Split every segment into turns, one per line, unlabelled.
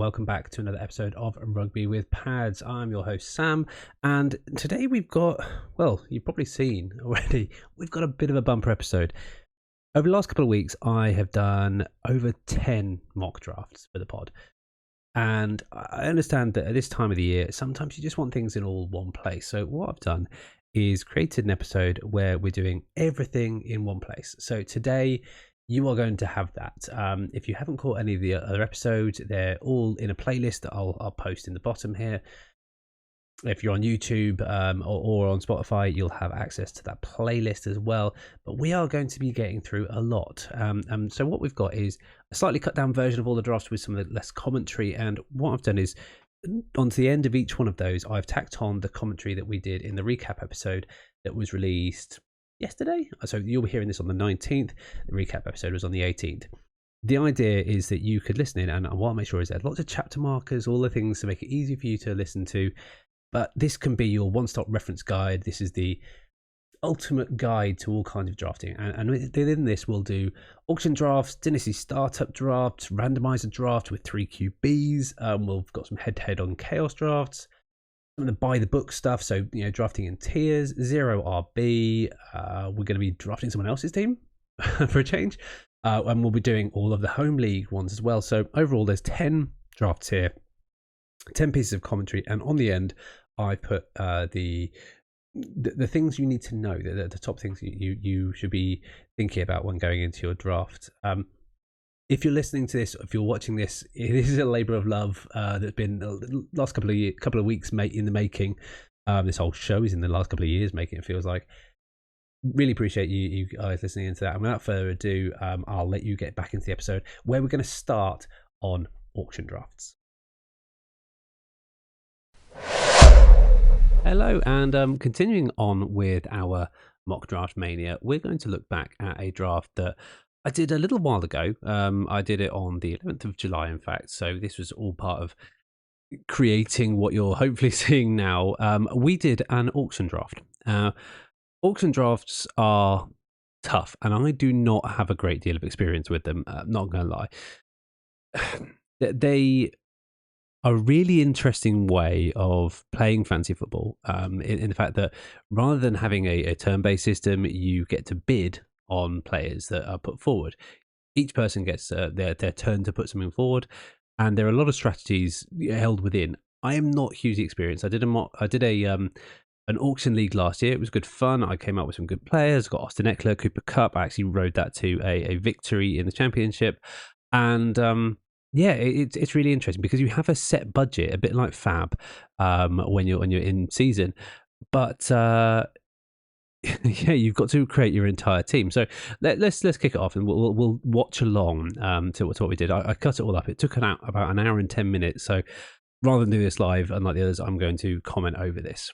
welcome back to another episode of Rugby with Pads. I'm your host Sam, and today we've got, well, you've probably seen already, we've got a bit of a bumper episode. Over the last couple of weeks, I have done over 10 mock drafts for the pod, and I understand that at this time of the year, sometimes you just want things in all one place. So what I've done is created an episode where we're doing everything in one place. So today, you are going to have that. If you haven't caught any of the other episodes, they're all in a playlist that I'll post in the bottom here. If you're on YouTube or on Spotify, you'll have access to that playlist as well. But we are going to be getting through a lot. So what we've got is a slightly cut down version of all the drafts with some of the less commentary. And what I've done is, onto the end of each one of those, I've tacked on the commentary that we did in the recap episode that was released yesterday. So you'll be hearing this on the 19th. The recap episode was on the 18th. The idea is that you could listen in, and what I'll make sure is there's lots of chapter markers, all the things to make it easy for you to listen to. But this can be your one-stop reference guide. This is the ultimate guide to all kinds of drafting. And within this, we'll do auction drafts, Dynasty startup drafts, randomizer draft with 3 QBs. We've got some head-to-head on chaos drafts. Some of the buy the book stuff, so drafting in tiers, 0 RB. We're going to be drafting someone else's team for a change, and we'll be doing all of the home league ones as well. So overall, there's 10 drafts here, 10 pieces of commentary, and on the end, I put the things you need to know, the top things you should be thinking about when going into your draft. If you're listening to this, if you're watching this, this is a labour of love that's been the last couple of weeks in the making. This whole show is in the last couple of years making, it feels like. Really appreciate you guys listening into that. And without further ado, I'll let you get back into the episode where we're going to start on auction drafts. Hello, and continuing on with our mock draft mania, we're going to look back at a draft that I did a little while ago. I did it on the 11th of July, in fact. So this was all part of creating what you're hopefully seeing now. We did an auction draft. Auction drafts are tough, and I do not have a great deal of experience with them. Not going to lie. They are a really interesting way of playing fantasy football, in the fact that rather than having a turn-based system, you get to bid on players that are put forward. Each person gets their turn to put something forward, and there are a lot of strategies held within. I am not hugely experienced. I did an auction league last year. It was good fun. I came up with some good players. Got Austin Eckler, Cooper Kupp. I actually rode that to a victory in the championship, and yeah, it's really interesting because you have a set budget, a bit like Fab, when you're in season, but yeah, you've got to create your entire team. So let's kick it off, and we'll watch along to what we did. I cut it all up. It took about an hour and 10 minutes. So rather than do this live, unlike the others, I'm going to comment over this.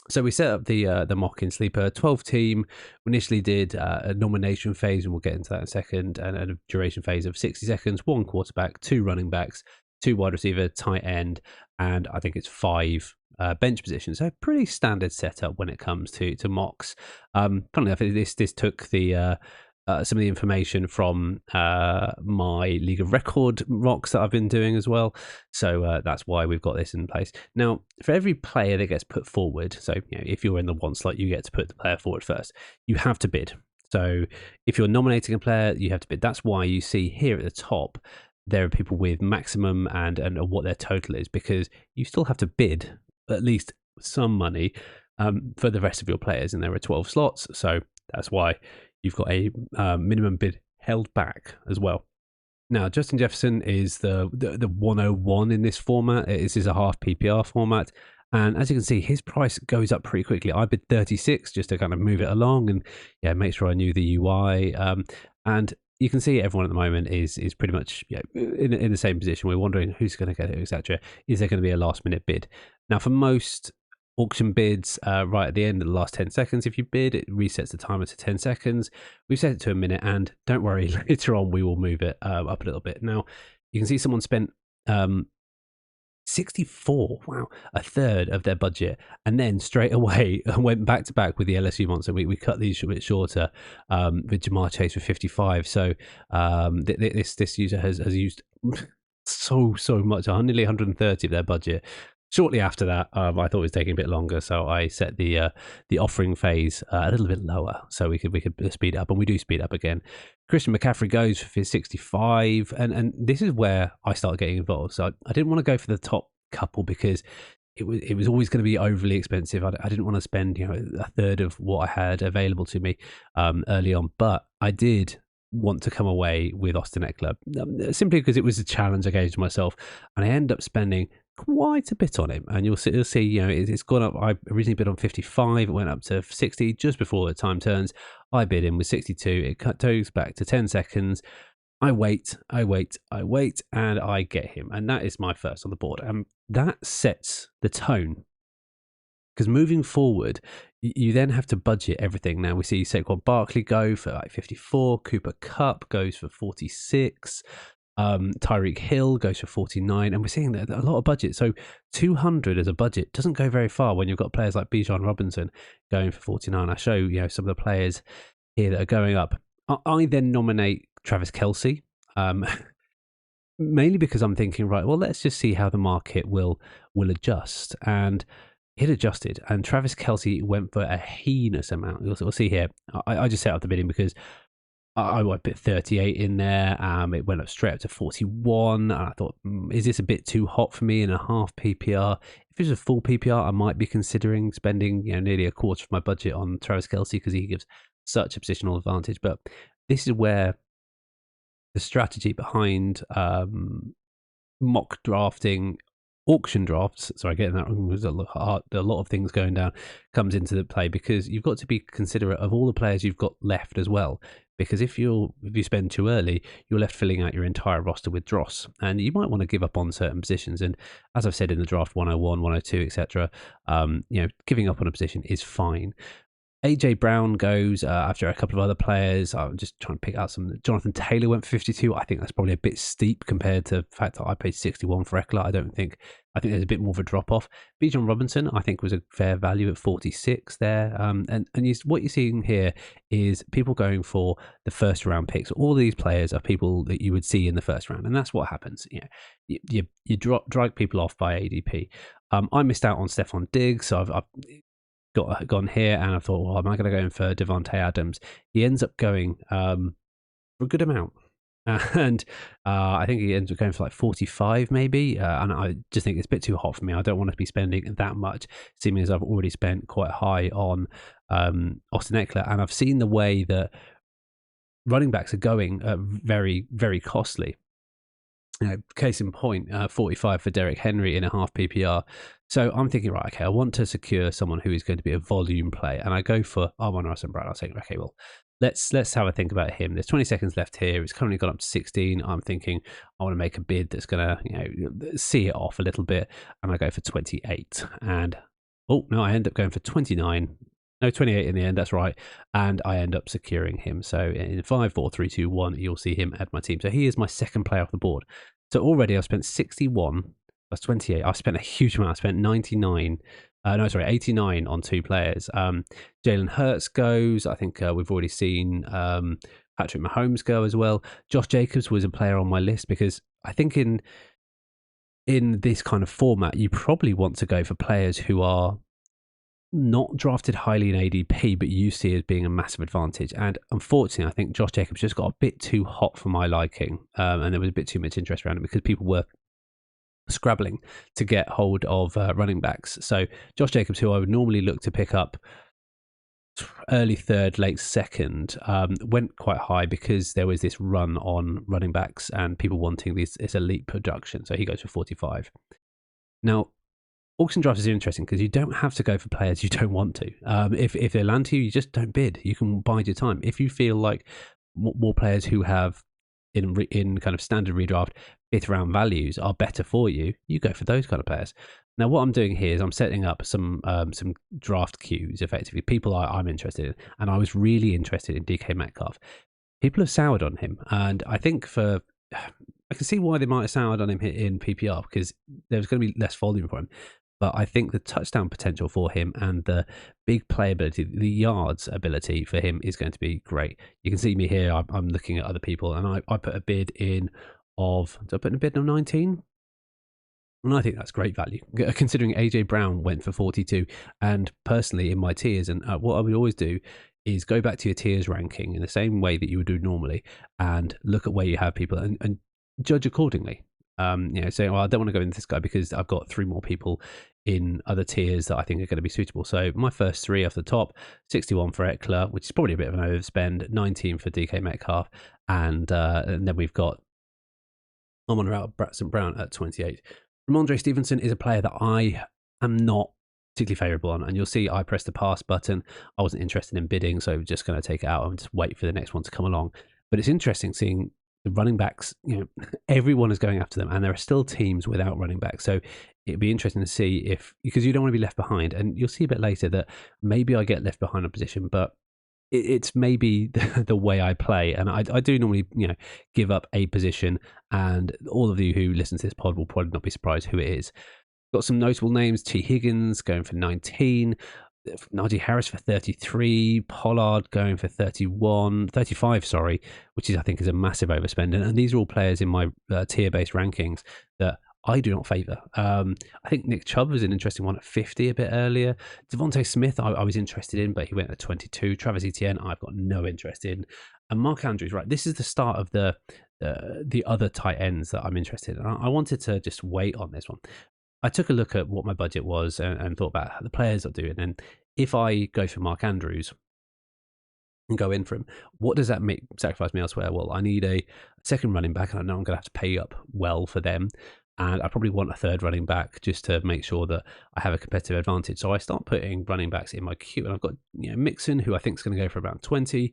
So we set up the mock in Sleeper 12 team. We initially did a nomination phase, and we'll get into that in a second, and a duration phase of 60 seconds, 1 quarterback, 2 running backs, 2 wide receiver, tight end, and I think it's 5 bench positions. So pretty standard setup when it comes to mocks. Funnily enough, this took the some of the information from my League of Record mocks that I've been doing as well. So that's why we've got this in place. Now, for every player that gets put forward, so if you're in the 1 slot, you get to put the player forward first. You have to bid. So if you're nominating a player, you have to bid. That's why you see here at the top there are people with maximum and what their total is, because you still have to bid at least some money for the rest of your players, and there are 12 slots, so that's why you've got a minimum bid held back as well. Now, Justin Jefferson is the 101 in this format. This is a half PPR format, and as you can see, his price goes up pretty quickly. I bid 36 just to kind of move it along and make sure I knew the UI, and you can see everyone at the moment is pretty much in the same position. We're wondering who's going to get it, etc. Is there going to be a last minute bid? Now, for most auction bids, right at the end of the last 10 seconds, if you bid, it resets the timer to 10 seconds. We've set it to a minute, and don't worry, later on we will move it up a little bit. Now, you can see someone spent 64, wow, a third of their budget, and then straight away went back to back with the LSU monster. We cut these a bit shorter with Jamar Chase for 55. So this user has used so much, nearly 130 of their budget. Shortly after that, I thought it was taking a bit longer, so I set the offering phase a little bit lower, so we could speed up, and we do speed up again. Christian McCaffrey goes for 65, and this is where I started getting involved. So I didn't want to go for the top couple because it was always going to be overly expensive. I didn't want to spend a third of what I had available to me early on, but I did want to come away with Austin Eckler simply because it was a challenge I gave to myself, and I end up spending quite a bit on him. And you'll see it's gone up. I originally bid on 55, it went up to 60 just before the time turns. I bid in with 62. It goes back to 10 seconds. I wait, and I get him, and that is my first on the board, and that sets the tone. Because moving forward, you then have to budget everything. Now we see Saquon Barkley go for like 54, Cooper Kupp goes for 46, Tyreek Hill goes for 49, and we're seeing that a lot of budget. So 200 as a budget doesn't go very far when you've got players like Bijan Robinson going for 49. I show some of the players here that are going up. I then nominate Travis Kelce. Mainly because I'm thinking, right, well, let's just see how the market will adjust. And it adjusted, and Travis Kelce went for a heinous amount. We'll see here. I just set up the bidding because I put 38 in there. It went up straight up to 41. And I thought, is this a bit too hot for me in a half PPR? If it was a full PPR, I might be considering spending nearly a quarter of my budget on Travis Kelce because he gives such a positional advantage. But this is where the strategy behind mock drafting, auction drafts, sorry, getting that wrong, there's a lot of things going down, comes into the play, because you've got to be considerate of all the players you've got left as well. Because if you spend too early, you're left filling out your entire roster with dross, and you might want to give up on certain positions. And as I've said in the draft 101, 102, etc., giving up on a position is fine. AJ Brown goes after a couple of other players. I'm just trying to pick out some. Jonathan Taylor went for 52. I think that's probably a bit steep compared to the fact that I paid 61 for Eckler. I think there's a bit more of a drop off. Bijan Robinson, I think, was a fair value at 46 there. What you're seeing here is people going for the first round picks. All these players are people that you would see in the first round, and that's what happens. You drag people off by ADP. I missed out on Stephon Diggs, so I've gone here, and I thought, well, am I going to go in for Devontae Adams? He ends up going for a good amount. And I think he ends up going for like 45 maybe. And I just think it's a bit too hot for me. I don't want to be spending that much, seeming as I've already spent quite high on Austin Eckler. And I've seen the way that running backs are going very, very costly. Case in point, 45 for Derrick Henry in a half PPR. So I'm thinking, right, okay, I want to secure someone who is going to be a volume play, and I go for Amon-Ra St. Brown. I'll say, okay, well, let's have a think about him. There's 20 seconds left here. It's currently gone up to 16. I'm thinking I want to make a bid that's going to see it off a little bit, and I go for 28. And I end up going for 29. No, 28 in the end, that's right. And I end up securing him. So in 5, 4, 3, 2, 1, you'll see him at my team. So he is my second player off the board. So already I've spent 61, that's 28. I've spent a huge amount. I spent 89 on two players. Jalen Hurts goes. I think we've already seen Patrick Mahomes go as well. Josh Jacobs was a player on my list because I think in this kind of format, you probably want to go for players who are not drafted highly in ADP, but you see as being a massive advantage. And unfortunately, I think Josh Jacobs just got a bit too hot for my liking, and there was a bit too much interest around it because people were scrabbling to get hold of running backs. So Josh Jacobs, who I would normally look to pick up early third, late second, went quite high because there was this run on running backs and people wanting this elite production. So he goes for 45. Now, auction drafts is interesting because you don't have to go for players you don't want to. If they land to you, you just don't bid. You can bide your time. If you feel like more players who have in kind of standard redraft fifth round values are better for you, you go for those kind of players. Now, what I'm doing here is I'm setting up some draft queues, effectively, people I'm interested in. And I was really interested in DK Metcalf. People have soured on him. And I think I can see why they might have soured on him in PPR because there's going to be less volume for him. But I think the touchdown potential for him and the big playability, the yards ability for him is going to be great. You can see me here. I'm looking at other people, and I put a bid in of, did I put in a bid of 19? And I think that's great value, considering AJ Brown went for 42. And personally, in my tiers, and what I would always do is go back to your tiers ranking in the same way that you would do normally, and look at where you have people and judge accordingly. Saying, well, I don't want to go into this guy because I've got 3 more people in other tiers that I think are going to be suitable. So my first 3 off the top: 61 for Eckler, which is probably a bit of an overspend; 19 for DK Metcalf, and then we've got Amon-Ra St. Brown at 28. Ramondre Stevenson is a player that I am not particularly favourable on, and you'll see I pressed the pass button. I wasn't interested in bidding, so I'm just going to take it out and just wait for the next one to come along. But it's interesting seeing the running backs, everyone is going after them, and there are still teams without running backs. So it'd be interesting to see if, because you don't want to be left behind, and you'll see a bit later that maybe I get left behind a position, but it's maybe the way I play, and I do normally give up a position, and all of you who listen to this pod will probably not be surprised who it is. Got some notable names: T. Higgins going for 19, Najee Harris for 33, Pollard going for 35, sorry, which I think is a massive overspend, and these are all players in my tier-based rankings that I do not favour. I think Nick Chubb was an interesting one at 50 a bit earlier. Devontae Smith, I was interested in, but he went at 22. Travis Etienne, I've got no interest in. And Mark Andrews, right, this is the start of the other tight ends that I'm interested in. I wanted to just wait on this one. I took a look at what my budget was and thought about the players I'll do. And then if I go for Mark Andrews and go in for him, what does that sacrifice me elsewhere? Well, I need a second running back, and I know I'm going to have to pay up well for them. And I probably want a third running back just to make sure that I have a competitive advantage. So I start putting running backs in my queue, and I've got Mixon, who I think is going to go for about 20.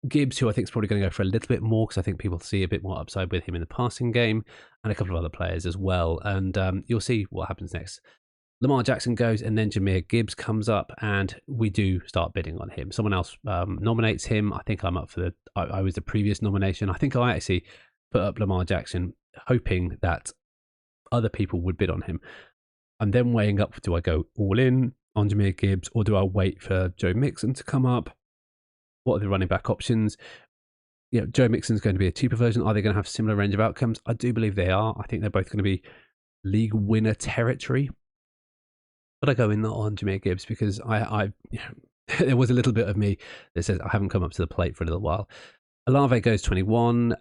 Gibbs, who I think is probably going to go for a little bit more because I think people see a bit more upside with him in the passing game, and a couple of other players as well. And you'll see what happens next. Lamar Jackson goes, and then Jahmyr Gibbs comes up, and we do start bidding on him. Someone else nominates him. I think I'm up for I was the previous nomination. I think I actually put up Lamar Jackson, hoping that other people would bid on him. I'm then weighing up, do I go all in on Jahmyr Gibbs, or do I wait for Joe Mixon to come up? What are the running back options? Joe Mixon's going to be a cheaper version. Are they going to have similar range of outcomes? I do believe they are. I think they're both going to be league winner territory. But I go in on Jahmyr Gibbs because there was a little bit of me that says I haven't come up to the plate for a little while. Olave goes 21,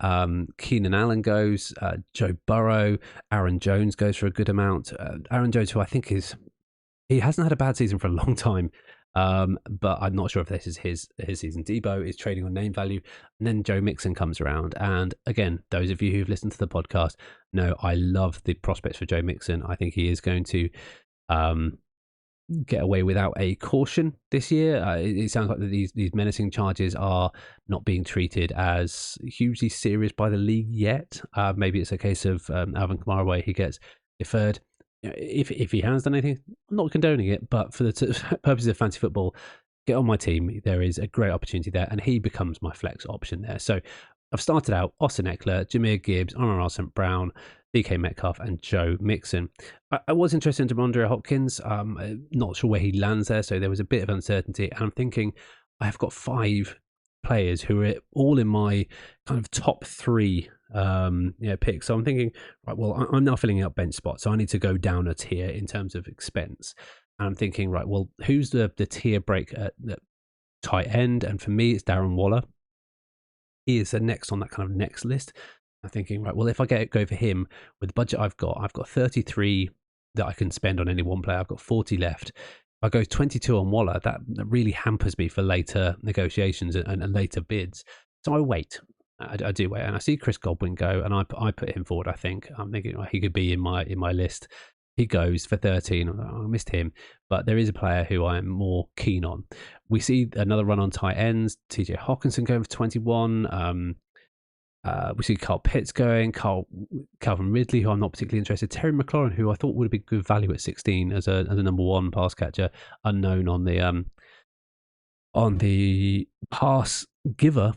Keenan Allen goes, Joe Burrow, Aaron Jones goes for a good amount. Aaron Jones, who I think he hasn't had a bad season for a long time, but I'm not sure if this is his season. Debo is trading on name value, and then Joe Mixon comes around. And again, those of you who've listened to the podcast know I love the prospects for Joe Mixon. I think he is going to get away without a caution this year. It sounds like these menacing charges are not being treated as hugely serious by the league yet. Maybe it's a case of Alvin Kamara where he gets deferred. If he has done anything, I'm not condoning it, but for the purposes of fantasy football, get on my team. There is a great opportunity there, and he becomes my flex option there. So I've started out Austin Eckler, Jahmyr Gibbs, Amon-Ra St. Brown, DK Metcalf, and Joe Mixon. I was interested in DeAndre Hopkins. Not sure where he lands there, so there was a bit of uncertainty. And I'm thinking I've got 5 players who are all in my kind of top 3 picks. So I'm thinking, right, well, I'm now filling out bench spots, so I need to go down a tier in terms of expense. And I'm thinking, right, well, who's the tier break at the tight end? And for me, it's Darren Waller. He is the next on that kind of next list. I'm thinking, right, well, if I go for him with the budget I've got 33 that I can spend on any one player. I've got 40 left. If I go 22 on Waller, that really hampers me for later negotiations and later bids. So I wait. I do wait, and I see Chris Godwin go, and I put him forward. I think I'm thinking he could be in my list. He goes for 13. I missed him, but there is a player who I'm more keen on. We see another run on tight ends. TJ Hawkinson going for 21. We see Kyle Pitts going, Calvin Ridley, who I'm not particularly interested. Terry McLaurin, who I thought would be good value at 16 as a number 1 pass catcher, unknown on the pass giver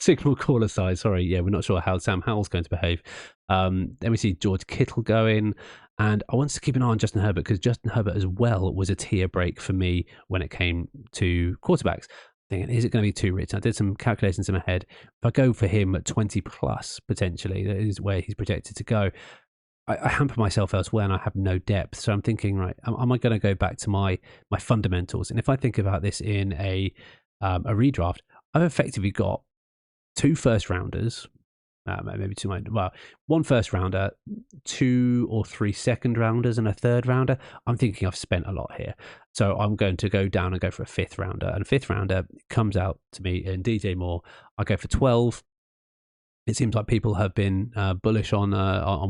signal caller side. Sorry, yeah, we're not sure how Sam Howell's going to behave. Then we see George Kittle going, and I wanted to keep an eye on Justin Herbert because Justin Herbert as well was a tier break for me when it came to quarterbacks. thinking, is it going to be too rich? I did some calculations in my head. If I go for him at 20 plus, potentially, that is where he's projected to go. I hamper myself elsewhere and I have no depth. So I'm thinking, right, am I going to go back to my fundamentals? And if I think about this in a redraft, I've effectively got 2 first rounders, maybe two, well, 1 first rounder, 2 or 3 second rounders, and a third rounder. I'm thinking I've spent a lot here. So I'm going to go down and go for a 5th rounder. And a 5th rounder comes out to me in DJ Moore. I go for 12. It seems like people have been bullish on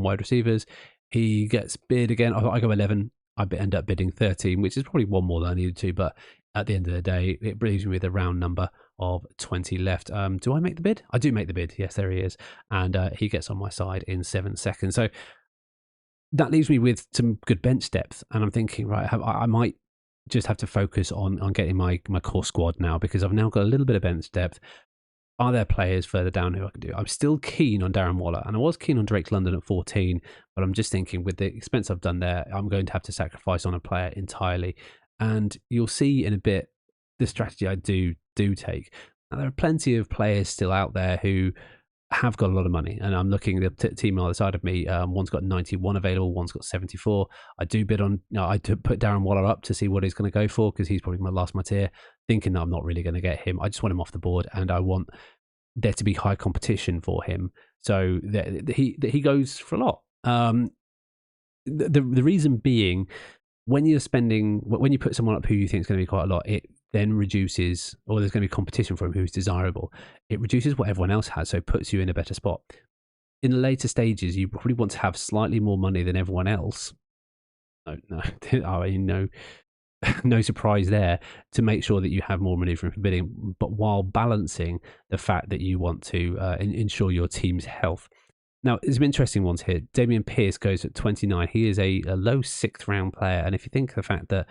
wide receivers. He gets bid again. I go 11. I end up bidding 13, which is probably 1 more than I needed to. But at the end of the day, it leaves me with a round number of 20 left. Do I make the bid? I do make the bid. Yes, there he is. And he gets on my side in 7 seconds. So that leaves me with some good bench depth. And I'm thinking, right, I might just have to focus on getting my core squad now, because I've now got a little bit of bench depth. Are there players further down who I can do? I'm still keen on Darren Waller, and I was keen on Drake London at 14, but I'm just thinking with the expense I've done there, I'm going to have to sacrifice on a player entirely. And you'll see in a bit the strategy I do take. Now, there are plenty of players still out there who have got a lot of money, and I'm looking at the team on the other side of me. One's got 91 available, one's got 74. I do bid on, I put Darren Waller up to see what he's going to go for, because he's probably my last tier, thinking that I'm not really going to get him. I just want him off the board, and I want there to be high competition for him, so that he goes for a lot. The reason being, when you put someone up who you think is going to be quite a lot, it then reduces, or there's going to be competition for him who's desirable. It reduces what everyone else has, so it puts you in a better spot. In the later stages, you probably want to have slightly more money than everyone else. No, I mean, no surprise there, to make sure that you have more maneuvering for bidding, but while balancing the fact that you want to ensure your team's health. Now, there's some interesting ones here. Damian Pierce goes at 29. He is a low 6th round player, and if you think of the fact that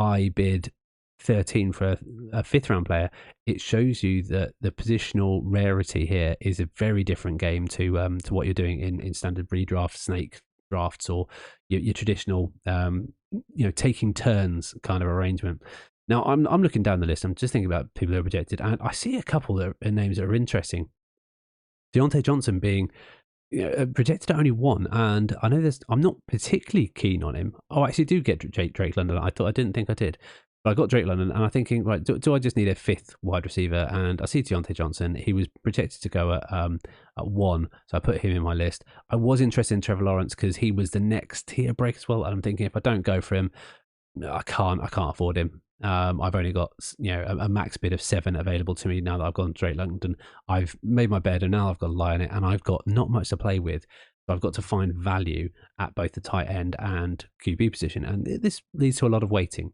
I bid 13 for a 5th round player, it shows you that the positional rarity here is a very different game to what you're doing in standard redraft, snake drafts, or your traditional taking turns kind of arrangement. Now I'm looking down the list. I'm just thinking about people who are projected, and I see a couple that are names that are interesting. Deontay Johnson being projected at only 1, and I know I'm not particularly keen on him. Oh, I actually do get Drake London. I didn't think I did. But I got Drake London, and I'm thinking, right, do I just need a 5th wide receiver? And I see Deontay Johnson. He was projected to go at 1, so I put him in my list. I was interested in Trevor Lawrence because he was the next tier break as well, and I'm thinking, if I don't go for him, I can't afford him. I've only got a max bid of 7 available to me now that I've gone Drake London. I've made my bed, and now I've got to lie in it, and I've got not much to play with. So I've got to find value at both the tight end and QB position, and this leads to a lot of waiting.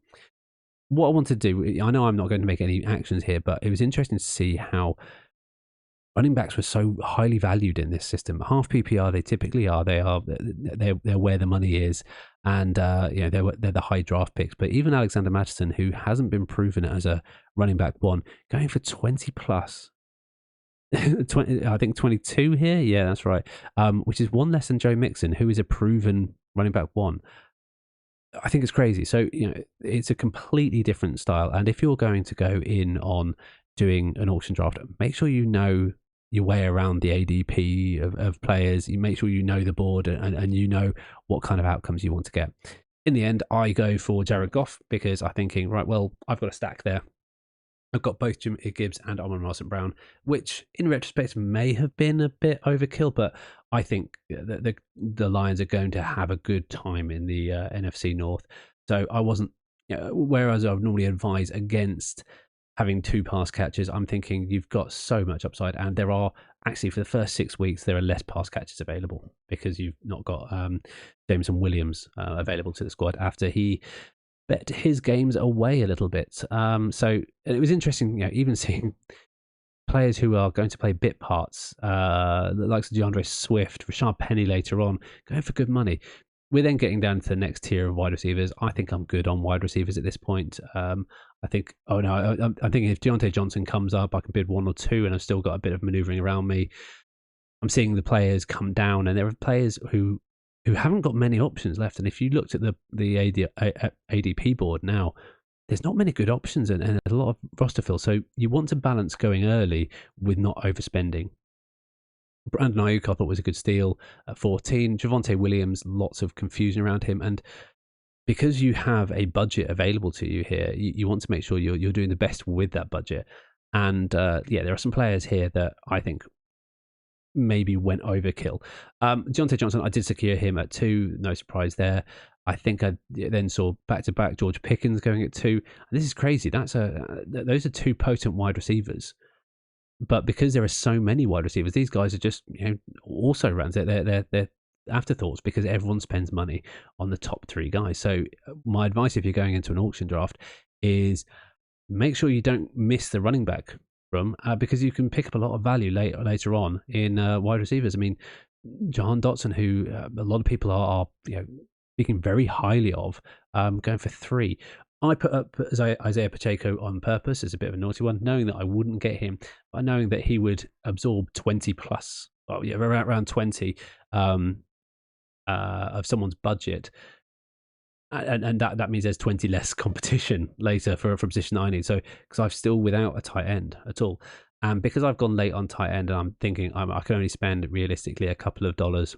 What I want to do, I know I'm not going to make any actions here, but it was interesting to see how running backs were so highly valued in this system. Half PPR, they typically are. They're where the money is, and they're the high draft picks. But even Alexander Mattison, who hasn't been proven as a running back 1, going for 20 plus. 20, I think 22 here. Yeah, that's right. Which is 1 less than Joe Mixon, who is a proven running back 1. I think it's crazy. So, it's a completely different style. And if you're going to go in on doing an auction draft, make sure you know your way around the ADP of players. You make sure you know the board, and you know what kind of outcomes you want to get. In the end, I go for Jared Goff, because I'm thinking, right, well, I've got a stack there. I've got both Jim Gibbs and Amon-Ra St. Brown, which in retrospect may have been a bit overkill, but I think that the Lions are going to have a good time in the NFC North. So I wasn't, whereas I would normally advise against having 2 pass catchers, I'm thinking you've got so much upside, and there are actually, for the first 6 weeks, there are less pass catchers available because you've not got Jameson Williams available to the squad after he bet his games away a little bit. So it was interesting, even seeing players who are going to play bit parts, the likes of DeAndre Swift, Rashard Penny later on, going for good money. We're then getting down to the next tier of wide receivers. I think I'm good on wide receivers at this point. I think, I'm thinking if Deontay Johnson comes up, I can bid 1 or 2, and I've still got a bit of maneuvering around me. I'm seeing the players come down, and there are players who haven't got many options left. And if you looked at the ADP board now, there's not many good options and a lot of roster fill. So you want to balance going early with not overspending. Brandon Ayuk, I thought was a good steal at 14. Javonte Williams, lots of confusion around him. And because you have a budget available to you here, you want to make sure you're doing the best with that budget. And yeah, there are some players here that I think maybe went overkill. Deontay Johnson, I did secure him at 2. No surprise there. I think I then saw back-to-back George Pickens going at 2. And this is crazy. Those are 2 potent wide receivers. But because there are so many wide receivers, these guys are just also runs. They're afterthoughts because everyone spends money on the top 3 guys. So my advice if you're going into an auction draft is make sure you don't miss the running back room because you can pick up a lot of value later on in wide receivers. I mean, Jahan Dotson, who a lot of people are speaking very highly of, going for 3. I put up Isaiah Pacheco on purpose as a bit of a naughty one, knowing that I wouldn't get him, but knowing that he would absorb 20 plus, around 20 of someone's budget. And that means there's 20 less competition later for a position that I need. So, because I'm still without a tight end at all. And because I've gone late on tight end and I'm thinking I can only spend realistically a couple of dollars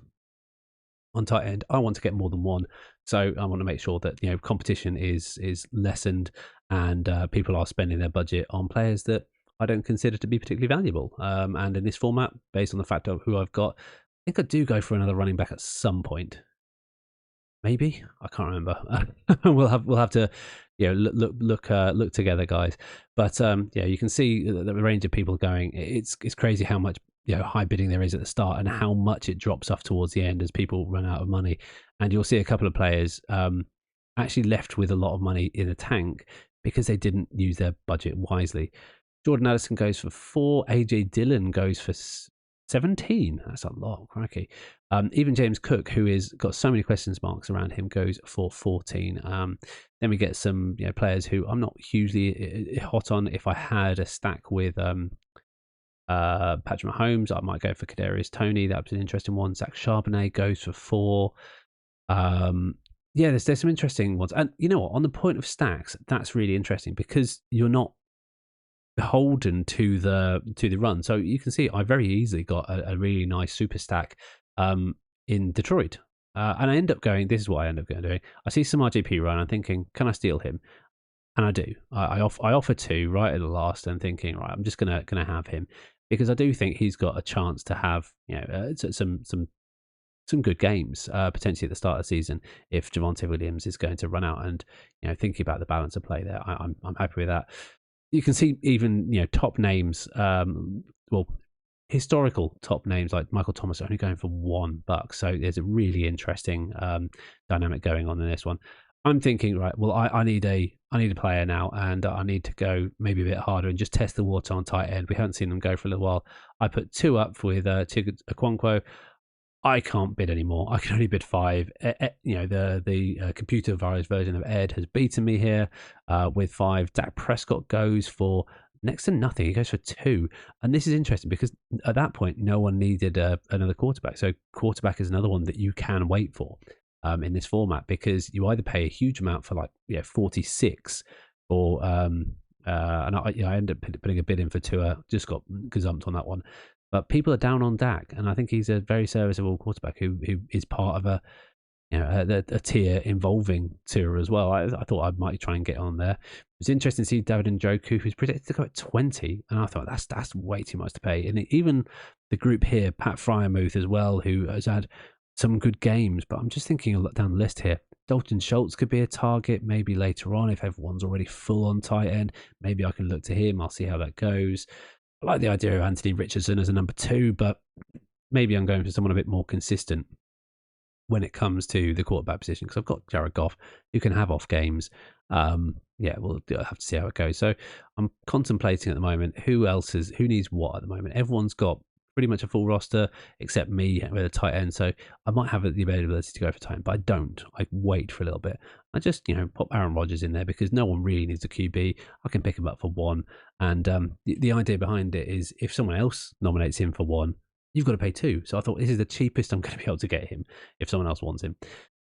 on tight end, I want to get more than one. So I want to make sure that competition is lessened and people are spending their budget on players that I don't consider to be particularly valuable. And in this format, based on the fact of who I've got, I think I do go for another running back at some point. Maybe I can't remember. we'll have to look together, guys. But yeah, you can see the range of people going. It's crazy how much high bidding there is at the start and how much it drops off towards the end as people run out of money. And you'll see a couple of players actually left with a lot of money in the tank because they didn't use their budget wisely. Jordan Addison goes for 4. AJ Dillon goes for 17. That's a lot, cracky. Even James Cook, who is got so many questions marks around him, goes for 14. Then we get some players who I'm not hugely hot on. If I had a stack with Patrick Mahomes, I might go for Kadarius Toney. That was an interesting one. Zach Charbonnet goes for 4. Yeah, there's some interesting ones. And you know what? On the point of stacks, that's really interesting because you're not beholden to the run. So you can see I very easily got a really nice super stack in Detroit. And I end up going, this is what I end up doing. I see some RJP run, I'm thinking, can I steal him? And I do. I offer 2 right at the last and thinking, right, I'm just gonna have him because I do think he's got a chance to have some good games potentially at the start of the season if Javonte Williams is going to run out. And thinking about the balance of play there, I'm happy with that. You can see even top names, historical top names like Michael Thomas only going for $1. So there's a really interesting dynamic going on in this one. I'm thinking, right, well, I need a player now, and I need to go maybe a bit harder and just test the water on tight end. We haven't seen them go for a little while. I put 2 up with Okonkwo. I can't bid anymore. I can only bid 5. The computer-virus version of Ed has beaten me here with 5. Dak Prescott goes for next to nothing. He goes for 2. And this is interesting because at that point, no one needed another quarterback. So quarterback is another one that you can wait for in this format because you either pay a huge amount for 46 or and I ended up putting a bid in for 2. Just got gazumped on that one. But people are down on Dak, and I think he's a very serviceable quarterback who is part of a tier involving Tua as well. I thought I might try and get on there. It's interesting to see David Njoku, who's predicted to go at 20, and I thought that's way too much to pay. And even the group here, Pat Fryermuth as well, who has had some good games, but I'm just thinking down the list here. Dalton Schultz could be a target maybe later on if everyone's already full on tight end. Maybe I can look to him. I'll see how that goes. I like the idea of Anthony Richardson as a number 2, but maybe I'm going for someone a bit more consistent when it comes to the quarterback position because I've got Jared Goff who can have off games. Yeah, we'll have to see how it goes. So I'm contemplating at the moment who needs what at the moment. Everyone's got pretty much a full roster except me with a tight end. So I might have the availability to go for tight end, but I don't. I wait for a little bit. I just, pop Aaron Rodgers in there because no one really needs a QB. I can pick him up for 1. And the idea behind it is if someone else nominates him for 1, you've got to pay 2. So I thought this is the cheapest I'm going to be able to get him if someone else wants him.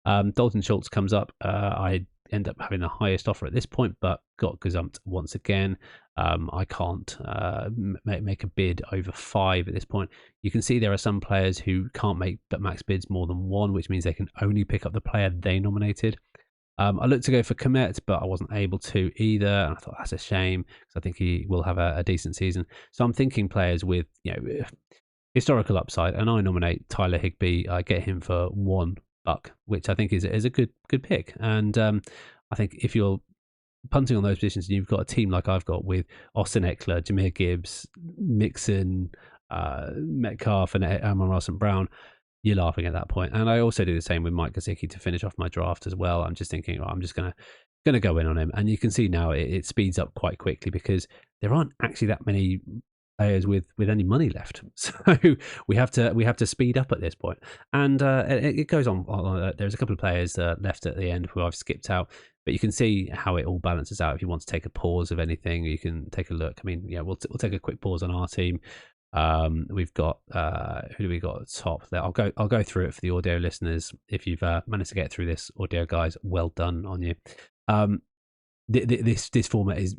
Dalton Schultz comes up. I end up having the highest offer at this point, but got gazumped once again. I can't make a bid over 5 at this point. You can see there are some players who can't make max bids more than 1, which means they can only pick up the player they nominated. I looked to go for Komet, but I wasn't able to either, and I thought that's a shame because I think he will have a decent season. So I'm thinking players with historical upside, and I nominate Tyler Higbee. I get him for $1, which I think is a good pick. And I think if you're punting on those positions and you've got a team like I've got with Austin Eckler, Jahmyr Gibbs, Mixon, Metcalf, and Amon-Ra St. Brown, you're laughing at that point. And I also do the same with Mike Gesicki to finish off my draft as well. I'm just thinking, I'm just gonna go in on him, and you can see now it speeds up quite quickly because there aren't actually that many players with any money left, so we have to speed up at this point. And it goes on. There's a couple of players left at the end who I've skipped out, but you can see how it all balances out. If you want to take a pause of anything, you can take a look. I mean, we'll take a quick pause on our team. We've got who do we got at the top there? I'll go through it for the audio listeners. If you've managed to get through this audio, guys, well done on you. This format is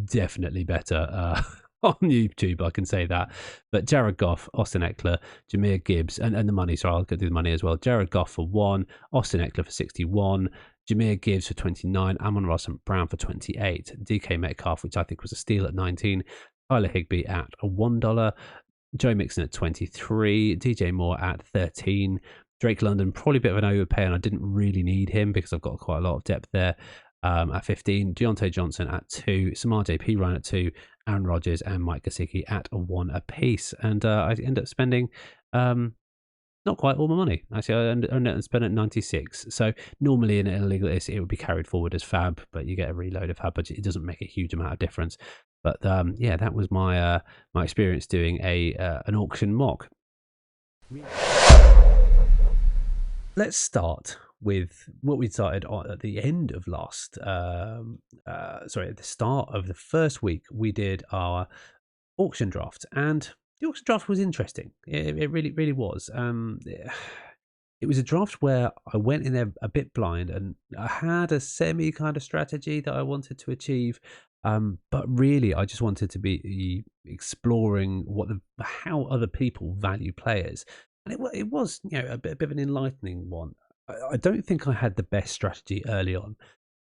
definitely better on YouTube, I can say that. But Jared Goff, Austin Eckler, Jahmyr Gibbs, and the money. So I'll go do the money as well. Jared Goff for 1, Austin Eckler for 61, Jahmyr Gibbs for 29, Amon-Ra St. Brown for 28, DK Metcalf, which I think was a steal at 19, Tyler Higbee at $1, Joe Mixon at 23, DJ Moore at 13, Drake London, probably a bit of an overpay, and I didn't really need him because I've got quite a lot of depth there. At 15, Deontay Johnson at 2, Samaje Perine at 2, Aaron Rodgers and Mike Gesicki at 1 apiece. And I end up spending not quite all my money. Actually, I ended up spending 96. So normally in a league like this, it would be carried forward as fab, but you get a reload of fab budget. It doesn't make a huge amount of difference. But yeah, that was my my experience doing an auction mock. Let's start with what we started on at the end of at the start of the first week. We did our auction draft, and the auction draft was interesting. It really was. It was a draft where I went in there a bit blind, and I had a semi kind of strategy that I wanted to achieve. But really, I just wanted to be exploring how other people value players, and it was a bit of an enlightening one. I don't think I had the best strategy early on.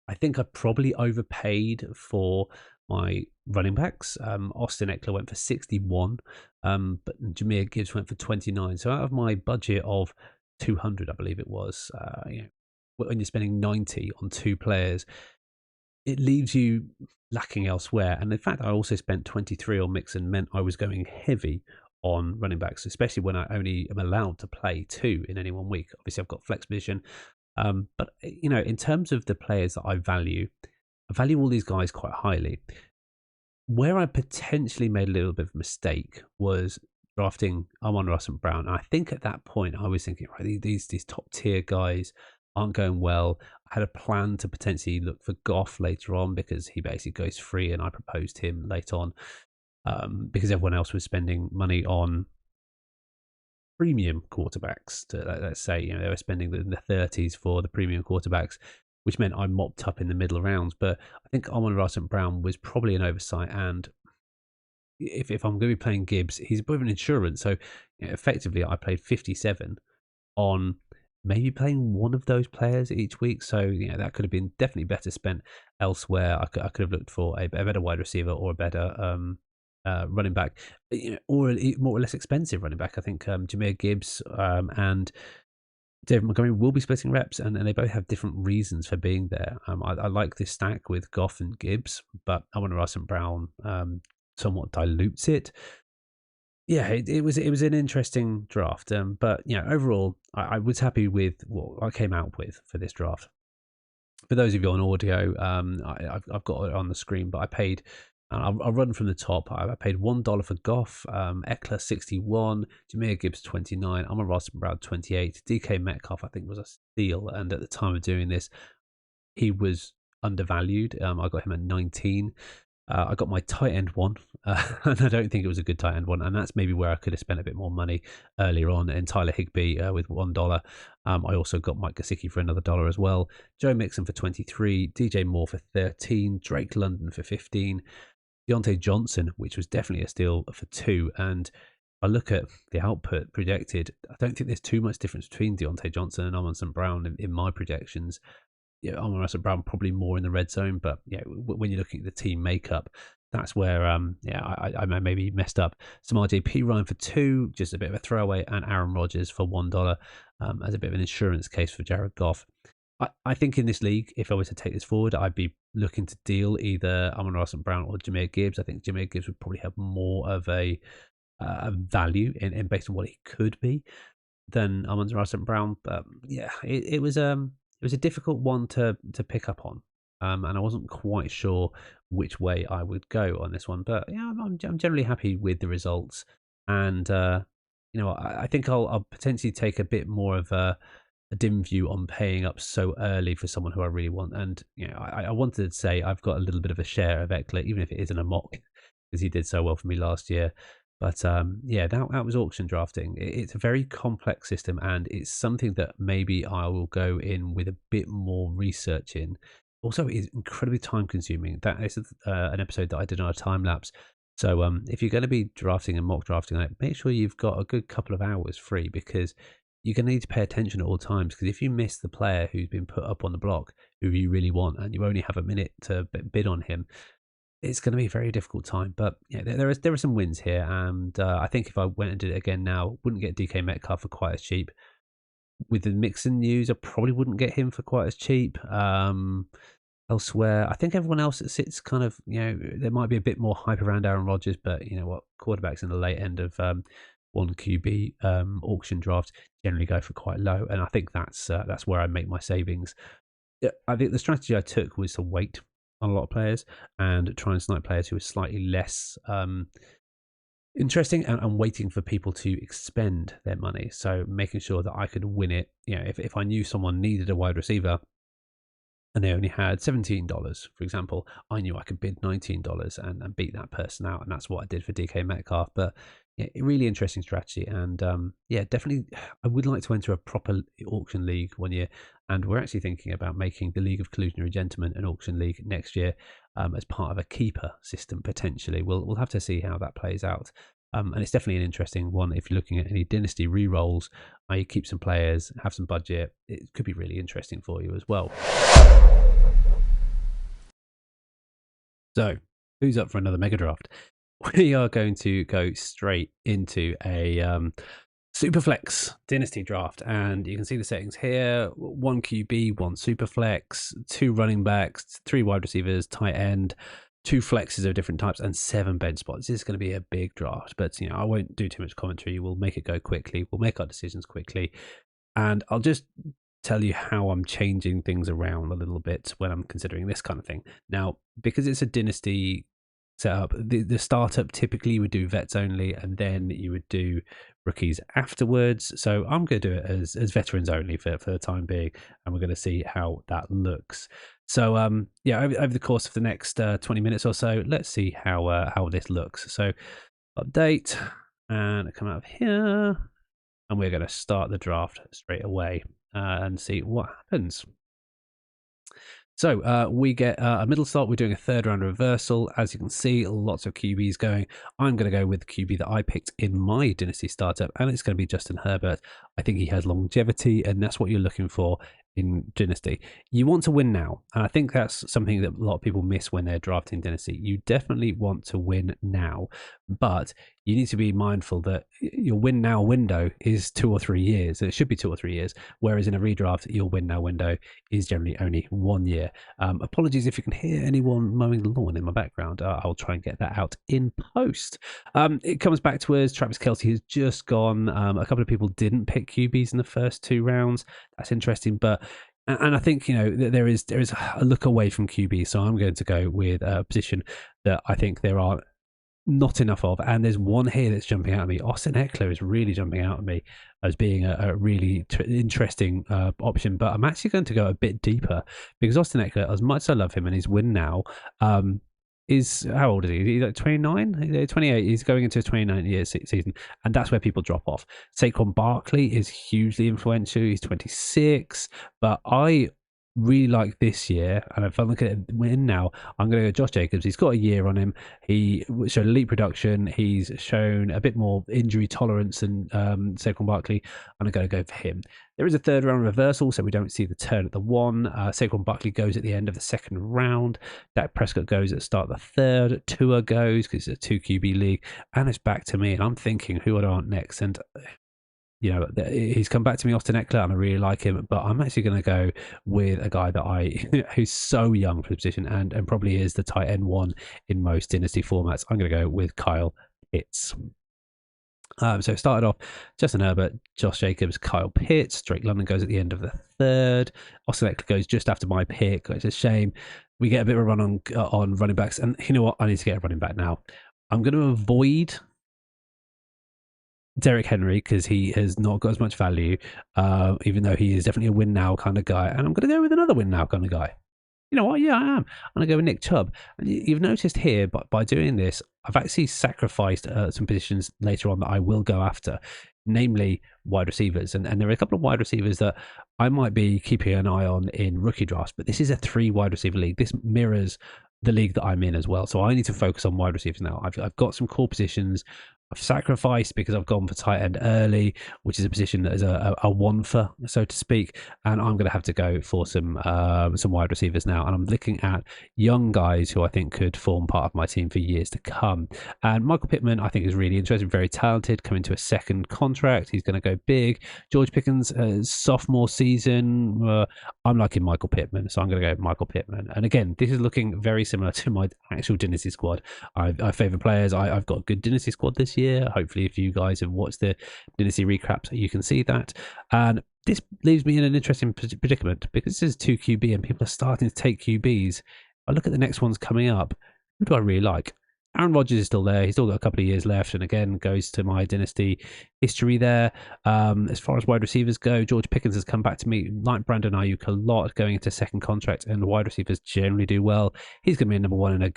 I think I probably overpaid for my running backs. Austin Eckler went for 61, but Jahmyr Gibbs went for 29. So out of my budget of 200, I believe it was, when you're spending 90 on 2 players, it leaves you lacking elsewhere. And in fact, I also spent 23 on Mixon, meant I was going heavy on running backs, especially when I only am allowed to play 2 in any 1 week. Obviously, I've got flex position. But, in terms of the players that I value all these guys quite highly. Where I potentially made a little bit of a mistake was drafting Amon-Ra St. Brown. And I think at that point, I was thinking, right, these top tier guys aren't going well. I had a plan to potentially look for Goff later on because he basically goes free, and I proposed him late on. Because everyone else was spending money on premium quarterbacks. Let's say, they were spending in the 30s for the premium quarterbacks, which meant I mopped up in the middle rounds. But I think Amon-Ra St. Brown was probably an oversight. And if I'm going to be playing Gibbs, he's a bit of an insurance. So effectively, I played 57 on maybe playing one of those players each week. So that could have been definitely better spent elsewhere. I could have looked for a better wide receiver or a better running back, or a more or less expensive running back. I think Jahmyr Gibbs and David Montgomery will be splitting reps, and they both have different reasons for being there. I like this stack with Goff and Gibbs, but Amon-Ra St. Brown somewhat dilutes it. Yeah, it was an interesting draft, but overall, I was happy with what I came out with for this draft. For those of you on audio, I've got it on the screen, but I paid. I'll run from the top. I paid $1 for Goff, Eckler 61, Jahmyr Gibbs 29, Amon-Ra St. Brown 28, DK Metcalf I think was a steal, and at the time of doing this, he was undervalued. I got him at 19. I got my tight end one, and I don't think it was a good tight end one, and that's maybe where I could have spent a bit more money earlier on. And Tyler Higbee with $1. I also got Mike Gesicki for another $1 as well. Joe Mixon for 23, DJ Moore for 13, Drake London for 15, Deontay Johnson, which was definitely a steal, for 2. And I look at the output projected, I don't think there's too much difference between Deontay Johnson and Amon St. Brown in my projections. Yeah, Amon St. Brown probably more in the red zone, but yeah, when you're looking at the team makeup, that's where I maybe messed up. Samar JP Ryan for 2, just a bit of a throwaway, and Aaron Rodgers for $1 as a bit of an insurance case for Jared Goff. I think in this league, if I was to take this forward, I'd be looking to deal either Amon St. Brown or Jahmyr Gibbs. I think Jahmyr Gibbs would probably have more of a value in based on what he could be than Amon-Ra St. Brown. But yeah, it was a difficult one to pick up on, and I wasn't quite sure which way I would go on this one. But yeah, I'm generally happy with the results, and I think I'll potentially take a bit more of a dim view on paying up so early for someone who I really want. And I wanted to say I've got a little bit of a share of Eckler, even if it isn't a mock, because he did so well for me last year. But yeah, that was auction drafting. It's a very complex system, and it's something that maybe I will go in with a bit more research in. Also, it's incredibly time consuming. That is an episode that I did on a time lapse. So if you're going to be drafting and mock drafting on it, make sure you've got a good couple of hours free, because you're going to need to pay attention at all times. Because if you miss the player who's been put up on the block, who you really want, and you only have a minute to bid on him, it's going to be a very difficult time. But yeah, there are some wins here, and I think if I went and did it again now, wouldn't get DK Metcalf for quite as cheap. With the Mixon news, I probably wouldn't get him for quite as cheap. Elsewhere, I think everyone else that sits kind of, there might be a bit more hype around Aaron Rodgers, but you know what, quarterbacks in the late end of one QB auction draft generally go for quite low, and I think that's where I make my savings. I think the strategy I took was to wait on a lot of players and try and snipe players who are slightly less interesting, and waiting for people to expend their money. So making sure that I could win it. If I knew someone needed a wide receiver and they only had $17, for example, I knew I could bid $19 and beat that person out. And that's what I did for DK Metcalf. But yeah, really interesting strategy. And yeah, definitely, I would like to enter a proper auction league one year. And we're actually thinking about making the League of Collusionary Gentlemen an auction league next year as part of a keeper system, potentially. We'll have to see how that plays out. And it's definitely an interesting one if you're looking at any Dynasty re-rolls. You keep some players, have some budget. It could be really interesting for you as well. So, who's up for another mega draft? We are going to go straight into a Superflex Dynasty draft, and you can see the settings here: 1 QB, 1 Superflex, 2 running backs, 3 wide receivers, tight end, 2 flexes of different types, and 7 bench spots. This is going to be a big draft, but I won't do too much commentary. We'll make it go quickly. We'll make our decisions quickly, and I'll just tell you how I'm changing things around a little bit when I'm considering this kind of thing. Now, because it's a Dynasty setup, the startup typically you would do vets only, and then you would do rookies afterwards. So I'm going to do it as veterans only for the time being, and we're going to see how that looks. So yeah, over the course of the next 20 minutes or so, let's see how this looks. So update, and come out of here, and we're going to start the draft straight away and see what happens. So we get a middle slot. We're doing a 3rd round reversal. As you can see, lots of QBs going. I'm going to go with the QB that I picked in my Dynasty startup, and it's going to be Justin Herbert. I think he has longevity, and that's what you're looking for in Dynasty. You want to win now, and I think that's something that a lot of people miss when they're drafting Dynasty. You definitely want to win now, but you need to be mindful that your win now window is 2 or 3 years. It should be 2 or 3 years, whereas in a redraft, your win now window is generally only 1 year. Apologies if you can hear anyone mowing the lawn in my background. I'll try and get that out in post. It comes back to us. Travis Kelce has just gone. A couple of people didn't pick QBs in the first 2 rounds. That's interesting, but and I think there is a look away from QB, so I'm going to go with a position that I think there are not enough of, and there's one here that's jumping out at me. Austin Eckler is really jumping out at me as being a really interesting option, but I'm actually going to go a bit deeper, because Austin Eckler, as much as I love him and his win now, is how old is he? He's like 29, 28. He's going into a 29-year season, and that's where people drop off. Saquon Barkley is hugely influential. He's 26, but I really like this year, and if I look at it win now, I'm going to go Josh Jacobs. He's got a year on him. He showed elite production. He's shown a bit more injury tolerance than Saquon Barkley. I'm going to go for him. There is a third round reversal, so we don't see the turn at the one. Saquon Barkley goes at the end of the second round. Dak Prescott goes at the start of the third. Tua goes because it's a 2 QB league, and it's back to me. And I'm thinking, who would I want next? And he's come back to me, Austin Eckler, and I really like him. But I'm actually going to go with a guy that who's so young for the position and probably is the tight end one in most dynasty formats. I'm going to go with Kyle Pitts. So it started off Justin Herbert, Josh Jacobs, Kyle Pitts. Drake London goes at the end of the third. Austin Eckler goes just after my pick. It's a shame. We get a bit of a run on running backs. And you know what? I need to get a running back now. I'm going to avoid Derrick Henry because he has not got as much value, even though he is definitely a win now kind of guy. And I'm going to go with another win now kind of guy. You know what? Yeah, I am. I'm going to go with Nick Chubb. And you've noticed here, but by doing this, I've actually sacrificed some positions later on that I will go after, namely wide receivers. And there are a couple of wide receivers that I might be keeping an eye on in rookie drafts, but this is a 3 wide receiver league. This mirrors the league that I'm in as well. So I need to focus on wide receivers now. I've got some core positions. I've sacrificed because I've gone for tight end early, which is a position that is a one for, so to speak. And I'm going to have to go for some wide receivers now. And I'm looking at young guys who I think could form part of my team for years to come. And Michael Pittman, I think, is really interesting, very talented, coming to a second contract. He's going to go big. George Pickens, sophomore season. I'm liking Michael Pittman, so I'm going to go with Michael Pittman. And again, this is looking very similar to my actual dynasty squad. I favour players. I've got a good dynasty squad this year. Hopefully, if you guys have watched the dynasty recaps, you can see that. And this leaves me in an interesting predicament because this is 2 QB and people are starting to take QBs. I look at the next ones coming up. Who do I really like? Aaron Rodgers is still there. He's still got a couple of years left, and again goes to my dynasty history there. As far as wide receivers go, George Pickens has come back to me, like Brandon Ayuk a lot, going into second contract, and the wide receivers generally do well. He's going to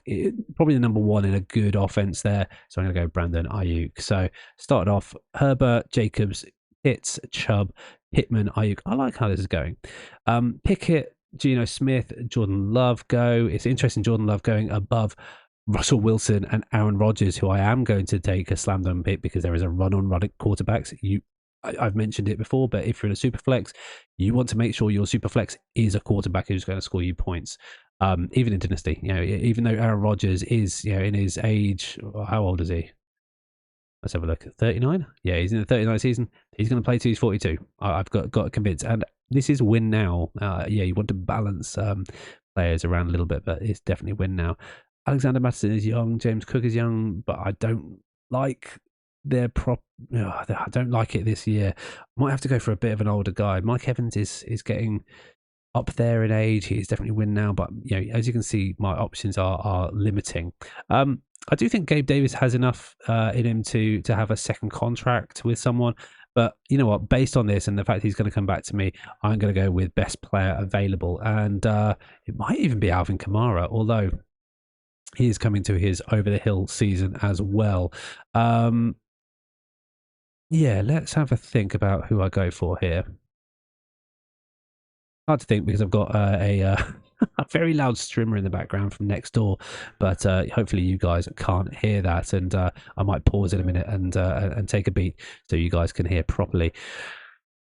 be probably the number one in a good offense there. So I'm going to go Brandon Ayuk. So started off Herbert, Jacobs, Pitts, Chubb, Pittman, Ayuk. I like how this is going. Pickett, Geno Smith, Jordan Love go. It's interesting, Jordan Love going above Russell Wilson and Aaron Rodgers, who I am going to take a slam dunk pick because there is a run on running quarterbacks. I've mentioned it before, but if you're in a super flex, you want to make sure your super flex is a quarterback who's going to score you points. Even in Dynasty, even though Aaron Rodgers is, in his age, how old is he? Let's have a look. 39? Yeah, he's in the 39 season. He's going to play till he's 42. I've got convinced. And this is win now. You want to balance players around a little bit, but it's definitely win now. Alexander Mattison is young. James Cook is young, but I don't like their I don't like it this year. Might have to go for a bit of an older guy. Mike Evans is getting up there in age. He's definitely win now, but as you can see, my options are limiting. I do think Gabe Davis has enough in him to have a second contract with someone. But you know what? Based on this and the fact he's going to come back to me, I'm going to go with best player available. And it might even be Alvin Kamara, although he is coming to his over-the-hill season as well. Let's have a think about who I go for here. Hard to think because I've got a very loud streamer in the background from next door, but hopefully you guys can't hear that, and I might pause in a minute and take a beat so you guys can hear properly.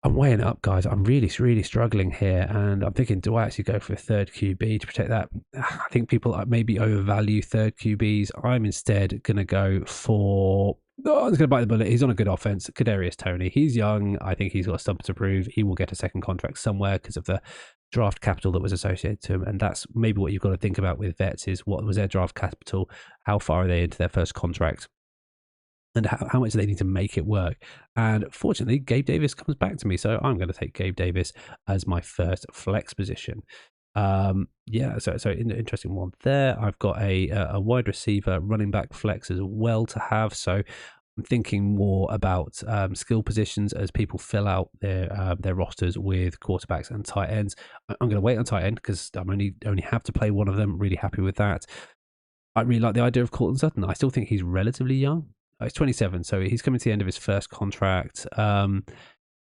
I'm weighing it up, guys. I'm really, really struggling here, and I'm thinking, do I actually go for a third QB to protect that? I think people maybe overvalue third QBs. I'm instead going to go for... I'm going to bite the bullet. He's on a good offense. Kadarius Toney. He's young. I think he's got something to prove. He will get a second contract somewhere because of the draft capital that was associated to him. And that's maybe what you've got to think about with vets is what was their draft capital? How far are they into their first contract? And how much do they need to make it work? And fortunately, Gabe Davis comes back to me. So I'm going to take Gabe Davis as my first flex position. So interesting one there. I've got a wide receiver running back flex as well to have. So I'm thinking more about skill positions as people fill out their rosters with quarterbacks and tight ends. I'm going to wait on tight end because I'm only have to play one of them. Really happy with that. I really like the idea of Cortland Sutton. I still think he's relatively young. He's 27, so he's coming to the end of his first contract. Probably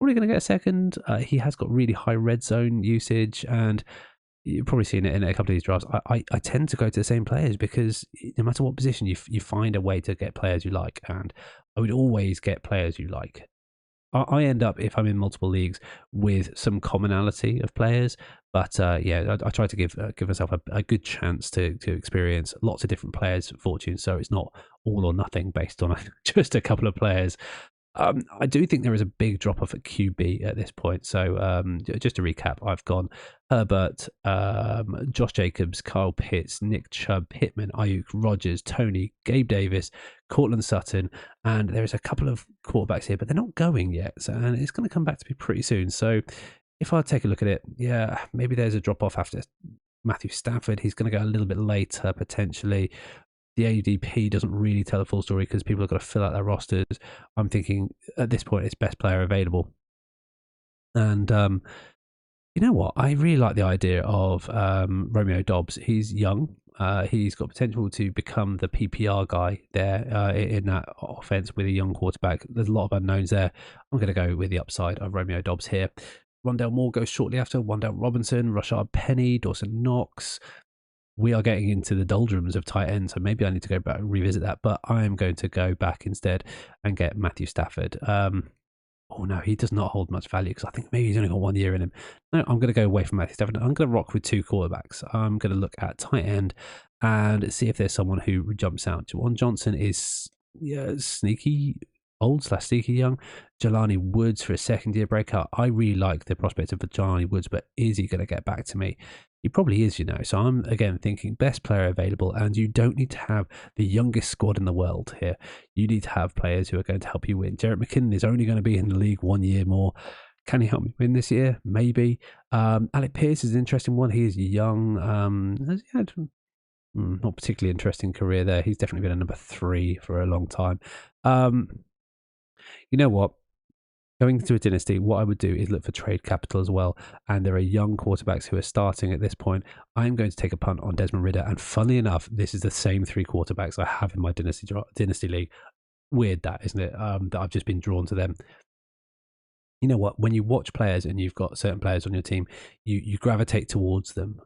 going to get a second. He has got really high red zone usage, and you've probably seen it in a couple of these drafts. I tend to go to the same players because no matter what position, you find a way to get players you like, and I would always get players you like. I end up, if I'm in multiple leagues, with some commonality of players. But yeah, I try to give myself a good chance to experience lots of different players' fortunes, so it's not all or nothing based on just a couple of players. I do think there is a big drop off at QB at this point. So just to recap, I've gone Herbert, Josh Jacobs, Kyle Pitts, Nick Chubb, Pittman, Ayuk, Rodgers, Tony, Gabe Davis, Cortland Sutton, and there's a couple of quarterbacks here, but they're not going yet. So, and it's going to come back to me pretty soon. So if I take a look at it, yeah, maybe there's a drop off after Matthew Stafford. He's going to go a little bit later potentially. The ADP doesn't really tell the full story because people have got to fill out their rosters. I'm thinking at this point it's best player available. And you know what? I really like the idea of Romeo Dobbs. He's young. He's got potential to become the PPR guy there in that offense with a young quarterback. There's a lot of unknowns there. I'm going to go with the upside of Romeo Dobbs here. Rondale Moore goes shortly after. Wandale Robinson, Rashard Penny, Dawson Knox. We are getting into the doldrums of tight end, so maybe I need to go back and revisit that. But I am going to go back instead and get Matthew Stafford. Oh no, he does not hold much value because I think maybe he's only got 1 year in him. No, I'm going to go away from Matthew Stafford. I'm going to rock with two quarterbacks. I'm going to look at tight end and see if there's someone who jumps out. Juwan Johnson is sneaky old / sneaky young. Jelani Woods for a second year breakout. I really like the prospect of Jelani Woods, but is he going to get back to me? He probably is, you know. So I'm, again, thinking best player available, and you don't need to have the youngest squad in the world here. You need to have players who are going to help you win. Jerick McKinnon is only going to be in the league 1 year more. Can he help me win this year? Maybe. Alec Pierce is an interesting one. He is young. Has he had not particularly interesting career there. He's definitely been a number 3 for a long time. You know what? Going into a dynasty, what I would do is look for trade capital as well. And there are young quarterbacks who are starting at this point. I'm going to take a punt on Desmond Ridder. And funnily enough, this is the same 3 quarterbacks I have in my dynasty league. Weird that, isn't it? That I've just been drawn to them. You know what? When you watch players and you've got certain players on your team, you gravitate towards them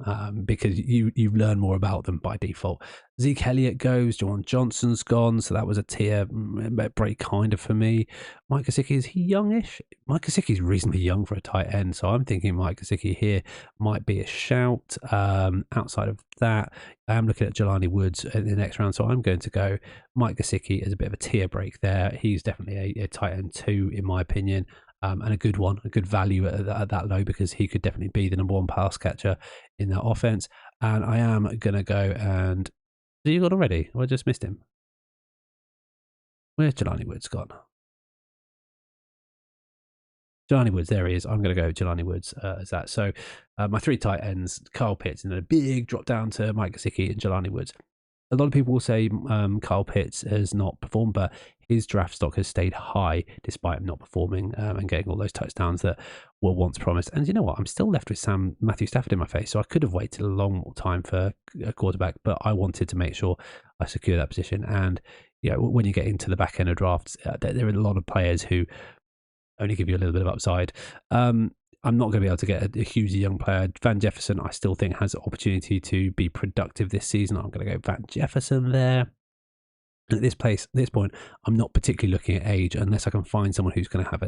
because you learn more about them by default. Zeke Elliott goes, Juwan Johnson's gone, so that was a tier break kind of for me. Mike Gesicki, is he youngish? Mike Gesicki is reasonably young for a tight end, so I'm thinking Mike Gesicki here might be a shout. Outside of that, I am looking at Jelani Woods in the next round, so I'm going to go Mike Gesicki as a bit of a tier break there. He's definitely a tight end 2 in my opinion. And a good one, a good value at that low because he could definitely be the number 1 pass catcher in that offense. And I am going to go and... Have you got already? Or I just missed him? Where's Jelani Woods gone? Jelani Woods, there he is. I'm going to go Jelani Woods as that. So my 3 tight ends, Kyle Pitts, and then a big drop down to Mike Gesicki and Jelani Woods. A lot of people will say Kyle Pitts has not performed, but his draft stock has stayed high despite him not performing and getting all those touchdowns that were once promised. And you know what? I'm still left with Matthew Stafford in my face, so I could have waited a long time for a quarterback, but I wanted to make sure I secure that position. And you know, when you get into the back end of drafts, there are a lot of players who only give you a little bit of upside. I'm not going to be able to get a hugely young player. Van Jefferson, I still think has opportunity to be productive this season. I'm going to go Van Jefferson there. And at this point, I'm not particularly looking at age unless I can find someone who's going to have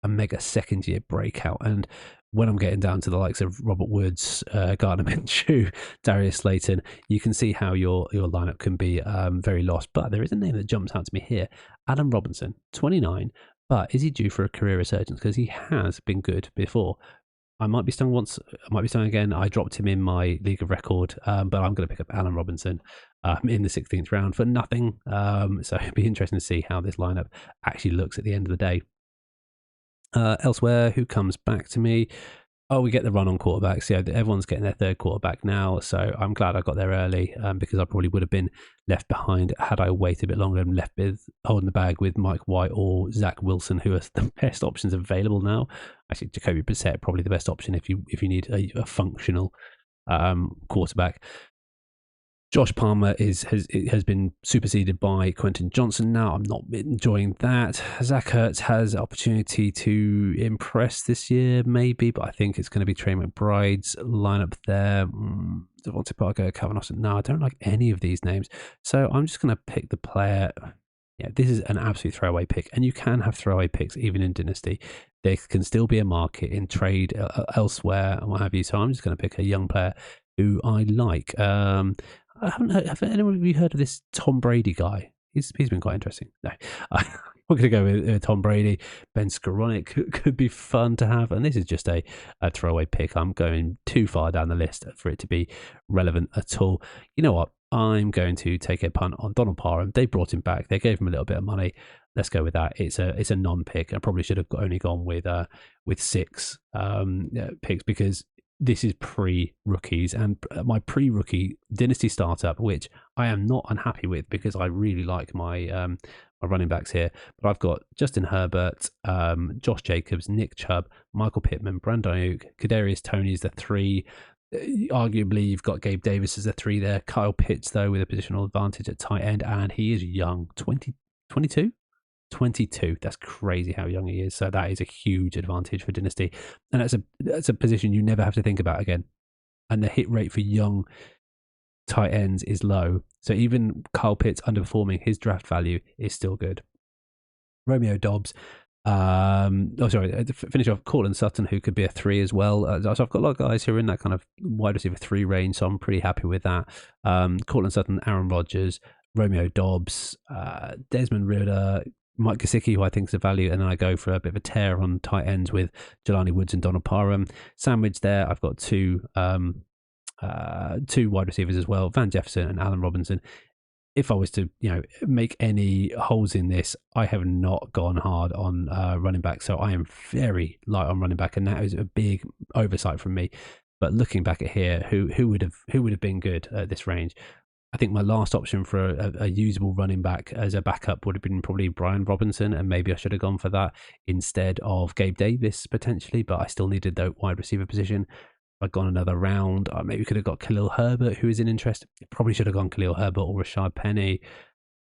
a mega second year breakout. And when I'm getting down to the likes of Robert Woods, Gardner Minshew, Darius Slayton, you can see how your lineup can be very lost. But there is a name that jumps out to me here. Adam Robinson, 29. But is he due for a career resurgence? Because he has been good before. I might be stung once, I might be stung again. I dropped him in my league of record, but I'm going to pick up Allen Robinson in the 16th round for nothing. So it'd be interesting to see how this lineup actually looks at the end of the day. Elsewhere, who comes back to me? Oh, we get the run on quarterbacks. Yeah, everyone's getting their 3rd quarterback now. So I'm glad I got there early because I probably would have been left behind had I waited a bit longer and left with holding the bag with Mike White or Zach Wilson, who are the best options available now. Actually, Jacoby Brissett probably the best option if you need a functional quarterback. Josh Palmer has been superseded by Quentin Johnson now. I'm not enjoying that. Zach Ertz has opportunity to impress this year, maybe, but I think it's going to be Trey McBride's lineup there. Devontae Parker, Calvin Austin. No, I don't like any of these names. So I'm just going to pick the player. Yeah, this is an absolute throwaway pick, and you can have throwaway picks even in Dynasty. There can still be a market in trade elsewhere and what have you. So I'm just going to pick a young player who I like. I haven't heard, have anyone of you heard of this Tom Brady guy? He's been quite interesting. No, we're going to go with Tom Brady. Ben Skoranek could be fun to have, and this is just a throwaway pick. I'm going too far down the list for it to be relevant at all. You know what? I'm going to take a punt on Donald Parham. They brought him back. They gave him a little bit of money. Let's go with that. It's a non-pick. I probably should have only gone with 6 picks because this is pre-rookies, and my pre-rookie Dynasty startup, which I am not unhappy with because I really like my my running backs here. But I've got Justin Herbert, Josh Jacobs, Nick Chubb, Michael Pittman, Brandon Ayuk, Kadarius Toney is the 3. Arguably, you've got Gabe Davis as a 3 there. Kyle Pitts, though, with a positional advantage at tight end, and he is young, 22. 22. That's crazy how young he is. So that is a huge advantage for Dynasty, and that's a position you never have to think about again. And the hit rate for young tight ends is low. So even Kyle Pitts underperforming, his draft value is still good. Romeo Dobbs. Finish off Cortland Sutton, who could be a 3 as well. So I've got a lot of guys who are in that kind of wide receiver 3 range, so I'm pretty happy with that. Cortland Sutton, Aaron Rodgers, Romeo Dobbs, Desmond Ridder, Mike Gesicki, who I think is a value, and then I go for a bit of a tear on tight ends with Jelani Woods and Donald Parham. Sandwich there, I've got 2 wide receivers as well, Van Jefferson and Allen Robinson. If I was to, make any holes in this, I have not gone hard on running back, so I am very light on running back, and that is a big oversight from me. But looking back at here, who would have been good at this range? I think my last option for a usable running back as a backup would have been probably Brian Robinson, and maybe I should have gone for that instead of Gabe Davis potentially, but I still needed the wide receiver position. I'd gone another round. I maybe could have got Khalil Herbert, who is in interest. Probably should have gone Khalil Herbert or Rashad Penny.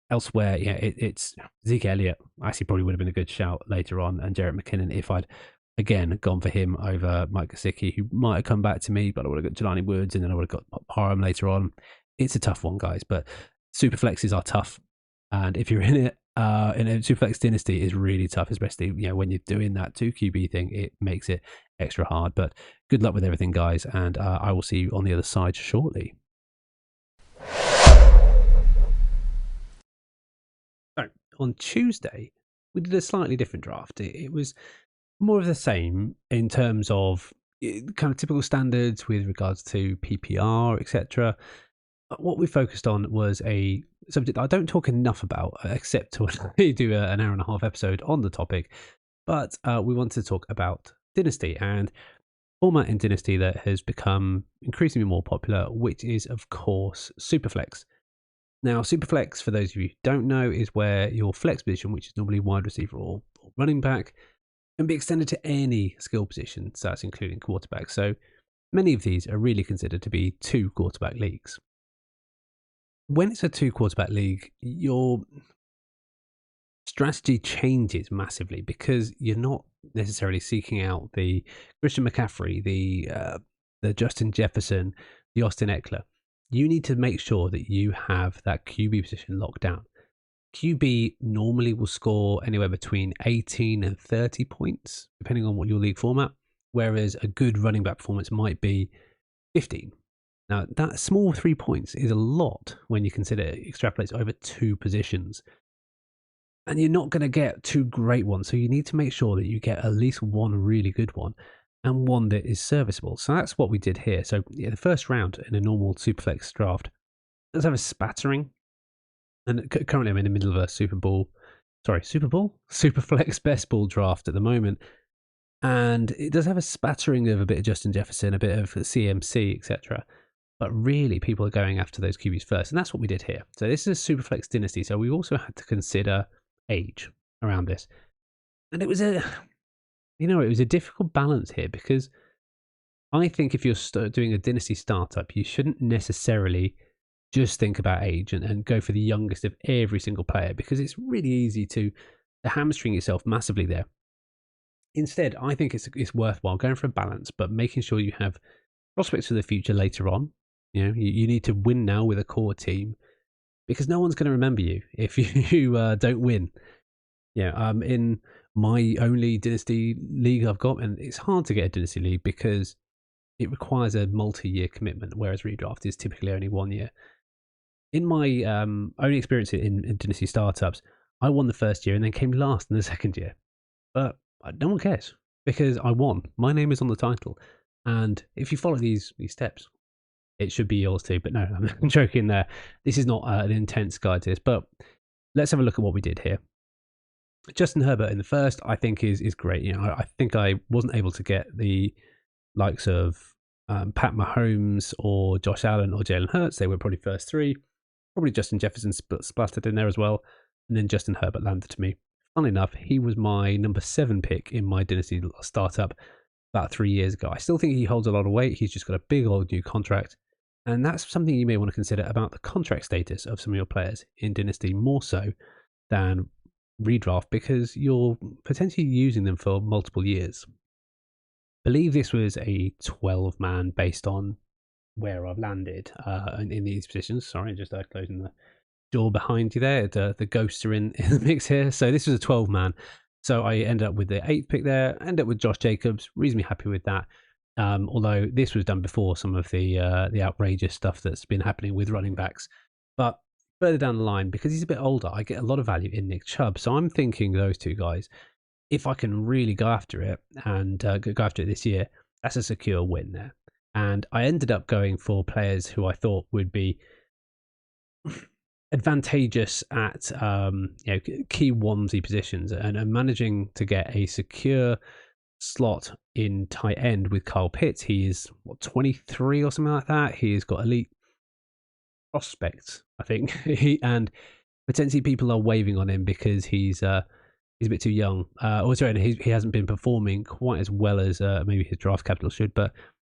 Elsewhere, it's Zeke Elliott. Actually, probably would have been a good shout later on, and Jarrett McKinnon if I'd again gone for him over Mike Gesicki, who might have come back to me, but I would have got Jelani Woods, and then I would have got Parham later on. It's a tough one, guys, but super flexes are tough, and if you're in it, in a Superflex Dynasty is really tough, especially when you're doing that 2 QB thing. It makes it extra hard. But good luck with everything, guys, and I will see you on the other side shortly. So on Tuesday, we did a slightly different draft. It was more of the same in terms of kind of typical standards with regards to PPR, etc. What we focused on was a subject I don't talk enough about, except to do an hour and a half episode on the topic. But we wanted to talk about Dynasty and format in Dynasty that has become increasingly more popular, which is, of course, Superflex. Now, Superflex, for those of you who don't know, is where your flex position, which is normally wide receiver or running back, can be extended to any skill position, so that's including quarterback. So many of these are really considered to be 2 quarterback leagues. When it's a 2 quarterback league, your strategy changes massively because you're not necessarily seeking out the Christian McCaffrey, the Justin Jefferson, the Austin Eckler. You need to make sure that you have that QB position locked down. QB normally will score anywhere between 18 and 30 points, depending on what your league format, whereas a good running back performance might be 15. Now, that small 3 points is a lot when you consider it extrapolates over 2 positions. And you're not going to get 2 great ones, so you need to make sure that you get at least 1 really good one and 1 that is serviceable. So that's what we did here. So the first round in a normal Superflex draft does have a spattering. And currently I'm in the middle of a Superflex best ball draft at the moment. And it does have a spattering of a bit of Justin Jefferson, a bit of CMC, etc. But really, people are going after those QBs first. And that's what we did here. So this is a Superflex Dynasty. So we also had to consider age around this. And it was a difficult balance here because I think if you're doing a Dynasty startup, you shouldn't necessarily just think about age and go for the youngest of every single player, because it's really easy to hamstring yourself massively there. Instead, I think it's worthwhile going for a balance, but making sure you have prospects for the future later on. You need to win now with a core team, because no one's going to remember you if you don't win. In my only Dynasty league I've got, and it's hard to get a Dynasty league because it requires a multi-year commitment, whereas redraft is typically only 1 year. In my only experience in Dynasty startups, I won the first year and then came last in the second year. But no one cares because I won. My name is on the title. And if you follow these steps, it should be yours too. But no, I'm joking there. This is not an intense guide to this, but let's have a look at what we did here. Justin Herbert in the first, I think is great. I think I wasn't able to get the likes of Pat Mahomes or Josh Allen or Jalen Hurts. They were probably first three. Probably Justin Jefferson splattered in there as well. And then Justin Herbert landed to me. Funnily enough, he was my number 7 pick in my Dynasty startup about 3 years ago. I still think he holds a lot of weight. He's just got a big old new contract. And that's something you may want to consider about the contract status of some of your players in Dynasty, more so than redraft, because you're potentially using them for multiple years. I believe this was a 12-man based on where I've landed in these positions. Sorry, just closing the door behind you there. The ghosts are in the mix here. So this was a 12-man. So I ended up with the 8th pick there. Ended up with Josh Jacobs. Reasonably happy with that. Although this was done before some of the outrageous stuff that's been happening with running backs. But further down the line, because he's a bit older, I get a lot of value in Nick Chubb. So I'm thinking those two guys, if I can really go after it and go after it this year, that's a secure win there. And I ended up going for players who I thought would be advantageous at key onesie positions, and managing to get a secure slot in tight end with Kyle Pitts. He is 23 or something like that. He's got elite prospects, I think, and potentially people are waving on him because he's a bit too young. He hasn't been performing quite as well as maybe his draft capital should. But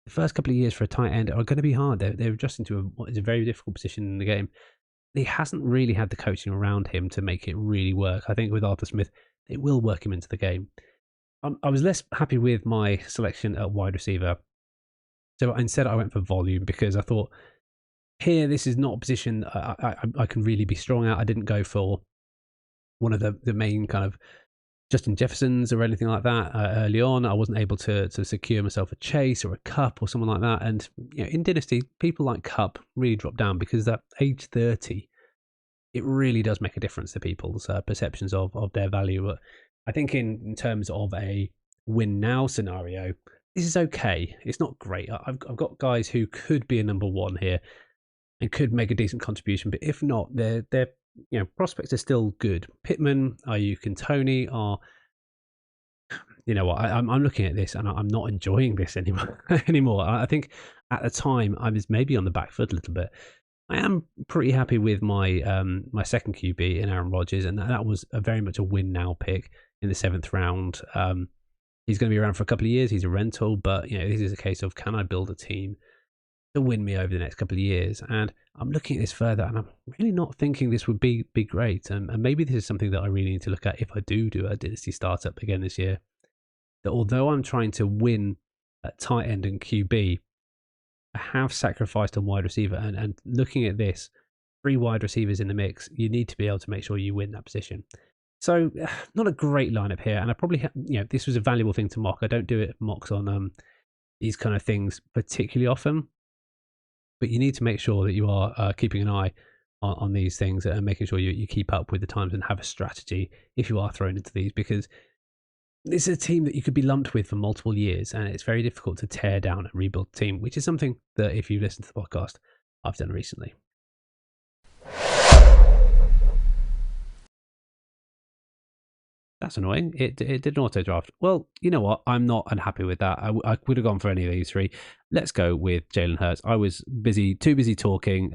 the first couple of years for a tight end are going to be hard. They're adjusting to what is a very difficult position in the game. He hasn't really had the coaching around him to make it really work. I think with Arthur Smith, it will work him into the game. I was less happy with my selection at wide receiver. So instead, I went for volume because I thought, here, this is not a position I can really be strong at. I didn't go for one of the main kind of Justin Jeffersons or anything like that early on. I wasn't able to secure myself a Chase or a Cup or someone like that. And in Dynasty, people like Cup really drop down because at age 30, it really does make a difference to people's perceptions of their value. But I think in terms of a win now scenario, this is okay. It's not great. I've got guys who could be a number 1 here and could make a decent contribution, but if not, their prospects are still good. Pittman, Ayuk, and Tony are. You know what? I'm looking at this and I'm not enjoying this anymore. I think at the time I was maybe on the back foot a little bit. I am pretty happy with my my second QB in Aaron Rodgers, and that was very much a win now pick in the 7th round. He's going to be around for a couple of years. He's a rental, but this is a case of, can I build a team to win me over the next couple of years? And I'm looking at this further, and I'm really not thinking this would be great. And maybe this is something that I really need to look at if I do a Dynasty startup again this year. That although I'm trying to win at tight end and QB, I have sacrificed on wide receiver. And looking at this, 3 wide receivers in the mix, you need to be able to make sure you win that position. So not a great lineup here, and I probably this was a valuable thing to mock. I don't do mocks on these kind of things particularly often, but you need to make sure that you are keeping an eye on these things and making sure you keep up with the times and have a strategy if you are thrown into these, because this is a team that you could be lumped with for multiple years, and it's very difficult to tear down and rebuild the team, which is something that, if you listen to the podcast, I've done recently. That's annoying. It did an auto draft. Well, you know what? I'm not unhappy with that. I would have gone for any of these 3. Let's go with Jalen Hurts. I was too busy talking.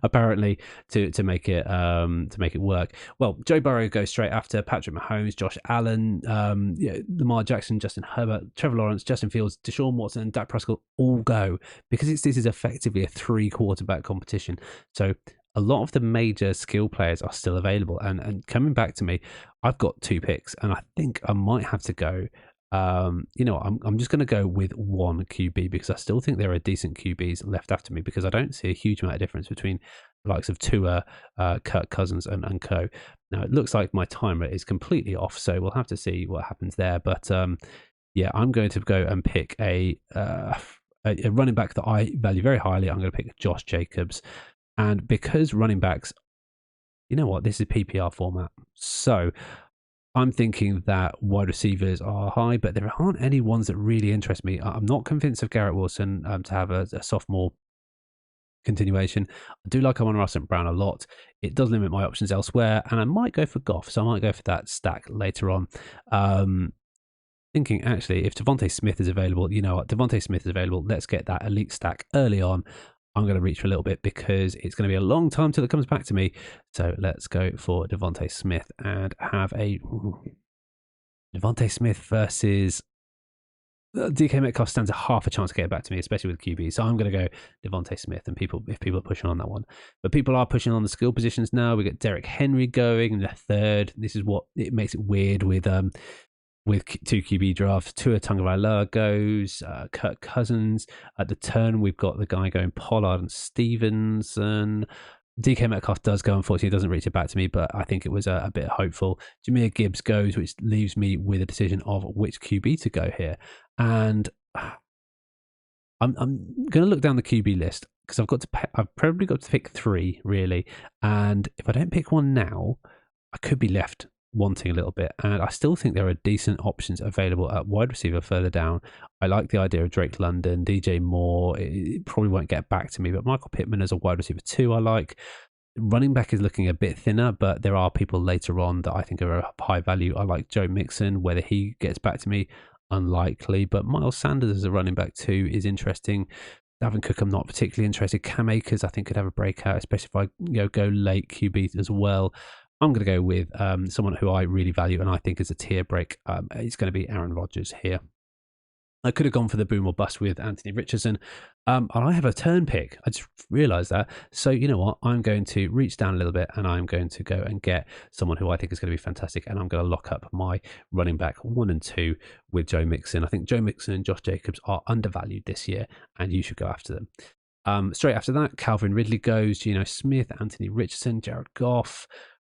apparently to make it work. Well, Joe Burrow goes straight after Patrick Mahomes, Josh Allen, Lamar Jackson, Justin Herbert, Trevor Lawrence, Justin Fields, Deshaun Watson, and Dak Prescott all go because this is effectively a 3 quarterback competition. So a lot of the major skill players are still available. And coming back to me, I've got 2 picks, and I think I might have to go. I'm just going to go with one QB because I still think there are decent QBs left after me because I don't see a huge amount of difference between the likes of Tua, Kirk Cousins, and co. Now, it looks like my timer is completely off, so we'll have to see what happens there. But yeah, I'm going to go and pick a running back that I value very highly. I'm going to pick Josh Jacobs. And because running backs, you know what, this is PPR format. So I'm thinking that wide receivers are high, but there aren't any ones that really interest me. I'm not convinced of Garrett Wilson to have a sophomore continuation. I do like Amon-Ra St. Brown a lot. It does limit my options elsewhere, and I might go for Goff, so I might go for that stack later on. Thinking, actually, if Devontae Smith is available, you know what, Devontae Smith is available, let's get that elite stack early on. I'm going to reach for a little bit because it's going to be a long time till it comes back to me. So let's go for Devontae Smith and have a Devontae Smith versus DK Metcalf stands a half a chance to get it back to me, especially with QB. So I'm going to go Devontae Smith, and if people are pushing on that one. But people are pushing on the skill positions now. We got Derrick Henry going in the third. This is what it makes it weird with 2 QB drafts. Tua Tagovailoa goes, Kirk Cousins. At the turn, we've got the guy going Pollard and Stevenson. DK Metcalf does go, unfortunately, doesn't reach it back to me, but I think it was a bit hopeful. Jahmyr Gibbs goes, which leaves me with a decision of which QB to go here. And I'm going to look down the QB list because I've probably got to pick 3, really. And if I don't pick one now, I could be left wanting a little bit, and I still think there are decent options available at wide receiver further down. I like the idea of Drake London, DJ Moore. It probably won't get back to me, but Michael Pittman as a wide receiver 2 I like. Running back is looking a bit thinner, but there are people later on that I think are of high value. I like Joe Mixon. Whether he gets back to me, unlikely, but Miles Sanders as a running back 2 is interesting. Dalvin Cook, I'm not particularly interested. Cam Akers, I think, could have a breakout, especially if I go late QB as well. I'm going to go with someone who I really value and I think is a tier break. It's going to be Aaron Rodgers here. I could have gone for the boom or bust with Anthony Richardson. And I have a turn pick. I just realised that. So you know what? I'm going to reach down a little bit and I'm going to go and get someone who I think is going to be fantastic. And I'm going to lock up my running back 1 and 2 with Joe Mixon. I think Joe Mixon and Josh Jacobs are undervalued this year and you should go after them. Straight after that, Calvin Ridley goes, Geno Smith, Anthony Richardson, Jared Goff.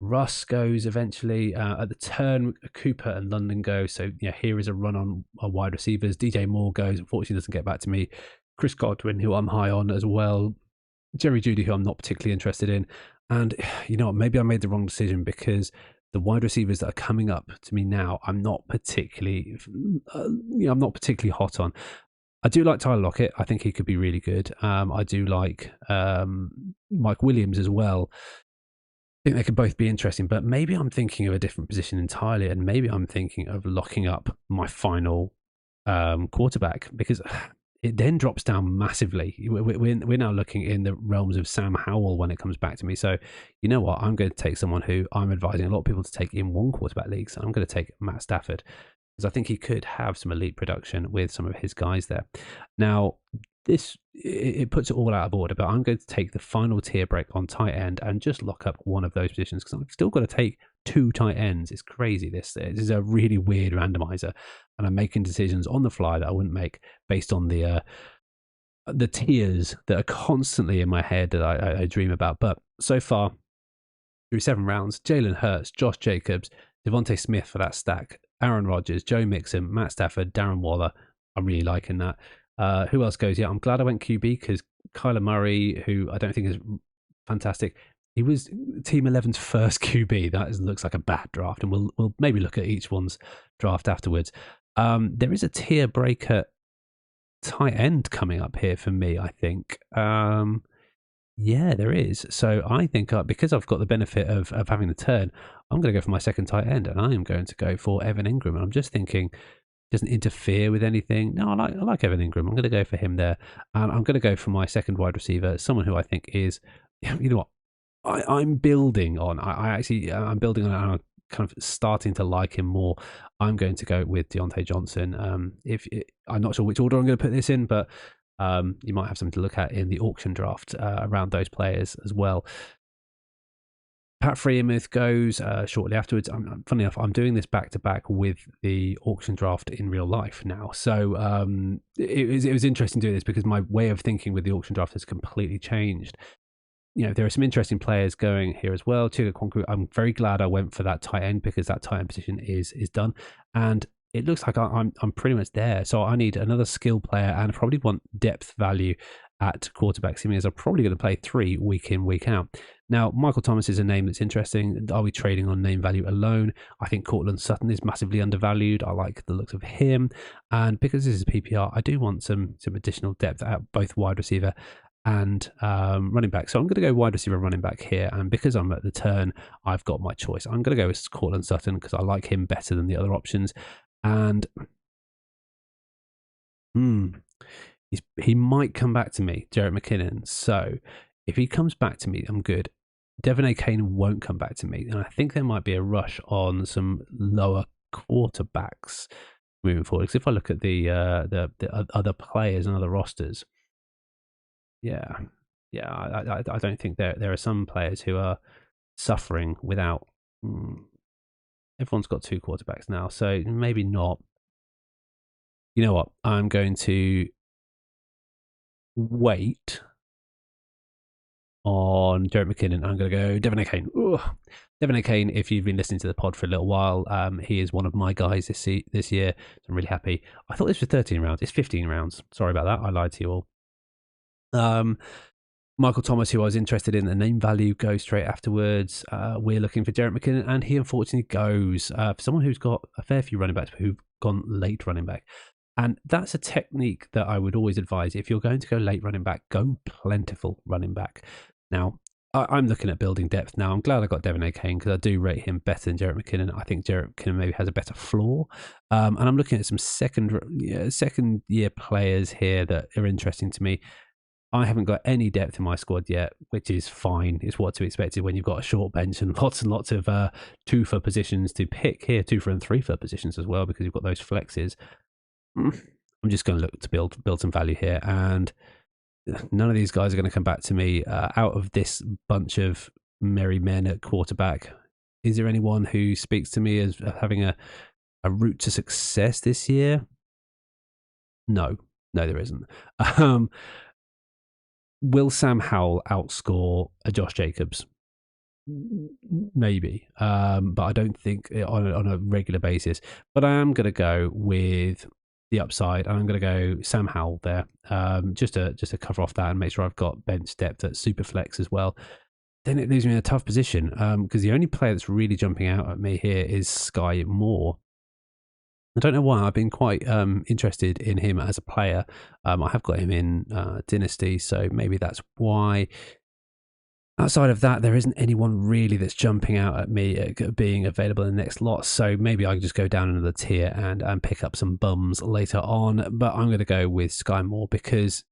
Russ goes eventually. At the turn, Cooper and London go. So here is a run on wide receivers. DJ Moore goes. Unfortunately, doesn't get back to me. Chris Godwin, who I'm high on as well. Jerry Jeudy, who I'm not particularly interested in. And you know what? Maybe I made the wrong decision because the wide receivers that are coming up to me now, I'm not particularly hot on. I do like Tyler Lockett. I think he could be really good. I do like Mike Williams as well. I think they could both be interesting, but maybe I'm thinking of a different position entirely, and maybe I'm thinking of locking up my final quarterback because it then drops down massively. We're now looking in the realms of Sam Howell when it comes back to me. So you know what? I'm going to take someone who I'm advising a lot of people to take in 1 quarterback leagues. I'm going to take Matt Stafford because I think he could have some elite production with some of his guys there. Now, it puts it all out of order, but I'm going to take the final tier break on tight end and just lock up one of those positions because I've still got to take 2 tight ends. It's crazy. This is a really weird randomizer, and I'm making decisions on the fly that I wouldn't make based on the tiers that are constantly in my head that I dream about. But so far, through 7 rounds, Jalen Hurts, Josh Jacobs, Devontae Smith for that stack, Aaron Rodgers, Joe Mixon, Matt Stafford, Darren Waller. I'm really liking that. Who else goes? Yeah, I'm glad I went QB because Kyler Murray, who I don't think is fantastic, he was Team 11's first QB. That looks like a bad draft, and we'll maybe look at each one's draft afterwards. There is a tier breaker tight end coming up here for me, I think. Yeah, there is. So I think because I've got the benefit of having the turn, I'm going to go for my second tight end, and I am going to go for Evan Ingram. And I'm just thinking, doesn't interfere with anything. No, I like Evan Ingram. I'm going to go for him there. And I'm going to go for my second wide receiver, someone who I think is, you know what, I'm building on. I'm building on. I'm kind of starting to like him more. I'm going to go with Deontay Johnson. I'm not sure which order I'm going to put this in, but you might have something to look at in the auction draft around those players as well. Pat Freiermuth goes shortly afterwards. Funny enough, I'm doing this back to back with the auction draft in real life now. So it was interesting doing this because my way of thinking with the auction draft has completely changed. You know, there are some interesting players going here as well. Chiga Kwaku, I'm very glad I went for that tight end because that tight end position is done. And it looks like I'm pretty much there. So I need another skill player and probably want depth value at quarterback, seeming as I'm probably going to play 3 week in, week out. Now, Michael Thomas is a name that's interesting. Are we trading on name value alone? I think Cortland Sutton is massively undervalued. I like the looks of him. And because this is a PPR, I do want some additional depth at both wide receiver and running back. So I'm going to go wide receiver running back here. And because I'm at the turn, I've got my choice. I'm going to go with Cortland Sutton because I like him better than the other options. And he might come back to me, Jerick McKinnon. So if he comes back to me, I'm good. Devin A. Kane won't come back to me. And I think there might be a rush on some lower quarterbacks moving forward. Because if I look at the other players and other rosters, I don't think there are some players who are suffering without. Everyone's got 2 quarterbacks now, so maybe not. You know what? I'm going to wait on Jerick McKinnon. I'm going to go Devin A. Kane. Devin A. Kane, if you've been listening to the pod for a little while, he is one of my guys this year. So I'm really happy. I thought this was 13 rounds. It's 15 rounds. Sorry about that. I lied to you all. Michael Thomas, who I was interested in, the name value goes straight afterwards. We're looking for Jerick McKinnon, and he unfortunately goes for someone who's got a fair few running backs who've gone late running back. And that's a technique that I would always advise. If you're going to go late running back, go plentiful running back. Now, I'm looking at building depth now. I'm glad I got Devin A. Kane because I do rate him better than Jerick McKinnon. I think Jerick McKinnon maybe has a better floor. And I'm looking at some second year players here that are interesting to me. I haven't got any depth in my squad yet, which is fine. It's what to be expected when you've got a short bench and lots of 2 for positions to pick here, 2 for and 3 for positions as well, because you've got those flexes. I'm just going to look to build some value here, and none of these guys are going to come back to me out of this bunch of merry men at quarterback. Is there anyone who speaks to me as having a route to success this year? No, there isn't. Will Sam Howell outscore a Josh Jacobs? Maybe, but I don't think on a regular basis. But I am going to go with the upside, and I'm going to go Sam Howell there, just to cover off that and make sure I've got bench depth at Superflex as well. Then it leaves me in a tough position because the only player that's really jumping out at me here is Sky Moore. I don't know why. I've been quite interested in him as a player. I have got him in Dynasty, so maybe that's why. Outside of that, there isn't anyone really that's jumping out at me being available in the next lot. So maybe I can just go down another tier and pick up some bums later on. But I'm going to go with Sky Moore because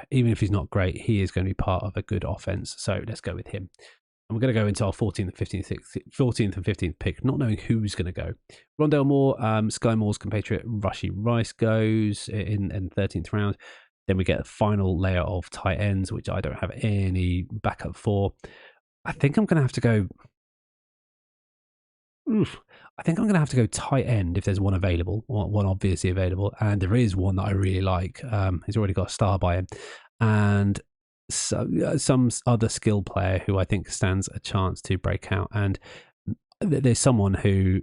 even if he's not great, he is going to be part of a good offense. So let's go with him. And we're going to go into our 14th and 15th pick, not knowing who's going to go. Rondale Moore, Sky Moore's compatriot Rashee Rice goes in 13th round. Then we get a final layer of tight ends, which I don't have any backup for. I think I'm going to have to go... I think I'm going to have to go tight end if there's one available, one obviously available. And there is one that I really like. He's already got a star by him. And so, some other skill player who I think stands a chance to break out. And there's someone who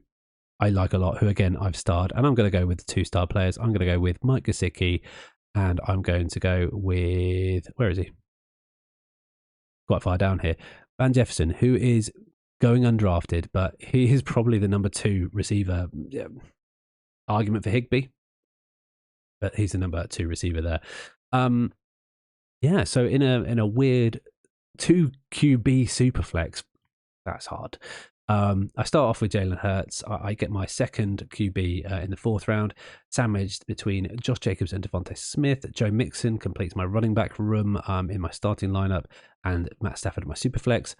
I like a lot, who, again, I've starred. And I'm going to go with the 2-star players. I'm going to go with Mike Gesicki. And I'm going to go with, where is he? Quite far down here. Van Jefferson, who is going undrafted, but he is probably the number 2 receiver. Argument for Higbee, but he's the number 2 receiver there. So in a weird 2 QB superflex, that's hard. I start off with Jalen Hurts. I get my second QB in the 4th round, sandwiched between Josh Jacobs and Devontae Smith. Joe Mixon completes my running back room in my starting lineup, and Matt Stafford my superflex.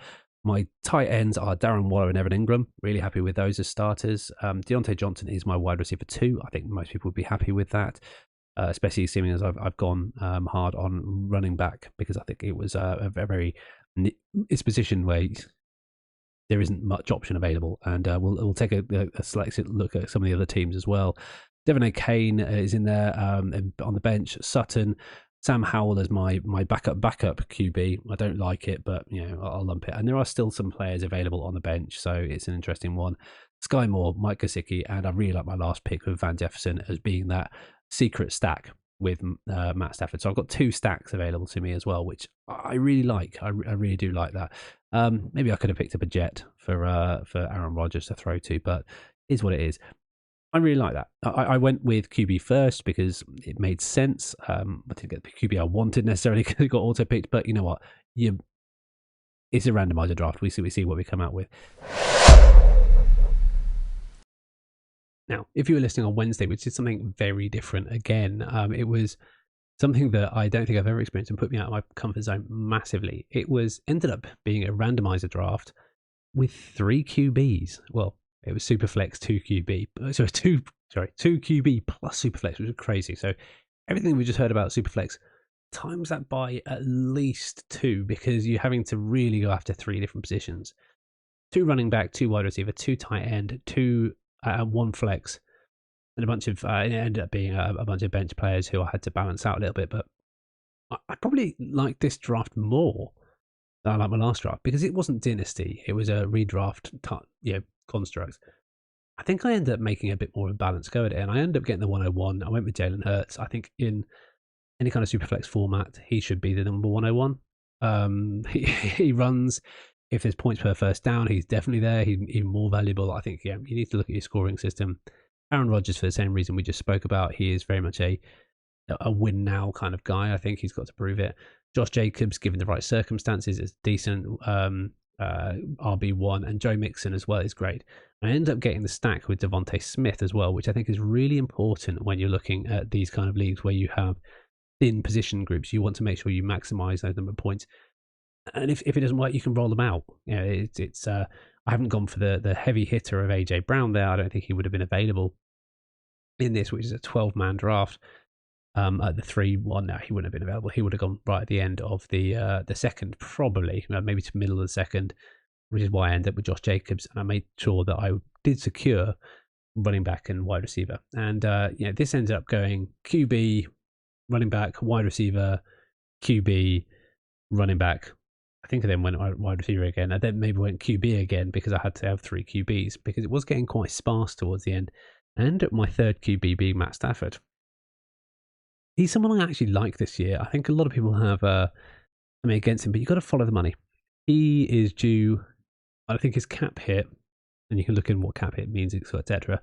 My tight ends are Darren Waller and Evan Ingram. Really happy with those as starters. Deontay Johnson is my wide receiver 2. I think most people would be happy with that, especially seeing as I've gone hard on running back, because I think it was a very it's a position where there isn't much option available, and we'll take a selected look at some of the other teams as well. Devin A. Kane is in there on the bench. Sutton, Sam Howell as my backup QB. I don't like it, but I'll lump it. And there are still some players available on the bench, so it's an interesting one. Sky Moore, Mike Gesicki, and I really like my last pick with Van Jefferson as being that secret stack with Matt Stafford. So I've got 2 stacks available to me as well, which I really like. I really do like that. Maybe I could have picked up a jet for Aaron Rodgers to throw to, but it is what it is. I really like that. I went with QB first because it made sense. I didn't get the QB I wanted necessarily because it got auto picked, but you know what? It's a randomizer draft. We see what we come out with. Now, if you were listening on Wednesday, which is something very different again, it was something that I don't think I've ever experienced and put me out of my comfort zone massively. It ended up being a randomizer draft with 3 QBs. Well, it was Superflex 2 QB. So 2 QB plus Superflex, which was crazy. So everything we just heard about Superflex, times that by at least 2, because you're having to really go after 3 different positions. 2 running back, 2 wide receiver, 2 tight end, 1 flex, and a bunch of it ended up being a bunch of bench players who I had to balance out a little bit. But I probably like this draft more than I like my last draft, because it wasn't Dynasty, it was a redraft construct. I think I ended up making a bit more of a balanced go at it, and I ended up getting the 101. I went with Jalen Hurts. I think in any kind of superflex format, he should be the number 101. He runs. If there's points per first down, he's definitely there. He's even more valuable. I think you need to look at your scoring system. Aaron Rodgers, for the same reason we just spoke about, he is very much a win now kind of guy. I think he's got to prove it. Josh Jacobs, given the right circumstances, is decent RB1, and Joe Mixon as well is great. I end up getting the stack with Devontae Smith as well, which I think is really important when you're looking at these kind of leagues where you have thin position groups. You want to make sure you maximize those number of points. And if it doesn't work, you can roll them out. It's I haven't gone for the heavy hitter of AJ Brown there. I don't think he would have been available in this, which is a 12-man draft. At the 3-1, no, he wouldn't have been available. He would have gone right at the end of the second, probably, maybe to the middle of the second, which is why I ended up with Josh Jacobs, and I made sure that I did secure running back and wide receiver. And this ended up going QB, running back, wide receiver, QB, running back. I think I then went wide receiver again. I then maybe went QB again because I had to have 3 QBs, because it was getting quite sparse towards the end. And my third QB being Matt Stafford. He's someone I actually like this year. I think a lot of people have something against him, but you've got to follow the money. He is due, I think his cap hit, and you can look in what cap hit means, etc.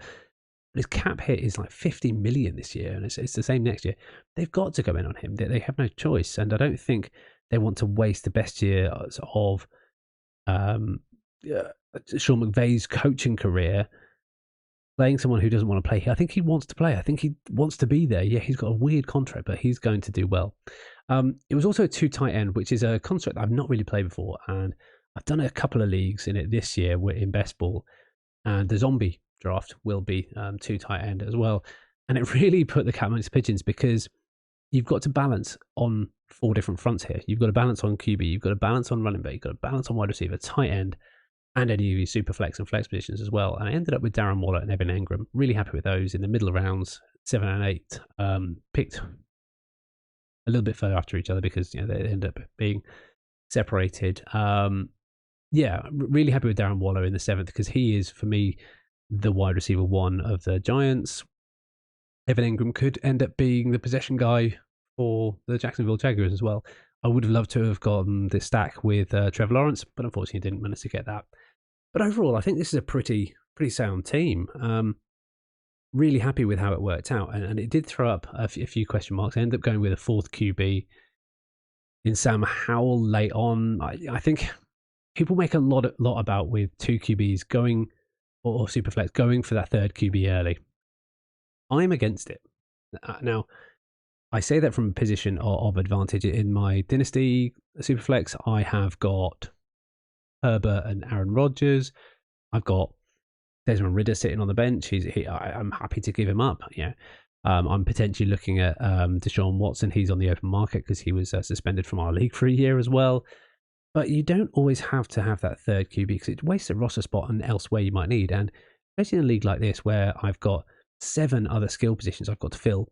His cap hit is like 50 million this year, and it's the same next year. They've got to go in on him. They have no choice, and I don't think they want to waste the best year of Sean McVay's coaching career playing someone who doesn't want to play. I think he wants to play. I think he wants to be there. Yeah, he's got a weird contract, but he's going to do well. It was also a 2 tight end, which is a construct I've not really played before, and I've done a couple of leagues in it this year in best ball, and the zombie draft will be 2 tight end as well. And it really put the cat amongst pigeons, because you've got to balance on 4 different fronts here. You've got to balance on QB, you've got to balance on running back, you've got to balance on wide receiver, tight end, and any of your super flex and flex positions as well. And I ended up with Darren Waller and Evan Ingram. Really happy with those in the middle of rounds, 7 and 8. Picked a little bit further after each other because they end up being separated. Really happy with Darren Waller in the 7th, because he is, for me, the wide receiver 1 of the Giants. Evan Ingram could end up being the possession guy for the Jacksonville Jaguars as well. I would have loved to have gotten this stack with Trevor Lawrence, but unfortunately didn't manage to get that. But overall, I think this is a pretty sound team. Really happy with how it worked out, and it did throw up a few question marks. I ended up going with a 4th QB in Sam Howell late on. I think people make a lot about with two QBs going or Superflex going for that third QB early. I'm against it. Now, I say that from a position of advantage. In my Dynasty Superflex, I have got Herbert and Aaron Rodgers. I've got Desmond Ridder sitting on the bench. I'm happy to give him up. Yeah. I'm potentially looking at Deshaun Watson. He's on the open market because he was suspended from our league for a year as well. But you don't always have to have that third QB because it wastes a roster spot and elsewhere you might need. And especially in a league like this where I've got 7 other skill positions I've got to fill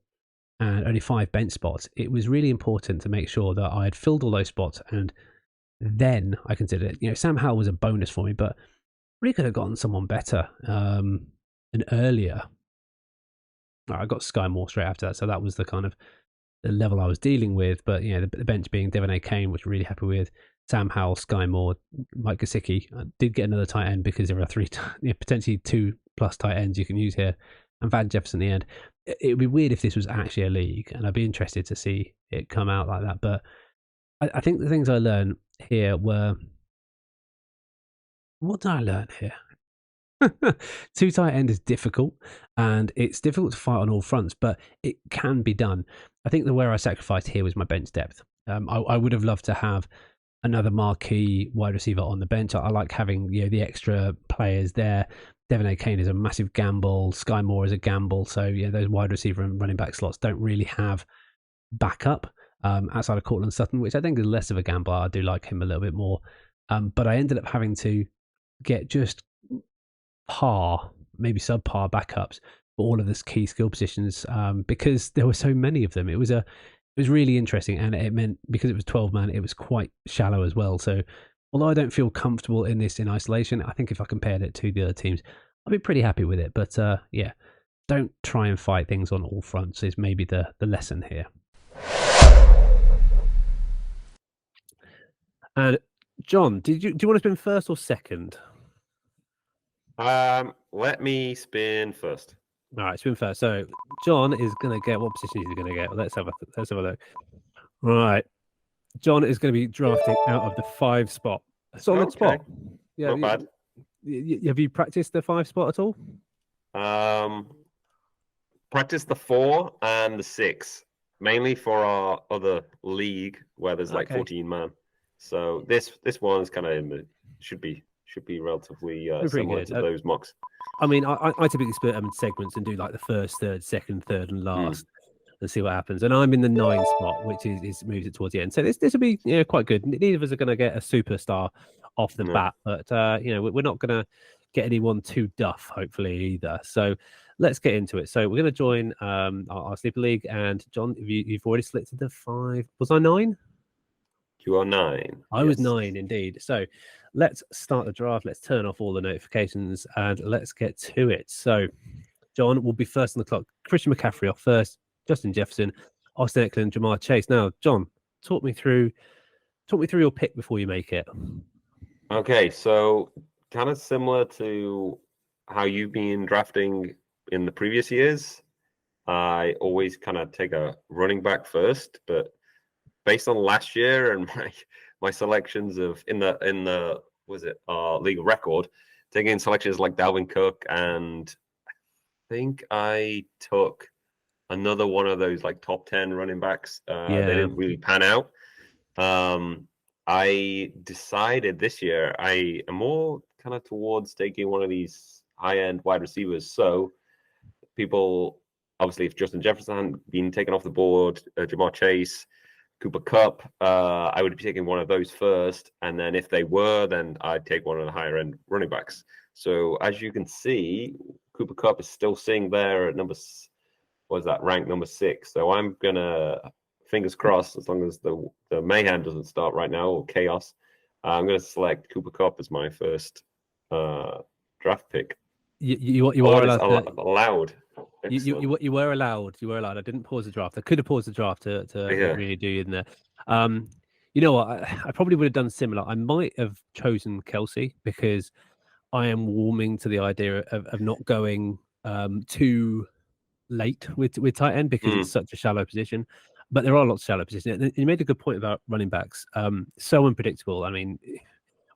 and only 5 bench spots, it was really important to make sure that I had filled all those spots and then I considered it. Sam Howell was a bonus for me, but really could have gotten someone better and earlier. I got Sky Moore straight after that, so that was the kind of the level I was dealing with. But the bench being Devon A.K.A, which I'm really happy with. Sam Howell, Sky Moore, Mike Gesicki. I did get another tight end because there are 3, potentially 2+ tight ends you can use here, and Van Jefferson in the end. It would be weird if this was actually a league, and I'd be interested to see it come out like that. But I think the things I learned here were, what did I learn here? 2 tight end is difficult, and it's difficult to fight on all fronts, but it can be done. I think where I sacrificed here was my bench depth. I would have loved to have another marquee wide receiver on the bench. I like having the extra players there. Devon A.K.A is a massive gamble. Sky Moore is a gamble. So those wide receiver and running back slots don't really have backup outside of Cortland Sutton, which I think is less of a gamble. I do like him a little bit more. But I ended up having to get just par, maybe subpar backups for all of this key skill positions because there were so many of them. It was really interesting, and it meant because it was 12 man, it was quite shallow as well. So although I don't feel comfortable in this in isolation, I think if I compared it to the other teams, I'd be pretty happy with it. But don't try and fight things on all fronts is maybe the lesson here. And John, do you want to spin first or second?
Let me spin first.
All right, spin first. So John is going to get, what position is he going to get? Let's have a look. All right, John is going to be drafting out of the 5 spot. A solid spot.
Yeah, not bad.
Have you practiced the 5 spot at all?
Practiced the 4 and the 6, mainly for our other league where there's like 14 man. So this one is kind of should be relatively similar to those mocks.
I mean, I typically split them in segments and do like the first, third, second, third, and last, and see what happens. And I'm in the 9 spot, which is moves it towards the end. So this will be quite good. Neither of us are going to get a superstar off the bat, but we're not going to get anyone too duff, hopefully either. So let's get into it. So we're going to join our sleeper league. And John, you've already selected the 5. Was I 9?
You are 9.
I was 9 indeed. So let's start the draft. Let's turn off all the notifications and let's get to it. So John will be first on the clock. Christian McCaffrey off first. Justin Jefferson, Austin Eckler, Jamar Chase. Now, John, talk me through your pick before you make it.
Okay, so kind of similar to how you've been drafting in the previous years. I always kind of take a running back first, but based on last year and my selections of in the league record, taking selections like Dalvin Cook, and I think I took another one of those like top 10 running backs. They didn't really pan out. I decided this year I am more kind of towards taking one of these high-end wide receivers. So people, obviously, if Justin Jefferson hadn't been taken off the board, Jamar Chase, Cooper Kupp, I would be taking one of those first. And then if they were, then I'd take one of the higher end running backs. So as you can see, Cooper Kupp is still sitting there at ranked number 6. So I'm going to, fingers crossed, as long as the mayhem doesn't start right now, or chaos, I'm going to select Cooper Kupp as my first draft pick.
You are
allowed.
You were allowed. You were allowed. I didn't pause the draft. I could have paused the draft to really do you in there. You know what? I probably would have done similar. I might have chosen Kelsey because I am warming to the idea of not going too late with tight end because it's such a shallow position. But there are lots of shallow positions. And you made a good point about running backs. So unpredictable. I mean,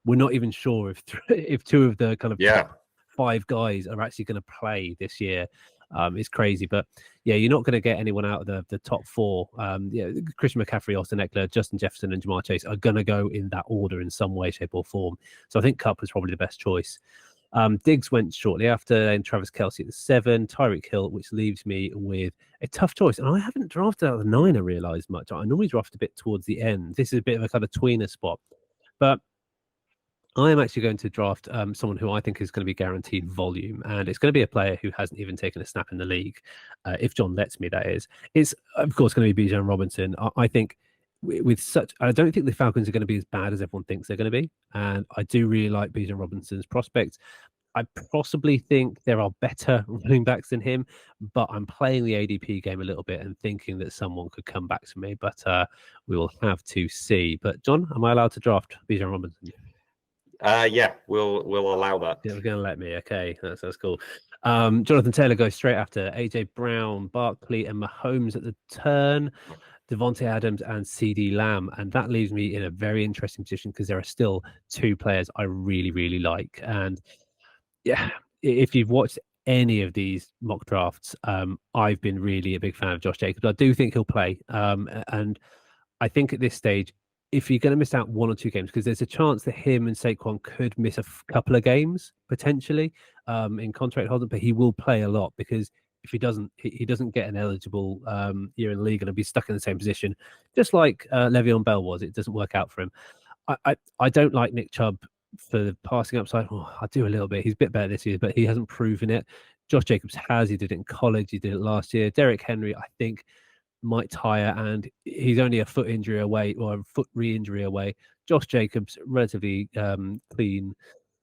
we're not even sure if if two of the kind of
Yeah.
top 5 guys are actually going to play this year. It's crazy, but yeah, you're not going to get anyone out of the top 4. Yeah, Christian McCaffrey, Austin Eckler, Justin Jefferson, and Jamar Chase are going to go in that order in some way, shape, or form. So I think Cup was probably the best choice. Diggs went shortly after, and Travis Kelce at the 7, Tyreek Hill, which leaves me with a tough choice. And I haven't drafted out of the 9, I realised much. I normally draft a bit towards the end. This is a bit of a kind of tweener spot. But I am actually going to draft someone who I think is going to be guaranteed volume, and it's going to be a player who hasn't even taken a snap in the league, if John lets me. That is, it's of course going to be Bijan Robinson. I think with such, I don't think the Falcons are going to be as bad as everyone thinks they're going to be, and I do really like Bijan Robinson's prospects. I possibly think there are better running backs than him, but I'm playing the ADP game a little bit and thinking that someone could come back to me. But we will have to see. But John, am I allowed to draft Bijan Robinson?
Yeah, we'll allow that.
Yeah, we're going to let me. Okay, that's cool. Jonathan Taylor goes straight after AJ Brown, Barkley, and Mahomes at the turn. Devontae Adams and CD Lamb, and that leaves me in a very interesting position because there are still 2 players I really, really like. And yeah, if you've watched any of these mock drafts, I've been really a big fan of Josh Jacobs. I do think he'll play, and I think at this stage, if you're going to miss out 1 or 2 games, because there's a chance that him and Saquon could miss a couple of games potentially in contract holding, but he will play a lot because if he doesn't, he doesn't get an eligible year in the league and he'll be stuck in the same position, just like Le'Veon Bell was. It doesn't work out for him. I don't like Nick Chubb for the passing upside. Oh, I do a little bit. He's a bit better this year, but he hasn't proven it. Josh Jacobs has. He did it in college. He did it last year. Derrick Henry, I think, might tire, and he's only a foot injury away or a foot re-injury away. Josh Jacobs, relatively clean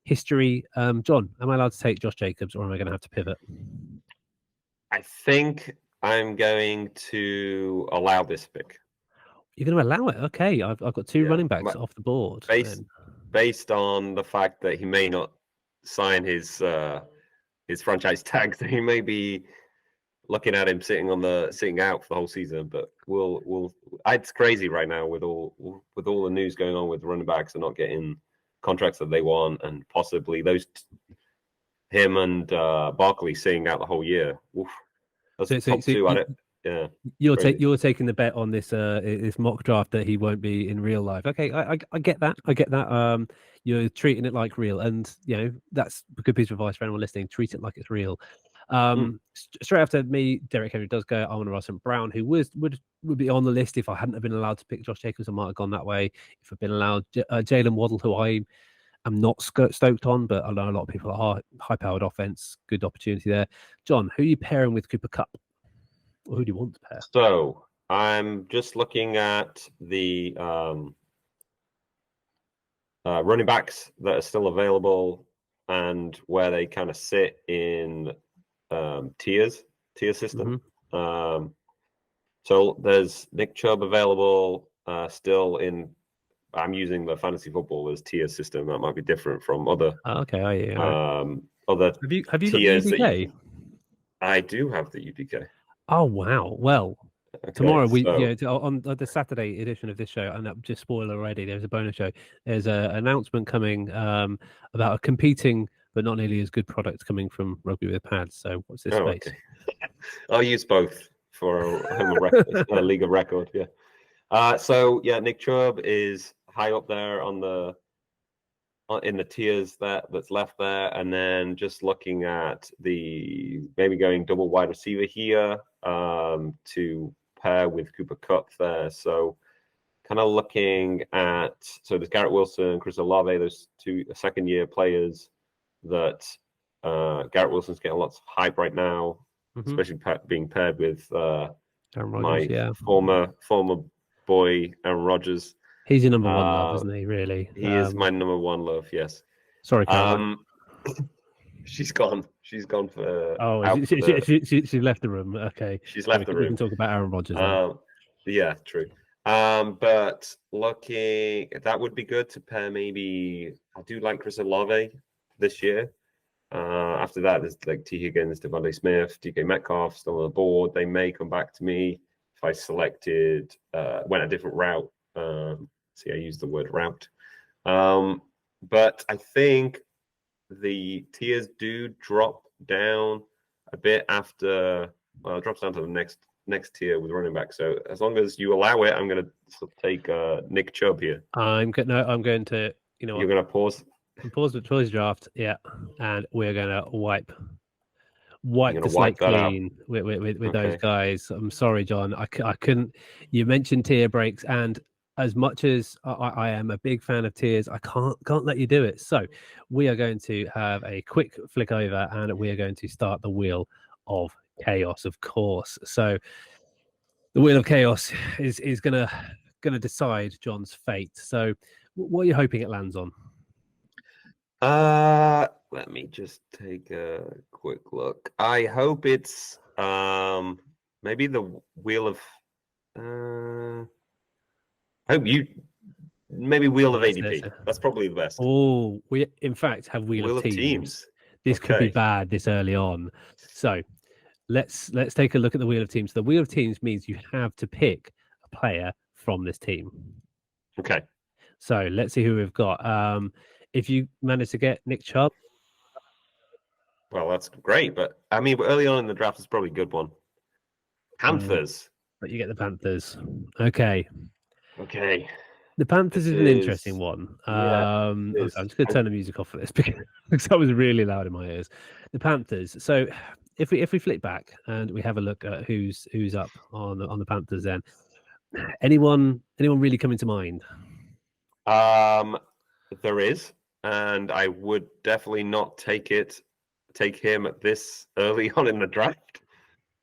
history. John, am I allowed to take Josh Jacobs, or am I going to have to pivot?
I think I'm going to allow this pick.
You're going to allow it? Okay, I've got 2 running backs off the board.
Based on the fact that he may not sign his franchise tag, so he may be looking at him sitting out for the whole season. But it's crazy right now with all the news going on with running backs and not getting contracts that they want, and possibly him and Barkley sitting out the whole year. Oof. That's top 2. Yeah,
you're taking the bet on this this mock draft that he won't be in real life. Okay, I get that. I get that. You're treating it like real, and that's a good piece of advice for anyone listening. Treat it like it's real. Straight after me, Derrick Henry does go. I want to Russell Brown, who would be on the list if I hadn't have been allowed to pick Josh Jacobs. I might have gone that way if I'd been allowed. Jalen Waddle, who I am not stoked on, but I know a lot of people are. High-powered offense, good opportunity there. John, who are you pairing with Cooper Kupp? Or who do you want to pair?
So I'm just looking at the running backs that are still available and where they kind of sit in tier system.
Mm-hmm.
So there's Nick Chubb available still in. I'm using the fantasy football as tier system. That might be different from other.
Okay,
other.
Have you got the UDK?
I do have the UDK.
Oh wow! Well, okay, tomorrow on the Saturday edition of this show, and just spoiler already. There's a bonus show. There's an announcement coming about a competing but not nearly as good product coming from Rugby with Pads. So what's this space? Okay.
I'll use both for a league of record. Yeah. So Nick Chubb is high up there in the tiers that's left there, and then just looking at maybe going double wide receiver here to pair with Cooper Kupp there. So kind of looking at there's Garrett Wilson, Chris Olave, those 2 second-year players that Garrett Wilson's getting lots of hype right now, especially being paired with my former boy Aaron Rodgers.
He's your number 1 love, isn't he? Really,
he is my number 1 love. Yes.
Sorry, Caroline.
She's gone. She's gone for.
Oh, she left the room. Okay,
she's left the room.
We can talk about Aaron Rodgers.
Yeah, true. But looking, that would be good to pair. Maybe I do like Chris Olave this year. After that, there's like T. Higgins, Devontae Smith, DK Metcalf still on the board. They may come back to me if I went a different route. See, I used the word route. but I think the tiers do drop down a bit after. Well, it drops down to the next tier with running back. So as long as you allow it, I'm going to take Nick Chubb here.
I'm going to, you know
You're
what,
going to pause.
pause the draft, yeah, and we're going to
You're
wipe
going
the
to wipe
slate
that out.
clean with those
Okay.
guys. I'm sorry, John. I couldn't. You mentioned tier breaks, and as much as I am a big fan of tiers, I can't let you do it. So we are going to have a quick flick over, and we are going to start the wheel of chaos, of course. So the wheel of chaos is gonna decide John's fate. So what are you hoping it lands on?
Let me just take a quick look. I hope it's maybe the wheel of I hope you maybe wheel of ADP. That's probably the best.
Oh, we in fact have wheel of
Wheel of
teams.
teams.
This could be
Okay.
bad this early on. So let's take a look at the wheel of teams. The wheel of teams means you have to pick a player from this team.
Okay.
So let's see who we've got. If you manage to get Nick Chubb,
Well, that's great, but I mean, early on in the draft is probably a good one. Panthers.
but you get the Panthers. Okay.
Okay.
The Panthers
This
is an interesting
is
one.
yeah, it
Okay,
is.
I'm just going to turn the music off for this because that was really loud in my ears. The Panthers. So, if we flip back and we have a look at who's up on the Panthers, then anyone really coming to mind?
There is, and I would definitely not take him this early on in the draft.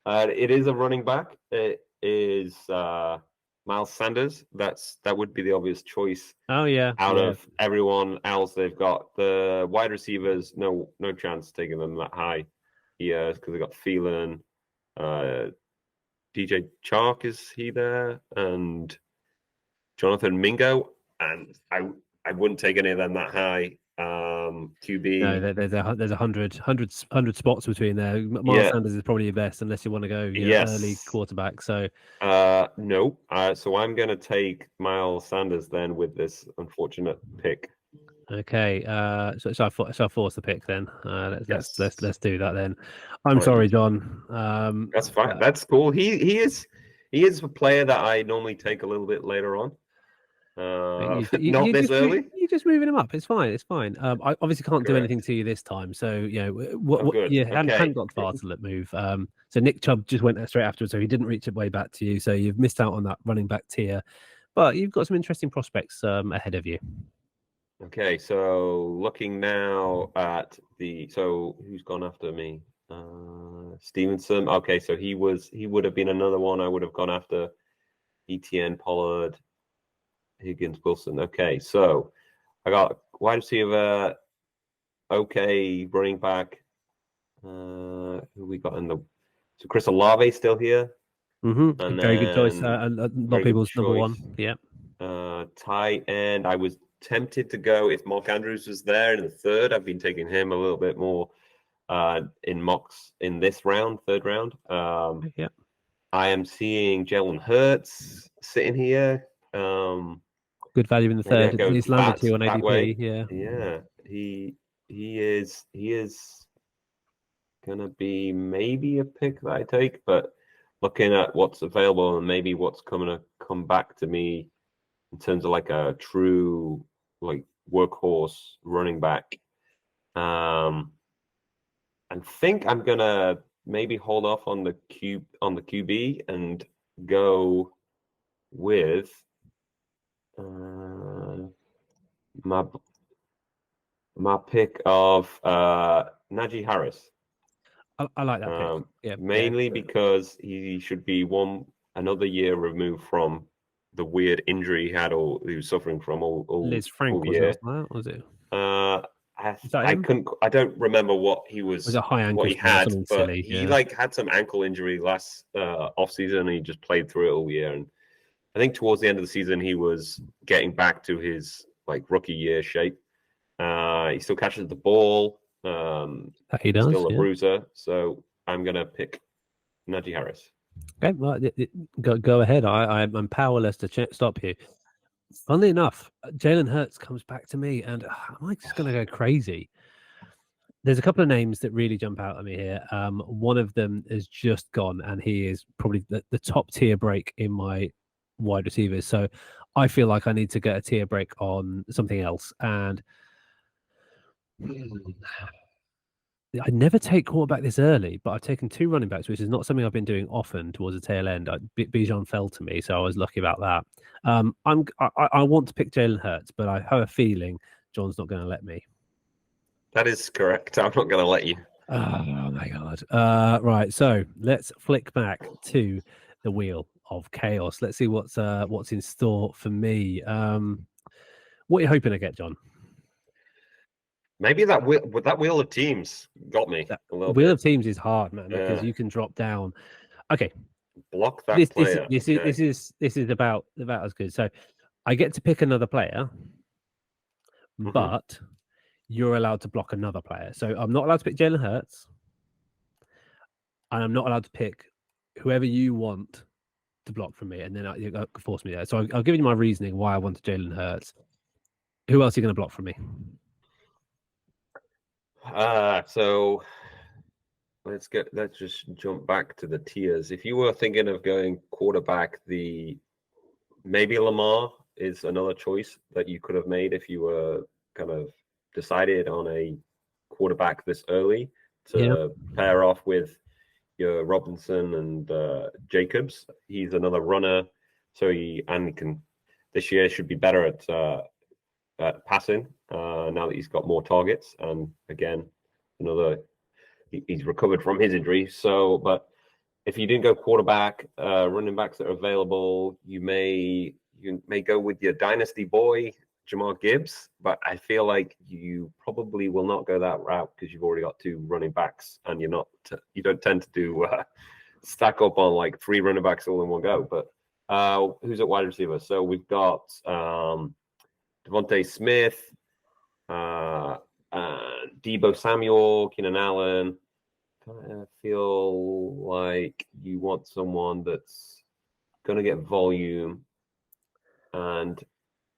It is a running back. It is Miles Sanders. That would be the obvious choice
Oh yeah,
out
yeah.
of everyone else they've got. The wide receivers, no chance taking them that high. Yeah, because they got Thielen, DJ Chark, is he there, and Jonathan Mingo, and I wouldn't take any of them that high.
No,
QB,
there's hundred spots between there. Miles
yeah,
Sanders is probably your best unless you want to go early
yes.
quarterback. So
No. So I'm going to take Miles Sanders then with this unfortunate pick.
okay, so I force the pick then.
Yes.
Let's do that then. I'm
Right.
sorry, John.
That's fine. That's cool. He is a player that I normally take a little bit later on. Not this early.
You just moving him up. It's fine. It's fine. I obviously can't do anything
Correct.
to you this time. So
Oh,
what
good.
you
Okay.
hadn't got far to let move. So Nick Chubb just went straight afterwards, so he didn't reach his way back to you. So you've missed out on that running back tier, but you've got some interesting prospects ahead of you.
Okay. So looking now at who's gone after me? Stevenson. Okay. So he would have been another one I would have gone after. ETN, Pollard, Higgins, Wilson. Okay. So I got wide receiver. Okay, running back. Who we got in the? So Chris Olave still here, and
Very good choice.
then
A lot of
very good
people's number
choice.
one. Yeah.
Tight end. I was tempted to go if Mark Andrews was there in the third. I've been taking him a little bit more in mocks in this round, third round.
Yeah.
I am seeing Jalen Hurts sitting here.
Good value in the
Maybe I
third.
go
It's landed to you on
that
ADP.
way.
Yeah.
Yeah, he is gonna be maybe a pick that I take, but looking at what's available and maybe what's coming to come back to me in terms of like a true like workhorse running back, I think I'm gonna maybe hold off on the QB and go with my pick of Najee Harris.
I like that pick. Yeah. Yeah.
Mainly because he should be another year removed from the weird injury he had or he was suffering from
Liz
all
Frank was
year.
it? Was it?
Uh,
Is that him?
I don't remember what he
Was a high
what
ankle
he
sprain or
had,
something
but
silly?
he
Yeah.
like had some ankle injury last off season and he just played through it all year. And I think towards the end of the season he was getting back to his like rookie year shape. He still catches the ball.
He does.
Still a
Yeah.
bruiser, so I'm gonna pick Najee Harris.
Okay. Well, go ahead. I'm powerless to stop you. Funnily enough, Jalen Hurts comes back to me, and am I just going to go crazy? There's a couple of names that really jump out at me here. One of them has just gone, and he is probably the top tier break in my wide receivers. So I feel like I need to get a tier break on something else. And I never take quarterback this early, but I've taken 2 running backs, which is not something I've been doing often towards the tail end. Bijan fell to me, so I was lucky about that. I want to pick Jalen Hurts, but I have a feeling John's not going to let me.
That is correct. I'm not going to let you.
Oh my god! Right, so let's flick back to the wheel of chaos. Let's see what's in store for me. What are you hoping to get, John?
Maybe that wheel of teams got me a little
Wheel
bit.
of teams is hard, man, because you can drop down. Okay,
block that player.
This is about as good. So I get to pick another player, but you're allowed to block another player. So I'm not allowed to pick Jalen Hurts, and I'm not allowed to pick whoever you want to block from me, and then you force me there. So I'll give you my reasoning why I wanted Jalen Hurts. Who else are you going to block from me?
So let's just jump back to the tiers. If you were thinking of going quarterback, maybe Lamar is another choice that you could have made if you were kind of decided on a quarterback this early to pair off with your Robinson and Jacobs. He's another runner, so this year should be better at passing now that he's got more targets. And again, he's recovered from his injury. So, but if you didn't go quarterback, running backs that are available, you may go with your dynasty boy, Jahmyr Gibbs, but I feel like you probably will not go that route because you've already got 2 running backs, and you don't tend to do stack up on like 3 running backs all in one go. But who's at wide receiver? So we've got Devontae Smith, Deebo Samuel, Keenan Allen. I feel like you want someone that's going to get volume, and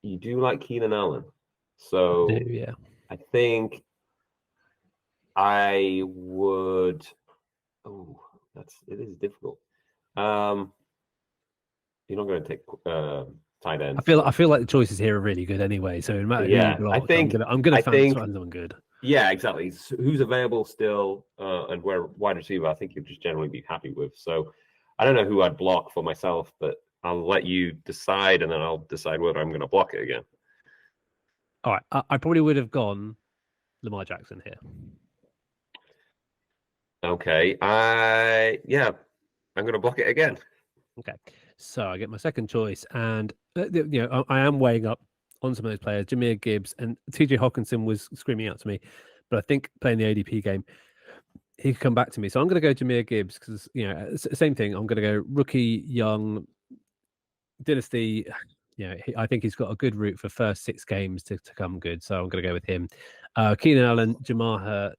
you do like Keenan Allen. So
yeah,
I think I would. Oh, it is difficult. You're not going to take tight end.
I feel like the choices here are really good anyway. So no matter who you block, I'm gonna find someone good.
Yeah, exactly. Who's available still, and where wide receiver, I think you'd just generally be happy with. So I don't know who I'd block for myself, but I'll let you decide, and then I'll decide whether I'm going to block it again.
All right, I probably would have gone Lamar Jackson here.
Okay, I'm going to block it again.
Okay, so I get my second choice, and I am weighing up on some of those players. Jahmyr Gibbs and TJ Hawkinson was screaming out to me, but I think playing the ADP game, he could come back to me. So I'm going to go Jahmyr Gibbs because same thing. I'm going to go rookie, young, Dynasty. I think he's got a good route for first 6 games to come good. So I'm going to go with him. Keenan Allen, Jamal Hurts.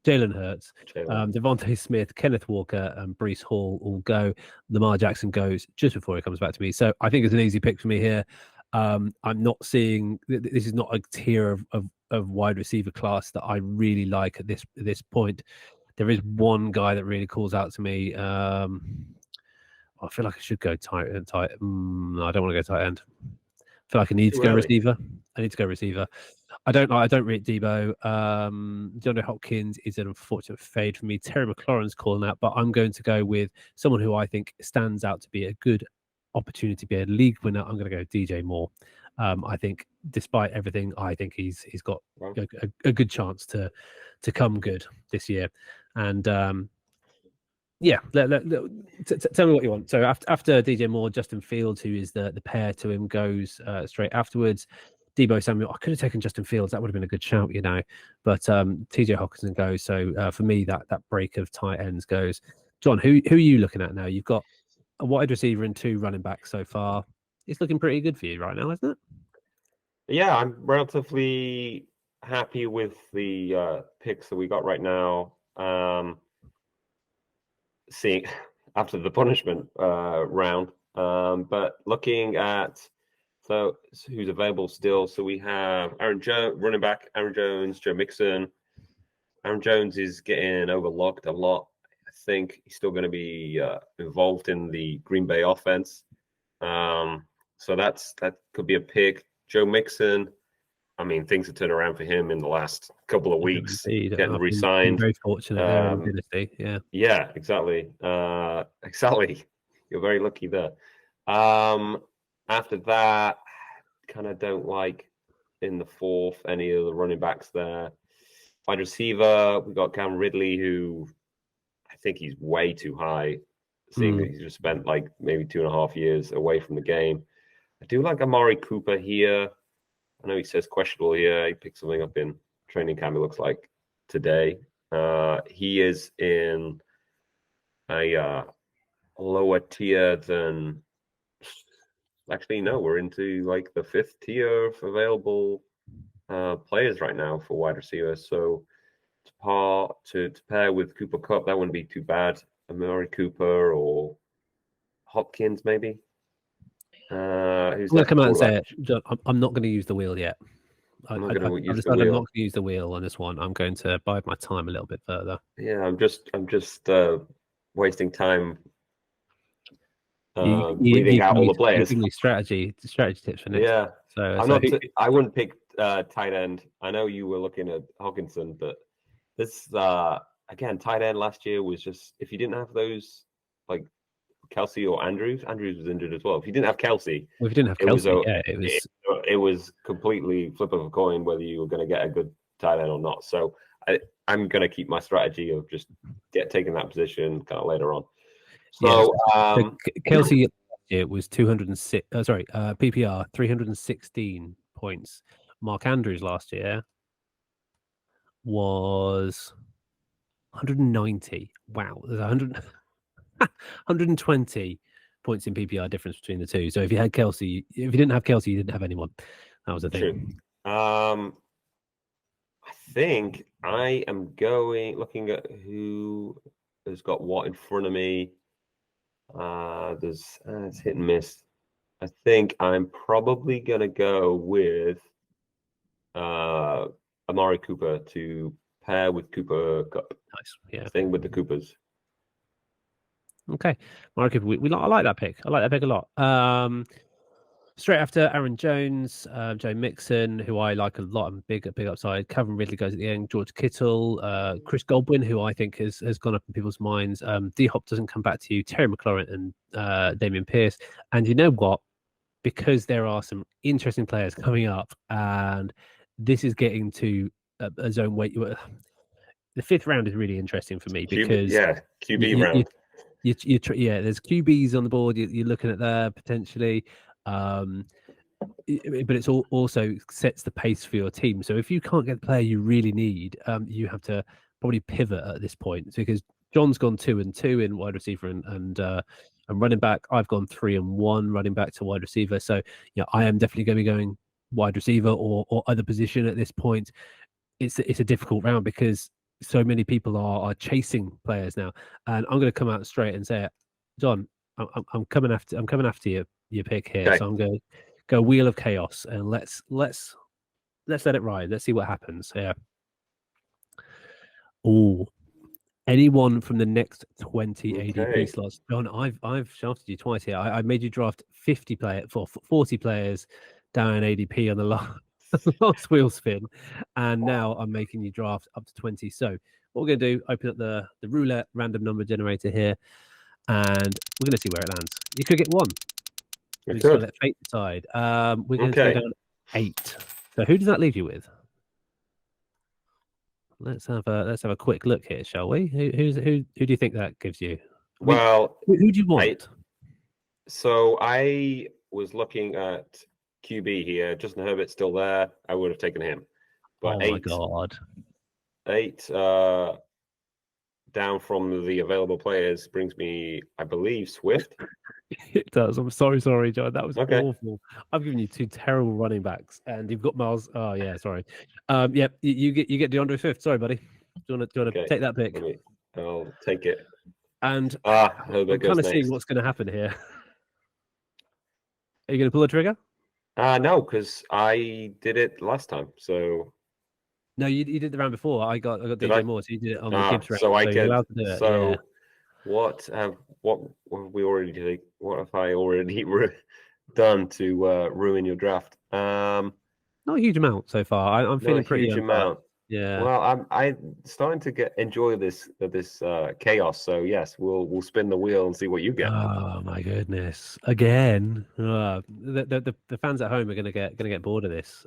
Jalen Hurts, Devontae Smith, Kenneth Walker, and Breece Hall all go. Lamar Jackson goes just before he comes back to me. So I think it's an easy pick for me here. I'm not seeing this is not a tier of wide receiver class that I really like at this point. There is one guy that really calls out to me. I feel like I should go tight end. No, I don't want to go tight end. I feel like I need to go receiver. I don't rate Deebo. DeAndre Hopkins is an unfortunate fade for me. Terry McLaurin's calling out, but I'm going to go with someone who I think stands out to be a good opportunity to be a league winner. I'm going to go DJ Moore. I think, despite everything, I think he's got a good chance to come good this year. And tell me what you want. So after DJ Moore, Justin Fields, who is the pair to him, goes straight afterwards. Deebo Samuel, I could have taken Justin Fields. That would have been a good shout, But TJ Hawkinson goes. So for me, that break of tight ends goes. John, who are you looking at now? You've got a wide receiver and 2 running backs so far. It's looking pretty good for you right now, isn't it?
Yeah, I'm relatively happy with the picks that we got right now. Seeing after the punishment round, But looking at who's available still, so we have Aaron Jones, running back, Aaron Jones, Joe Mixon. Aaron Jones is getting overlooked a lot. I think he's still going to be involved in the Green Bay offense. So that could be a pick. Joe Mixon, I mean, things have turned around for him in the last couple of weeks, getting re-signed.
Very fortunate there in Dynasty, yeah.
Yeah, exactly. Exactly. You're very lucky there. After that, kind of don't like in the fourth any of the running backs there. Wide receiver, we got Cam Ridley, who I think he's way too high, seeing that he's just spent like maybe 2.5 years away from the game. I do like Amari Cooper here. I know he says questionable here. He picked something up in training camp, it looks like, today. He is in a lower tier than... Actually, no, we're into like the 5th tier of available players right now for wide receivers. So to pair with Cooper Kupp, that wouldn't be too bad. Amari Cooper or Hopkins, maybe.
I'm going to come out and say it. John, I'm not going to use the wheel yet. I've decided I'm not going to use the wheel on this one. I'm going to bide my time a little bit further.
Yeah, I'm just wasting time reading out all the players.
You give me strategy tips for next.
Yeah, so I wouldn't pick tight end. I know you were looking at Hawkinson, but this again, tight end last year was just, if you didn't have those like Kelsey or Andrews was injured as well. If you didn't have Kelsey, it was completely flip of a coin whether you were going to get a good tight end or not. So I'm going to keep my strategy of just taking that position kind of later on. So
Kelsey it was 206. PPR 316 points. Mark Andrews last year was 190. Wow, there's 120 points in PPR difference between the two. So if you didn't have Kelsey, you didn't have anyone. That was the thing.
I think I am looking at who has got what in front of me. It's hit and miss. I think I'm probably gonna go with Amari Cooper to pair with Cooper Kupp.
Nice, yeah.
Thing with the Coopers.
Okay, Amari Cooper. I like that pick. I like that pick a lot. Straight after Aaron Jones, Joe Mixon, who I like a lot and big upside. Calvin Ridley goes at the end. George Kittle, Chris Godwin, who I think has gone up in people's minds. D-Hop doesn't come back to you. Terry McLaurin and Damian Pierce. And you know what? Because there are some interesting players coming up, and this is getting to a zone where the 5th round is really interesting for me because
QB round.
There's QBs on the board. You're looking at there potentially. But it's also sets the pace for your team. So if you can't get the player you really need, you have to probably pivot at this point, because John's gone 2-2 in wide receiver and running back. I've gone 3-1 running back to wide receiver. So I am definitely going to be going wide receiver or other position at this point. It's a difficult round because so many people are chasing players now, and I'm going to come out straight and say it, John. I'm coming after your pick here. Okay. So I'm going to go Wheel of Chaos, and let's let it ride. Let's see what happens. Yeah. Oh, anyone from the next 20 ADP slots, John? I've shafted you twice here. I made you draft 40 players down ADP on the last wheel spin, and now I'm making you draft up to 20. So what we're going to do, open up the roulette random number generator here, and we're going to see where it lands. You could get 1. We're just going to let fate decide. We're going to go down 8. So who does that leave you with? Let's have a quick look here, shall we? Who do you think that gives you?
Well,
who do you want?
So I was looking at QB here. Justin Herbert's still there. I would have taken him. But
my God.
8 down from the available players brings me, I believe, Swift.
It does. I'm sorry, John. That was awful. I've given you 2 terrible running backs, and you've got Miles. Oh yeah, sorry. You get DeAndre Swift. Sorry, buddy. Do you want to take that pick?
I'll take it.
And I'm kind of seeing what's going to happen here. Are you going to pull the trigger?
No, because I did it last time. So
No, you did the round before. I got
did
DJ
I?
Moore, so you did it on the Gibbs round.
So I
So you're
could.
allowed to do it. Yeah.
So what have we already did? What have I already done to ruin your draft?
Not a huge amount so far. I'm
Not a
feeling pretty
huge
unbiased.
amount.
Yeah.
Well, I'm starting to enjoy this chaos. So yes, we'll spin the wheel and see what you get.
Oh my goodness! Again, the fans at home are gonna get bored of this.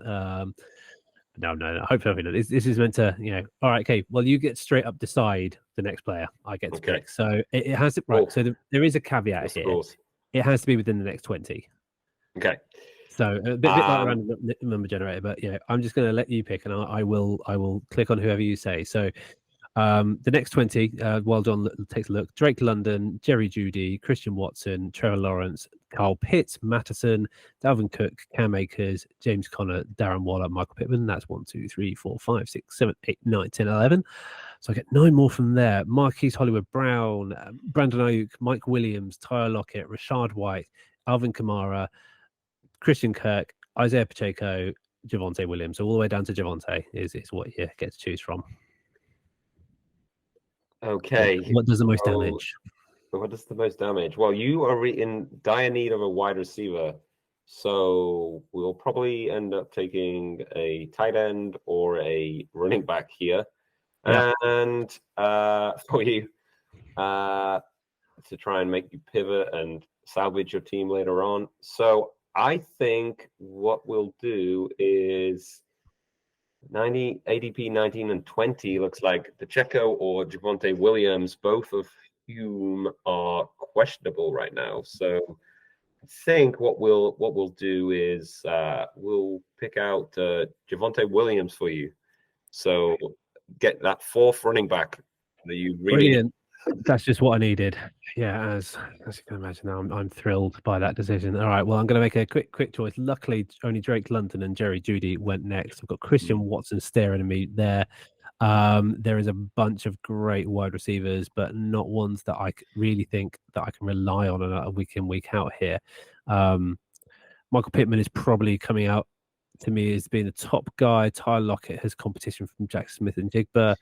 No. Hopefully not. This is meant to, All right, okay. Well, you get straight up decide the next player I get to
Okay.
pick. So it has to right.
Oh,
So there is a caveat
what's the
here.
rules?
It has to be within the next 20.
Okay.
So a bit like the random number generator, but I'm just going to let you pick, and I will click on whoever you say. So the next 20, while John takes a look: Drake London, Jerry Judy, Christian Watson, Trevor Lawrence, Carl Pitts, Matteson, Dalvin Cook, Cam Akers, James Conner, Darren Waller, Michael Pittman. That's 1, 2, 3, 4, 5, 6, 7, 8, 9, 10, 11. So I get 9 more from there: Marquise Hollywood Brown, Brandon Ayuk, Mike Williams, Tyler Lockett, Rashad White, Alvin Kamara, Christian Kirk, Isaiah Pacheco, Javonte Williams. So all the way down to Javonte is what you get to choose from.
Okay.
What does the most damage?
What does the most damage? Well, you are in dire need of a wide receiver. So we'll probably end up taking a tight end or a running back here.
Yeah.
And for you to try and make you pivot and salvage your team later on. So I think what we'll do is 90 ADP 19 and 20 looks like Pacheco or Javonte Williams, both of whom are questionable right now. So I think what we'll do is we'll pick out Javonte Williams for you. So get that fourth running back that you really
Brilliant. That's just what I needed. Yeah, as you can imagine, I'm thrilled by that decision. All right, well, I'm going to make a quick choice. Luckily, only Drake London and Jerry Judy went next. I've got Christian Watson staring at me there. There is a bunch of great wide receivers, but not ones that I really think that I can rely on a week in, week out here. Michael Pittman is probably coming out to me as being the top guy. Tyler Lockett has competition from Jack Smith and Jigba.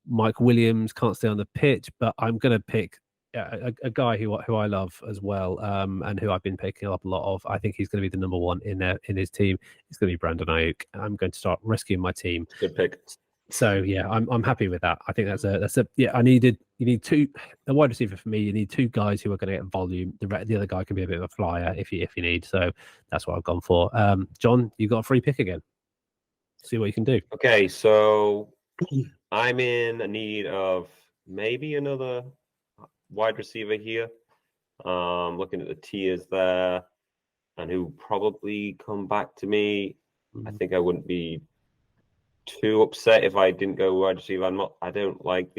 Mike Williams can't stay on the pitch, but I'm going to pick a guy who I love as well, and who I've been picking up a lot of. I think he's going to be the number one in his team. It's going to be Brandon Ayuk. I'm going to start rescuing my team.
Good pick.
So yeah, I'm happy with that. I think that's a yeah. You need a wide receiver for me. You need 2 guys who are going to get volume. The other guy can be a bit of a flyer if you need. So that's what I've gone for. John, you got a free pick again. See what you can do.
Okay, so I'm in need of maybe another wide receiver here. Looking at the tiers there, and who probably come back to me. I think I wouldn't be too upset if I didn't go wide receiver. I don't like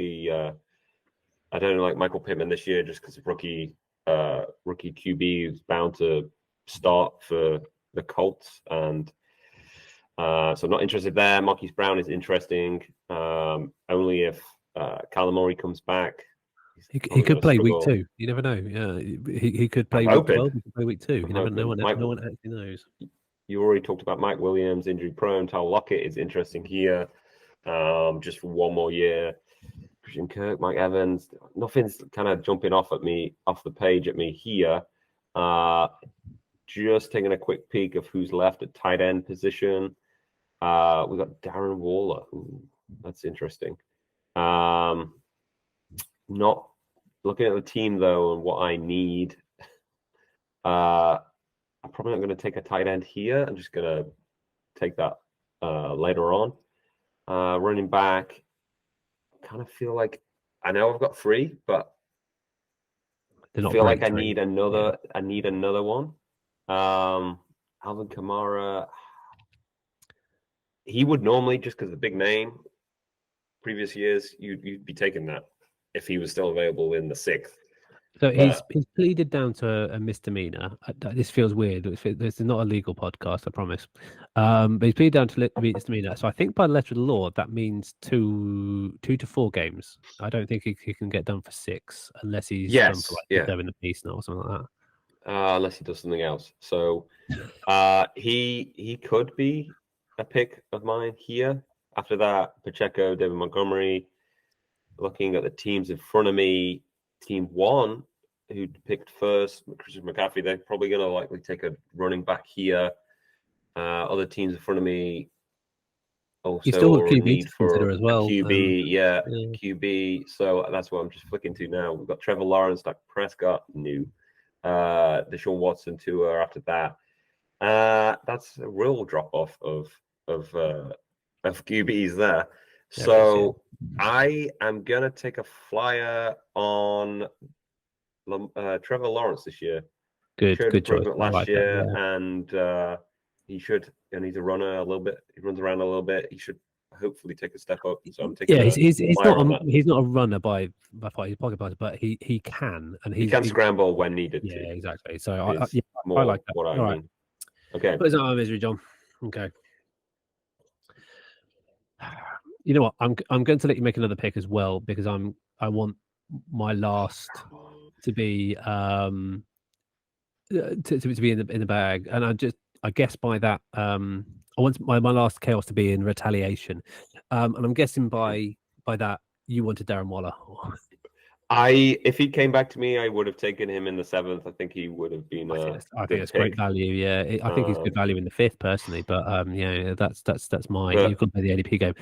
Michael Pittman this year just because of rookie QB who's bound to start for the Colts, and so I'm not interested there. Marquise Brown is interesting, only if Kyler Murray comes back.
He could play week 2. You never know. Yeah, he could play week 12. He could play week 2. You never know. No one actually knows.
You already talked about Mike Williams, injury prone. Tyler Lockett is interesting here, just for one more year. Christian Kirk, Mike Evans. Nothing's kind of jumping off the page at me here. Just taking a quick peek of who's left at tight end position. We got Darren Waller. Ooh, that's interesting. Not looking at the team though and what I need. I'm probably not going to take a tight end here. I'm just going to take that later on. Running back, kind of feel like I know I've got 3, but I feel like I need another. Yeah. I need another one. Alvin Kamara. He would normally, just because of the big name, previous years, you'd be taking that if he was still available in the 6th.
So he's pleaded down to a misdemeanor. This feels weird. This is not a legal podcast, I promise. But he's pleaded down to misdemeanor. So I think by the letter of the law, that means 2 to 4 games. I don't think he can get done for 6 unless he's done for like 7 apiece now or something like that.
unless he does something else. So he could be a pick of mine here. After that, Pacheco, David Montgomery. Looking at the teams in front of me, team one, who picked first, Christian McCaffrey, they're probably going to likely take a running back here. Other teams in front of me
You still got
also
QB
need
to
for
consider as
a
well.
QB. Yeah,
Yeah.
QB. So that's what I'm just flicking to now. We've got Trevor Lawrence, Dak Prescott, new. Deshaun Watson, Tua after that. That's a real drop off of QBs there. So I am gonna take a flyer on Trevor Lawrence this year.
Good choice.
Improvement
I
last
like
year,
that, yeah.
and he should. And he's a runner a little bit. He runs around a little bit. He should hopefully take a step up. So I'm taking
he's
flyer on that.
he's not a runner by far. He's a pocket passer, but he can, and
He can scramble when needed to.
Yeah, exactly. So I
More
like that.
what I
All
mean. Okay.
Put us out of misery, John. Okay. You know what? I'm going to let you make another pick as well because I want my last to be to be in the bag, and I guess by that I want my last chaos to be in retaliation, and I'm guessing by that you wanted Darren Waller.
If he came back to me, I would have taken him in the 7th. I think he would have been
I think it's
pick.
great value. Yeah, I think he's good value in the 5th personally, but yeah, that's my. You've got to play the ADP game.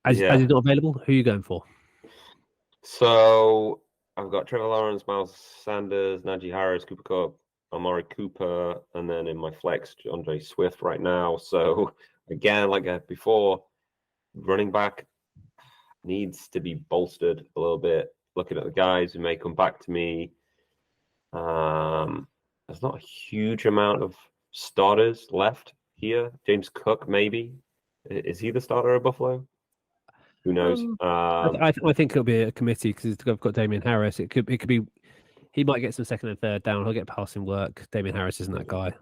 As he's not available, who are you going for?
So I've got Trevor Lawrence, Miles Sanders, Najee Harris, Cooper Kupp, Amari Cooper, and then in my flex, Andre Swift right now. So again, like before, running back needs to be bolstered a little bit. Looking at the guys who may come back to me, there's not a huge amount of starters left here. James Cook, maybe. Is he the starter at Buffalo? Who knows?
I think it'll be a committee because I've got Damian Harris. It could be. He might get some second and third down. He'll get passing work. Damian Harris isn't that guy.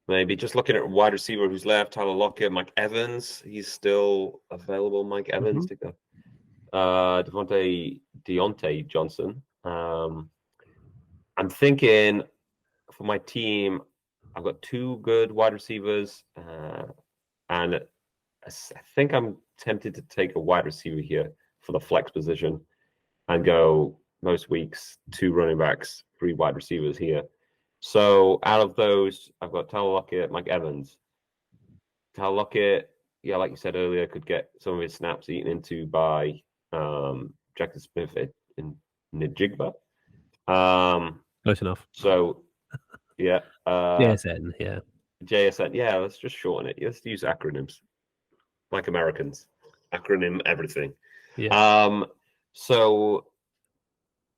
Maybe just looking at wide receiver who's left, Tyler Lockett, Mike Evans. He's still available. Mike Evans to go. Deontay Johnson. I'm thinking for my team, I've got 2 good wide receivers, and I think I'm tempted to take a wide receiver here for the flex position and go most weeks 2 running backs, 3 wide receivers here. So out of those, I've got Tyler Lockett, Mike Evans. Tyler Lockett, yeah, like you said earlier, could get some of his snaps eaten into by Jackson Smith in Njigba.
Close enough.
So, yeah.
JSN, yeah.
JSN, yeah, let's just shorten it. Let's use acronyms. Like Americans. Acronym everything.
Yeah.
So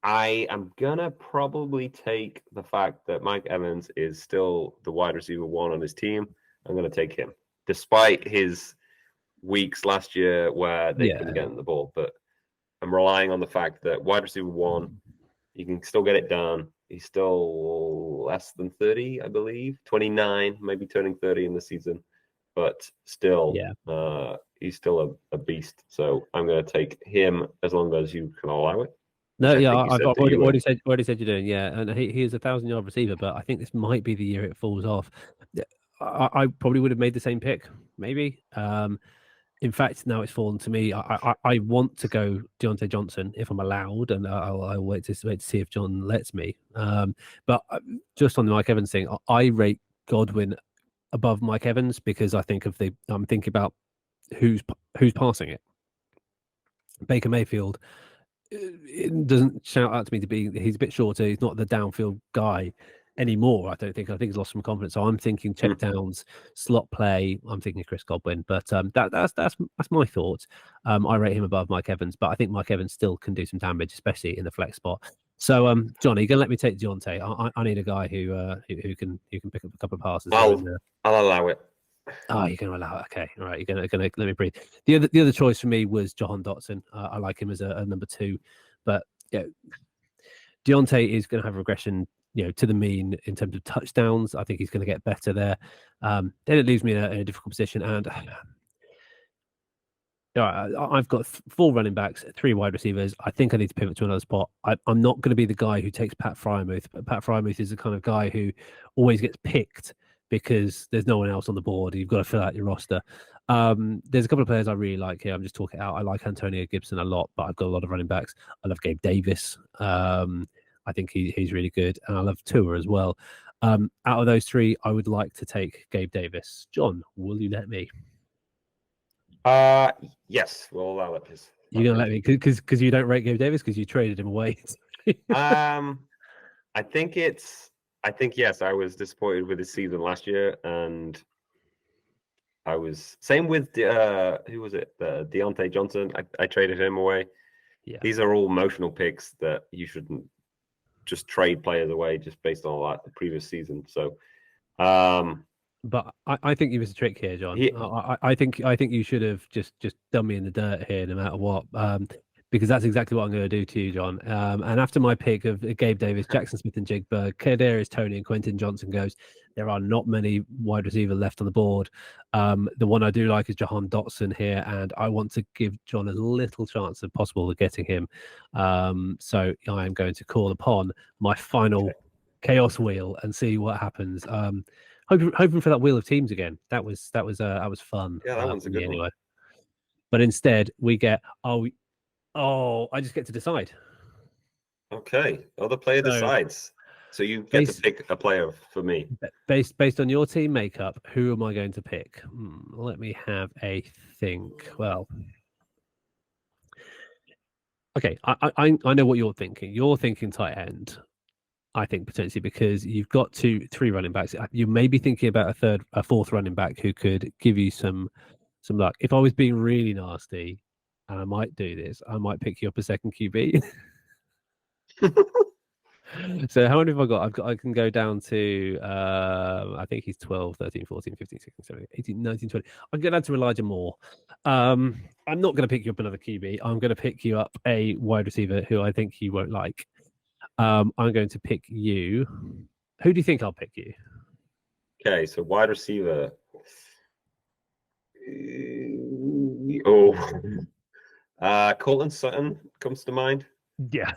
I am gonna probably take the fact that Mike Evans is still the wide receiver 1 on his team. I'm gonna take him, despite his weeks last year where they couldn't get him the ball. But I'm relying on the fact that wide receiver 1, you can still get it done. He's still less than 30, I believe, 29, maybe turning 30 in the season, but still, he's still a beast. So I'm going to take him as long as you can allow it.
No, yeah, I've already said you're doing. Yeah, and he is a 1,000-yard receiver, but I think this might be the year it falls off. I probably would have made the same pick, maybe. In fact, now it's fallen to me. I want to go Deontay Johnson if I'm allowed, and I'll wait to see if John lets me. But just on the Mike Evans thing, I rate Godwin above Mike Evans because I'm thinking about who's passing it. Baker Mayfield, it doesn't shout out to me he's a bit shorter. He's not the downfield guy anymore. I think he's lost some confidence. So I'm thinking check downs, slot play. I'm thinking Chris Godwin, but that's my thoughts. I rate him above Mike Evans, but I think Mike Evans still can do some damage, especially in the flex spot. So, John, are you gonna let me take Deontay? I need a guy who can pick up a couple of passes.
I'll allow it.
Oh, you're going to allow it. Okay, all right. You're going to let me breathe. The other choice for me was Jahan Dotson. I like him as a number 2, but yeah, Deontay is going to have regression, to the mean in terms of touchdowns. I think he's going to get better there. Then it leaves me in a difficult position, and I've got four running backs, three wide receivers. I think I need to pivot to another spot. I'm not going to be the guy who takes Pat Fryermuth, but Pat Fryermuth is the kind of guy who always gets picked because there's no one else on the board. You've got to fill out your roster. There's a couple of players I really like here. I'm just talking out. I like Antonio Gibson a lot, but I've got a lot of running backs. I love Gabe Davis. I think he's really good, and I love Tua as well. Out of those three, I would like to take Gabe Davis. John, will you let me?
Yes, we'll allow it, please.
You're gonna let me because you don't rate Gabe Davis because you traded him away.
I think yes, I was disappointed with his season last year, and I was same with who was it? Deontay Johnson. I traded him away.
Yeah,
these are all emotional picks that you shouldn't just trade players away just based on the previous season. So,
but I think you was a trick here, John. I think you should have just done me in the dirt here, no matter what. Because that's exactly what I'm going to do to you, John. And after my pick of Gabe Davis, Jackson Smith and Jigba, Kadarius Toney and Quentin Johnson goes, there are not many wide receiver left on the board. The one I do like is Jahan Dotson here, and I want to give John as little chance as possible of getting him. So I am going to call upon my final chaos wheel and see what happens. Hoping for that wheel of teams again. That was fun.
Yeah, that one's a good one. Anyway.
But instead we get I just get to decide.
Okay. The player decides. So you get to pick a player for me.
Based on your team makeup, who am I going to pick? Let me have a think. Well, okay, I know what you're thinking. You're thinking tight end. I think potentially because you've got three running backs. You may be thinking about a fourth running back who could give you some luck. If I was being really nasty, and I might do this, I might pick you up a second QB. So how many have I got? I can go down to I think he's 12, 13, 14, 15, 16, 17, 18, 19, 20. I can go down to Elijah Moore. I'm not going to pick you up another QB. I'm going to pick you up a wide receiver who I think you won't like. I'm going to pick you. Who do you think I'll pick you?
Okay, so wide receiver. Colton Sutton comes to mind.
Yeah,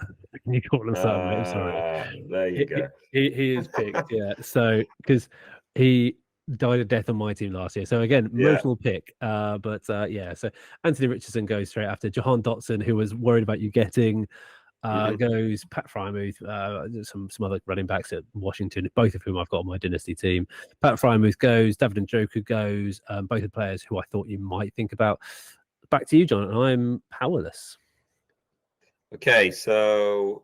you call him Sutton, mate. I'm sorry.
There you go.
He is picked, yeah. So because he died a death on my team last year. So again, emotional pick. But yeah, so Anthony Richardson goes straight after Jahan Dotson, who was worried about you getting. Goes Pat Fryermuth, some other running backs at Washington, both of whom I've got on my Dynasty team. Pat Fryermuth goes, David Njoku goes, both the players who I thought you might think about. Back to you, John. I'm powerless.
Okay, so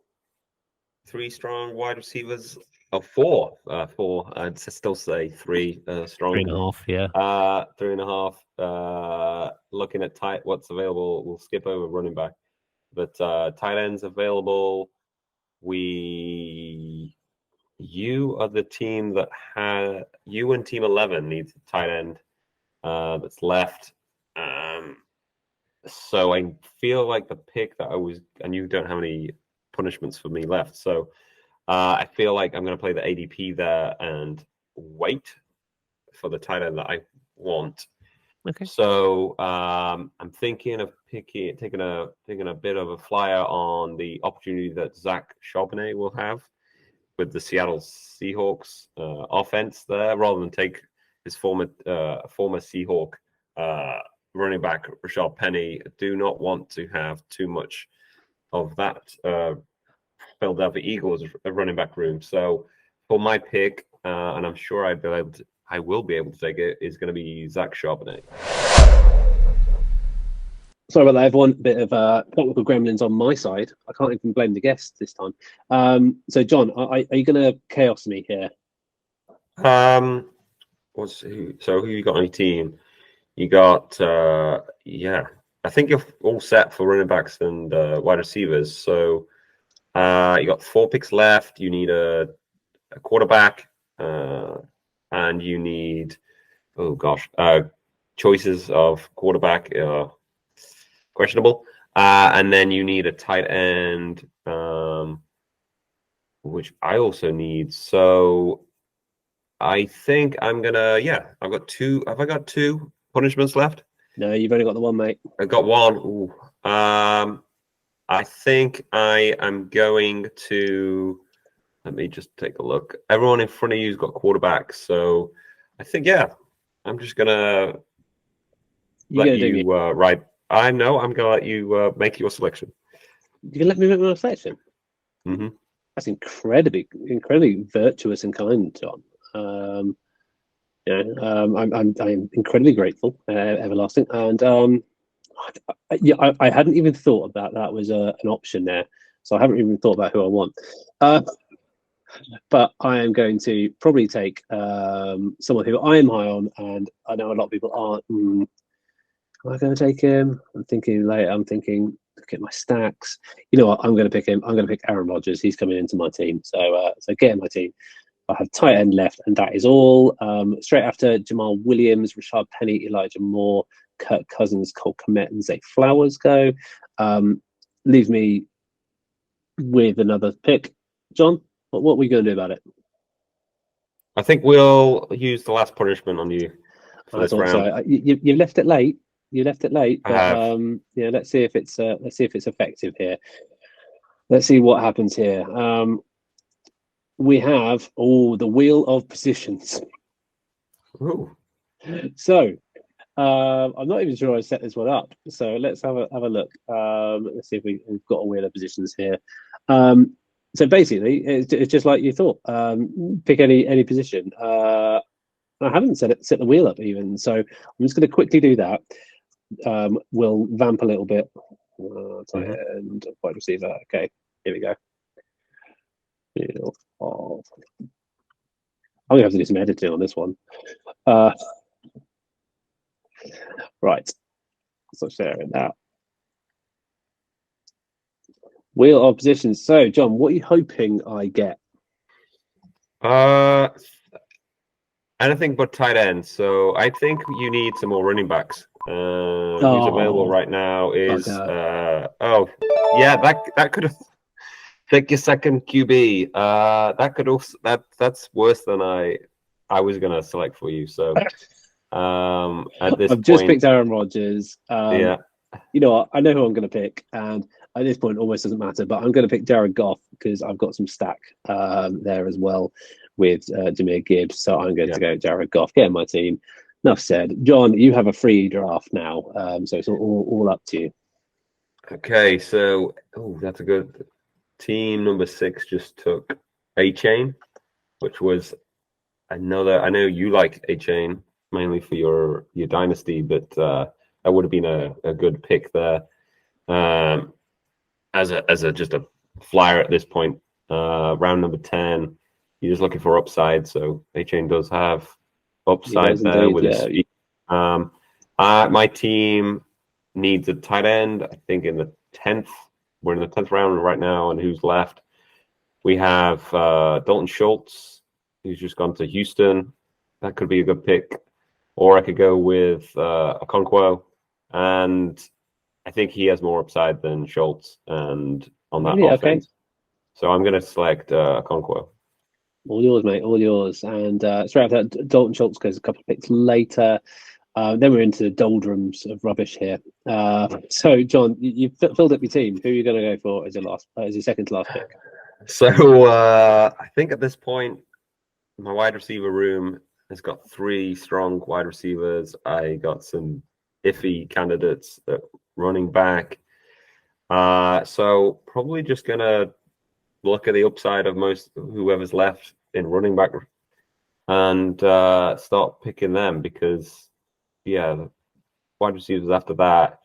3 strong wide receivers. Four. I'd still say 3 strong.
3.5, yeah.
3.5. Looking at what's available, we'll skip over running back. But tight ends available. You are the team that you and Team 11 needs a tight end that's left. So I feel like the pick that and you don't have any punishments for me left. So I feel like I'm going to play the ADP there and wait for the tight end that I want.
Okay.
So I'm thinking of taking a bit of a flyer on the opportunity that Zach Charbonnet will have with the Seattle Seahawks offense there, rather than take his former Seahawk running back Rashad Penny. I do not want to have too much of that Philadelphia Eagles running back room. So for my pick, and I'm sure I will be able to take it, is going to be Zach Charbonnet.
Sorry about that, everyone. Bit of technical gremlins on my side. I can't even blame the guests this time. So, John, are you going to chaos me here?
So who you got on your team? You got I think you're all set for running backs and wide receivers. So you got 4 picks left. You need a quarterback. And you need, choices of quarterback questionable. And then you need a tight end, which I also need. So I think I'm going to, I've got 2. Have I got 2 punishments left?
No, you've only got the one, mate.
I got one. Ooh. I think I am going to. Let me just take a look. Everyone in front of you's got quarterbacks, so I think I'm just gonna let you ride. I know I'm gonna let you make your selection.
You can let me make my selection.
Mm-hmm.
That's incredibly virtuous and kind, John. I'm incredibly grateful, everlasting, and I hadn't even thought about that was an option there, so I haven't even thought about who I want. But I am going to probably take someone who I am high on, and I know a lot of people aren't. Am I going to take him? I'm thinking later. I'm thinking, look at my stacks. You know what? I'm going to pick him. I'm going to pick Aaron Rodgers. He's coming into my team. So get in my team. I have tight end left, and that is all. Straight after Jamal Williams, Rashad Penny, Elijah Moore, Kirk Cousins, Cole Kmet, and Zay Flowers go. Leave me with another pick. John, what are we going to do about it?
I think we'll use the last punishment on you for this round.
So. You left it late. You left it late, but let's see if it's effective here. Let's see what happens here. We have the wheel of positions.
Ooh.
So I'm not even sure I set this one up. So let's have a look. Let's see if we've got a wheel of positions here. So basically, it's just like you thought. Pick any position. I haven't set the wheel up even, so I'm just going to quickly do that. We'll vamp a little bit. And wide receiver. Okay, here we go. I'm going to have to do some editing on this one. Right. So sharing that. Wheel of positions. So, John, what are you hoping I get?
Anything but tight end. So I think you need some more running backs. Who's available right now is that could have pick your second QB. That could also that's worse than I was gonna select for you. So at this
I've just picked Aaron Rodgers.
Yeah.
You know what? I know who I'm going to pick, and at this point, it almost doesn't matter. But I'm going to pick Jared Goff because I've got some stack there as well with Jahmyr Gibbs. So I'm going to go Jared Goff. Get in my team. Enough said. John, you have a free draft now, so it's all up to you.
Okay, so that's a good team. Number 6 just took A.K.A, which was another. I know you like A.K.A mainly for your dynasty, but that would have been a good pick there. As a just a flyer at this point, round number 10. You're just looking for upside, so A.K.A does have upside there indeed, with his speed. My team needs a tight end. I think in the 10th. We're in the 10th round right now, and who's left? We have Dalton Schultz, who's just gone to Houston. That could be a good pick. Or I could go with Okonkwo, and I think he has more upside than Schultz and on that offense. Okay. So I'm going to select Okonkwo.
All yours, mate. All yours. And straight after that, Dalton Schultz goes a couple of picks later. Then we're into the doldrums of rubbish here. So, John, you've filled up your team. Who are you going to go for as your second to last pick?
So I think at this point, my wide receiver room has got 3 strong wide receivers. I got some iffy candidates at running back. So probably just going to look at the upside of whoever's left in running back and start picking them because, the wide receivers after that.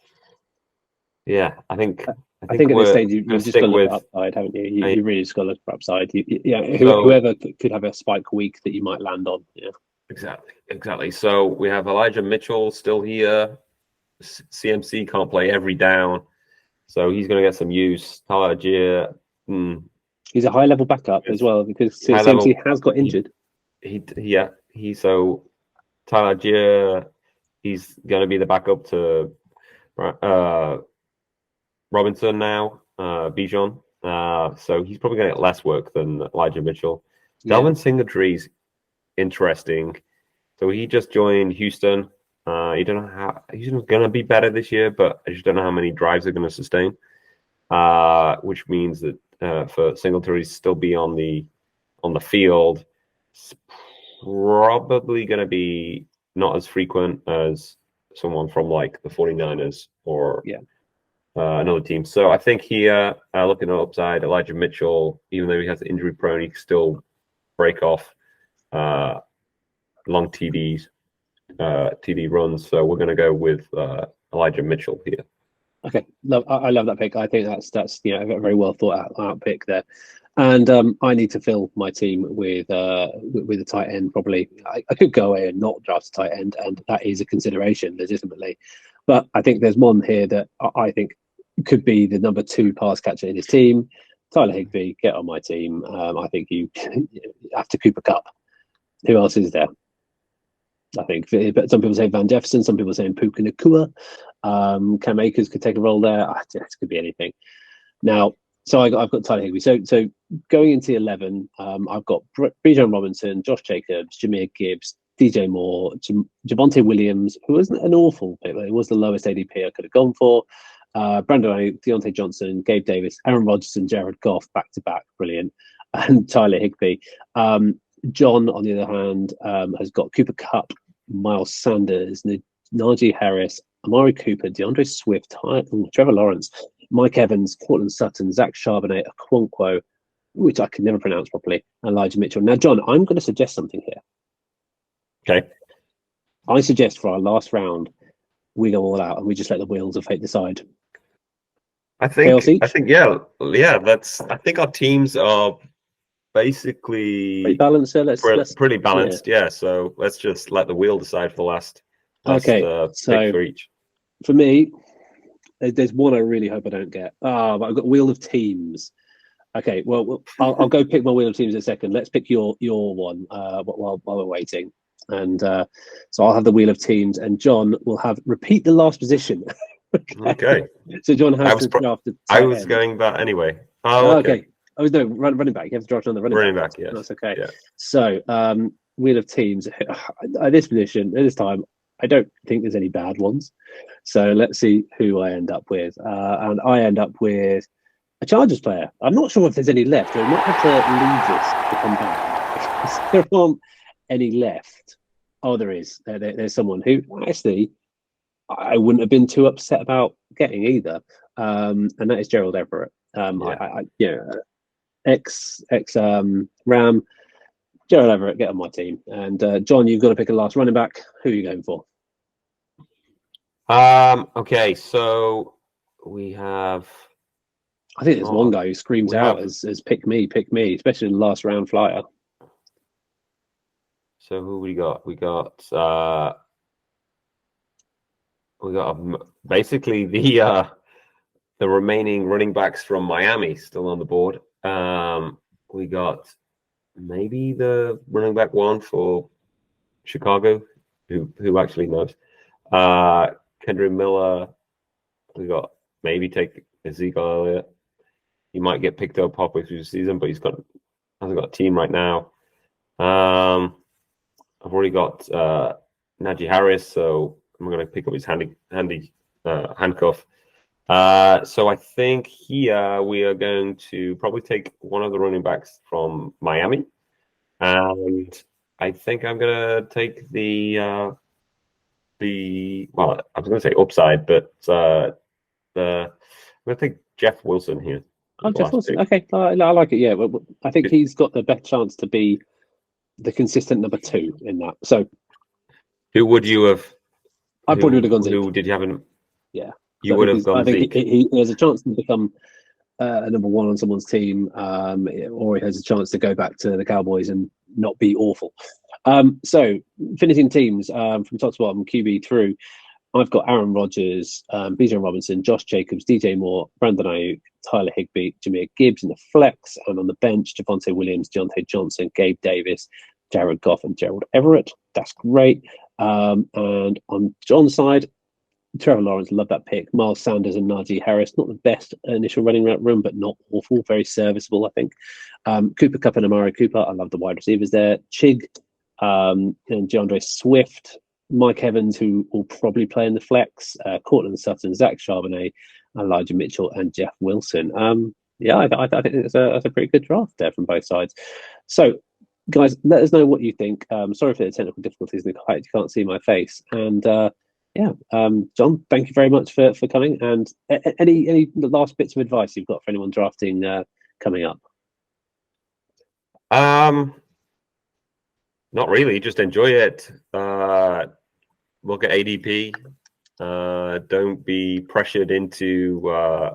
Yeah, I think
at this stage you've just got to look for upside, haven't you? You really just got to look for upside. Whoever could have a spike week that you might land on. Yeah.
Exactly. So we have Elijah Mitchell still here. CMC can't play every down, so he's going to get some use. Tyler Algier,
he's a high-level backup as well because CMC has got injured.
So Tyler Algier, he's going to be the backup to Robinson now, Bijan. So he's probably going to get less work than Elijah Mitchell. Dalvin Singletry's interesting. So he just joined Houston. You don't know how he's going to be better this year, but I just don't know how many drives they're going to sustain. Which means that for Singletary to still be on the field, it's probably going to be not as frequent as someone from like the 49ers or another team. So I think here, looking at upside, Elijah Mitchell, even though he has injury prone, he can still break off long TD runs. So we're going to go with Elijah Mitchell here.
Okay, I love that pick. I think that's a very well thought out pick there. And I need to fill my team with a tight end. Probably, I could go away and not draft a tight end, and that is a consideration legitimately. But I think there's one here that I think could be the number 2 pass catcher in his team. Tyler Higbee, get on my team. I think you have to Cooper Kupp. Who else is there? I think some people say Van Jefferson, some people say Puka Nacua. Cam Akers could take a role there. It could be anything. Now, so I've got Tyler Higbee. So going into 11, I've got Bijan Robinson, Josh Jacobs, Jahmyr Gibbs, DJ Moore, Javonte Williams, who wasn't an awful pick, but it was the lowest ADP I could have gone for. Brandon Ayuk, Deontay Johnson, Gabe Davis, Aaron Rodgers, and Jared Goff back to back, brilliant, and Tyler Higbee. John, on the other hand, has got Cooper Kupp, Miles Sanders, Najee Harris, Amari Cooper, DeAndre Swift, Trevor Lawrence, Mike Evans, Cortland Sutton, Zach Charbonnet, Okonkwo, which I can never pronounce properly, and Elijah Mitchell. Now, John, I'm going to suggest something here.
Okay.
I suggest for our last round, we go all out and we just let the wheels of fate decide.
I think, yeah. I think our teams are basically
pretty balanced. Let's
pretty balanced, yeah. So let's just let the wheel decide for the last pick for each.
For me, there's one I really hope I don't get. But I've got Wheel of Teams. Okay, well, I'll go pick my Wheel of Teams in a second. Let's pick your one while we're waiting. And so I'll have the Wheel of Teams, and John will repeat the last position.
Okay.
So John has to draft the
I was going back anyway. Oh, okay.
I was running back. You have to draft on the running back.
Yes.
That's okay.
Yeah.
So Wheel of Teams. At this position, at this time, I don't think there's any bad ones. So let's see who I end up with. And I end up with a Chargers player. I'm not sure if there's any left. I might have to leave this to come back. There aren't any left. Oh, there is. There's someone who actually I wouldn't have been too upset about getting either. And that is Gerald Everett. Ex Ram. Gerald Everett, get on my team. And John, you've got to pick a last running back. Who are you going for?
Okay, so we have.
I think there's one guy who screams out as pick me, especially in the last round flyer.
So who we got? We got basically the remaining running backs from Miami still on the board. We got maybe the running back one for Chicago, who actually knows. Kendrick Miller. We got maybe take Ezekiel Elliott. He might get picked up halfway through the season, but hasn't got a team right now. I've already got Najee Harris, so I'm going to pick up his handy handcuff. So I think here we are going to probably take one of the running backs from Miami, and I think I'm going to take I was going to say upside, but I'm going to take Jeff Wilson here.
Oh, Jeff Wilson. Okay, I like it. Yeah, well, I think he's got the best chance to be the consistent number 2 in that. So,
who would you have?
I probably would have gone Zeke.
Who did you have in?
Yeah,
you would have gone
I think
Zeke.
He has a chance to become a number 1 on someone's team, or he has a chance to go back to the Cowboys and not be awful. So finishing teams from top to bottom, QB through, I've got Aaron Rodgers, Bijan Robinson, Josh Jacobs, DJ Moore, Brandon Ayuk, Tyler Higbee, Jahmyr Gibbs in the flex, and on the bench, Javonte Williams, Deontay Johnson, Gabe Davis, Jared Goff, and Gerald Everett. That's great. And on John's side, Trevor Lawrence, love that pick. Miles Sanders and Najee Harris, not the best initial running room, but not awful, very serviceable, I think. Cooper Kupp and Amari Cooper, I love the wide receivers there. Chig and DeAndre Swift, Mike Evans, who will probably play in the flex, Cortland Sutton, Zach Charbonnet, Elijah Mitchell, and Jeff Wilson. I think it's a pretty good draft there from both sides. So, guys, let us know what you think. Sorry for the technical difficulties, Nicole. You can't see my face. And Jon, thank you very much for coming. And any last bits of advice you've got for anyone drafting coming up?
Not really. Just enjoy it. Look at ADP. Don't be pressured into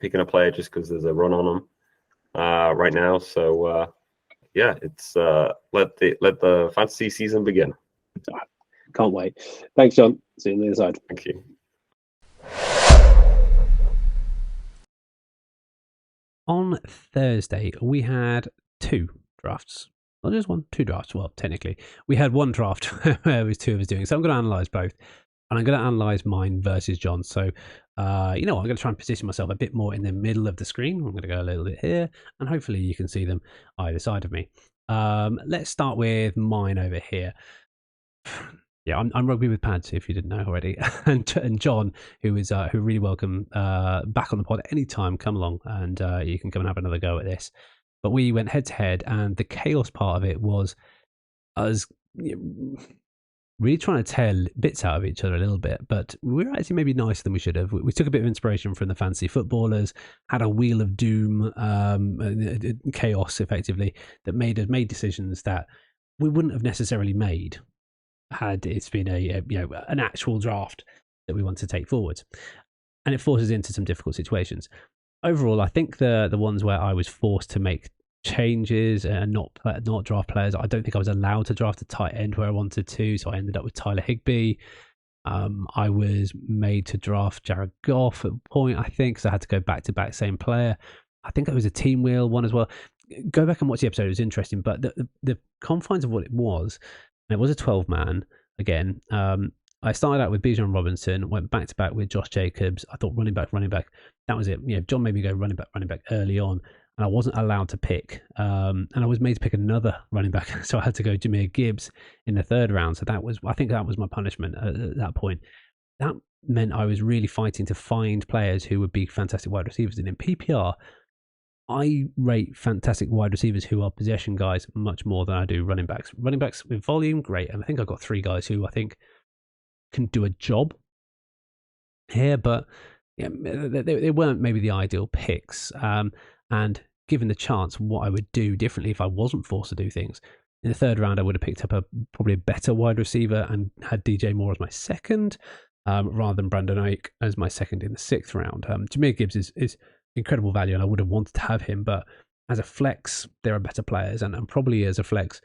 picking a player just because there's a run on them right now. So it's let the fantasy season begin.
Can't wait. Thanks, Jon. See you on the other side.
Thank you.
On Thursday, we had 2 drafts. Not just 1, 2 drafts. Well, technically, we had 1 draft where there was 2 of us doing. So I'm going to analyse both. And I'm going to analyse mine versus Jon. So, I'm going to try and position myself a bit more in the middle of the screen. I'm going to go a little bit here. And hopefully you can see them either side of me. Let's start with mine over here. Yeah, I'm rugby with pads, if you didn't know already. and Jon, who really welcome back on the pod at any time, come along and you can come and have another go at this. But we went head to head, and the chaos part of it was us really trying to tear bits out of each other a little bit. But we were actually maybe nicer than we should have. We took a bit of inspiration from the fantasy footballers, had a wheel of doom, chaos effectively, that made decisions that we wouldn't have necessarily made had it's been an actual draft that we want to take forward. And it forces into some difficult situations. Overall, I think the ones where I was forced to make changes and not draft players, I don't think I was allowed to draft a tight end where I wanted to, so I ended up with Tyler Higbee. I was made to draft Jared Goff at a point, I think, so I had to go back to back same player. I think it was a team wheel one as well. Go back and watch the episode, it was interesting, but the confines of what it was, and it was a 12-man again. I started out with Bijan Robinson, went back to back with Josh Jacobs. I thought running back. That was it. Jon made me go running back early on, and I wasn't allowed to pick. And I was made to pick another running back, so I had to go Jahmyr Gibbs in the 3rd round. So I think that was my punishment at that point. That meant I was really fighting to find players who would be fantastic wide receivers. And in PPR, I rate fantastic wide receivers who are possession guys much more than I do running backs. Running backs with volume, great. And I think I've got 3 guys who I think can do a job here, but they weren't maybe the ideal picks. And given the chance, what I would do differently if I wasn't forced to do things. In the 3rd round, I would have picked up probably a better wide receiver and had DJ Moore as my 2nd, rather than Brandon Ayuk as my 2nd in the 6th round. Jahmyr Gibbs is incredible value, and I would have wanted to have him, but as a flex, there are better players, and probably as a flex,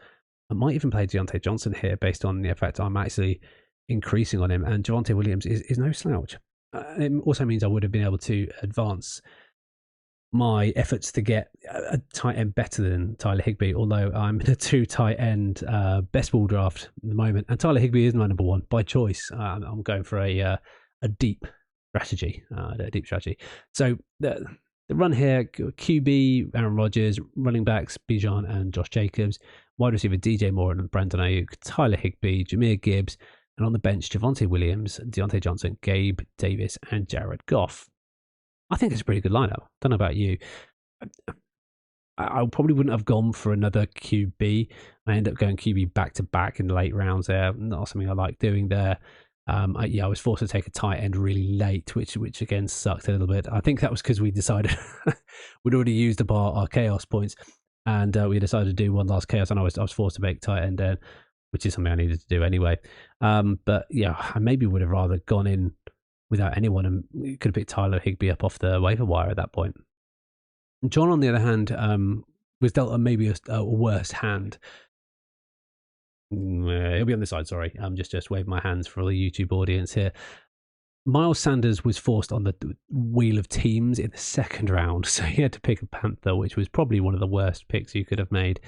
I might even play Deontay Johnson here based on the fact I'm actually increasing on him, and Javonte Williams is no slouch. It also means I would have been able to advance my efforts to get a tight end better than Tyler Higbee, although I'm in a 2 tight end best ball draft at the moment, and Tyler Higbee is my number 1 by choice. I'm going for a deep strategy, So the run here: QB Aaron Rodgers, running backs Bijan and Josh Jacobs, wide receiver DJ Moore and Brandon Ayuk, Tyler Higbee, Jahmyr Gibbs, and on the bench Javonte Williams, Deontay Johnson, Gabe Davis, and Jared Goff. I think it's a pretty good lineup. Don't know about you. I probably wouldn't have gone for another QB. I ended up going QB back to back in the late rounds there. Not something I like doing there. I was forced to take a tight end really late, which again sucked a little bit. I think that was because we decided we'd already used up our chaos points, and we decided to do one last chaos, and I was forced to make tight end then, which is something I needed to do anyway. But yeah, I maybe would have rather gone in without anyone, and could have picked Tyler Higbee up off the waiver wire at that point. Jon, on the other hand, was dealt maybe a worse hand. It'll be on this side, sorry. I'm just waving my hands for the YouTube audience here. Miles Sanders was forced on the wheel of teams in the 2nd round, so he had to pick a Panther, which was probably one of the worst picks you could have made.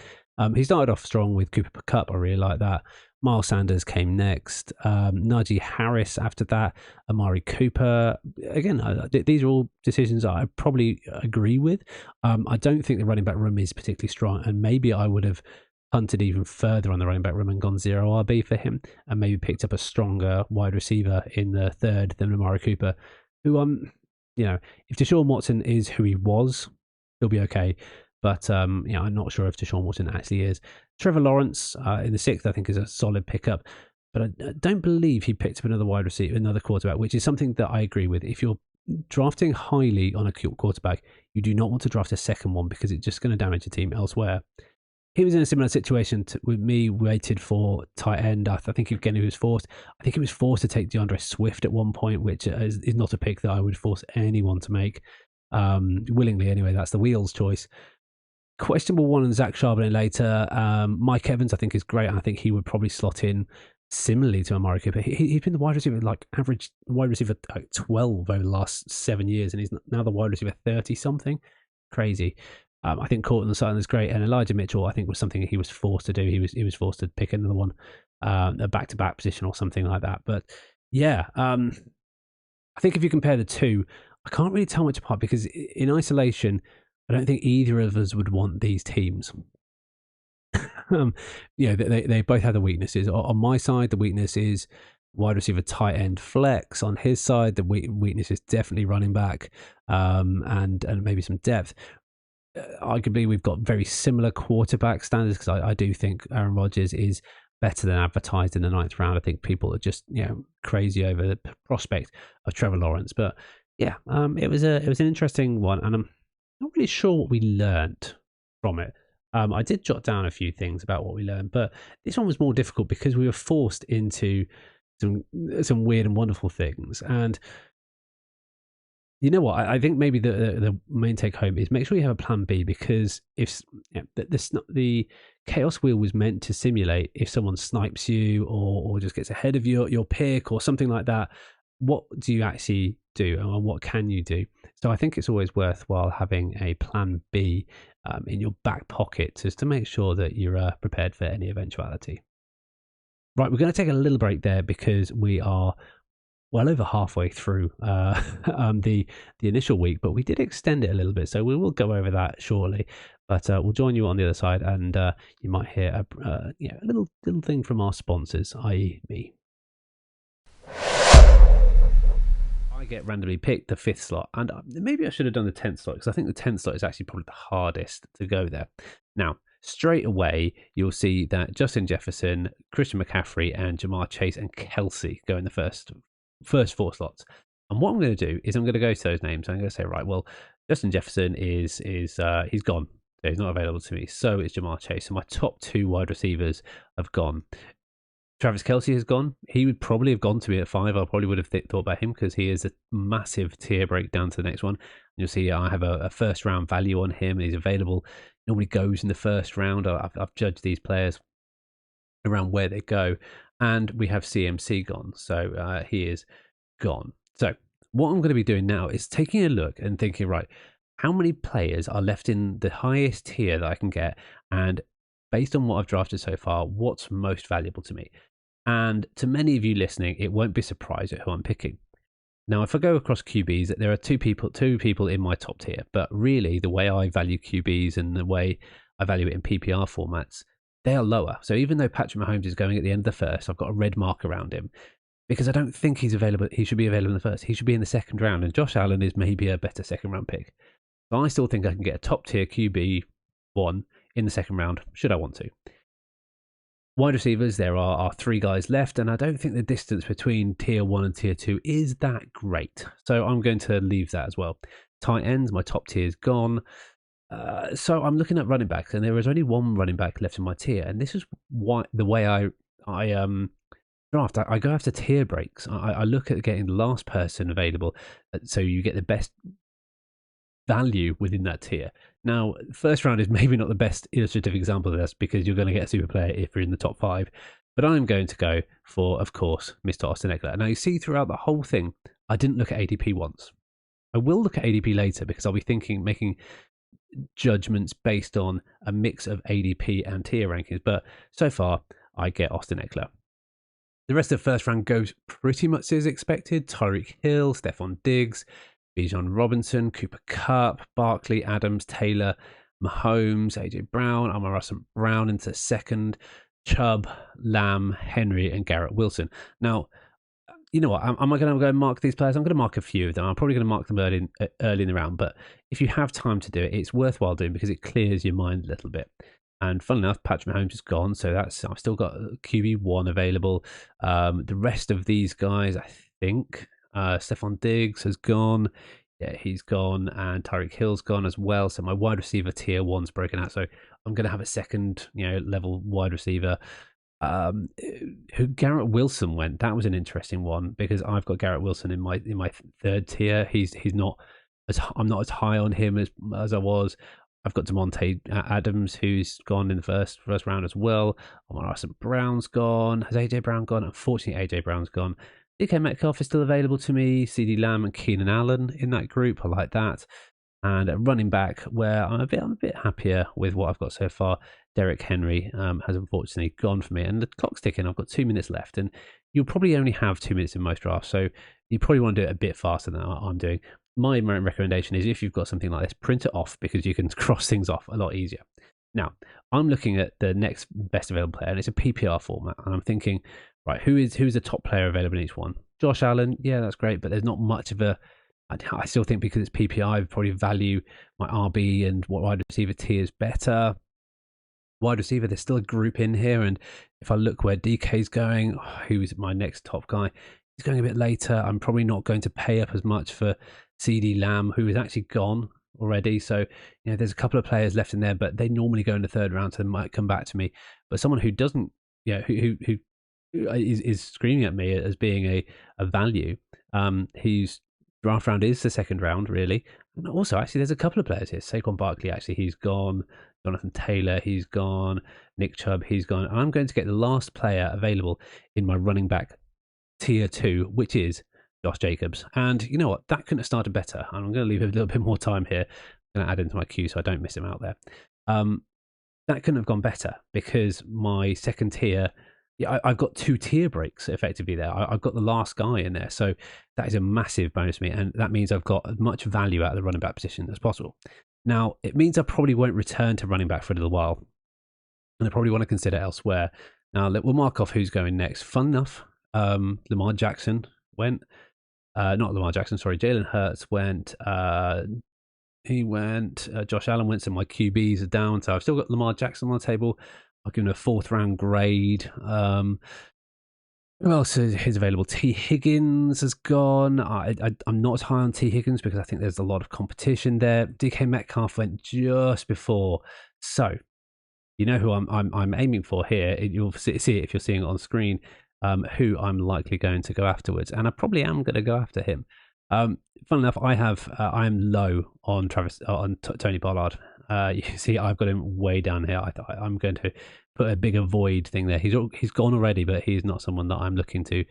He started off strong with Cooper Kupp. I really like that. Miles Sanders came next. Najee Harris after that. Amari Cooper. Again, these are all decisions I probably agree with. I don't think the running back room is particularly strong, and maybe I would have punted even further on the running back room and gone 0 RB for him, and maybe picked up a stronger wide receiver in the third than Amari Cooper, who if Deshaun Watson is who he was, he'll be okay. But I'm not sure if Deshaun Watson actually is. Trevor Lawrence in the 6th, I think, is a solid pickup. But I don't believe he picked up another wide receiver, another quarterback, which is something that I agree with. If you're drafting highly on a quarterback, you do not want to draft a second one because it's just going to damage your team elsewhere. He was in a similar situation with me, waited for tight end. I think again he was forced. I think he was forced to take DeAndre Swift at one point, which is not a pick that I would force anyone to make willingly. Anyway, that's the Wheels choice. Questionable one and Zach Charbonnet later. Mike Evans, I think, is great. I think he would probably slot in similarly to Amari Cooper. He's been the wide receiver, average wide receiver 12 over the last 7 years, and he's now the wide receiver 30 something. Crazy. I think Cortland Sutton is great, and Elijah Mitchell, I think, was something he was forced to do. He was forced to pick another one, a back-to-back position or something like that. But yeah, I think if you compare the two, I can't really tell much apart because in isolation, I don't think either of us would want these teams. They both have the weaknesses. On my side, the weakness is wide receiver, tight end, flex. On his side, the weakness is definitely running back, and maybe some depth. Arguably, we've got very similar quarterback standards because I do think Aaron Rodgers is better than advertised in the 9th round. I think people are just crazy over the prospect of Trevor Lawrence. But yeah, it was an interesting one, and I'm not really sure what we learned from it. I did jot down a few things about what we learned, but this one was more difficult because we were forced into some weird and wonderful things. And you know what? I think maybe the main take home is make sure you have a plan B, because if the chaos wheel was meant to simulate if someone snipes you or just gets ahead of your pick or something like that, what do you actually do and what can you do? So I think it's always worthwhile having a plan B in your back pocket just to make sure that you're prepared for any eventuality. Right, we're going to take a little break there because we are well over halfway through the initial week, but we did extend it a little bit, so we will go over that shortly. But we'll join you on the other side, and you might hear a little thing from our sponsors, i.e. me. I get randomly picked the 5th slot, and maybe I should have done the 10th slot because I think the 10th slot is actually probably the hardest to go there. Now, straight away, you'll see that Justin Jefferson, Christian McCaffrey, and Jamar Chase and Kelsey go in the first 4 slots. And what I'm going to do is I'm going to go to those names. I'm going to say, right, well, Justin Jefferson is he's gone. He's not available to me. So is Jamar Chase. So my top 2 wide receivers have gone. Travis Kelce has gone. He would probably have gone to me at 5. I probably would have thought about him because he is a massive tier break down to the next one. And you'll see I have a first round value on him, and he's available. Normally goes in the first round. I've judged these players around where they go. And we have CMC gone. So he is gone. So what I'm going to be doing now is taking a look and thinking, right, how many players are left in the highest tier that I can get? And based on what I've drafted so far, what's most valuable to me? And to many of you listening, it won't be surprised at who I'm picking. Now, if I go across QBs, there are two people in my top tier. But really, the way I value QBs and the way I value it in PPR formats, they are lower. So even though Patrick Mahomes is going at the end of the first, I've got a red mark around him because I don't think he's available. He should be available in the first. He should be in the second round. And Josh Allen is maybe a better second round pick. So I still think I can get a top tier QB one in the second round, should I want to. Wide receivers, there are 3 guys left, and I don't think the distance between tier 1 and tier 2 is that great. So I'm going to leave that as well. Tight ends, my top tier is gone. So I'm looking at running backs, and there is only 1 running back left in my tier. And this is why the way I draft. I go after tier breaks. I look at getting the last person available, so you get the best value within that tier. Now, first round is maybe not the best illustrative example of this because you're going to get a super player if you're in the top 5. But I'm going to go for, of course, Mr. Austin Eckler. Now, you see throughout the whole thing, I didn't look at ADP once. I will look at ADP later because I'll be making judgments based on a mix of ADP and tier rankings. But so far, I get Austin Eckler. The rest of the first round goes pretty much as expected. Tyreek Hill, Stephon Diggs, Bijan Robinson, Cooper Kupp, Barkley, Adams, Taylor, Mahomes, AJ Brown, Amon-Ra St. Brown into second, Chubb, Lamb, Henry, and Garrett Wilson. Now, you know what? Am I going to go and mark these players? I'm going to mark a few of them. I'm probably going to mark them early in the round. But if you have time to do it, it's worthwhile doing because it clears your mind a little bit. And funnily enough, Patrick Mahomes is gone, so I've still got QB1 available. The rest of these guys, I think, Stephon Diggs has gone. Yeah, he's gone, and Tyreek Hill's gone as well. So my wide receiver tier 1's broken out. So I'm going to have a second, level wide receiver. Who Garrett Wilson went. That was an interesting one because I've got Garrett Wilson in my third tier. He's not I'm not as high on him as I was. I've got Demonte Adams, who's gone in the first round as well. Amon-Ra St. Brown's gone. Has AJ Brown gone? Unfortunately, AJ Brown's gone. DK Metcalf is still available to me. CD Lamb and Keenan Allen in that group. I like that. And at running back, where I'm a bit happier with what I've got so far. Derrick Henry has unfortunately gone for me, and the clock's ticking. I've got 2 minutes left, and you'll probably only have 2 minutes in most drafts, so you probably want to do it a bit faster than I'm doing. My recommendation is if you've got something like this, print it off because you can cross things off a lot easier. Now, I'm looking at the next best available player, and it's a PPR format, and I'm thinking, right, who's the top player available in each one? Josh Allen, yeah, that's great, but there's not much of a. I still think because it's PPR, I probably value my RB and what wide receiver tiers better. Wide receiver, there's still a group in here, and if I look where DK's going, who's my next top guy? He's going a bit later. I'm probably not going to pay up as much for CD Lamb, who is actually gone already. So, there's a couple of players left in there, but they normally go in the third round, so they might come back to me. But someone who doesn't, who is screaming at me as being a value, whose draft round is the second round, really. And also, actually, there's a couple of players here. Saquon Barkley, actually, he's gone. Jonathan Taylor, he's gone. Nick Chubb, he's gone. And I'm going to get the last player available in my running back tier 2, which is Josh Jacobs. And you know what? That couldn't have started better. And I'm going to leave a little bit more time here. I'm going to add into my queue so I don't miss him out there. That couldn't have gone better because my second tier, I've got 2 tier breaks effectively there. I've got the last guy in there. So that is a massive bonus to me. And that means I've got as much value out of the running back position as possible. Now, it means I probably won't return to running back for a little while. And I probably want to consider elsewhere. Now, we'll mark off who's going next. Fun enough, Lamar Jackson went. Not Lamar Jackson, sorry. Jalen Hurts went. He went. Josh Allen went, so my QBs are down. So I've still got Lamar Jackson on the table. I'll give him a 4th round grade. Who else is available? T. Higgins has gone. I'm not as high on T. Higgins because I think there's a lot of competition there. DK Metcalf went just before. So, you know who I'm aiming for here. You'll see it if you're seeing it on screen. Who I'm likely going to go afterwards, and I probably am going to go after him. Fun enough, I am low on Tony Pollard. You see, I've got him way down here. I'm going to put a bigger void thing there. He's gone already, but he's not someone that I'm looking to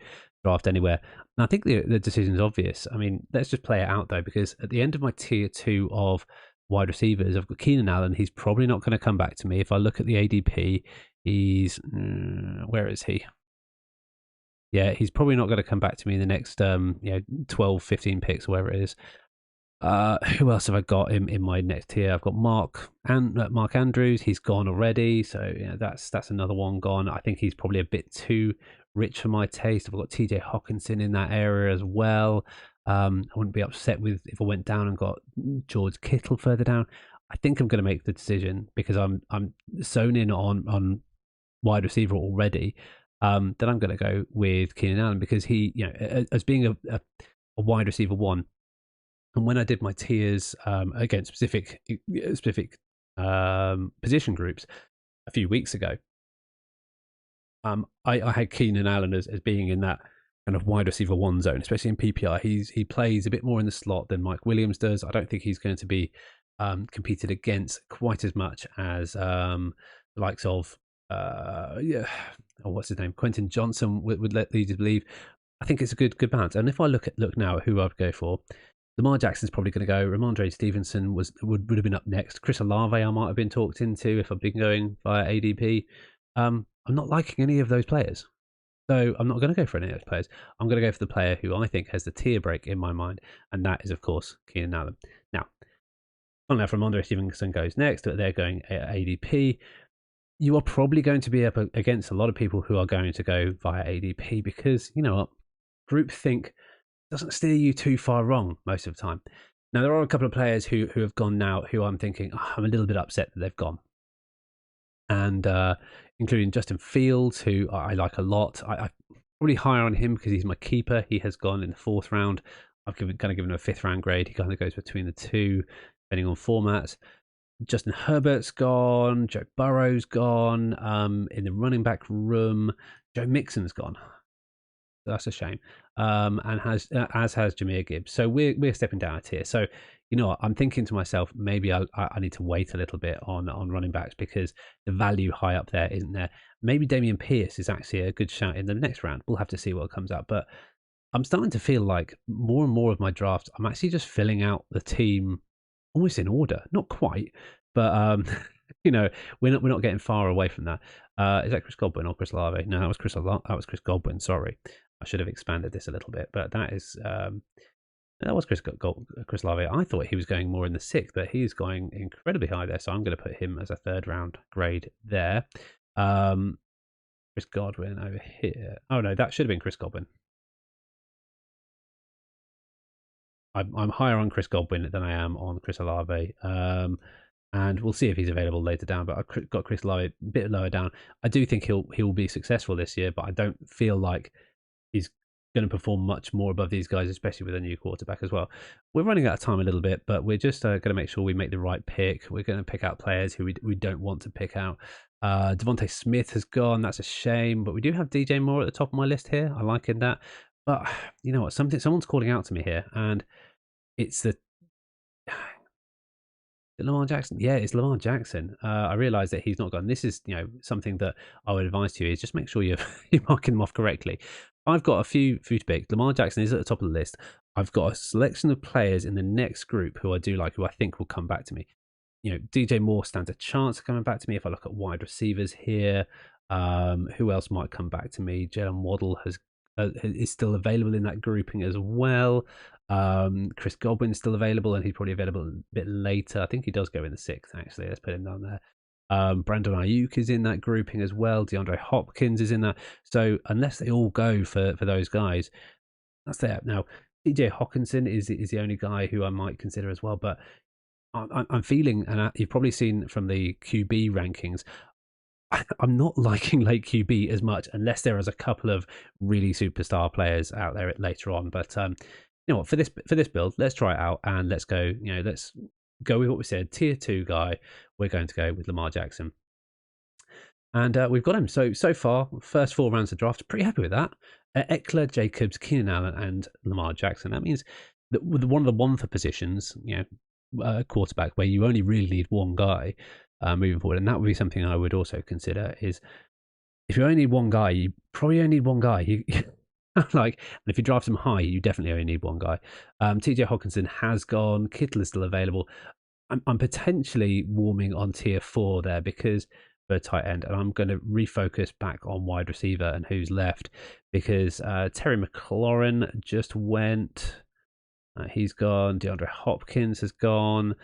draft anywhere. And I think the decision is obvious. I mean, let's just play it out though, because at the end of my tier 2 of wide receivers, I've got Keenan Allen. He's probably not going to come back to me. If I look at the ADP, he's where is he? Yeah, he's probably not going to come back to me in the next 12, 15 picks, or whatever it is. Who else have I got in my next tier? I've got Mark Andrews. He's gone already, so that's another one gone. I think he's probably a bit too rich for my taste. I've got TJ Hawkinson in that area as well. I wouldn't be upset with if I went down and got George Kittle further down. I think I'm going to make the decision because I'm sewn in on wide receiver already. Then I'm going to go with Keenan Allen because he, as being a wide receiver 1. And when I did my tiers against specific position groups a few weeks ago, I had Keenan Allen as being in that kind of wide receiver 1 zone, especially in PPR. He plays a bit more in the slot than Mike Williams does. I don't think he's going to be competed against quite as much as the likes of what's his name? Quentin Johnson would lead you to believe. I think it's a good balance. And if I look now at who I'd go for, Lamar Jackson's probably going to go. Ramondre Stevenson would have been up next. Chris Olave I might have been talked into if I've been going via ADP. I'm not liking any of those players. So I'm not going to go for any of those players. I'm going to go for the player who I think has the tier break in my mind, and that is, of course, Keenan Allen. Now, Now, from Andre Stevenson goes next, but they're going ADP. You are probably going to be up against a lot of people who are going to go via ADP because, you know what, groupthink doesn't steer you too far wrong most of the time. Now, there are a couple of players who have gone now who I'm thinking, I'm a little bit upset that they've gone. And including Justin Fields, who I like a lot. I'm probably higher on him because he's my keeper. He has gone in the 4th round. I've kind of given him a 5th round grade. He kind of goes between the two, depending on formats. Justin Herbert's gone. Joe Burrow's gone. In the running back room, Joe Mixon's gone. That's a shame. And as has Jahmyr Gibbs. So we're stepping down a tier. So you know what? I'm thinking to myself, maybe I need to wait a little bit on running backs because the value high up there isn't there. Maybe Damian Pierce is actually a good shout in the next round. We'll have to see what comes out. But I'm starting to feel like more and more of my drafts, I'm actually just filling out the team almost in order. Not quite, but you know, we're not getting far away from that. Is that Chris Godwin or Chris Olave? No, that was Chris Godwin. Sorry, I should have expanded this a little bit, but that is that was Chris Olave. I thought he was going more in the 6th, but he's going incredibly high there. So I'm going to put him as a 3rd round grade there. Chris Godwin over here. Oh no, that should have been Chris Godwin. I'm higher on Chris Godwin than I am on Chris Olave. And we'll see if he's available later down. But I've got Chris Olave a bit lower down. I do think he'll be successful this year, but I don't feel like he's going to perform much more above these guys, especially with a new quarterback as well. We're running out of time a little bit, but we're just going to make sure we make the right pick. We're going to pick out players who we don't want to pick out. Devontae Smith has gone. That's a shame, but we do have DJ Moore at the top of my list here. I like that. But you know what? Someone's calling out to me here, and it's the Lamar Jackson. Yeah, it's Lamar Jackson. I realise that he's not gone. This is, you know, something that I would advise to you is just make sure you're marking them off correctly. I've got a few to pick. Lamar Jackson is at the top of the list. I've got a selection of players in the next group who I do like, who I think will come back to me. You know, DJ Moore stands a chance of coming back to me if I look at wide receivers here. Who else might come back to me? Jalen Waddle is still available in that grouping as well. Chris Godwin's still available, and he's probably available a bit later. I think he does go in the 6th, actually. Let's put him down there. Brandon Ayuk is in that grouping as well. DeAndre Hopkins is in that. So unless they all go for those guys, that's there. Now, TJ Hawkinson is the only guy who I might consider as well. But I'm feeling, and you've probably seen from the QB rankings, I'm not liking late QB as much unless there is a couple of really superstar players out there later on. But you know what, for this build, let's try it out and let's go. You know, let's go with what we said. Tier 2 guy. We're going to go with Lamar Jackson, and we've got him. So far, first 4 rounds of draft, pretty happy with that. Eckler, Jacobs, Keenan Allen, and Lamar Jackson. That means that with one of the one for positions, you know, quarterback, where you only really need one guy. Moving forward, and that would be something I would also consider is if you only need one guy, you probably only need one guy. Like, and if you draft him high, you definitely only need one guy. TJ Hawkinson has gone. Kittle is still available. I'm potentially warming on tier 4 there because for a tight end, and I'm going to refocus back on wide receiver and who's left because Terry McLaurin just went. He's gone. DeAndre Hopkins has gone.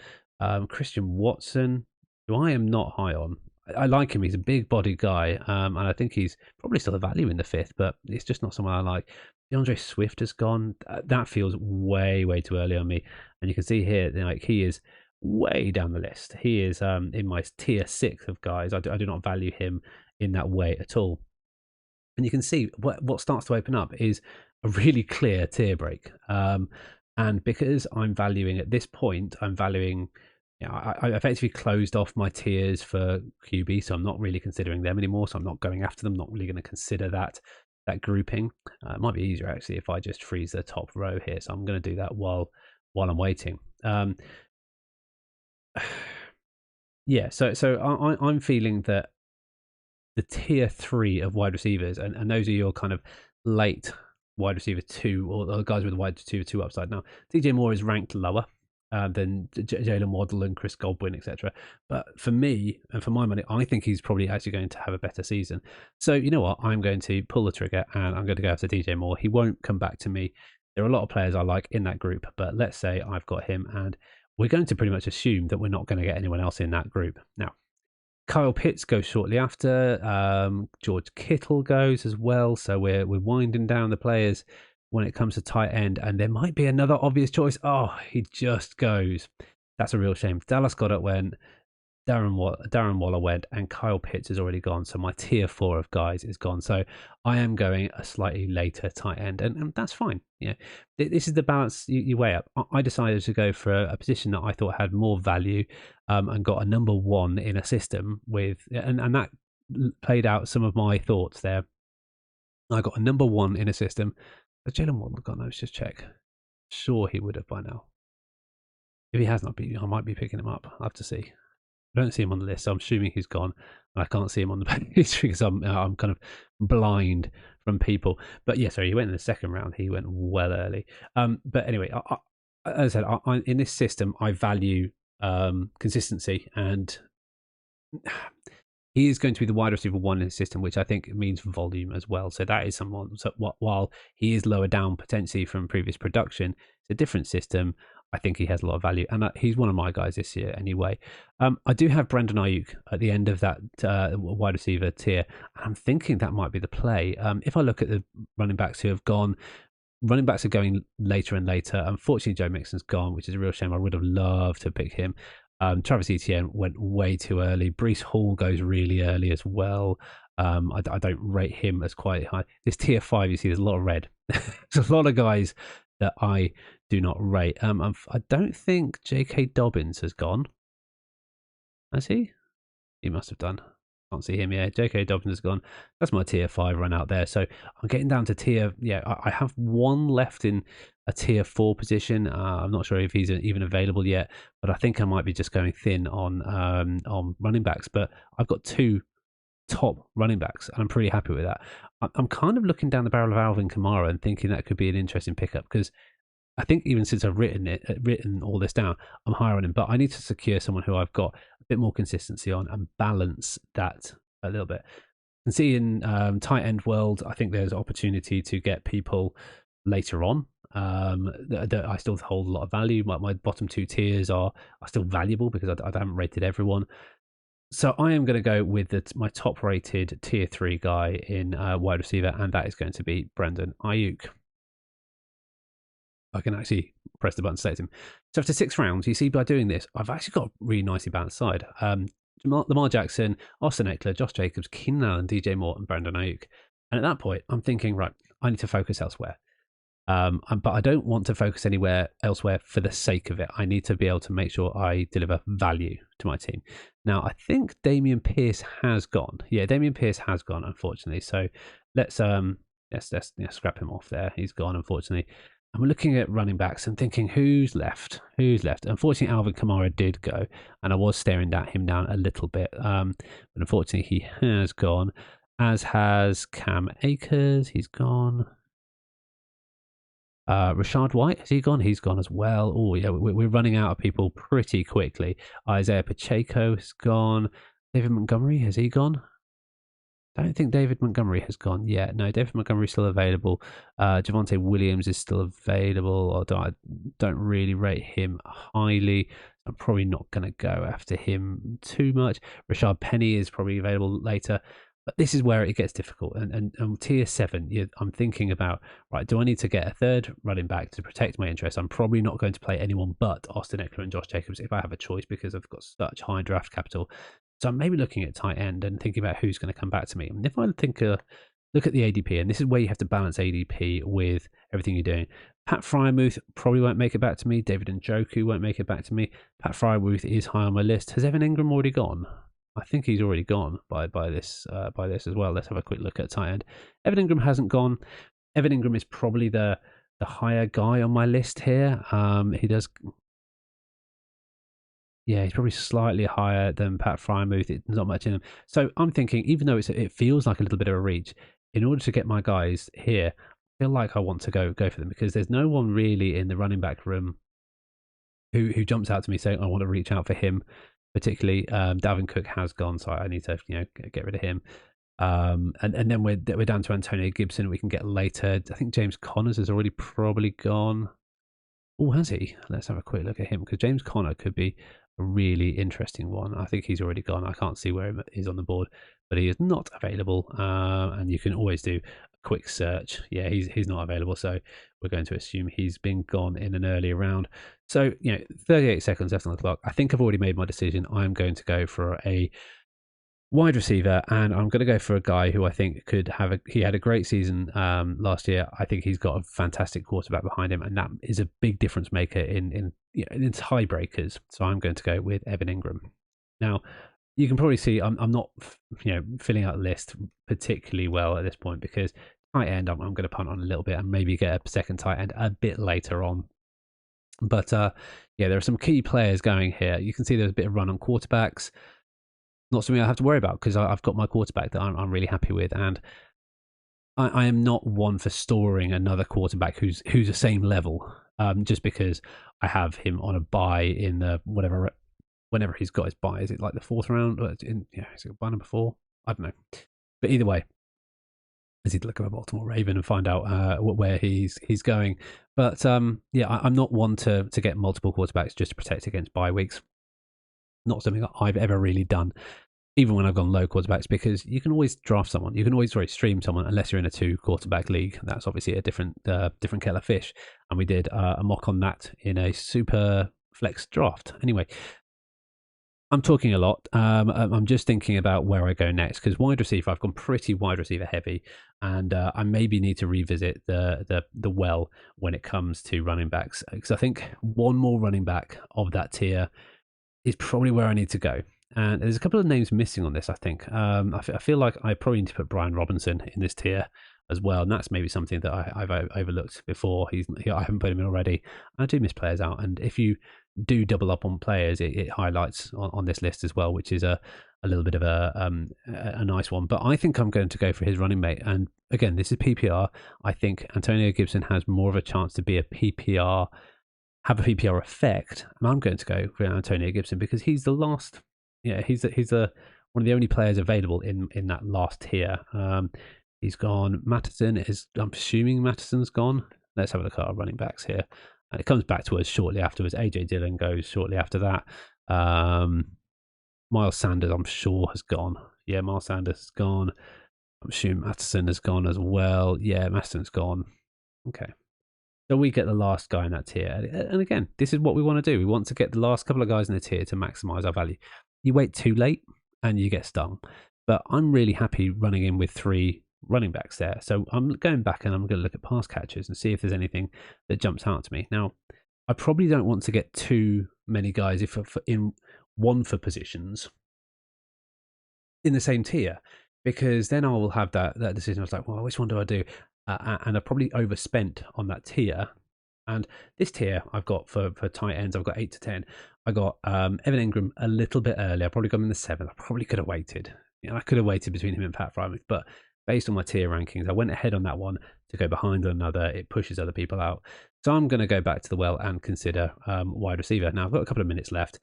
Christian Watson, who I am not high on. I like him. He's a big body guy, and I think he's probably still a value in the 5th, but it's just not someone I like. DeAndre Swift has gone. That feels way too early on me. And you can see here, like, he is way down the list. He is in my tier 6 of guys. I do not value him in that way at all. And you can see what starts to open up is a really clear tier break. And because I'm valuing at this point, I'm valuing. You know, I effectively closed off my tiers for QB, so I'm not really considering them anymore. So I'm not going after them. Not really going to consider that grouping. It might be easier actually if I just freeze the top row here. So I'm going to do that while I'm waiting. Yeah. So I'm feeling that the tier 3 of wide receivers, and those are your kind of late wide receiver 2 or the guys with the wide receiver 2 upside. Now, DJ Moore is ranked lower than Jalen Waddle and Chris Godwin, etc. But for me, and for my money, I think he's probably actually going to have a better season. So you know what? I'm going to pull the trigger and I'm going to go after DJ Moore. He won't come back to me. There are a lot of players I like in that group, but let's say I've got him and we're going to pretty much assume that we're not going to get anyone else in that group. Now, Kyle Pitts goes shortly after. George Kittle goes as well. So we're winding down the players when it comes to tight end. And there might be another obvious choice. Oh, he just goes. That's a real shame. Dallas Goedert went. Darren Waller went, and Kyle Pitts is already gone. So my tier 4 of guys is gone. So I am going a slightly later tight end, and that's fine. Yeah, this is the balance you weigh up. I decided to go for a position that I thought had more value, and got a number 1 in a system with, and that played out some of my thoughts there. I got a number 1 in a system. Has Jalen Waddle gone? Let's just check. Sure, he would have by now. If he has not been, I might be picking him up. I'll have to see. I don't see him on the list, so I'm assuming he's gone. And I can't see him on the page because I'm kind of blind from people. But yeah, sorry, he went in the second round. He went well early. But anyway, as I said, in this system, I value consistency, and he is going to be the wide receiver 1 in the system, which I think means volume as well. So that is someone. So while he is lower down potentially from previous production, it's a different system. I think he has a lot of value, and he's one of my guys this year anyway. I do have Brandon Ayuk at the end of that wide receiver tier. I'm thinking that might be the play. If I look at the running backs who have gone, running backs are going later and later. Unfortunately, Joe Mixon's gone, which is a real shame. I would have loved to pick him. Travis Etienne went way too early. Breece Hall goes really early as well. I don't rate him as quite high. This tier 5, you see, there's a lot of red. There's a lot of guys that I do not rate. I don't think J.K. Dobbins has gone. Has he? He must have done. Can't see him. Yeah, J.K. Dobbins has gone. That's my tier 5 run out there. So I'm getting down to tier. Yeah, I have 1 left in a tier 4 position. I'm not sure if he's even available yet, but I think I might be just going thin on running backs. But I've got 2 top running backs, and I'm pretty happy with that. I'm kind of looking down the barrel of Alvin Kamara and thinking that could be an interesting pickup, because I think even since I've written all this down, I'm higher on him. But I need to secure someone who I've got a bit more consistency on and balance that a little bit. And see, in tight end world, I think there's opportunity to get people later on that I still hold a lot of value. My bottom 2 tiers are still valuable because I haven't rated everyone. So I am going to go with my top-rated tier 3 guy in wide receiver, and that is going to be Brandon Ayuk. I can actually press the button to select him. So after 6 rounds, you see by doing this, I've actually got a really nicely balanced side. Lamar Jackson, Austin Eckler, Josh Jacobs, Keenan Allen, DJ Moore, and Brandon Ayuk. And at that point, I'm thinking, right, I need to focus elsewhere. But I don't want to focus anywhere elsewhere for the sake of it. I need to be able to make sure I deliver value to my team. Now, I think Dameon Pierce has gone. Yeah, Dameon Pierce has gone, unfortunately. So let's scrap him off there. He's gone, unfortunately. And we're looking at running backs and thinking, who's left? Who's left? Unfortunately, Alvin Kamara did go, and I was staring him down a little bit. But unfortunately, he has gone, as has Cam Akers. He's gone. Rashad White, has he gone? He's gone as well. Oh, yeah, we're running out of people pretty quickly. Isaiah Pacheco has gone. David Montgomery, has he gone? I don't think David Montgomery has gone yet. No, David Montgomery is still available. Javonte Williams is still available, although I don't really rate him highly. I'm probably not going to go after him too much. Rashad Penny is probably available later. But this is where it gets difficult. And tier 7, I'm thinking about, right, do I need to get a third running back to protect my interests? I'm probably not going to play anyone but Austin Eckler and Josh Jacobs if I have a choice, because I've got such high draft capital. So I'm maybe looking at tight end and thinking about who's going to come back to me. And if I think, look at the ADP, and this is where you have to balance ADP with everything you're doing. Pat Fryermuth probably won't make it back to me. David Njoku won't make it back to me. Pat Fryermuth is high on my list. Has Evan Ingram already gone? I think he's already gone by this as well. Let's have a quick look at tight end. Evan Ingram hasn't gone. Evan Ingram is probably the higher guy on my list here. He does. Yeah, he's probably slightly higher than Pat Fryermuth. There's not much in him. So I'm thinking, even though it feels like a little bit of a reach, in order to get my guys here, I feel like I want to go for them, because there's no one really in the running back room who jumps out to me saying I want to reach out for him. Particularly, Dalvin Cook has gone, so I need to get rid of him. And then we're down to Antonio Gibson. We can get later. I think James Connors has already probably gone. Oh, has he? Let's have a quick look at him, because James Conner could be a really interesting one. I think he's already gone. I can't see where he is on the board, but he is not available. And you can always do a quick search. Yeah, he's not available, so we're going to assume he's been gone in an earlier round. So, 38 seconds left on the clock. I think I've already made my decision. I'm going to go for a wide receiver, and I'm going to go for a guy who I think could have he had a great season last year. I think he's got a fantastic quarterback behind him, and that is a big difference maker in tiebreakers. So I'm going to go with Evan Ingram. Now, you can probably see I'm not filling out the list particularly well at this point, because tight end I'm going to punt on a little bit and maybe get a second tight end a bit later on. But there are some key players going here. You can see there's a bit of run on quarterbacks. Not something I have to worry about, because I've got my quarterback that I'm really happy with, and I am not one for storing another quarterback who's the same level, just because I have him on a bye in the whenever he's got his bye. Is it like the 4th round? Is it bye number 4? I don't know, but either way, I need to look at Baltimore Raven and find out where he's going. But I'm not one to get multiple quarterbacks just to protect against bye weeks. Not something I've ever really done, even when I've gone low quarterbacks, because you can always draft someone. You can always stream someone, unless you're in a 2 quarterback league. That's obviously a different kettle of fish. And we did a mock on that in a super flex draft. Anyway, I'm talking a lot. I'm just thinking about where I go next, because wide receiver, I've gone pretty wide receiver heavy, and I maybe need to revisit the well when it comes to running backs, because I think one more running back of that tier is probably where I need to go. And there's a couple of names missing on this, I think. I feel like I probably need to put Brian Robinson in this tier as well, and that's maybe something that I've overlooked before. I haven't put him in already. I do miss players out, and if you do double up on players, it highlights on this list as well, which is a little bit of a nice one. But I think I'm going to go for his running mate, and again, this is PPR. I think Antonio Gibson has more of a chance to be have a PPR effect, and I'm going to go for Antonio Gibson, because he's the last. He's one of the only players available in that last tier. He's gone. I'm assuming Mattison's gone. Let's have a look at our running backs here. And it comes back to us shortly afterwards. AJ Dillon goes shortly after that. Miles Sanders, I'm sure, has gone. Yeah, Miles Sanders has gone. I'm assuming Mattison has gone as well. Yeah, Mattison's gone. Okay. So we get the last guy in that tier. And again, this is what we want to do. We want to get the last couple of guys in the tier to maximize our value. You wait too late and you get stung. But I'm really happy running in with 3 running backs there. So I'm going back and I'm going to look at pass catchers and see if there's anything that jumps out to me. Now, I probably don't want to get too many guys in one for positions in the same tier, because then I will have that decision. I was like, well, which one do I do? And I probably overspent on that tier. And this tier I've got for tight ends, I've got 8 to 10. I got Evan Ingram a little bit early. I probably got him in the 7th. I probably could have waited. I could have waited between him and Pat Frymouth, but based on my tier rankings, I went ahead on that one. To go behind another, it pushes other people out. So I'm going to go back to the well and consider wide receiver. Now I've got a couple of minutes left.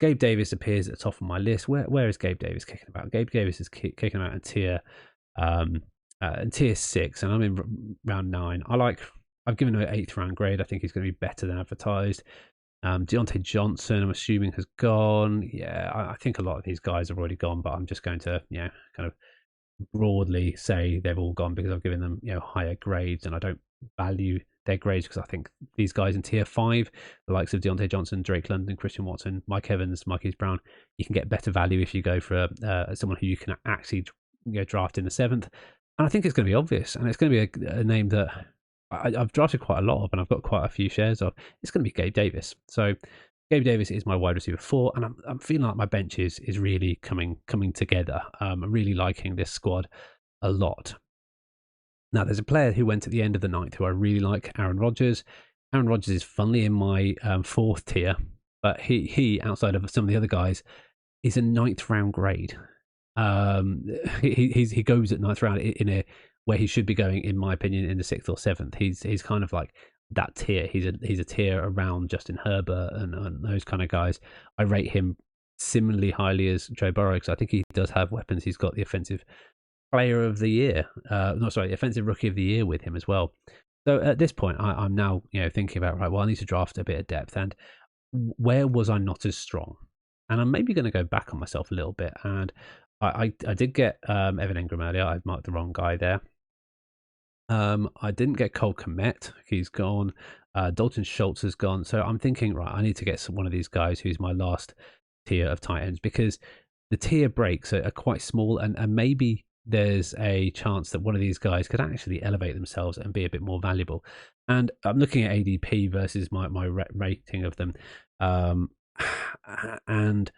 Gabe Davis appears at the top of my list. Where is Gabe Davis kicking about? Gabe Davis is kicking about in tier 6, and I'm in round 9. I've given him an 8th round grade. I think he's going to be better than advertised. Deontay Johnson, I'm assuming, has gone. Yeah, I think a lot of these guys have already gone, but I'm just going to, kind of broadly say they've all gone, because I've given them, higher grades, and I don't value their grades, because I think these guys in tier 5, the likes of Deontay Johnson, Drake London, Christian Watson, Mike Evans, Marquise Brown, you can get better value if you go for someone who you can actually draft in the 7th. And I think it's going to be obvious, and it's going to be a name that I've drafted quite a lot of, and I've got quite a few shares of. It's going to be Gabe Davis. So Gabe Davis is my wide receiver 4, and I'm feeling like my bench is really coming together. I'm really liking this squad a lot. Now, there's a player who went at the end of the 9th who I really like, Aaron Rodgers. Aaron Rodgers is funnily in my 4th tier, but he outside of some of the other guys, is a 9th round grade. He goes at 9th round in where he should be going, in my opinion, in the 6th or 7th. He's kind of like that tier. He's a tier around Justin Herbert and those kind of guys. I rate him similarly highly as Joe Burrow, because I think he does have weapons. He's got the offensive player of the year. Offensive rookie of the year with him as well. So at this point, I'm now thinking about, right, well, I need to draft a bit of depth, and where was I not as strong? And I'm maybe going to go back on myself a little bit. And I did get Evan Ingram earlier. I marked the wrong guy there. I didn't get Cole Kmet. He's gone. Dalton Schultz has gone. So I'm thinking, right, I need to get one of these guys who's my last tier of tight ends, because the tier breaks are quite small, and maybe there's a chance that one of these guys could actually elevate themselves and be a bit more valuable. And I'm looking at ADP versus my rating of them. And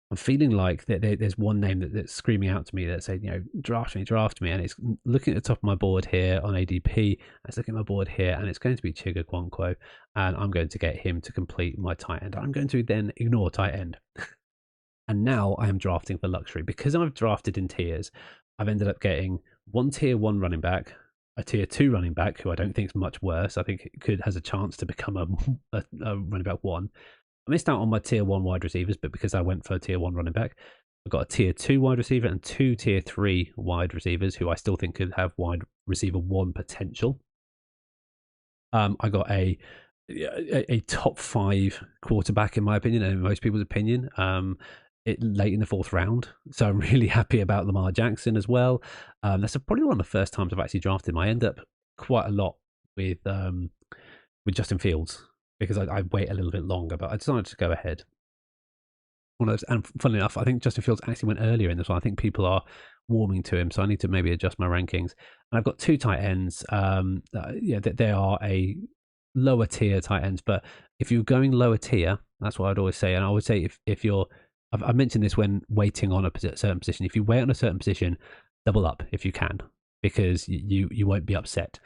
I'm feeling like there's one name that's screaming out to me that said, draft me. And it's looking at the top of my board here on ADP. It's looking at my board here, and it's going to be Chigga Kwonkwo. And I'm going to get him to complete my tight end. I'm going to then ignore tight end. And now I am drafting for luxury. Because I've drafted in tiers, I've ended up getting one tier 1 running back, a tier 2 running back, who I don't think is much worse. I think it has a chance to become a running back 1. I missed out on my tier 1 wide receivers, but because I went for a tier 1 running back, I've got a tier 2 wide receiver and 2 tier 3 wide receivers who I still think could have wide receiver 1 potential. I got a top 5 quarterback, in my opinion, and in most people's opinion, late in the 4th round. So I'm really happy about Lamar Jackson as well. That's probably one of the first times I've actually drafted him. I end up quite a lot with Justin Fields, because I wait a little bit longer, but I decided to go ahead. And funnily enough, I think Justin Fields actually went earlier in this one. I think people are warming to him, so I need to maybe adjust my rankings. And I've got 2 tight ends. They are a lower tier tight ends, but if you're going lower tier, that's what I'd always say. And I would say if you're, I mentioned this when waiting on a certain position. If you wait on a certain position, double up if you can, because you won't be upset.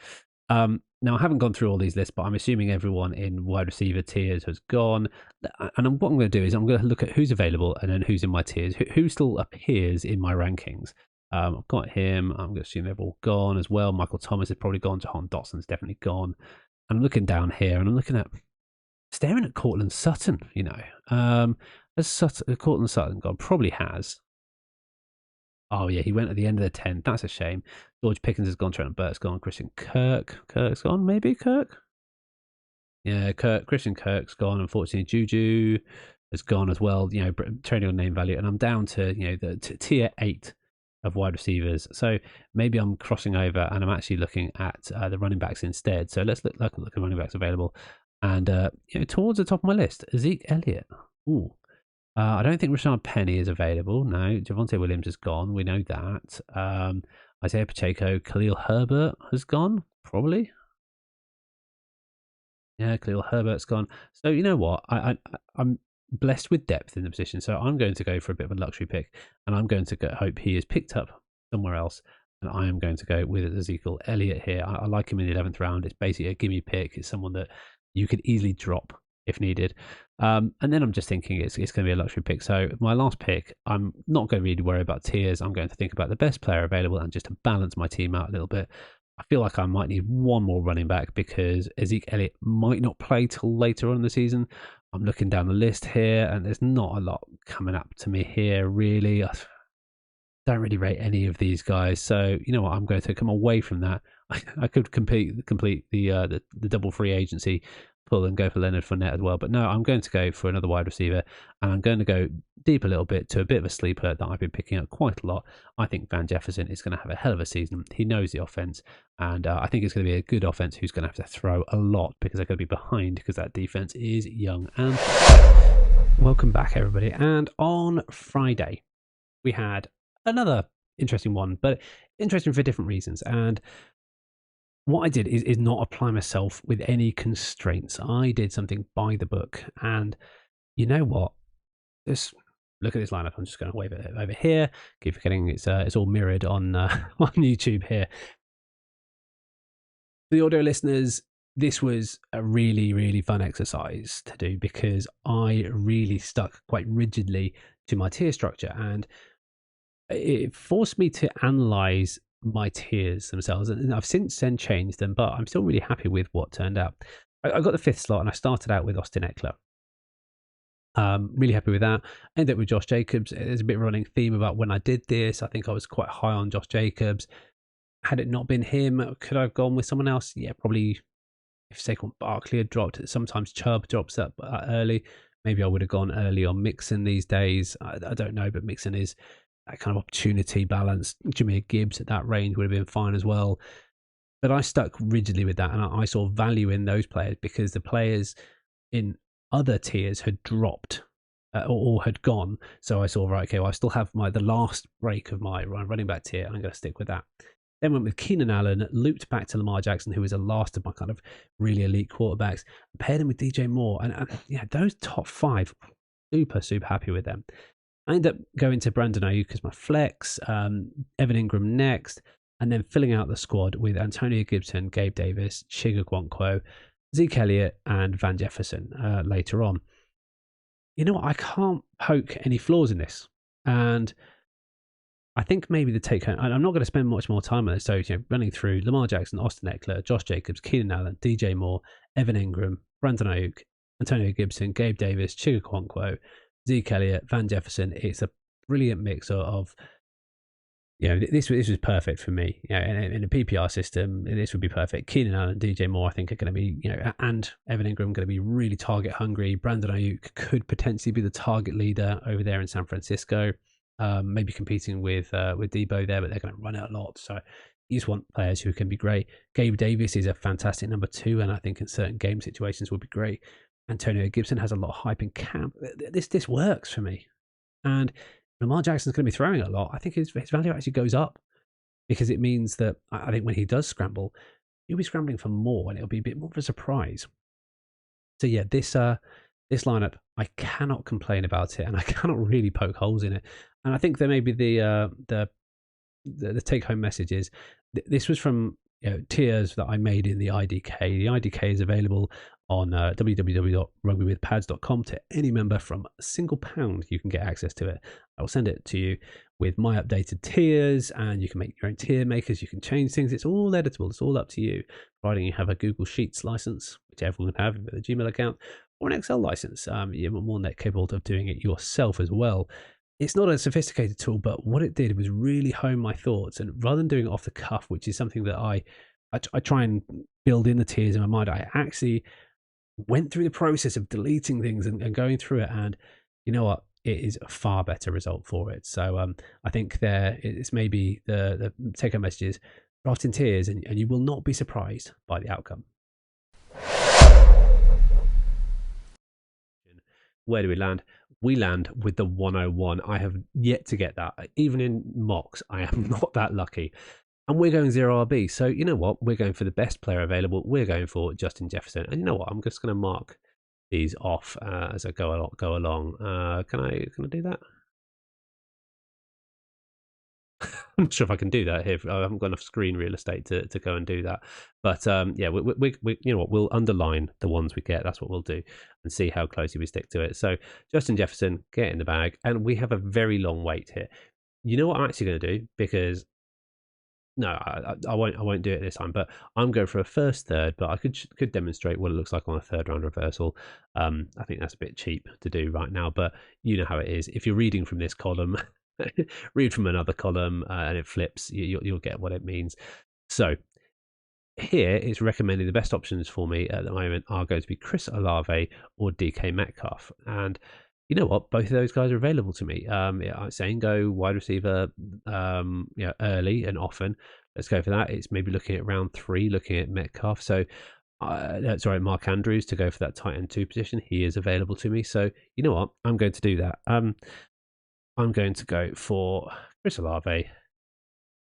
Now, I haven't gone through all these lists, but I'm assuming everyone in wide receiver tiers has gone. And what I'm going to do is I'm going to look at who's available and then who's in my tiers, who still appears in my rankings. I've got him. I'm going to assume they've all gone as well. Michael Thomas is probably gone. Jahan Dotson's definitely gone. And I'm looking down here, and I'm staring at Cortland Sutton. Has Cortland Sutton gone? Probably has. Oh, yeah, he went at the end of the 10th. That's a shame. George Pickens has gone. Trent Burt's gone. Christian Kirk's gone. Maybe Kirk? Yeah, Christian Kirk's gone. Unfortunately, Juju has gone as well. Trading on name value. And I'm down to, the tier 8 of wide receivers. So maybe I'm crossing over and I'm actually looking at the running backs instead. So let's look at the running backs available. And, towards the top of my list, Zeke Elliott. Ooh. I don't think Rashad Penny is available. No, Javonte Williams is gone. We know that. Isaiah Pacheco, Khalil Herbert has gone, probably. Yeah, Khalil Herbert's gone. So you know what? I'm blessed with depth in the position, so I'm going to go for a bit of a luxury pick, and I'm going to hope he is picked up somewhere else. And I am going to go with Ezekiel Elliott here. I like him in the 11th round. It's basically a gimme pick. It's someone that you could easily drop if needed. And then I'm just thinking it's going to be a luxury pick. So my last pick, I'm not going to really worry about tiers. I'm going to think about the best player available and just to balance my team out a little bit. I feel like I might need one more running back because Ezekiel Elliott might not play till later on in the season. I'm looking down the list here, and there's not a lot coming up to me here, really. I don't really rate any of these guys. So, you know what? I'm going to come away from that. I could complete the double free agency pull and go for Leonard Fournette as well. But no, I'm going to go for another wide receiver, and I'm going to go deep a little bit to a bit of a sleeper that I've been picking up quite a lot. I think Van Jefferson is going to have a hell of a season. He knows the offense, and I think it's going to be a good offense who's going to have to throw a lot because they're going to be behind because that defense is young. And welcome back, everybody. And on Friday, we had another interesting one, but interesting for different reasons. And what I did is not apply myself with any constraints. I did something by the book. And you know what? Look at this lineup. I'm just going to wave it over here. Keep forgetting it's all mirrored on on YouTube here. For the audio listeners, this was a really, really fun exercise to do because I really stuck quite rigidly to my tier structure, and it forced me to analyze my tiers themselves, and I've since then changed them, but I'm still really happy with what turned out. I got the 5th slot, and I started out with Austin Eckler. Really happy with that. Ended up with Josh Jacobs. There's a bit of a running theme about when I did this. I think I was quite high on Josh Jacobs. Had it not been him, could I have gone with someone else? Yeah, probably. If Saquon Barkley had dropped, sometimes Chubb drops up early. Maybe I would have gone early on Mixon these days. I don't know, but Mixon is that kind of opportunity balance. Jameer Gibbs at that range would have been fine as well. But I stuck rigidly with that, and I saw value in those players because the players in other tiers had dropped or had gone. So I saw, right, okay, well, I still have the last break of my running back tier. I'm going to stick with that. Then went with Keenan Allen, looped back to Lamar Jackson, who was the last of my kind of really elite quarterbacks, paired him with DJ Moore. And yeah, those top 5, super happy with them. I ended up going to Brandon Ayuk as my flex, Evan Ingram next, and then filling out the squad with Antonio Gibson, Gabe Davis, Chigga, Zeke Elliott, and Van Jefferson later on. You know what? I can't poke any flaws in this. And I think maybe the take home, and I'm not going to spend much more time on this. So, running through Lamar Jackson, Austin Eckler, Josh Jacobs, Keenan Allen, DJ Moore, Evan Ingram, Brandon Ayuk, Antonio Gibson, Gabe Davis, Chigga, Zeke Elliott, Van Jefferson. It's a brilliant mix of this was perfect for me. In a PPR system, this would be perfect. Keenan Allen, DJ Moore, I think are going to be, and Evan Ingram going to be really target hungry. Brandon Ayuk could potentially be the target leader over there in San Francisco. Maybe competing with Debo there, but they're going to run it a lot. So you just want players who can be great. Gabe Davis is a fantastic number 2, and I think in certain game situations would be great. Antonio Gibson has a lot of hype in camp. This works for me. And Lamar Jackson's going to be throwing a lot. I think his value actually goes up because it means that I think when he does scramble, he'll be scrambling for more, and it'll be a bit more of a surprise. So yeah, this lineup, I cannot complain about it, and I cannot really poke holes in it. And I think there may be the take home message is this was from tiers that I made in the IDK. The IDK is available on www.rugbywithpads.com to any member. From a single £1 you can get access to it. I will send it to you with my updated tiers, and you can make your own tier makers. You can change things. It's all editable. It's all up to you, providing you have a Google Sheets license, which everyone can have with a Gmail account, or an Excel license. You're more than capable of doing it yourself as well. It's not a sophisticated tool, but what it did was really hone my thoughts. And rather than doing it off the cuff, which is something that I try and build in the tiers in my mind, I actually went through the process of deleting things and going through it. And you know what? It is a far better result for it. So I think it's maybe the take-home message is draft in tiers, and you will not be surprised by the outcome. Where do we land? We land with the 101. I have yet to get that. Even in mocks, I am not that lucky. And we're going 0 RB. So you know what? We're going for the best player available. We're going for Justin Jefferson. And you know what? I'm just going to mark these off as I go along. Can I do that? I'm not sure if I can do that here. I haven't got enough screen real estate to go and do that. But yeah, we you know what? We'll underline the ones we get. That's what we'll do, and see how closely we stick to it. So Justin Jefferson, get in the bag, and we have a very long wait here. You know what I'm actually going to do, because no, I won't do it this time. But I'm going for a first third. But I could demonstrate what it looks like on a third round reversal. I think that's a bit cheap to do right now, but you know how it is. If you're reading from this column, read from another column and it flips, you'll get what it means. So here it's recommending the best options for me at the moment are going to be Chris Olave or DK Metcalf. And you know what? Both of those guys are available to me. I'm saying go wide receiver early and often. Let's go for that. It's maybe looking at round 3, looking at Metcalf. So Mark Andrews to go for that tight end 2 position. He is available to me. So you know what? I'm going to do that. I'm going to go for Chris Olave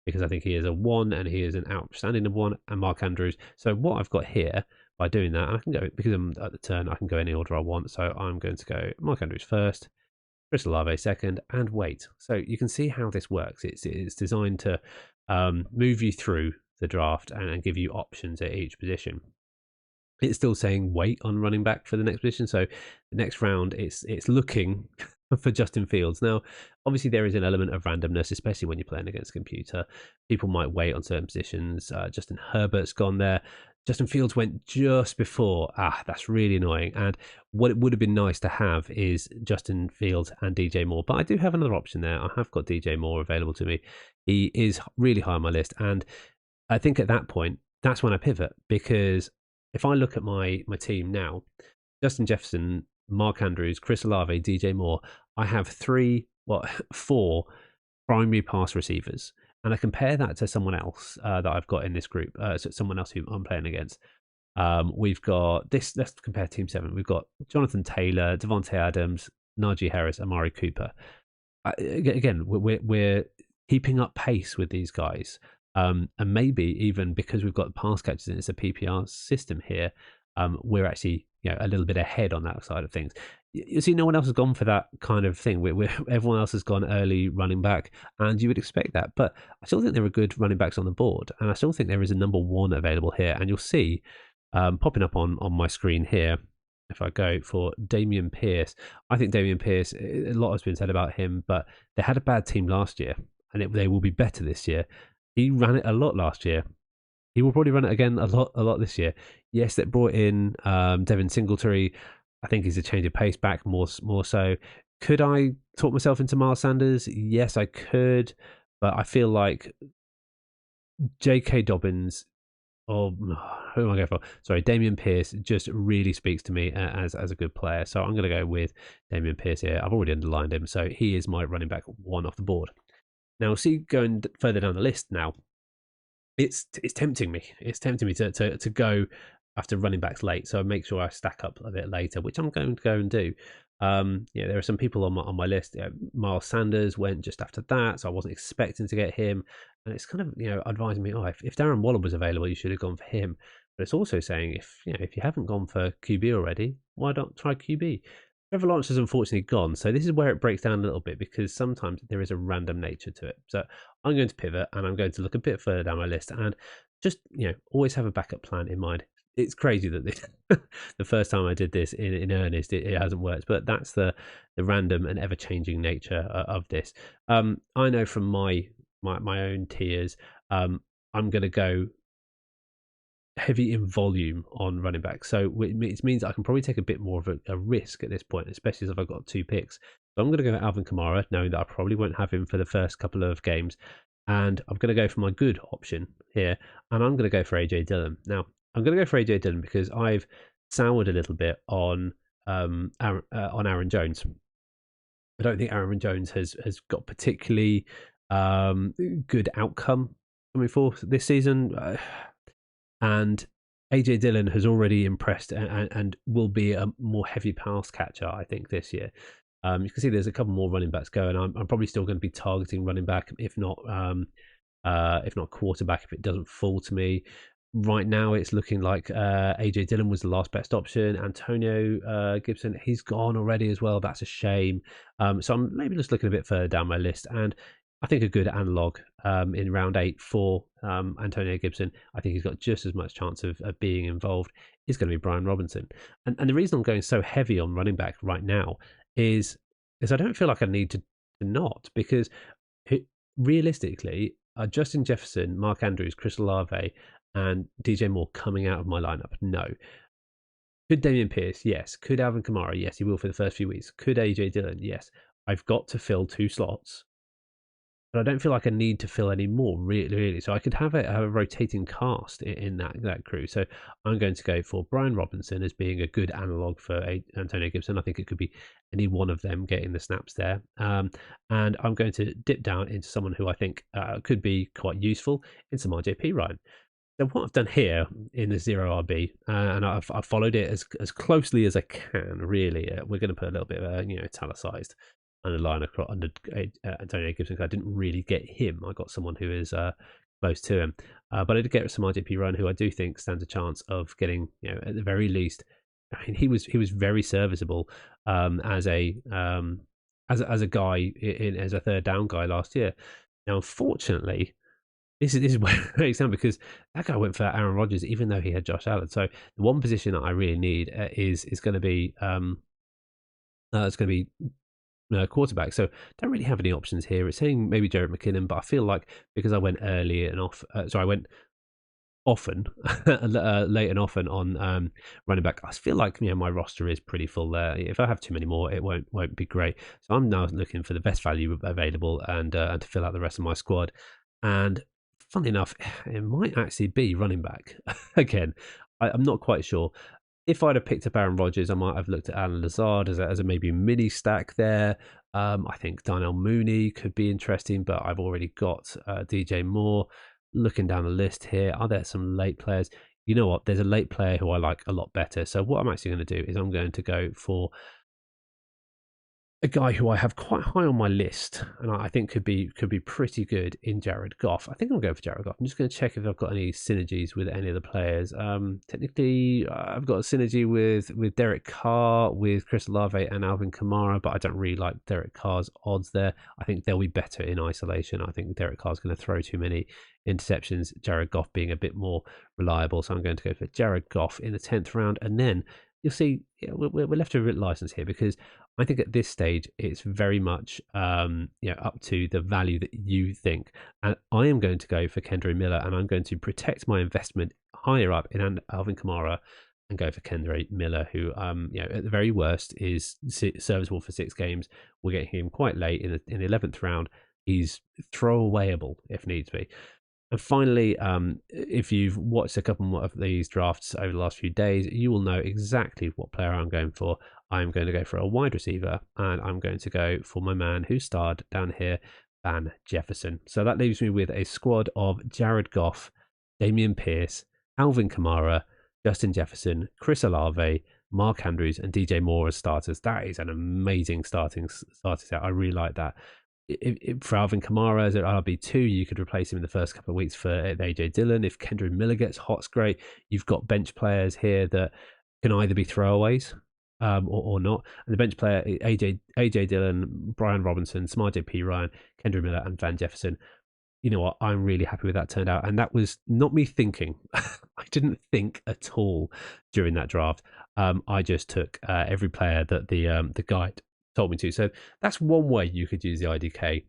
because I think he is a 1 and he is an outstanding number 1, and Mark Andrews. So what I've got here by doing that, I can go, because I'm at the turn, I can go any order I want. So I'm going to go Mark Andrews first, Chris Olave second, and wait. So you can see how this works. It's designed to move you through the draft and give you options at each position. It's still saying wait on running back for the next position. So the next round, it's looking for Justin Fields. Now, obviously, there is an element of randomness, especially when you're playing against a computer. People might wait on certain positions. Justin Herbert's gone there. Justin Fields went just before. That's really annoying. And what it would have been nice to have is Justin Fields and DJ Moore. But I do have another option there. I have got DJ Moore available to me. He is really high on my list. And I think at that point, that's when I pivot, because if I look at my team now, Justin Jefferson, Mark Andrews, Chris Olave, DJ Moore, I have four primary pass receivers. And I compare that to someone else that I've got in this group, so someone else who I'm playing against. We've got this. Let's compare Team 7. We've got Jonathan Taylor, Devontae Adams, Najee Harris, Amari Cooper. Again, we're keeping up pace with these guys. And maybe even because we've got pass catchers and it's a PPR system here, we're actually a little bit ahead on that side of things. You see, no one else has gone for that kind of thing. Everyone else has gone early running back, and you would expect that. But I still think there are good running backs on the board, and I still think there is a number one available here. And you'll see popping up on my screen here, if I go for Dameon Pierce, I think Dameon Pierce, a lot has been said about him, but they had a bad team last year, and they will be better this year. He ran it a lot last year. He will probably run it again a lot this year. Yes, that brought in Devin Singletary. I think he's a change of pace back more so. Could I talk myself into Miles Sanders? Yes, I could, but I feel like J.K. Dobbins, or who am I going for? Sorry, Dameon Pierce just really speaks to me as a good player. So I'm going to go with Dameon Pierce here. I've already underlined him, so he is my running back one off the board. Now, see, going further down the list now, it's tempting me. It's tempting me to go after running backs late. So I make sure I stack up a bit later, which I'm going to go and do. There are some people on my list. Miles Sanders went just after that, so I wasn't expecting to get him. And it's kind of advising me, if Darren Waller was available, you should have gone for him. But it's also saying if you haven't gone for QB already, why not try QB? Trevor Lawrence has unfortunately gone, so this is where it breaks down a little bit, because sometimes there is a random nature to it. So I'm going to pivot, and I'm going to look a bit further down my list, and just always have a backup plan in mind. It's crazy that the first time I did this in earnest, it hasn't worked, but that's the random and ever changing nature of this. I know from my own tiers, I'm going to go heavy in volume on running back, so it means I can probably take a bit more of a risk at this point, especially if I've got 2 picks. So I'm going to go with Alvin Kamara, knowing that I probably won't have him for the first couple of games, and I'm going to go for my good option here, and I'm going to go for AJ Dillon. Now, I'm going to go for AJ Dillon because I've soured a little bit on Aaron Jones. I don't think Aaron Jones has got particularly good outcome coming forth this season. And AJ Dillon has already impressed and will be a more heavy pass catcher, I think, this year. You can see there's a couple more running backs going. I'm probably still going to be targeting running back, if not quarterback, if it doesn't fall to me. Right now, it's looking like AJ Dillon was the last best option. Antonio Gibson, he's gone already as well. That's a shame. So I'm maybe just looking a bit further down my list, and I think a good analog in round 8 for Antonio Gibson, I think he's got just as much chance of being involved, is going to be Brian Robinson. And the reason I'm going so heavy on running back right now is I don't feel like I need to not, because realistically, Justin Jefferson, Mark Andrews, Chris Olave, and DJ Moore coming out of my lineup? No. Could Dameon Pierce? Yes. Could Alvin Kamara? Yes, he will for the first few weeks. Could AJ Dillon? Yes. I've got to fill 2 slots, but I don't feel like I need to fill any more, really. So I could have a rotating cast in that crew. So I'm going to go for Brian Robinson as being a good analog for Antonio Gibson. I think it could be any one of them getting the snaps there. And I'm going to dip down into someone who I think could be quite useful in some RJP Ryan. So what I've done here in the 0RB, and I've followed it as closely as I can, really. We're going to put a little bit of italicized underline across under Antonio Gibson, because I didn't really get him. I got someone who is close to him, but I did get some RJP Ryan, who I do think stands a chance of getting, at the very least. I mean, he was very serviceable as a guy as a third down guy last year. Now, unfortunately, this is where it breaks down, because that guy went for Aaron Rodgers, even though he had Josh Allen. So the one position that I really need is going to be quarterback. So don't really have any options here. It's saying maybe Jerick McKinnon, but I feel like because I went early and I went often, late and often on running back, I feel like my roster is pretty full there. If I have too many more, it won't be great. So I'm now looking for the best value available and to fill out the rest of my squad. And funnily enough, it might actually be running back. Again, I'm not quite sure. If I'd have picked up Aaron Rodgers, I might have looked at Alan Lazard as a maybe mini stack there. I think Darnell Mooney could be interesting, but I've already got DJ Moore. Looking down the list here, are there some late players? You know what? There's a late player who I like a lot better. So what I'm actually going to do is I'm going to go for a guy who I have quite high on my list, and I think could be pretty good in Jared Goff. I think I'll go for Jared Goff. I'm just going to check if I've got any synergies with any of the players. Technically, I've got a synergy with Derek Carr, with Chris Olave and Alvin Kamara, but I don't really like Derek Carr's odds there. I think they'll be better in isolation. I think Derek Carr's going to throw too many interceptions, Jared Goff being a bit more reliable. So I'm going to go for Jared Goff in the 10th round, and then you'll see we're left to a bit license here, because I think at this stage it's very much up to the value that you think. And I am going to go for Kendre Miller, and I'm going to protect my investment higher up in Alvin Kamara and go for Kendre Miller, who at the very worst is serviceable for 6 games. We're getting him quite late in the 11th round. He's throwawayable if needs be. And finally, if you've watched a couple more of these drafts over the last few days, you will know exactly what player I'm going for. I'm going to go for a wide receiver, and I'm going to go for my man who starred down here, Van Jefferson. So that leaves me with a squad of Jared Goff, Dameon Pierce, Alvin Kamara, Justin Jefferson, Chris Olave, Mark Andrews, and DJ Moore as starters. That is an amazing starting set. I really like that. For Alvin Kamara as an RB2, you could replace him in the first couple of weeks for AJ Dillon. If Kendre Miller gets hot, it's great. You've got bench players here that can either be throwaways or not. And the bench player, AJ Dillon, Brian Robinson, Samaje Perine, Kendre Miller, and Van Jefferson. You know what? I'm really happy with that turned out. And that was not me thinking. I didn't think at all during that draft. I just took every player that the guide told me to. So that's one way you could use the IDK.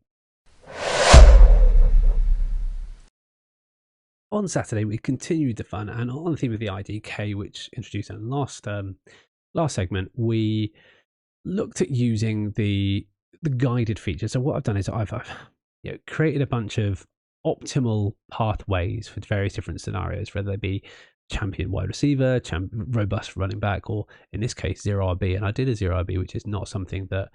On Saturday, we continued the fun, and on the theme of the IDK, which introduced in the last segment, we looked at using the guided feature. So what I've done is I've created a bunch of optimal pathways for various different scenarios, whether they be champion wide receiver, robust running back, or in this case 0RB. And I did a 0RB, which is not something that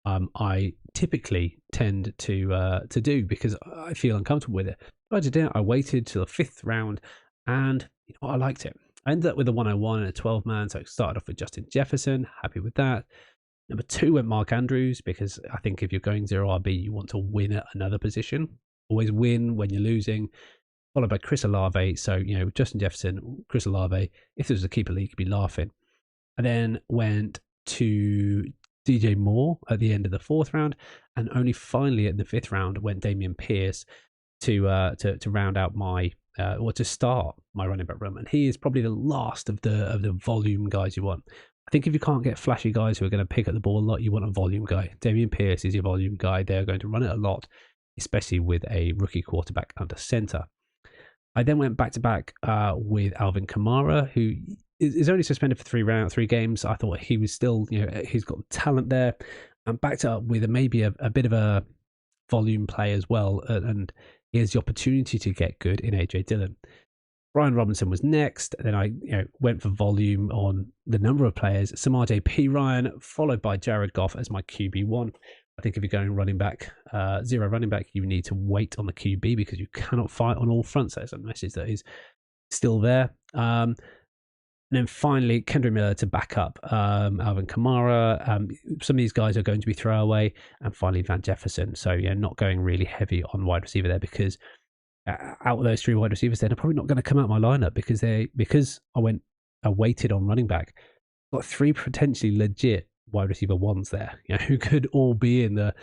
I typically tend to do because I feel uncomfortable with it. But I did it. I waited till the 5th round, and I liked it. I ended up with a 101 and a 12-man, so I started off with Justin Jefferson. Happy with that. Number 2 went Mark Andrews, because I think if you're going 0RB, you want to win at another position. Always win when you're losing. Followed by Chris Olave. So, Justin Jefferson, Chris Olave, if there was a keeper league, you'd be laughing. And then went to DJ Moore at the end of the 4th round. And only finally at the 5th round went Dameon Pierce to round out my, or to start my running back room. And he is probably the last of the volume guys you want. I think if you can't get flashy guys who are going to pick up the ball a lot, you want a volume guy. Dameon Pierce is your volume guy. They're going to run it a lot, especially with a rookie quarterback under center. I then went back-to-back with Alvin Kamara, who is only suspended for 3 games. I thought he was still, he's got talent there. And backed up with maybe a bit of a volume play as well. And he has the opportunity to get good in AJ Dillon. Brian Robinson was next. Then I went for volume on the number of players. Samaje Perine, followed by Jared Goff as my QB1. I think if you're going running back, 0 running back, you need to wait on the QB because you cannot fight on all fronts. There's a message that is still there. And then finally, Kendre Miller to back up Alvin Kamara. Some of these guys are going to be throwaway. And finally, Van Jefferson. So, not going really heavy on wide receiver there, because out of those 3 wide receivers, they're probably not going to come out of my lineup because I waited on running back. Got 3 potentially legit wide receiver 1s there, who could all be in the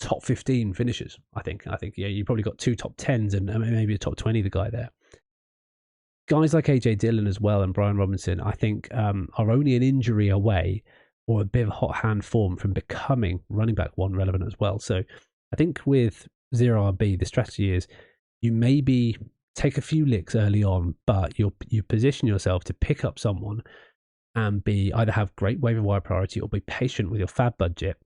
top 15 finishers. I think you probably got 2 top 10s and maybe a top 20 the guy there. Guys like AJ Dillon as well and Brian Robinson, I think are only an injury away or a bit of hot hand form from becoming running back 1 relevant as well. So I think with 0RB, the strategy is you maybe take a few licks early on, but you position yourself to pick up someone and either have great waiver wire priority or be patient with your fab budget.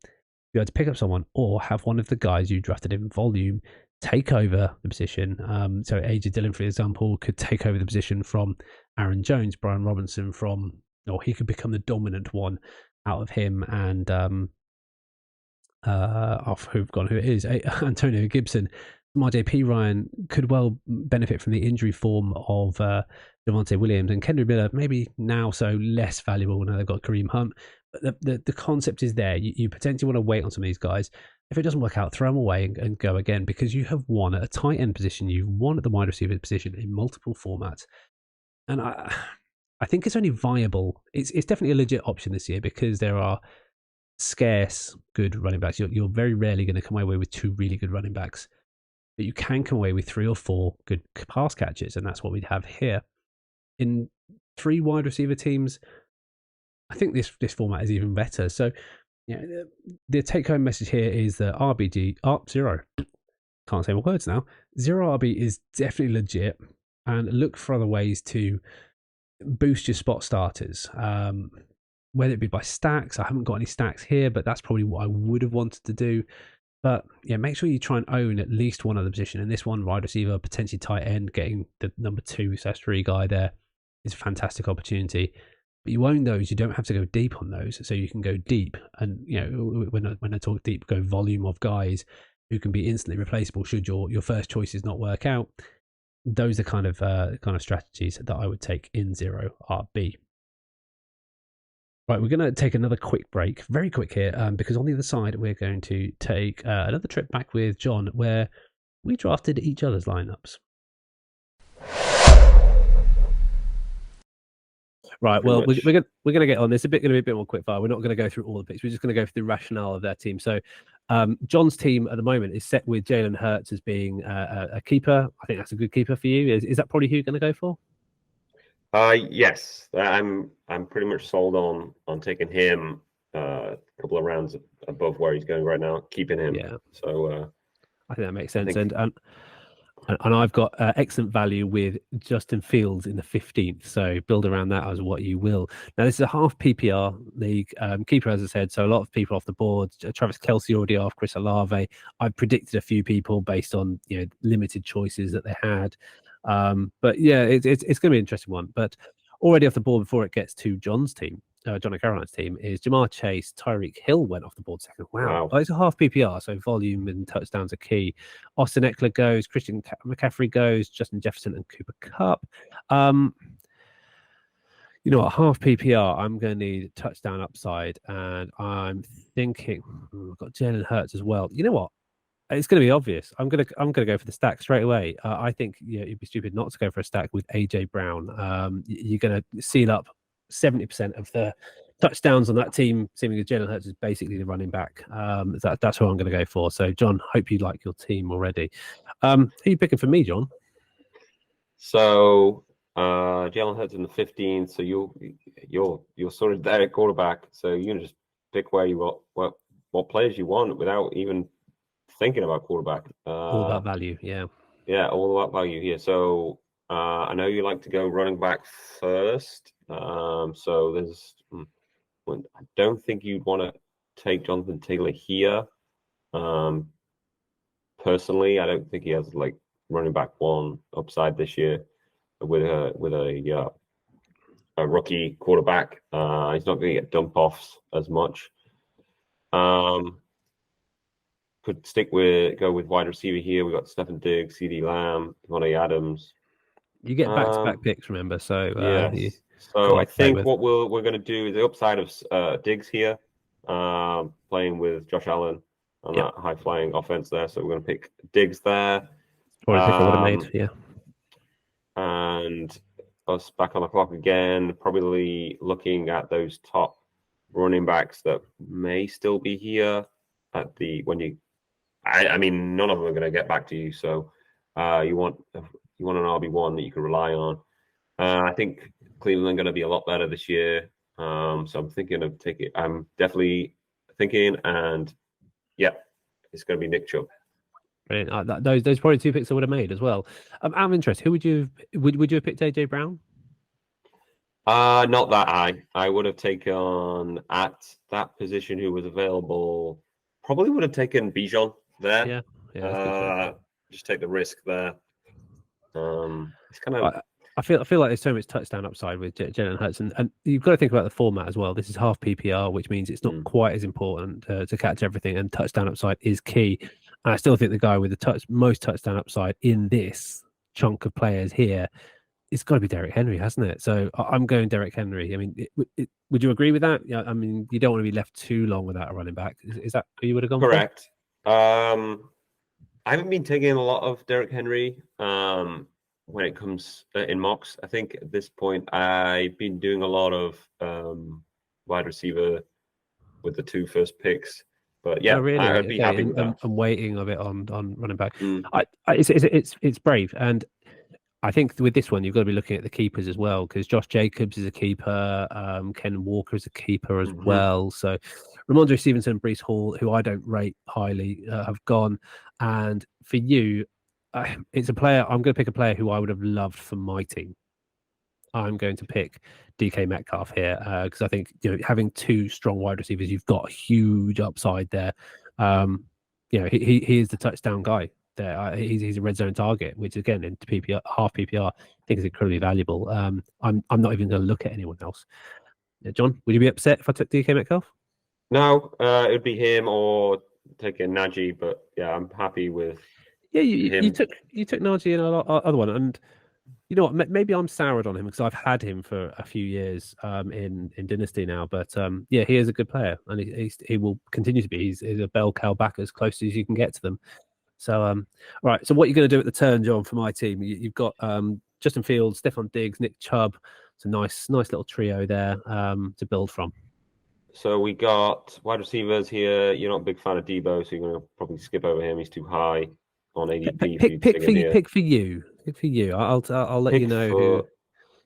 Be able to pick up someone or have one of the guys you drafted in volume take over the position. So AJ Dillon, for example, could take over the position from Aaron Jones, Brian Robinson or he could become the dominant one out of him and off who it is, Antonio Gibson. RJP Ryan could well benefit from the injury form of Javonte Williams, and Kendrick Miller maybe now so less valuable now they've got Kareem Hunt. But the concept is there. You potentially want to wait on some of these guys. If it doesn't work out, throw them away and go again, because you have won at a tight end position. You've won at the wide receiver position in multiple formats. And I think it's only viable. It's definitely a legit option this year because there are scarce good running backs. You're very rarely going to come away with 2 really good running backs, but you can come away with 3 or 4 good pass catches, and that's what we'd have here. In 3 wide receiver teams, I think this format is even better. So, the take-home message here is that zero. Can't say my words now. Zero RB is definitely legit, and look for other ways to boost your spot starters. Whether it be by stacks, I haven't got any stacks here, but that's probably what I would have wanted to do. But yeah, make sure you try and own at least one other position. And this one, wide receiver, potentially tight end, getting the number 2/3 guy there is a fantastic opportunity. But you own those, you don't have to go deep on those, so you can go deep. And when I talk deep, go volume of guys who can be instantly replaceable should your first choices not work out. Those are kind of strategies that I would take in zero RB. Right, we're going to take another quick break, very quick here, because on the other side, we're going to take another trip back with Jon, where we drafted each other's lineups. Right, well, we're going to get on this. It's going to be a bit more quick fire. We're not going to go through all the picks. We're just going to go through the rationale of their team. So, Jon's team at the moment is set with Jalen Hurts as being a keeper. I think that's a good keeper for you. Is that probably who you're going to go for?
Yes, I'm pretty much sold on taking him a couple of rounds above where he's going right now, keeping him.
Yeah.
So
I think that makes sense. And I've got excellent value with Justin Fields in the 15th. So build around that as what you will. Now, this is a half PPR league. Keeper, as I said, so a lot of people off the board. Travis Kelce already off, Chris Olave. I predicted a few people based on limited choices that they had. But yeah, it's going to be an interesting one. But already off the board before it gets to Jon's team, Jon and Caroline's team, is Jamar Chase. Tyreek Hill went off the board second. Wow. Oh, it's a half PPR, so volume and touchdowns are key. Austin Eckler goes, Christian McCaffrey goes, Justin Jefferson and Cooper Kupp. Half PPR, I'm going to need touchdown upside, and I'm thinking I've got Jalen Hurts as well. You know what? It's going to be obvious. I'm going to go for the stack straight away. I think it'd be stupid not to go for a stack with AJ Brown. You're going to seal up 70% of the touchdowns on that team, seeming that Jalen Hurts is basically the running back. That's who I'm going to go for. So, Jon, hope you like your team already. Who are you picking for me, Jon?
So, Jalen Hurts in the 15th. So you're sort of there at quarterback. So you're going to just pick where you want, what players you want without even thinking about quarterback.
All about value, yeah.
Yeah, all about value here. So I know you like to go running back first. So there's, I don't think you'd want to take Jonathan Taylor here. Personally, I don't think he has like running back 1 upside this year with a rookie quarterback. He's not going to get dump offs as much. Could go with wide receiver here. We've got Stephen Diggs, CeeDee Lamb, Devontae Adams.
You get back-to-back picks, remember? So
yeah. So I think what we're going to do is the upside of Diggs here, playing with Josh Allen on that high-flying offense there. So we're going to pick Diggs there.
Probably pick I would have made, yeah.
And us back on the clock again, probably looking at those top running backs that may still be here at the I mean, none of them are going to get back to you. So you want an RB1 that you can rely on. I think Cleveland going to be a lot better this year. So I'm thinking of taking. I'm definitely thinking, and yeah, it's going to be Nick Chubb.
Brilliant. Those probably 2 picks I would have made as well. I'm interested. Who would you have picked? AJ Brown?
Not that high. I would have taken at that position who was available. Probably would have taken Bijan there.
Yeah.
just take the risk there. It's kind of.
I feel like there's so much touchdown upside with Jalen Hurts, and you've got to think about the format as well. This is half PPR, which means it's not quite as important to catch everything, and touchdown upside is key. And I still think the guy with the most touchdown upside in this chunk of players here, it's got to be Derrick Henry, hasn't it? So I'm going Derrick Henry. I mean, would you agree with that? Yeah, I mean, you don't want to be left too long without a running back. Is that who you would have gone
correct? I haven't been taking a lot of Derrick Henry. When it comes in mocks, I think at this point I've been doing a lot of wide receiver with the 2 first picks. But yeah,
really?
I would be happy with that.
I'm waiting a bit on running back. It's brave, and I think with this one you've got to be looking at the keepers as well, because Josh Jacobs is a keeper, Ken Walker is a keeper as well. So Ramondre Stevenson, Breece Hall, who I don't rate highly, have gone. And for you, it's a player. I'm going to pick a player who I would have loved for my team. I'm going to pick DK Metcalf here because I think having 2 strong wide receivers, you've got a huge upside there. He is the touchdown guy there. He's a red zone target, which again in PPR, half PPR, I think is incredibly valuable. I'm not even going to look at anyone else. John, would you be upset if I took DK Metcalf?
No, it would be him or taking Najee, but yeah, I'm happy with.
Yeah, you took Najee and other one, and you know what? Maybe I'm soured on him because I've had him for a few years in Dynasty now. But yeah, he is a good player, and he will continue to be. He's a bell cow back as close as you can get to them. So right. So what are you going to do at the turn, John? For my team, you've got Justin Fields, Stephon Diggs, Nick Chubb. It's a nice little trio there to build from.
So we got wide receivers here. You're not a big fan of Debo, so you're going to probably skip over him. He's too high on ADP.
Pick for you. I'll let you know who.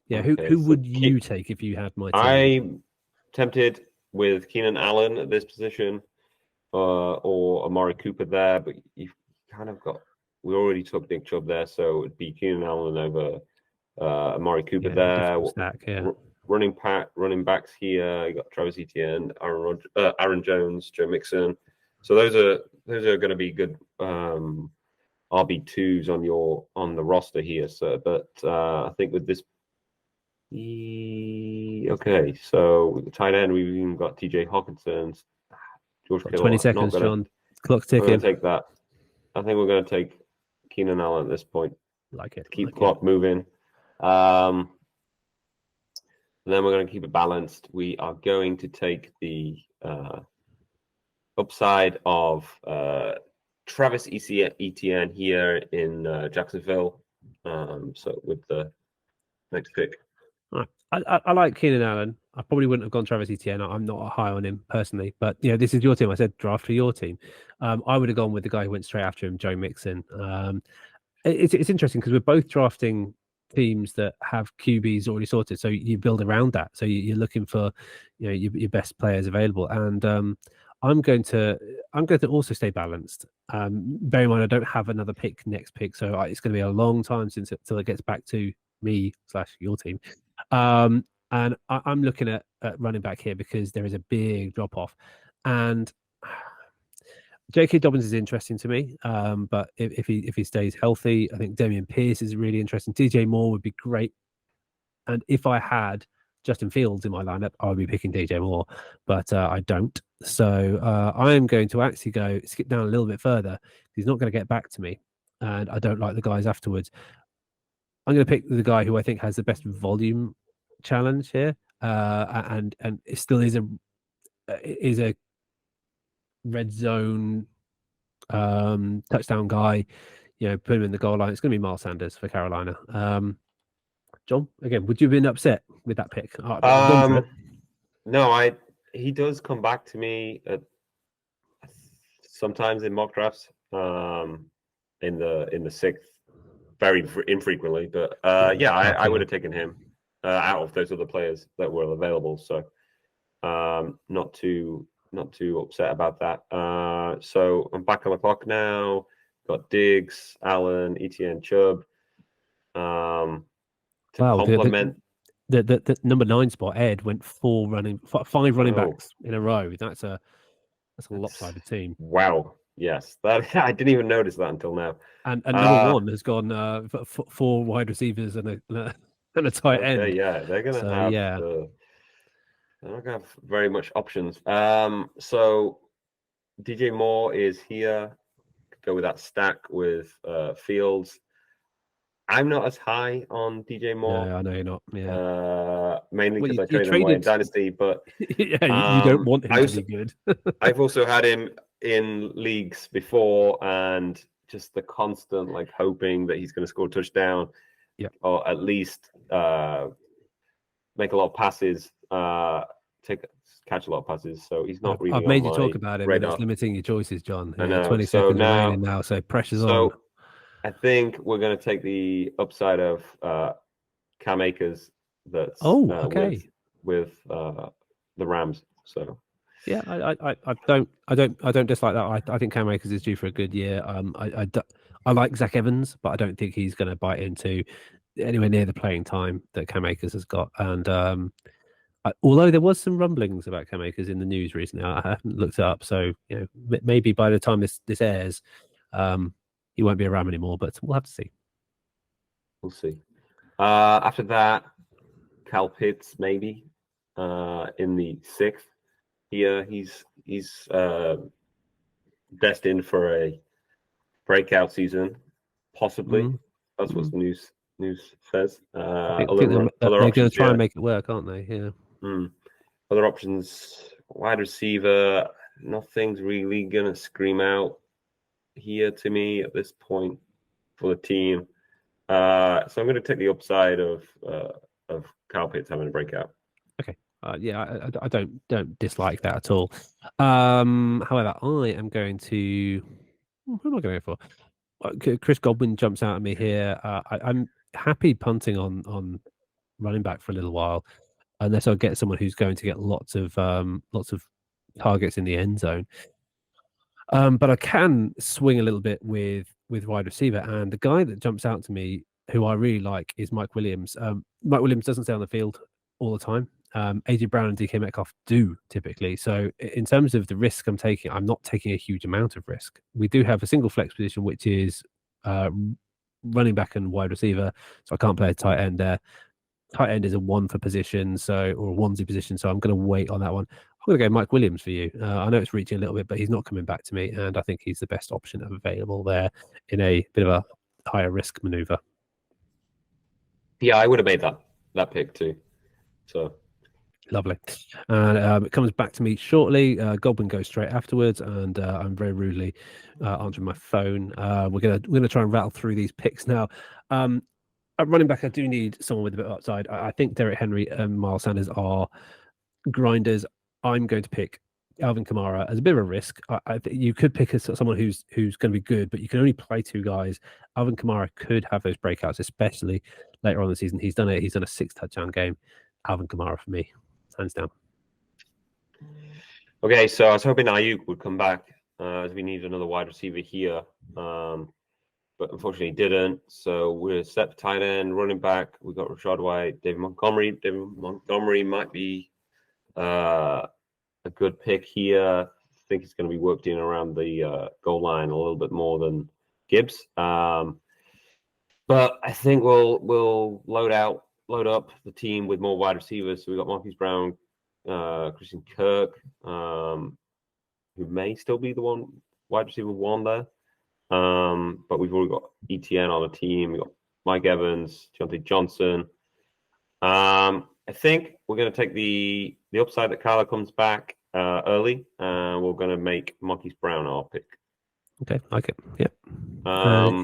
Yeah, okay, who would you take if you had my team?
I'm tempted with Keenan Allen at this position, or Amari Cooper there, but you've kind of got. We already took Nick Chubb there, so it'd be Keenan Allen over Amari Cooper there.
Stack, yeah.
Running backs here. You got Travis Etienne, Aaron Jones, Joe Mixon. So those are going to be good RB2s on the roster here. So, but I think with this, okay. So with the tight end, we've even got TJ Hawkinson, George Kittle.
20 seconds, John. Clock's ticking.
We're going to take that. I think we're going to take Keenan Allen at this point.
Like it.
Keep the clock moving. And then we're going to keep it balanced. We are going to take the upside of Travis Etienne here in Jacksonville. So with the next pick.
I like Keenan Allen. I probably wouldn't have gone Travis Etienne. I'm not high on him personally, but this is your team. I said draft for your team. I would have gone with the guy who went straight after him, Joe Mixon. It's interesting because we're both drafting teams that have QBs already sorted, so you build around that. So you're looking for your best players available, and I'm going to also stay balanced. Bear in mind I don't have another next pick, so it's going to be a long time till it gets back to me / your team. And I'm looking at running back here because there is a big drop off, and J.K. Dobbins is interesting to me, but if he stays healthy, I think Damian Pierce is really interesting. DJ Moore would be great, and if I had Justin Fields in my lineup, I would be picking DJ Moore, but I don't. So I am going to actually skip down a little bit further. He's not going to get back to me, and I don't like the guys afterwards. I'm going to pick the guy who I think has the best volume challenge here, and it still is a red zone touchdown guy. Put him in the goal line. It's going to be Miles Sanders for Carolina. John, again, would you have been upset with that pick?
No, he does come back to me sometimes in mock drafts in the sixth, very infrequently, but I would have taken him out of those other players that were available. So not too upset about that. So I'm back on the clock now. Got Diggs, Allen, Etienne, Chubb. To complement
the number 9 spot, Ed went 5 running backs in a row. That's a lopsided team.
Wow. Yes, that I didn't even notice that until now.
And number one has gone 4 wide receivers and a tight
Okay,
end.
yeah, they're gonna
So
have
yeah,
they're not gonna have very much options. So DJ Moore is here. Go with that stack with Fields. I'm not as high on DJ Moore.
no, I know you're not. Yeah,
Mainly
well,
because I
you
traded him away in
traded.
Dynasty, but
Yeah, you don't want him to
also,
be good.
I've also had him in leagues before, and just the constant like hoping that he's going to score a touchdown,
Yeah.
or at least make a lot of passes, catch a lot of passes. So he's not really
I've
on
made you
my
talk about him, and
radar.
it's limiting your choices, John.
I
Yeah,
know.
20
So
seconds remaining now, so pressure's on.
I think we're going to take the upside of Cam Akers. That's
okay.
with the Rams. So
yeah, I don't dislike that. I think Cam Akers is due for a good year. I like Zach Evans, but I don't think he's going to bite into anywhere near the playing time that Cam Akers has got. And although there was some rumblings about Cam Akers in the news recently, I haven't looked it up. So maybe by the time this airs, he won't be a Ram anymore. But we'll have to see.
We'll see. After that, Cal Pitts maybe in the 6th. Here he's destined for a breakout season, possibly. That's what the news says.
I think they're going to try and make it work, aren't they? Yeah.
Other options, wide receiver. Nothing's really going to scream out here to me at this point for the team. So I'm going to take the upside of Kyle Pitts having a breakout.
Okay. I don't dislike that at all. However, I am going to. Who am I going for? Chris Godwin jumps out at me here. I'm happy punting on running back for a little while, unless I get someone who's going to get lots of targets in the end zone. But I can swing a little bit with wide receiver, and the guy that jumps out to me, who I really like, is Mike Williams. Mike Williams doesn't stay on the field all the time. AJ Brown and DK Metcalf do typically. So in terms of the risk I'm taking, I'm not taking a huge amount of risk. We do have a single flex position, which is running back and wide receiver. So I can't play a tight end there. Tight end is a 1 for position, or a onesie position. So I'm going to wait on that one. I'm going to go Mike Williams for you. I know it's reaching a little bit, but he's not coming back to me, and I think he's the best option available there in a bit of a higher risk maneuver.
Yeah, I would have made that pick too. So
lovely, and it comes back to me shortly. Godwin goes straight afterwards, and I'm very rudely answering my phone. We're gonna try and rattle through these picks now. At running back, I do need someone with a bit of upside. I think Derrick Henry and Miles Sanders are grinders. I'm going to pick Alvin Kamara as a bit of a risk. I think you could pick someone who's going to be good, but you can only play 2 guys. Alvin Kamara could have those breakouts, especially later on in the season. He's done it. He's done a 6 touchdown game. Alvin Kamara for me, hands down.
Okay, so I was hoping Ayuk would come back as we need another wide receiver here, but unfortunately didn't. So we're set for tight end, running back. We got Rashad White, David Montgomery. David Montgomery might be a good pick here. I think he's going to be worked in around the goal line a little bit more than Gibbs. But I think we'll load up the team with more wide receivers. So we got Marquise Brown, Christian Kirk, who may still be the wide receiver 1 there. But we've already got ETN on the team. We've got Mike Evans, Deontay Johnson. I think we're going to take the upside that Kyler comes back early, and we're going to make Marquise Brown our pick.
Okay, like it. Yep.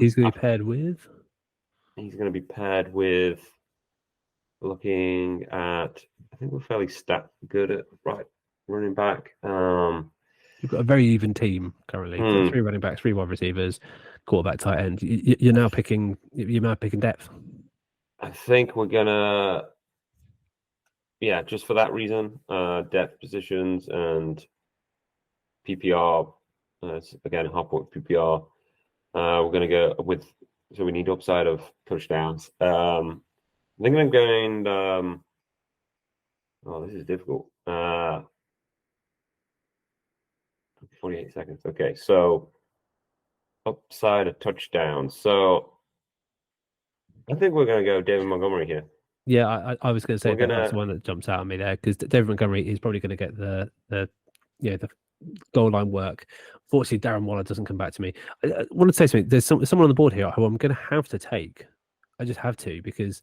He's going to be paired with.
He's going to be paired with. Looking at, I think we're fairly good at running back.
You've got a very even team currently. 3 running backs, 3 wide receivers, quarterback, tight end. You're now picking depth.
I think we're gonna, just for that reason, depth positions and PPR. Again, half-point PPR. We're gonna go with. So we need upside of touchdowns. I think I'm going. This is difficult. 48 seconds. Okay, so upside a touchdown. So I think we're going to go David Montgomery here.
Yeah, I was going to say
We're
that's the one that jumps out at me there, because David Montgomery is probably going to get the goal line work. Fortunately, Darren Waller doesn't come back to me. I want to say something. There's someone on the board here who I'm going to have to take. I just have to, because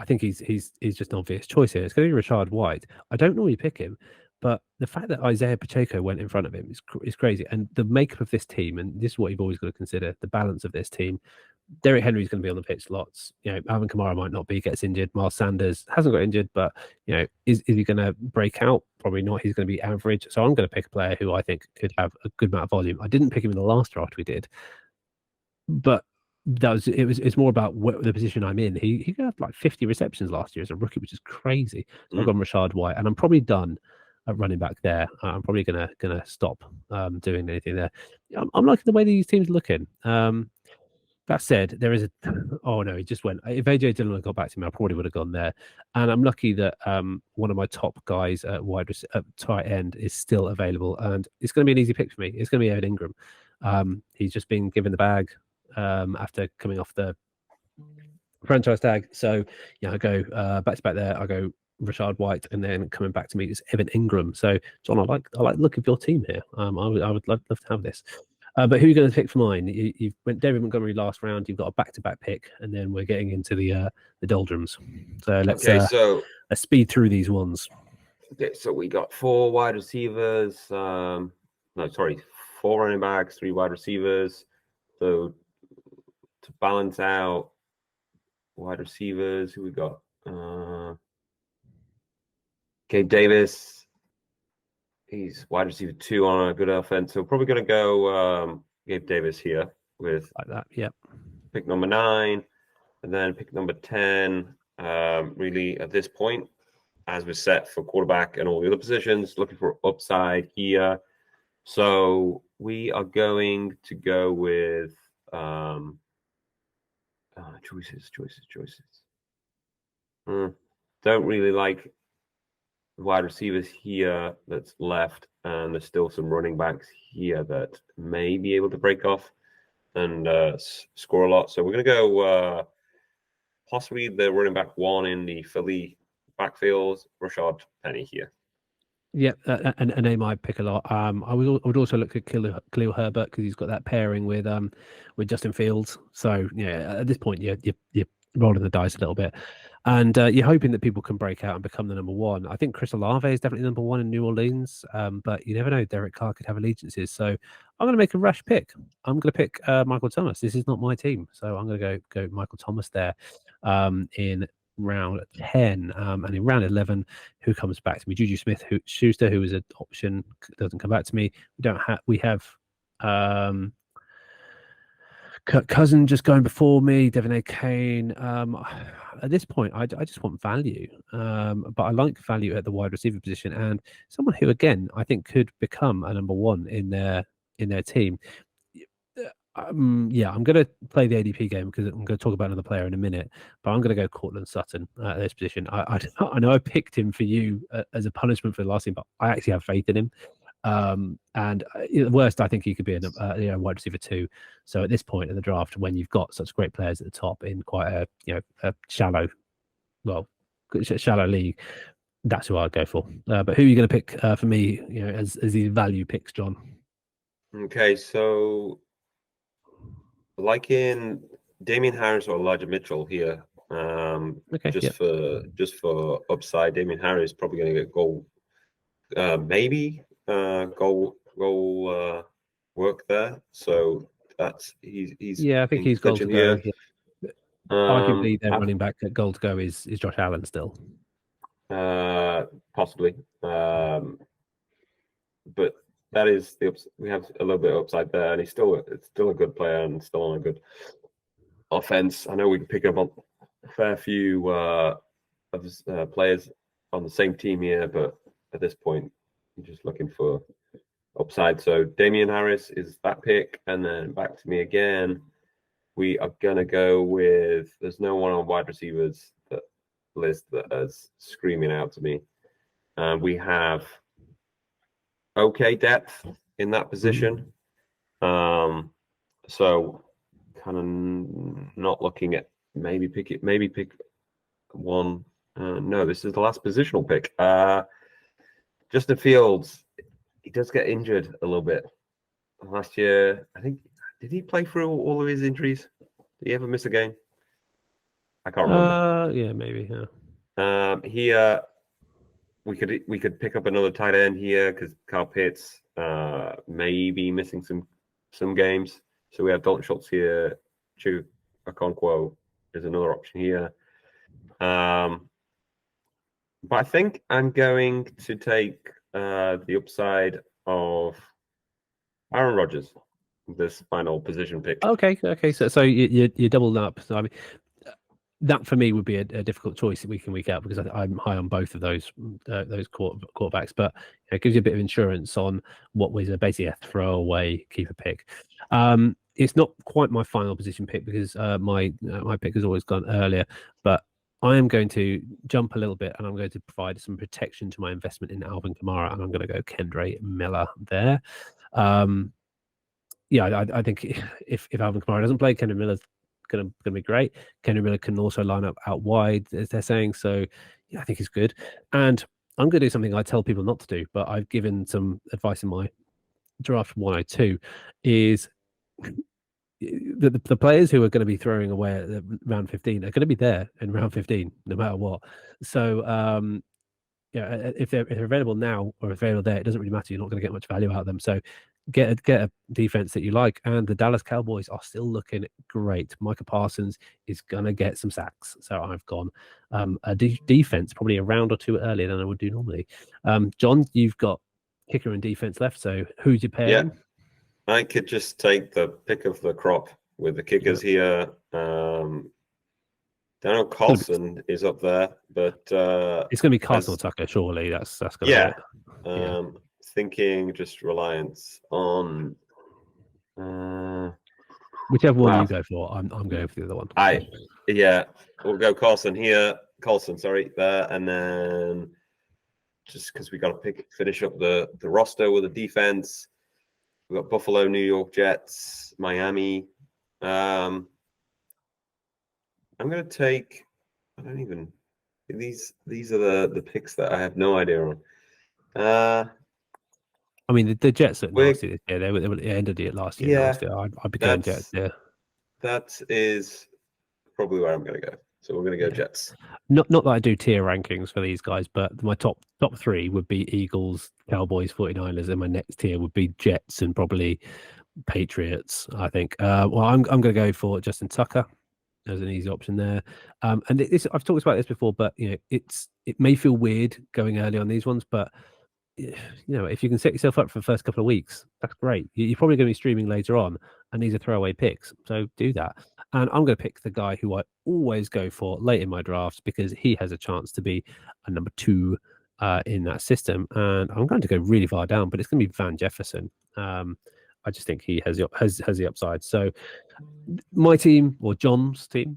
I think he's just an obvious choice here. It's going to be Rashad White. I don't normally pick him, but the fact that Isaiah Pacheco went in front of him is crazy. And the makeup of this team, and this is what you've always got to consider, the balance of this team. Derrick Henry's going to be on the pitch lots. Alvin Kamara might not be, gets injured. Miles Sanders hasn't got injured, but is he going to break out? Probably not. He's going to be average. So I'm going to pick a player who I think could have a good amount of volume. I didn't pick him in the last draft we did, but it's more about the position I'm in. He got like 50 receptions last year as a rookie, which is crazy. So I've gone Rashad White, and I'm probably done at running back there. I'm probably gonna stop doing anything there. I'm liking the way these teams are looking. That said, there is a. Oh no, he just went. If AJ Dillon had got back to me, I probably would have gone there. And I'm lucky that one of my top guys at tight end is still available, and it's going to be an easy pick for me. It's going to be Evan Ingram. He's just been given the bag after coming off the franchise tag. So I go back to back there. I go Rashad White, and then coming back to me is Evan Ingram. So John, I like the look of your team here. I would love to have this. But who are you going to pick for mine? You've went David Montgomery last round. You've got a back-to-back pick, and then we're getting into the doldrums. So let's speed through these ones.
Okay, so we got 4 wide receivers. 4 running backs, 3 wide receivers. So to balance out wide receivers, who we got? Gabe Davis. He's wide receiver 2 on a good offense. So probably going to go Gabe Davis here with
like that. Yep.
Pick number 9, and then pick number 10. Really, at this point, as we're set for quarterback and all the other positions, looking for upside here. So we are going to go with choices. Don't really like wide receivers here that's left, and there's still some running backs here that may be able to break off and score a lot. So we're going to go possibly the running back 1 in the Philly backfield, Rashad Penny here.
Yeah, a name I pick a lot. I would also look at Khalil Herbert, because he's got that pairing with Justin Fields. So at this point, you're rolling the dice a little bit, and you're hoping that people can break out and become the number 1. I think Chris Olave is definitely number 1 in New Orleans, but you never know. Derek Carr could have allegiances, so I'm going to make a rash pick. I'm going to pick Michael Thomas. This is not my team, so I'm going to go Michael Thomas there in round 10, and in round 11, who comes back to me? Juju Smith-Schuster, who is an option, doesn't come back to me. We have Kirk Cousin just going before me, Devin A. Kane. At this point, I just want value, but I like value at the wide receiver position, and someone who, again, I think could become a number 1 in their team. I'm going to play the ADP game, because I'm going to talk about another player in a minute, but I'm going to go Cortland Sutton at this position. I know I picked him for you as a punishment for the last game, but I actually have faith in him. And at worst, I think he could be a wide receiver 2. So at this point in the draft, when you've got such great players at the top in quite a shallow league, that's who I'd go for. But who are you going to pick for me, as these value picks, John?
Okay, so like in Damian Harris or Elijah Mitchell here. Just for upside, Damian Harris is probably going to get goal, maybe goal work there. So that's he's
I think he's goal to go. Yeah. Arguably, their running back at goal to go is Josh Allen still.
Possibly, but that is we have a little bit of upside there, and it's still a good player and still on a good offense. I know we can pick up on a fair few of players on the same team here, but at this point, I'm just looking for upside. So Damian Harris is that pick, and then back to me again. We are gonna go with. There's no one on wide receivers list that is screaming out to me. We have okay depth in that position. So kind of not looking at maybe pick one. No, this is the last positional pick. Justin Fields, he does get injured a little bit. Last year, I think, did he play through all of his injuries? Did he ever miss a game? I can't remember.
Yeah, maybe.
Here we could pick up another tight end here because Kyle Pitts may be missing some games. So we have Dalton Schultz here. Chu Okonkwo is another option here. But I think I'm going to take the upside of Aaron Rodgers, this final position pick.
Okay. So you doubled up. So I mean, that for me would be a difficult choice week in, week out, because I'm high on both of those quarterbacks, but it gives you a bit of insurance on what was basically a throwaway keeper pick. It's not quite my final position pick because my pick has always gone earlier, but I am going to jump a little bit and I'm going to provide some protection to my investment in Alvin Kamara, and I'm going to go Kendre Miller there. I think if Alvin Kamara doesn't play, Kendre Miller's going to be great. Kendre Miller can also line up out wide, as they're saying. So yeah, I think he's good. And I'm going to do something I tell people not to do, but I've given some advice in my draft 102 is the players who are going to be throwing away at round 15 are going to be there in round 15, no matter what. So if they're available now or available there, it doesn't really matter. You're not going to get much value out of them. So get a defense that you like. And the Dallas Cowboys are still looking great. Micah Parsons is going to get some sacks. So I've gone a defense probably a round or two earlier than I would do normally. John, you've got kicker and defense left. So who's your pair?
Yeah, I could just take the pick of the crop with the kickers here. Daniel Carlson is up there, but
it's going to be Carlson or Tucker, surely. That's going to
be it. Thinking just reliance on
whichever one you go for. I'm going for the other one.
We'll go Carlson here. Carlson, sorry, there, and then just because we got to finish up the roster with the defense. We've got Buffalo, New York Jets, Miami. I'm going to take. I don't even. These are the picks that I have no idea on.
I mean, the Jets at nasty this year. They were at the end of the last year.
Yeah,
I'd be going Jets. Yeah,
that is probably where I'm going to go. So we're going to go Jets.
Not that I do tier rankings for these guys, but my top three would be Eagles, Cowboys, 49ers, and my next tier would be Jets and probably Patriots, I think. Well, I'm going to go for Justin Tucker as an easy option there. And I've talked about this before, but it may feel weird going early on these ones, but if you can set yourself up for the first couple of weeks, that's great. You're probably going to be streaming later on, and these are throwaway picks, so do that. And I'm going to pick the guy who I always go for late in my drafts because he has a chance to be a number 2 in that system. And I'm going to go really far down, but it's going to be Van Jefferson. I just think he has the upside. So my team, or John's team,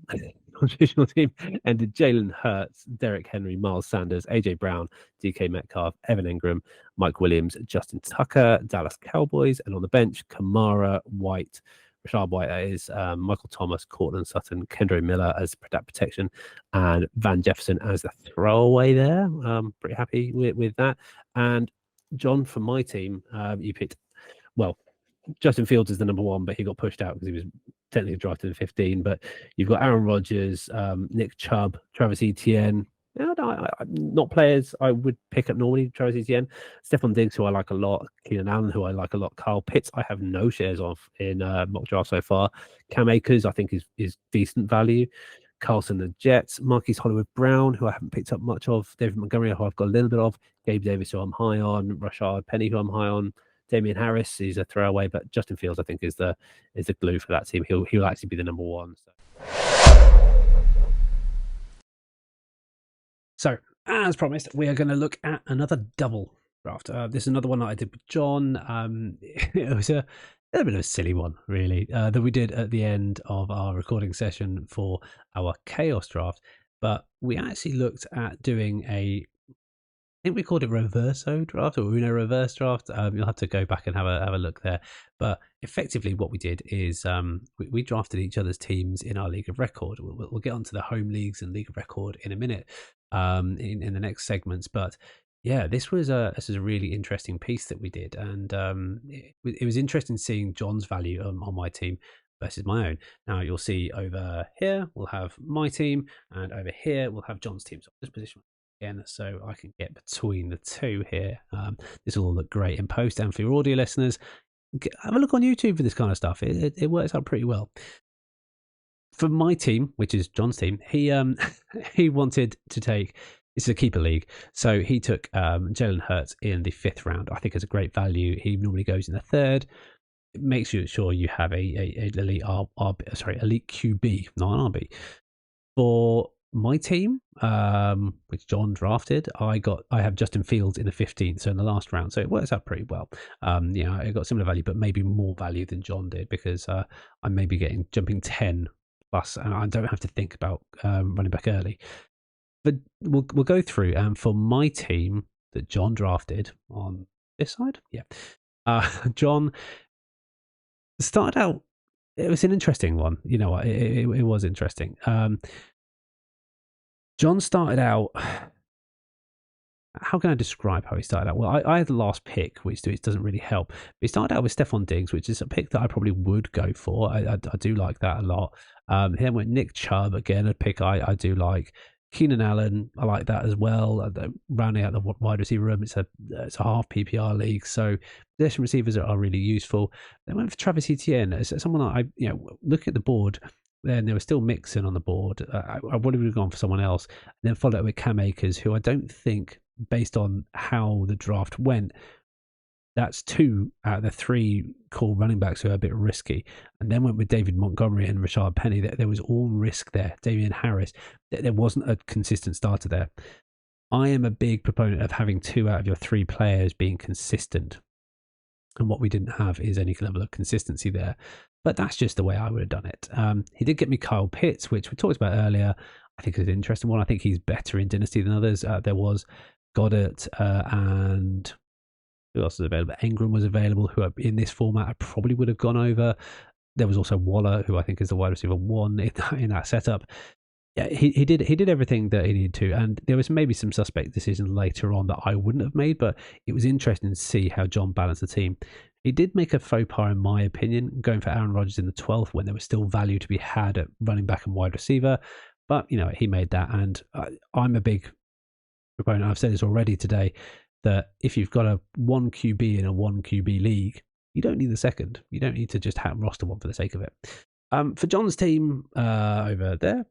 traditional team, ended Jalen Hurts, Derrick Henry, Miles Sanders, AJ Brown, DK Metcalf, Evan Ingram, Mike Williams, Justin Tucker, Dallas Cowboys, and on the bench, Kamara, White, Rashad White, that is, Michael Thomas, Cortland Sutton, Kendre Miller as that protection, and Van Jefferson as the throwaway there. Pretty happy with that. And John, for my team, you picked, well, Justin Fields is the number 1, but he got pushed out because he was technically drafted in 15. But you've got Aaron Rodgers, Nick Chubb, Travis Etienne. Not players I would pick up normally. Travis Etienne, Stephon Diggs, who I like a lot, Keenan Allen, who I like a lot, Kyle Pitts, I have no shares of in mock draft so far. Cam Akers, I think is decent value. Carlson the Jets, Marquise Hollywood Brown, who I haven't picked up much of. David Montgomery, who I've got a little bit of. Gabe Davis, who I'm high on. Rashad Penny, who I'm high on. Damian Harris is a throwaway, but Justin Fields, I think, is the glue for that team. He'll actually be the number 1. So, as promised, we are going to look at another double draft. This is another one that I did with John. It was a bit of a silly one, really, that we did at the end of our recording session for our Chaos draft. But we actually looked at doing a think we called it reverso draft or Uno reverse draft. You'll have to go back and have a look there. But effectively, what we did is we drafted each other's teams in our league of record. We'll get onto the home leagues and league of record in a minute in the next segments. But yeah, this was a really interesting piece that we did, and it was interesting seeing Jon's value on my team versus my own. Now you'll see over here we'll have my team, and over here we'll have Jon's team. So I'll just position again so I can get between the two here. This will all look great in post, and for your audio listeners, have a look on YouTube for this kind of stuff. It works out pretty well. For my team, which is Jon's team, he he wanted to take, this is a keeper league, so he took Jalen Hurts in the 5th round. I think it's a great value. He normally goes in the 3rd. Make sure you have a elite elite QB, not an RB. For my team, which Jon drafted, I have Justin Fields in the 15th, so in the last round. So it works out pretty well. I got similar value, but maybe more value than Jon did, because I'm maybe jumping 10 plus, and I don't have to think about running back early. But we'll go through. And for my team that Jon drafted on this side, Jon started out. It was an interesting one. You know what? It was interesting. Jon started out. How can I describe how he started out? Well, I had the last pick, which doesn't really help. But he started out with Stephon Diggs, which is a pick that I probably would go for. I do like that a lot. Then went Nick Chubb, again, a pick I do like. Keenan Allen, I like that as well. Rounding out the wide receiver room, it's a half PPR league, so possession receivers are really useful. Then went for Travis Etienne as someone I look at the board. Then there was still Mixon on the board. I would have gone for someone else, and then followed up with Cam Akers, who I don't think, based on how the draft went, that's 2 out of the 3 core running backs who are a bit risky. And then went with David Montgomery and Rashard Penny. There was all risk there. Damian Harris. There wasn't a consistent starter there. I am a big proponent of having 2 out of your 3 players being consistent. And what we didn't have is any level of consistency there. But that's just the way I would have done it. He did get me Kyle Pitts, which we talked about earlier. I think it's an interesting one. I think he's better in Dynasty than others. There was Goddard and who else was available? Engram was available, who in this format I probably would have gone over. There was also Waller, who I think is the wide receiver 1 in that setup. Yeah, he did everything that he needed to, and there was maybe some suspect decisions later on that I wouldn't have made, but it was interesting to see how Jon balanced the team. He did make a faux pas, in my opinion, going for Aaron Rodgers in the 12th when there was still value to be had at running back and wide receiver, but he made that, and I'm a big proponent. I've said this already today, that if you've got a 1 QB in a 1 QB league, you don't need the second. You don't need to just roster one for the sake of it. For Jon's team over there,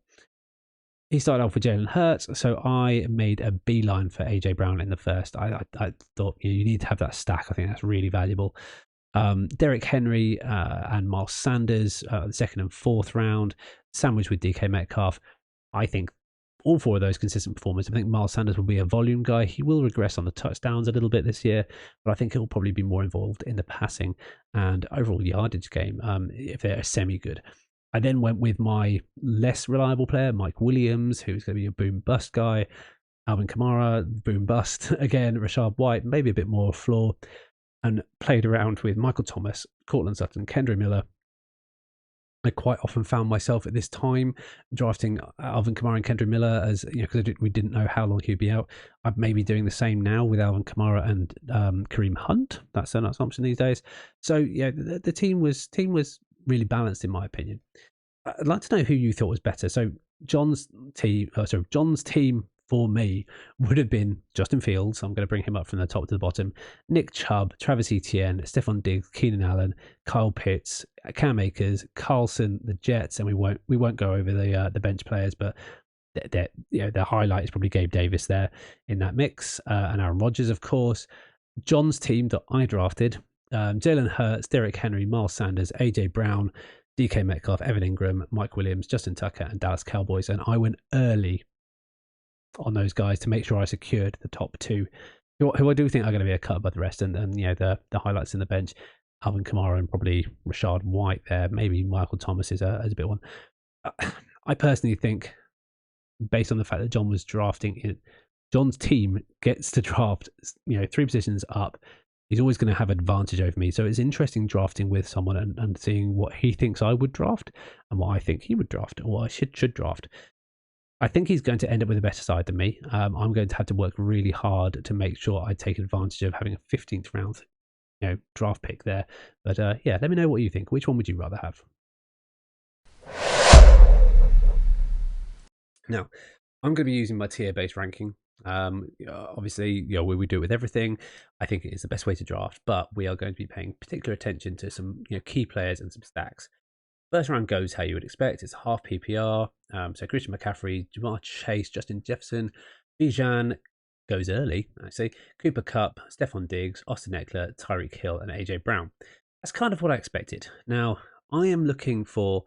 he started off with Jalen Hurts, so I made a beeline for AJ Brown in the 1st. I thought you need to have that stack. I think that's really valuable. Derrick Henry and Miles Sanders, the 2nd and 4th round, sandwiched with DK Metcalf. I think all 4 of those consistent performers. I think Miles Sanders will be a volume guy. He will regress on the touchdowns a little bit this year, but I think he'll probably be more involved in the passing and overall yardage game if they're semi-good. I then went with my less reliable player, Mike Williams, who's going to be a boom-bust guy. Alvin Kamara, boom-bust. Again, Rashad White, maybe a bit more floor. And played around with Michael Thomas, Cortland Sutton, Kendra Miller. I quite often found myself at this time drafting Alvin Kamara and Kendra Miller as, because we didn't know how long he'd be out. I'm maybe doing the same now with Alvin Kamara and Kareem Hunt. That's an option these days. So yeah, the team was really balanced in my opinion. I'd like to know who you thought was better. So Jon's team for me would have been Justin Fields. I'm going to bring him up from the top to the bottom. Nick Chubb, Travis Etienne, Stephon Diggs, Keenan Allen, Kyle Pitts, Cam Akers, Carlson, the Jets, and we won't go over the bench players, but the highlight is probably Gabe Davis there in that mix, and Aaron Rodgers, of course. Jon's team that I drafted: Jalen Hurts, Derrick Henry, Miles Sanders, AJ Brown, DK Metcalf, Evan Ingram, Mike Williams, Justin Tucker, and Dallas Cowboys. And I went early on those guys to make sure I secured the top 2, who I do think are going to be a cut above the rest. And the highlights in the bench: Alvin Kamara and probably Rashad White there. Maybe Michael Thomas is a bit one. I personally think, based on the fact that Jon was drafting Jon's team gets to draft, 3 positions up, he's always going to have advantage over me. So it's interesting drafting with someone and seeing what he thinks I would draft and what I think he would draft or what I should draft. I think he's going to end up with a better side than me. I'm going to have to work really hard to make sure I take advantage of having a 15th round, draft pick there. But yeah, let me know what you think. Which one would you rather have? Now, I'm going to be using my tier-based ranking. Obviously, we do it with everything. I think it is the best way to draft, but we are going to be paying particular attention to some key players and some stacks. First round goes how you would expect. It's half PPR. So Christian McCaffrey, Jamar Chase, Justin Jefferson, Bijan goes early, actually. Cooper Kupp, Stephon Diggs, Austin Eckler, Tyreek Hill, and AJ Brown. That's kind of what I expected. Now, I am looking for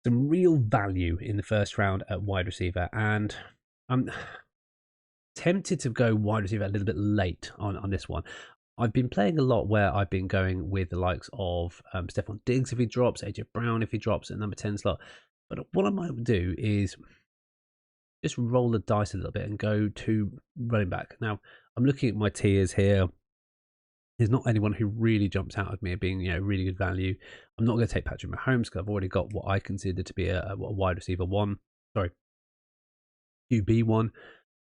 some real value in the first round at wide receiver, and I'm tempted to go wide receiver a little bit late on this one. I've been playing a lot where I've been going with the likes of Stephon Diggs if he drops, AJ Brown if he drops at number 10 slot. But what I might do is just roll the dice a little bit and go to running back. Now, I'm looking at my tiers here. There's not anyone who really jumps out at me as being, really good value. I'm not going to take Patrick Mahomes because I've already got what I consider to be a wide receiver one. Sorry, QB one.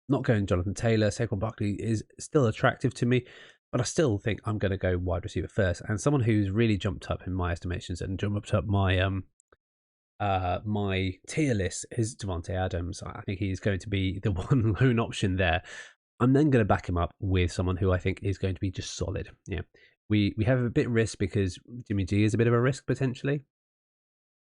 Not going Jonathan Taylor. Saquon Barkley is still attractive to me, but I still think I'm going to go wide receiver first. And someone who's really jumped up in my estimations and jumped up my my tier list is Davante Adams. I think he's going to be the one lone option there. I'm then going to back him up with someone who I think is going to be just solid. Yeah, we have a bit of risk because Jimmy G is a bit of a risk potentially,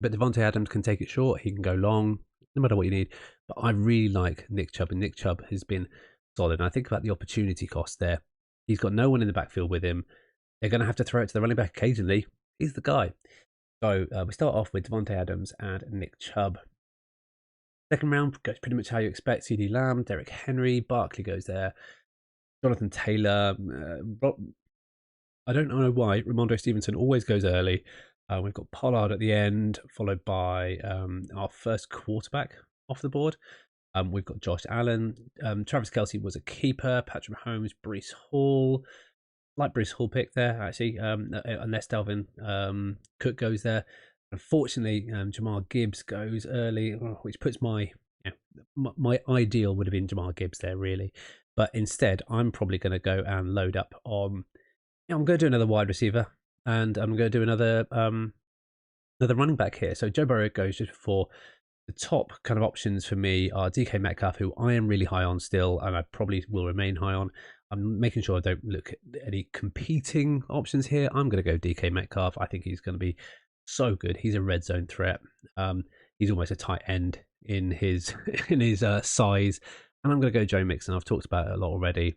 but Davante Adams can take it short. He can go long, no matter what you need. But I really like Nick Chubb, and Nick Chubb has been solid. And I think about the opportunity cost there. He's got no one in the backfield with him. They're going to have to throw it to the running back occasionally. He's the guy. So we start off with Davante Adams and Nick Chubb. Second round goes pretty much how you expect. CeeDee Lamb, Derrick Henry, Barkley goes there. Jonathan Taylor. I don't know why Ramondre Stevenson always goes early. We've got Pollard at the end, followed by our first quarterback off the board. We've got Josh Allen. Travis Kelce was a keeper. Patrick Mahomes, Breece Hall. Like Breece Hall pick there, actually, unless Dalvin Cook goes there. Unfortunately, Jamar Gibbs goes early, which puts my ideal would have been Jamar Gibbs there, really. But instead, I'm probably going to go and load up on... I'm going to do another wide receiver, and I'm going to do another running back here. So Joe Burrow goes just before. The top kind of options for me are DK Metcalf, who I am really high on still, and I probably will remain high on. I'm making sure I don't look at any competing options here. I'm going to go DK Metcalf. I think he's going to be so good. He's a red zone threat. He's almost a tight end in his size. And I'm going to go Joe Mixon. I've talked about it a lot already.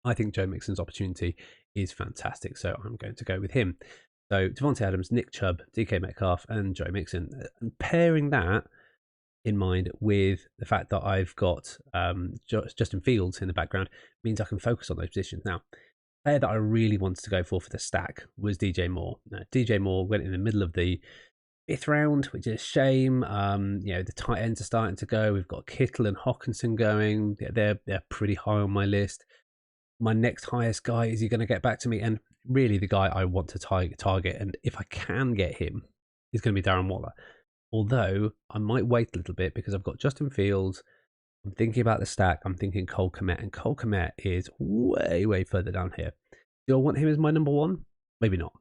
I think Joe Mixon's opportunity is fantastic, so I'm going to go with him. So Davante Adams, Nick Chubb, DK Metcalf, and Joe Mixon. And pairing that in mind with the fact that I've got Justin Fields in the background means I can focus on those positions. Now, the player that I really wanted to go for the stack was DJ Moore. Now, DJ Moore went in the middle of the 5th round, which is a shame. The tight ends are starting to go. We've got Kittle and Hawkinson going. They're pretty high on my list. My next highest guy, is he going to get back to me? And really the guy I want to target, and if I can get him, is going to be Darren Waller. Although I might wait a little bit because I've got Justin Fields. I'm thinking about the stack. I'm thinking Cole Kmet, and Cole Kmet is way, way further down here. Do I want him as my number one? Maybe not.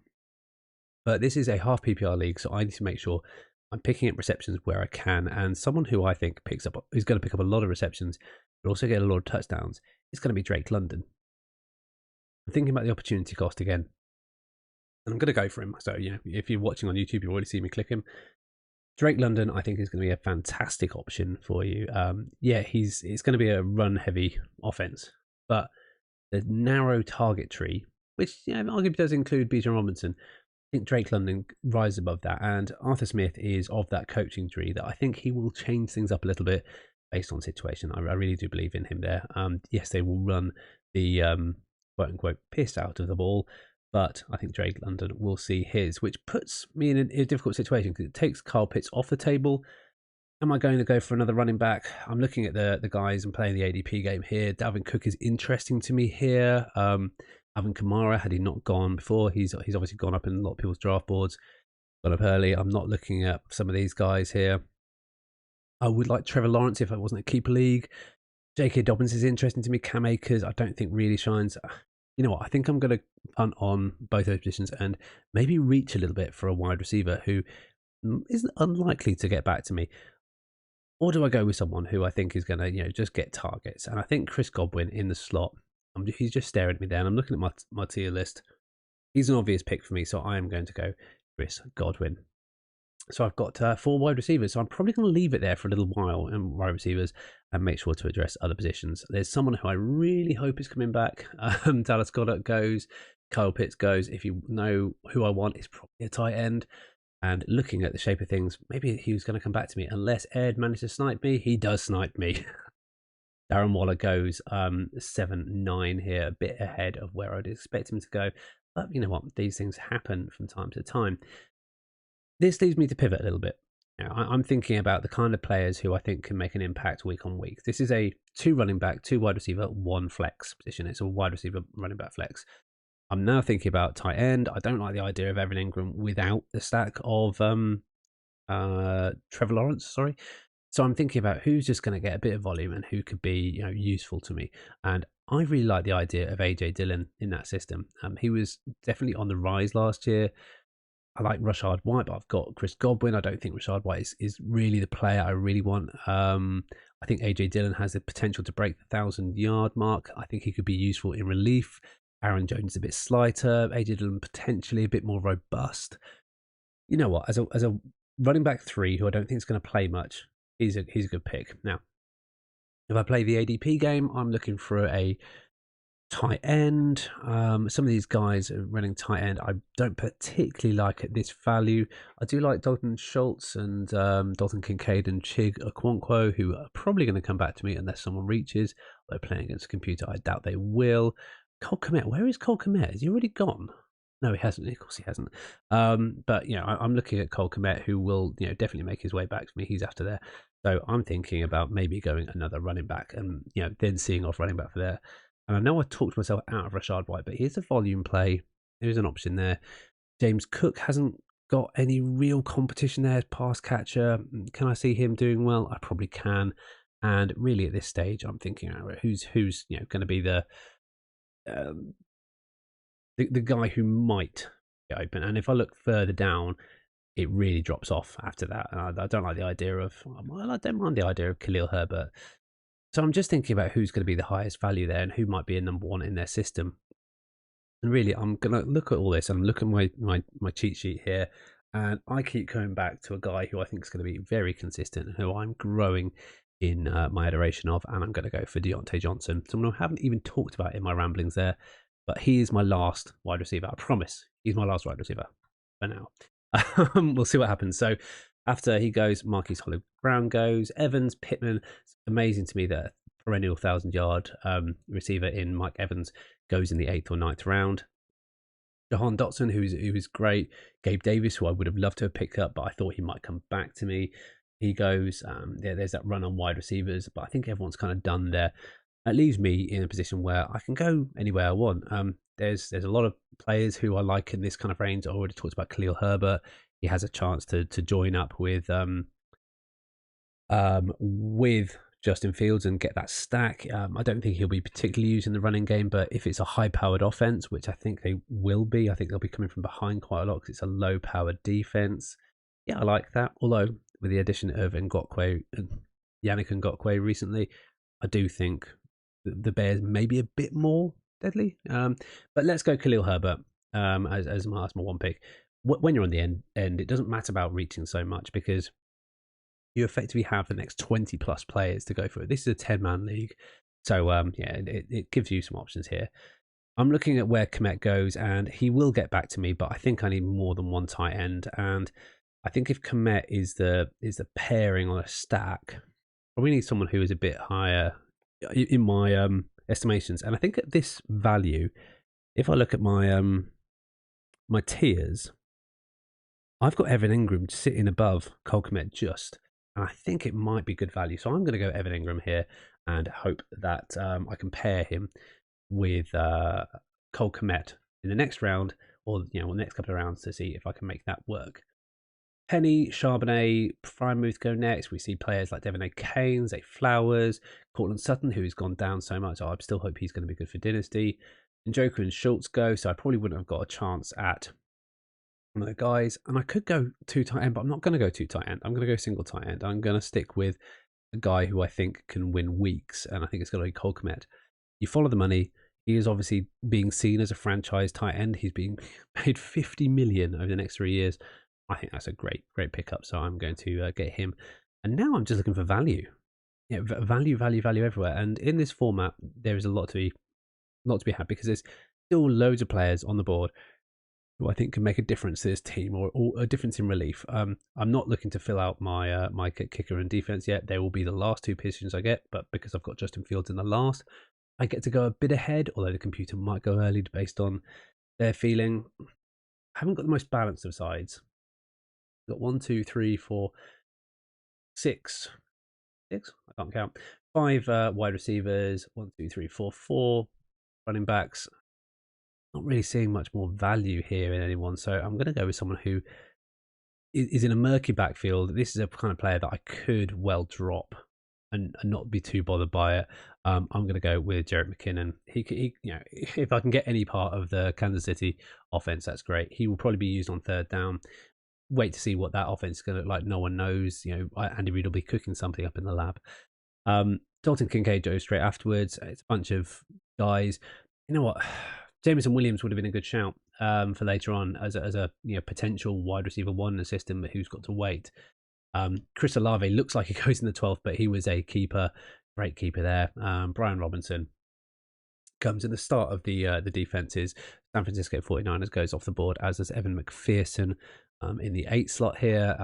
But this is a half PPR league, so I need to make sure I'm picking up receptions where I can. And someone who I think is going to pick up a lot of receptions, but also get a lot of touchdowns, is going to be Drake London. I'm thinking about the opportunity cost again, and I'm going to go for him. So, if you're watching on YouTube, you've already seen me click him. Drake London, I think, is going to be a fantastic option for you. It's going to be a run-heavy offense, but the narrow target tree, which arguably does include Bijan Robinson, I think Drake London rises above that, and Arthur Smith is of that coaching tree that I think he will change things up a little bit based on situation. I really do believe in him there. Yes, they will run the quote-unquote piss out of the ball, but I think Drake London will see his, which puts me in a difficult situation because it takes Kyle Pitts off the table, Am I going to go for another running back? I'm looking at the guys and playing the ADP game here. Dalvin Cook is interesting to me here. Alvin Kamara, had he not gone before, he's obviously gone up in a lot of people's draft boards. Gone up early. I'm not looking at some of these guys here. I would like Trevor Lawrence if I wasn't a keeper league. J.K. Dobbins is interesting to me. Cam Akers, I don't think really shines. You know what? I think I'm going to punt on both those positions and maybe reach a little bit for a wide receiver who is unlikely to get back to me. Or do I go with someone who I think is going to, just get targets? And I think Chris Godwin in the slot. He's just staring at me there, and I'm looking at my tier list. He's an obvious pick for me, so I am going to go Chris Godwin. So I've got 4 wide receivers, so I'm probably going to leave it there for a little while in wide receivers and make sure to address other positions. There's someone who I really hope is coming back. Dallas Goedert goes, Kyle Pitts goes. If you know who I want, it's probably a tight end. And looking at the shape of things, maybe he was going to come back to me. Unless Ed managed to snipe me, he does snipe me. Darren Waller goes 7-9 here, a bit ahead of where I'd expect him to go. But you know what? These things happen from time to time. This leads me to pivot a little bit. Now, I'm thinking about the kind of players who I think can make an impact week on week. This is a 2 running back, 2 wide receiver, 1 flex position. It's a wide receiver, running back flex. I'm now thinking about tight end. I don't like the idea of Evan Ingram without the stack of Trevor Lawrence. Sorry. So I'm thinking about who's just going to get a bit of volume and who could be useful to me. And I really like the idea of AJ Dillon in that system. He was definitely on the rise last year. I like Rashad White, but I've got Chris Godwin. I don't think Rashad White is really the player I really want. I think AJ Dillon has the potential to break the 1,000-yard mark. I think he could be useful in relief. Aaron Jones is a bit slighter. AJ Dillon potentially a bit more robust. You know what? As a running back 3 who I don't think is going to play much, he's a good pick. Now, if I play the ADP game, I'm looking for a tight end. Some of these guys are running tight end I don't particularly like at this value. I do like Dalton Schultz and Dalton Kincaid and Chig Okonkwo, who are probably going to come back to me unless someone reaches. They're playing against a computer. I doubt they will. Cole Kmet, where is Cole Kmet? Is he already gone? No, he hasn't. Of course he hasn't. But I'm looking at Cole Kmet, who will definitely make his way back to me. He's after there. So I'm thinking about maybe going another running back and then seeing off running back for there. And I know I talked myself out of Rashad White, but here's a volume play. There's an option there. James Cook hasn't got any real competition there as pass catcher. Can I see him doing well? I probably can. And really at this stage, I'm thinking who's going to be the guy who might get open. And if I look further down, it really drops off after that. And I don't like the idea of, I don't mind the idea of Khalil Herbert. So I'm just thinking about who's going to be the highest value there and who might be a number 1 in their system. And really, I'm going to look at all this and look at my cheat sheet here. And I keep coming back to a guy who I think is going to be very consistent and who I'm growing in my adoration of. And I'm going to go for Deontay Johnson, someone I haven't even talked about in my ramblings there. But he is my last wide receiver. I promise. He's my last wide receiver for now. We'll see what happens. So after he goes, Marquise Hollywood-Brown goes, Evans, Pittman. It's amazing to me that a perennial 1,000-yard receiver in Mike Evans goes in the 8th or 9th round. Jahan Dotson, who is great. Gabe Davis, who I would have loved to have picked up, but I thought he might come back to me. He goes. There's that run on wide receivers, but I think everyone's kind of done there. It leaves me in a position where I can go anywhere I want. There's a lot of players who I like in this kind of range. I already talked about Khalil Herbert. He has a chance to join up with Justin Fields and get that stack. I don't think he'll be particularly used in the running game, but if it's a high-powered offense, which I think they will be, I think they'll be coming from behind quite a lot because it's a low-powered defense. Yeah, I like that. Although with the addition of Yannick Ngakoue recently, I do think the Bears may be a bit more deadly. But let's go Khalil Herbert as my 1 pick. When you're on the end, it doesn't matter about reaching so much because you effectively have the next 20 plus players to go through. This is a 10-man league. So it gives you some options here. I'm looking at where Kmet goes and he will get back to me, but I think I need more than 1 tight end. And I think if Kmet is the pairing on a stack, we need someone who is a bit higher in my estimations. And I think at this value, if I look at my my tiers, I've got Evan Ingram sitting above Cole Kmet just. and I think it might be good value. So I'm going to go Evan Ingram here and hope that I can pair him with Cole Kmet in the next round, or the next couple of rounds, to see if I can make that work. Penny, Charbonnet, Frymouth go next. We see players like Devon A.K.A, Zay Flowers, Cortland Sutton, who's gone down so much. I still hope he's going to be good for Dynasty. And Joker and Schultz go, so I probably wouldn't have got a chance at one of the guys. And I could go 2 tight end, but I'm not going to go 2 tight end. I'm going to go single tight end. I'm going to stick with a guy who I think can win weeks, and I think it's going to be Cole Kmet. You follow the money. He is obviously being seen as a franchise tight end. He's being paid $50 million over the next 3 years. I think that's a great pickup. So I'm going to get him. And now I'm just looking for value. Value everywhere. And in this format, there is a lot to be had, because there's still loads of players on the board who I think can make a difference to this team, or a difference in relief. I'm not looking to fill out my my kicker and defense yet. They will be the last 2 positions I get, but because I've got Justin Fields in the last, I get to go a bit ahead, although the computer might go early based on their feeling. I haven't got the most balanced of sides. Got 1, 2, 3, 4, 6. I can't count. 5 wide receivers. 1, 2, 3, 4, 4 running backs. Not really seeing much more value here in anyone, so I'm going to go with someone who is in a murky backfield. This is a kind of player that I could well drop and not be too bothered by it. I'm going to go with Jerick McKinnon. He, if I can get any part of the Kansas City offense, that's great. He will probably be used on 3rd down. Wait to see what that offense is going to look like. No one knows. Andy Reid will be cooking something up in the lab. Dalton Kincaid goes straight afterwards. It's a bunch of guys. You know what? Jameson Williams would have been a good shout for later on as a potential wide receiver 1 in a system, but who's got to wait. Chris Olave looks like he goes in the 12th, but he was a keeper, great keeper there. Brian Robinson comes in the start of the defenses. San Francisco 49ers goes off the board, as does Evan McPherson in the 8 slot here.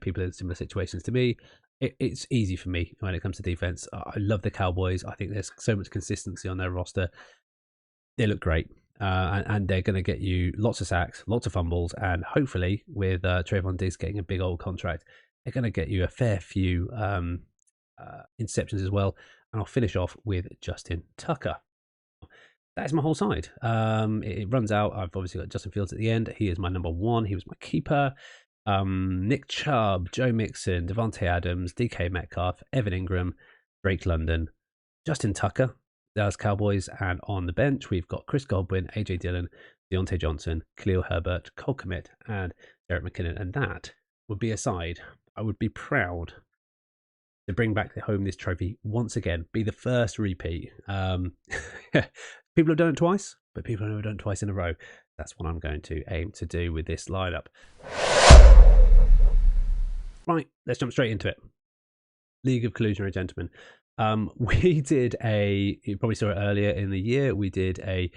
People in similar situations to me. It's easy for me when it comes to defense. I love the Cowboys. I think there's so much consistency on their roster. They look great. And they're going to get you lots of sacks, lots of fumbles, and hopefully with Trayvon Diggs getting a big old contract, they're going to get you a fair few interceptions as well. And I'll finish off with Justin Tucker. That is my whole side. It runs out. I've obviously got Justin Fields at the end. He is my number 1. He was my keeper. Nick Chubb, Joe Mixon, Devontae Adams, DK Metcalf, Evan Ingram, Drake London, Justin Tucker, Dallas Cowboys, and on the bench we've got Chris Godwin, AJ Dillon, Deontay Johnson, Khalil Herbert, Cole Kmet, and Jerick McKinnon. And that would be a side I would be proud to bring back home this trophy once again, be the first repeat. People have done it twice, but people have never done it twice in a row. That's what I'm going to aim to do with this lineup. Right, let's jump straight into it. League of Collusionary Gentlemen. We did you probably saw it earlier in the year, we did a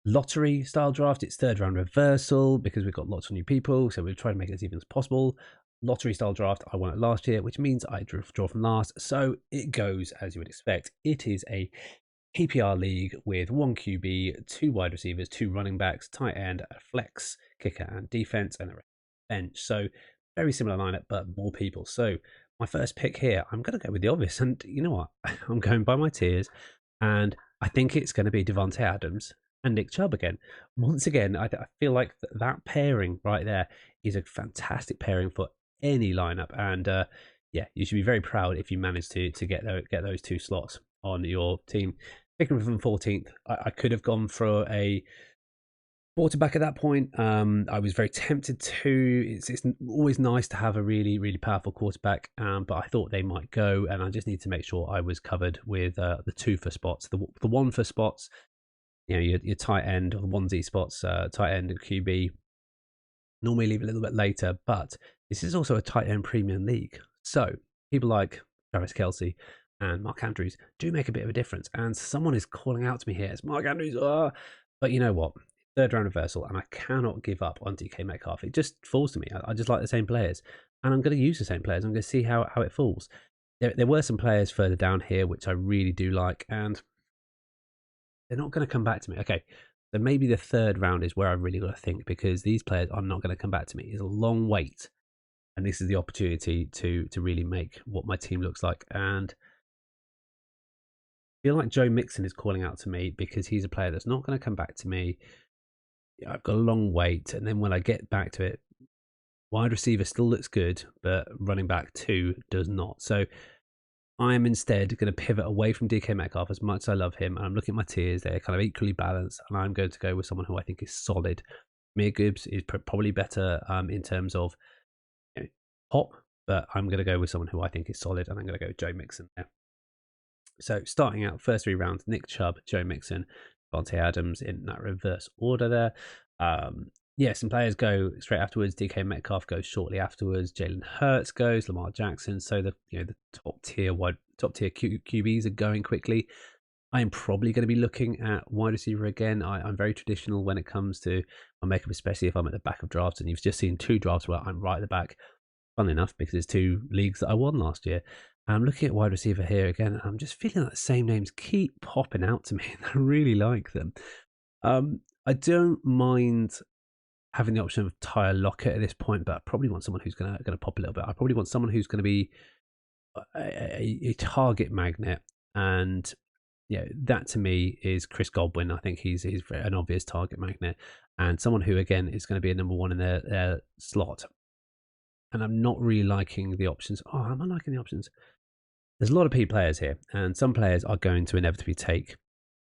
lottery style draft. It's 3rd round reversal because we've got lots of new people, so we'll try to make it as even as possible. Lottery style draft, I won it last year, which means I draw from last, so it goes as you would expect. It is a PPR league with 1 QB, 2 wide receivers, 2 running backs, tight end, a flex, kicker, and defense, and a bench. So very similar lineup, but more people. So my first pick here, I'm going to go with the obvious, and you know what? I'm going by my tiers, and I think it's going to be Devontae Adams and Nick Chubb again. Once again, I feel like that pairing right there is a fantastic pairing for any lineup, and you should be very proud if you manage to get those 2 slots on your team. Picking from 14th, I could have gone for a quarterback at that point. I was very tempted to. It's always nice to have a really, really powerful quarterback, but I thought they might go, and I just need to make sure I was covered with the 2 for spots. The 1 for spots, your tight end, or the 1Z spots, tight end and QB. Normally leave a little bit later, but this is also a tight end premium league. So people like Travis Kelce and Mark Andrews do make a bit of a difference. And someone is calling out to me here. It's Mark Andrews. But you know what? 3rd round reversal, and I cannot give up on DK Metcalf. It just falls to me. I just like the same players, and I'm going to use the same players. I'm going to see how it falls. There were some players further down here which I really do like, and they're not going to come back to me. Okay, so maybe the 3rd round is where I've really got to think, because these players are not going to come back to me. It's a long wait and this is the opportunity to really make what my team looks like. And I feel like Joe Mixon is calling out to me because he's a player that's not going to come back to me. I've got a long wait, and then when I get back to it, wide receiver still looks good, but running back 2 does not. So I am instead going to pivot away from DK Metcalf as much as I love him. And I'm looking at my tiers, they're kind of equally balanced, and I'm going to go with someone who I think is solid. Mir Gibbs is probably better in terms of pop, but I'm going to go with someone who I think is solid, and I'm going to go with Joe Mixon there. So starting out, first 3 rounds, Nick Chubb, Joe Mixon, Davante Adams in that reverse order there. Yeah, some players go straight afterwards. DK Metcalf goes shortly afterwards. Jalen Hurts goes. Lamar Jackson. So the top tier QBs are going quickly. I am probably going to be looking at wide receiver again. I'm very traditional when it comes to my makeup, especially if I'm at the back of drafts. And you've just seen 2 drafts where I'm right at the back. Fun enough, because it's 2 leagues that I won last year. And I'm looking at wide receiver here again, and I'm just feeling that the same names keep popping out to me, and I really like them. I don't mind having the option of Tyler Lockett at this point, but I probably want someone who's going to pop a little bit. I probably want someone who's going to be a target magnet, and that to me is Chris Godwin. I think he's an obvious target magnet, and someone who again is going to be a number 1 in their slot. And I'm not really liking the options. Oh, am I liking the options? There's a lot of P players here, and some players are going to inevitably take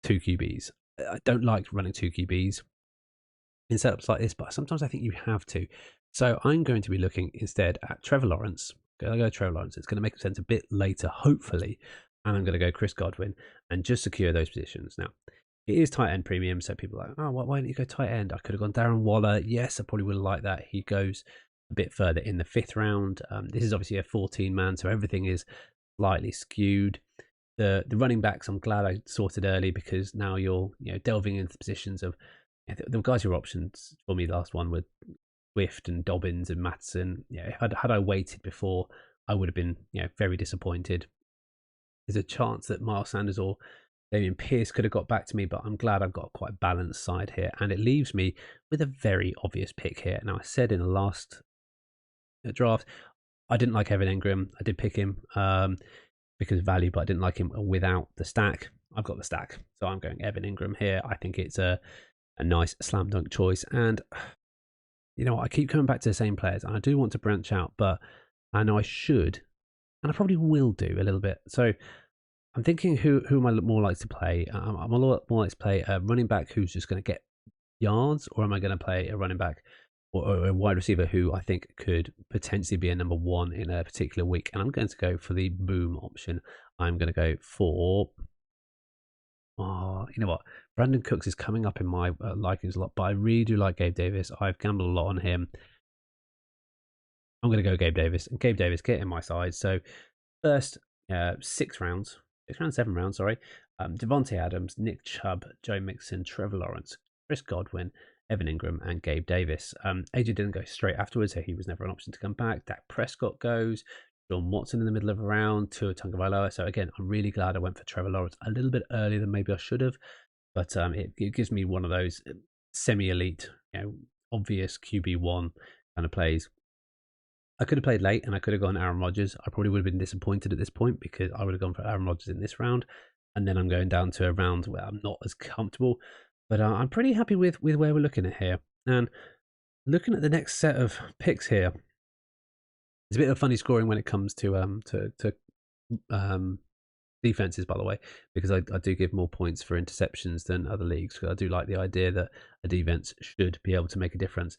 2 QBs. I don't like running 2 QBs in setups like this, but sometimes I think you have to. So I'm going to be looking instead at Trevor Lawrence. I'm going to go Trevor Lawrence. It's going to make sense a bit later, hopefully. And I'm going to go Chris Godwin and just secure those positions. Now, it is tight end premium, so people are like, oh, why didn't you go tight end? I could have gone Darren Waller. Yes, I probably would have liked that. He goes a bit further in the 5th round. This is obviously a 14-man, so everything is slightly skewed. The running backs, I'm glad I sorted early, because now you're delving into the positions of the guys who were options for me. Last one were Swift and Dobbins and Mattson. Had I waited before, I would have been very disappointed. There's a chance that Miles Sanders or Damian Pierce could have got back to me, but I'm glad I've got quite a balanced side here, and it leaves me with a very obvious pick here. Now, I said in the last draft I didn't like Evan Ingram. I did pick him because of value, but I didn't like him without the stack. I've got the stack, so I'm going Evan Ingram here. I think it's a nice slam dunk choice, and I keep coming back to the same players, and I do want to branch out, but I know I should, and I probably will do a little bit. So I'm thinking, who am I more likely to play? I'm a lot more likely to play a running back who's just going to get yards, or am I going to play a running back or a wide receiver who I think could potentially be a number 1 in a particular week? And I'm going to go for the boom option. I'm going to go for, you know what? Brandon Cooks is coming up in my likings a lot, but I really do like Gabe Davis. I've gambled a lot on him. I'm going to go Gabe Davis. And Gabe Davis, get in my side. So first 7 rounds, sorry. Davante Adams, Nick Chubb, Joe Mixon, Trevor Lawrence, Chris Godwin, Evan Ingram, and Gabe Davis. AJ didn't go straight afterwards, so he was never an option to come back. Dak Prescott goes. John Watson in the middle of a round, Tua Tagovailoa. So again, I'm really glad I went for Trevor Lawrence a little bit earlier than maybe I should have. But it gives me one of those semi-elite, obvious QB1 kind of plays. I could have played late and I could have gone Aaron Rodgers. I probably would have been disappointed at this point, because I would have gone for Aaron Rodgers in this round. And then I'm going down to a round where I'm not as comfortable. But I'm pretty happy with where we're looking at here. And looking at the next set of picks here, it's a bit of funny scoring when it comes to defenses, by the way, because I do give more points for interceptions than other leagues, because I do like the idea that a defense should be able to make a difference.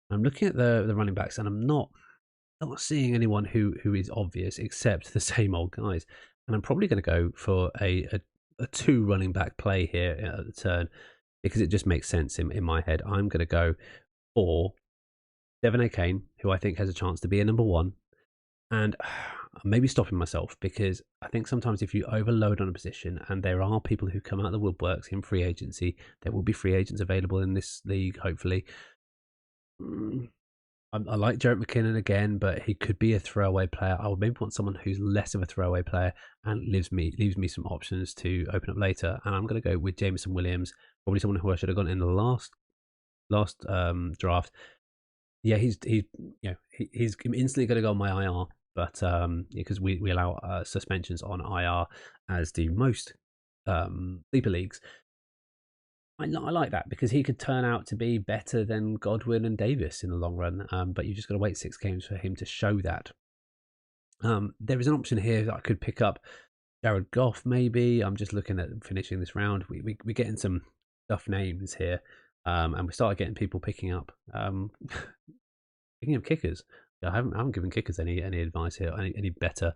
I'm looking at the running backs, and I'm not seeing anyone who is obvious except the same old guys. And I'm probably going to go for a 2 running back play here at the turn, because it just makes sense in my head. I'm going to go for Devin A.K.A, who I think has a chance to be a number 1. And I'm maybe stopping myself, because I think sometimes if you overload on a position, and there are people who come out of the woodworks in free agency, there will be free agents available in this league, hopefully. I like Jarrett McKinnon again, but he could be a throwaway player. I would maybe want someone who's less of a throwaway player and leaves me some options to open up later. And I'm going to go with Jameson Williams, probably someone who I should have gone in the last draft. Yeah, he's instantly going to go on my IR, but because we allow suspensions on IR, as do most sleeper leagues. I like that because he could turn out to be better than Godwin and Davis in the long run. But you just got to wait 6 games for him to show that. There is an option here that I could pick up Jared Goff, maybe. I'm just looking at finishing this round. We're getting some tough names here, and we started getting people picking up kickers. I haven't given kickers any advice here, any better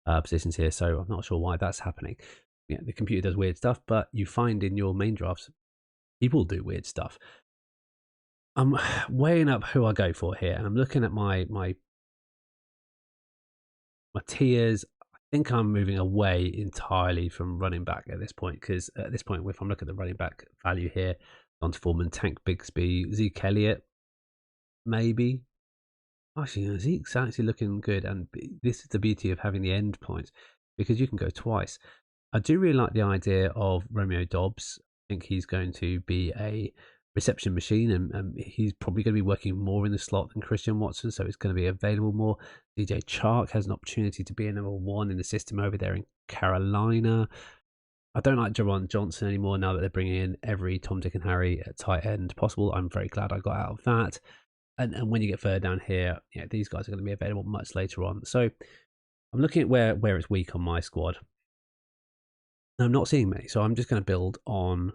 positions here. So I'm not sure why that's happening. Yeah, the computer does weird stuff, but you find in your main drafts, people do weird stuff. I'm weighing up who I go for here, and I'm looking at my tiers. I think I'm moving away entirely from running back at this point, because at this point, if I'm looking at the running back value here, Donta Foreman, Tank Bigsby, Zeke Elliott, maybe. Actually, Zeke's actually looking good, and this is the beauty of having the end points, because you can go twice. I do really like the idea of Romeo Dobbs. I think he's going to be a reception machine, and he's probably going to be working more in the slot than Christian Watson, so it's going to be available more. DJ Chark has an opportunity to be a number 1 in the system over there in Carolina. I don't like Jaron Johnson anymore now that they're bringing in every Tom, Dick, and Harry at tight end possible. I'm very glad I got out of that. And when you get further down here, these guys are going to be available much later on. So I'm looking at where it's weak on my squad. I'm not seeing many, so I'm just going to build on.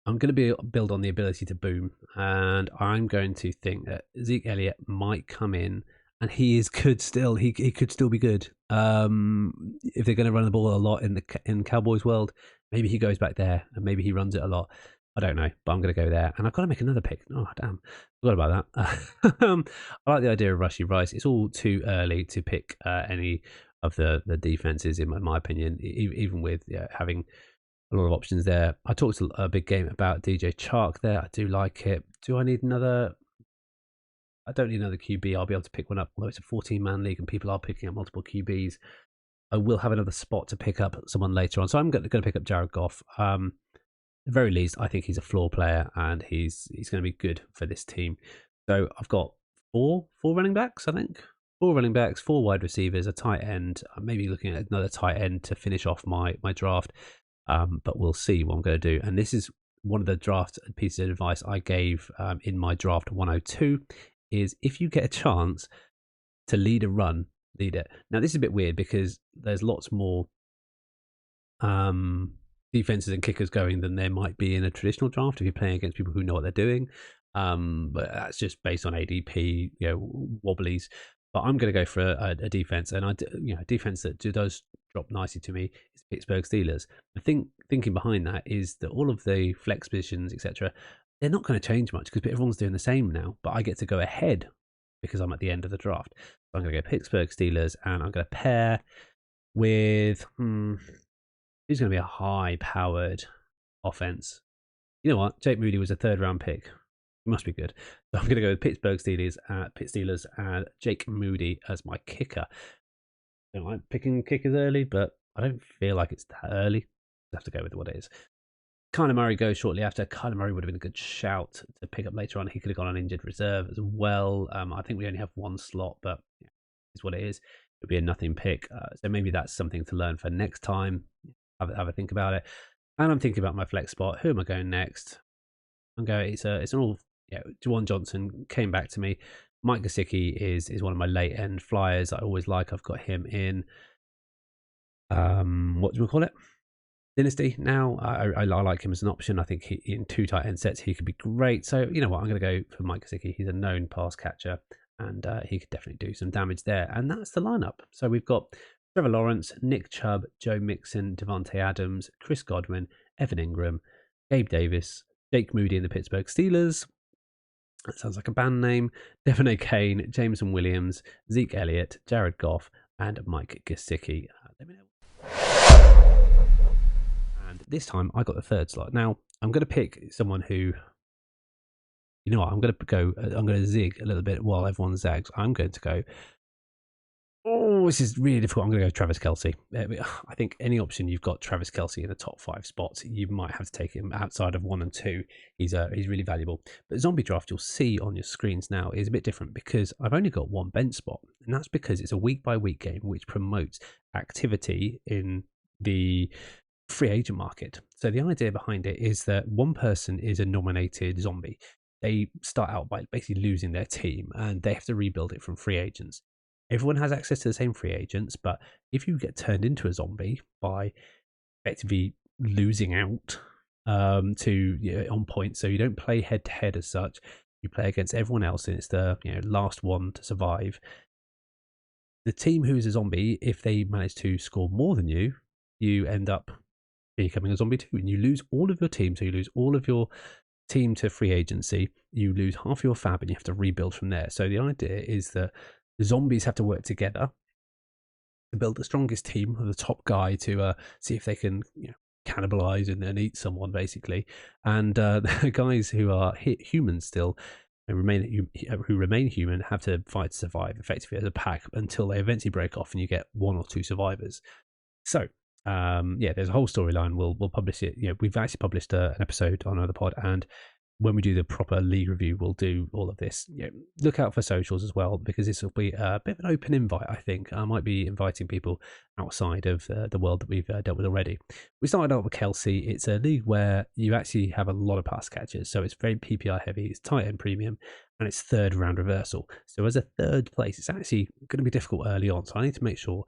I'm going to build on the ability to boom, and I'm going to think that Zeke Elliott might come in, and he is good still. He could still be good. If they're going to run the ball a lot in Cowboys world, maybe he goes back there, and maybe he runs it a lot. I don't know, but I'm going to go there. And I've got to make another pick. Oh, damn. Forgot about that. I like the idea of Rashee Rice. It's all too early to pick any of the defenses, in my opinion, even with having a lot of options there. I talked a big game about DJ Chark there. I do like it. Do I need another? I don't need another QB. I'll be able to pick one up. Although it's a 14-man league and people are picking up multiple QBs, I will have another spot to pick up someone later on. So I'm going to pick up Jared Goff. At the very least, I think he's a floor player, and he's going to be good for this team. So I've got four running backs, I think. 4 running backs, 4 wide receivers, a tight end. I'm maybe looking at another tight end to finish off my draft. But we'll see what I'm going to do. And this is one of the draft pieces of advice I gave in my draft 102, is if you get a chance to lead a run, lead it. Now, this is a bit weird because there's lots more defenses and kickers going than there might be in a traditional draft if you're playing against people who know what they're doing. But that's just based on ADP, wobblies. But I'm going to go for a defense, and a defense that does drop nicely to me is Pittsburgh Steelers. The thinking behind that is that all of the flex positions, etc., they're not going to change much because everyone's doing the same now. But I get to go ahead because I'm at the end of the draft. So I'm going to go Pittsburgh Steelers, and I'm going to pair with who's going to be a high-powered offense. You know what? Jake Moody was a 3rd-round pick. He must be good. So I'm going to go with Pittsburgh Steelers and Jake Moody as my kicker. I don't like picking kickers early, but I don't feel like it's that early. I have to go with what it is. Kyler Murray goes shortly after. Kyler Murray would have been a good shout to pick up later on. He could have gone on injured reserve as well. I think we only have 1 slot, but it's what it is. It would be a nothing pick. So maybe that's something to learn for next time. Have a think about it. And I'm thinking about my flex spot. Who am I going next? I'm going. It's an all. Juwan Johnson came back to me. Mike Gesicki is one of my late end flyers I always like. I've got him in what do we call it? Dynasty. Now I like him as an option. I think in 2 tight end sets he could be great. So you know what, I'm going to go for Mike Gesicki. He's a known pass catcher, and he could definitely do some damage there. And that's the lineup. So we've got Trevor Lawrence, Nick Chubb, Joe Mixon, Devontae Adams, Chris Godwin, Evan Ingram, Gabe Davis, Jake Moody in the Pittsburgh Steelers. That sounds like a band name. Devon Kane, Jameson Williams, Zeke Elliott, Jared Goff, and Mike Gesicki. Let me know. And this time I got the 3rd slot. Now I'm going to pick someone who, you know what, I'm going to zig a little bit while everyone zags. I'm going to go Oh, this is really difficult. I'm going to go Travis Kelce. I think any option you've got Travis Kelce in the top 5 spots, you might have to take him outside of 1 and 2. He's really valuable. But zombie draft, you'll see on your screens now, is a bit different because I've only got 1 bench spot, and that's because it's a week by week game which promotes activity in the free agent market. So the idea behind it is that one person is a nominated zombie. They start out by basically losing their team, and they have to rebuild it from free agents. Everyone has access to the same free agents, but if you get turned into a zombie by effectively losing out on points, so you don't play head to head as such, you play against everyone else, and it's the last one to survive. The team who is a zombie, if they manage to score more than you, you end up becoming a zombie too, and you lose all of your team. So you lose all of your team to free agency, you lose half your fab, and you have to rebuild from there. So the idea is that the zombies have to work together to build the strongest team of the top guy to see if they can cannibalize and eat someone basically. And the guys who are humans still who remain human have to fight to survive effectively as a pack until they eventually break off and you get 1 or 2 survivors. So there's a whole storyline. We'll publish it. We've actually published an episode on another pod, and when we do the proper league review, we'll do all of this. Look out for socials as well, because this will be a bit of an open invite, I think. I might be inviting people outside of the world that we've dealt with already. We started out with Kelce. It's a league where you actually have a lot of pass catchers, so it's very PPR heavy, it's tight end premium, and it's 3rd round reversal. So as a 3rd place, it's actually going to be difficult early on, so I need to make sure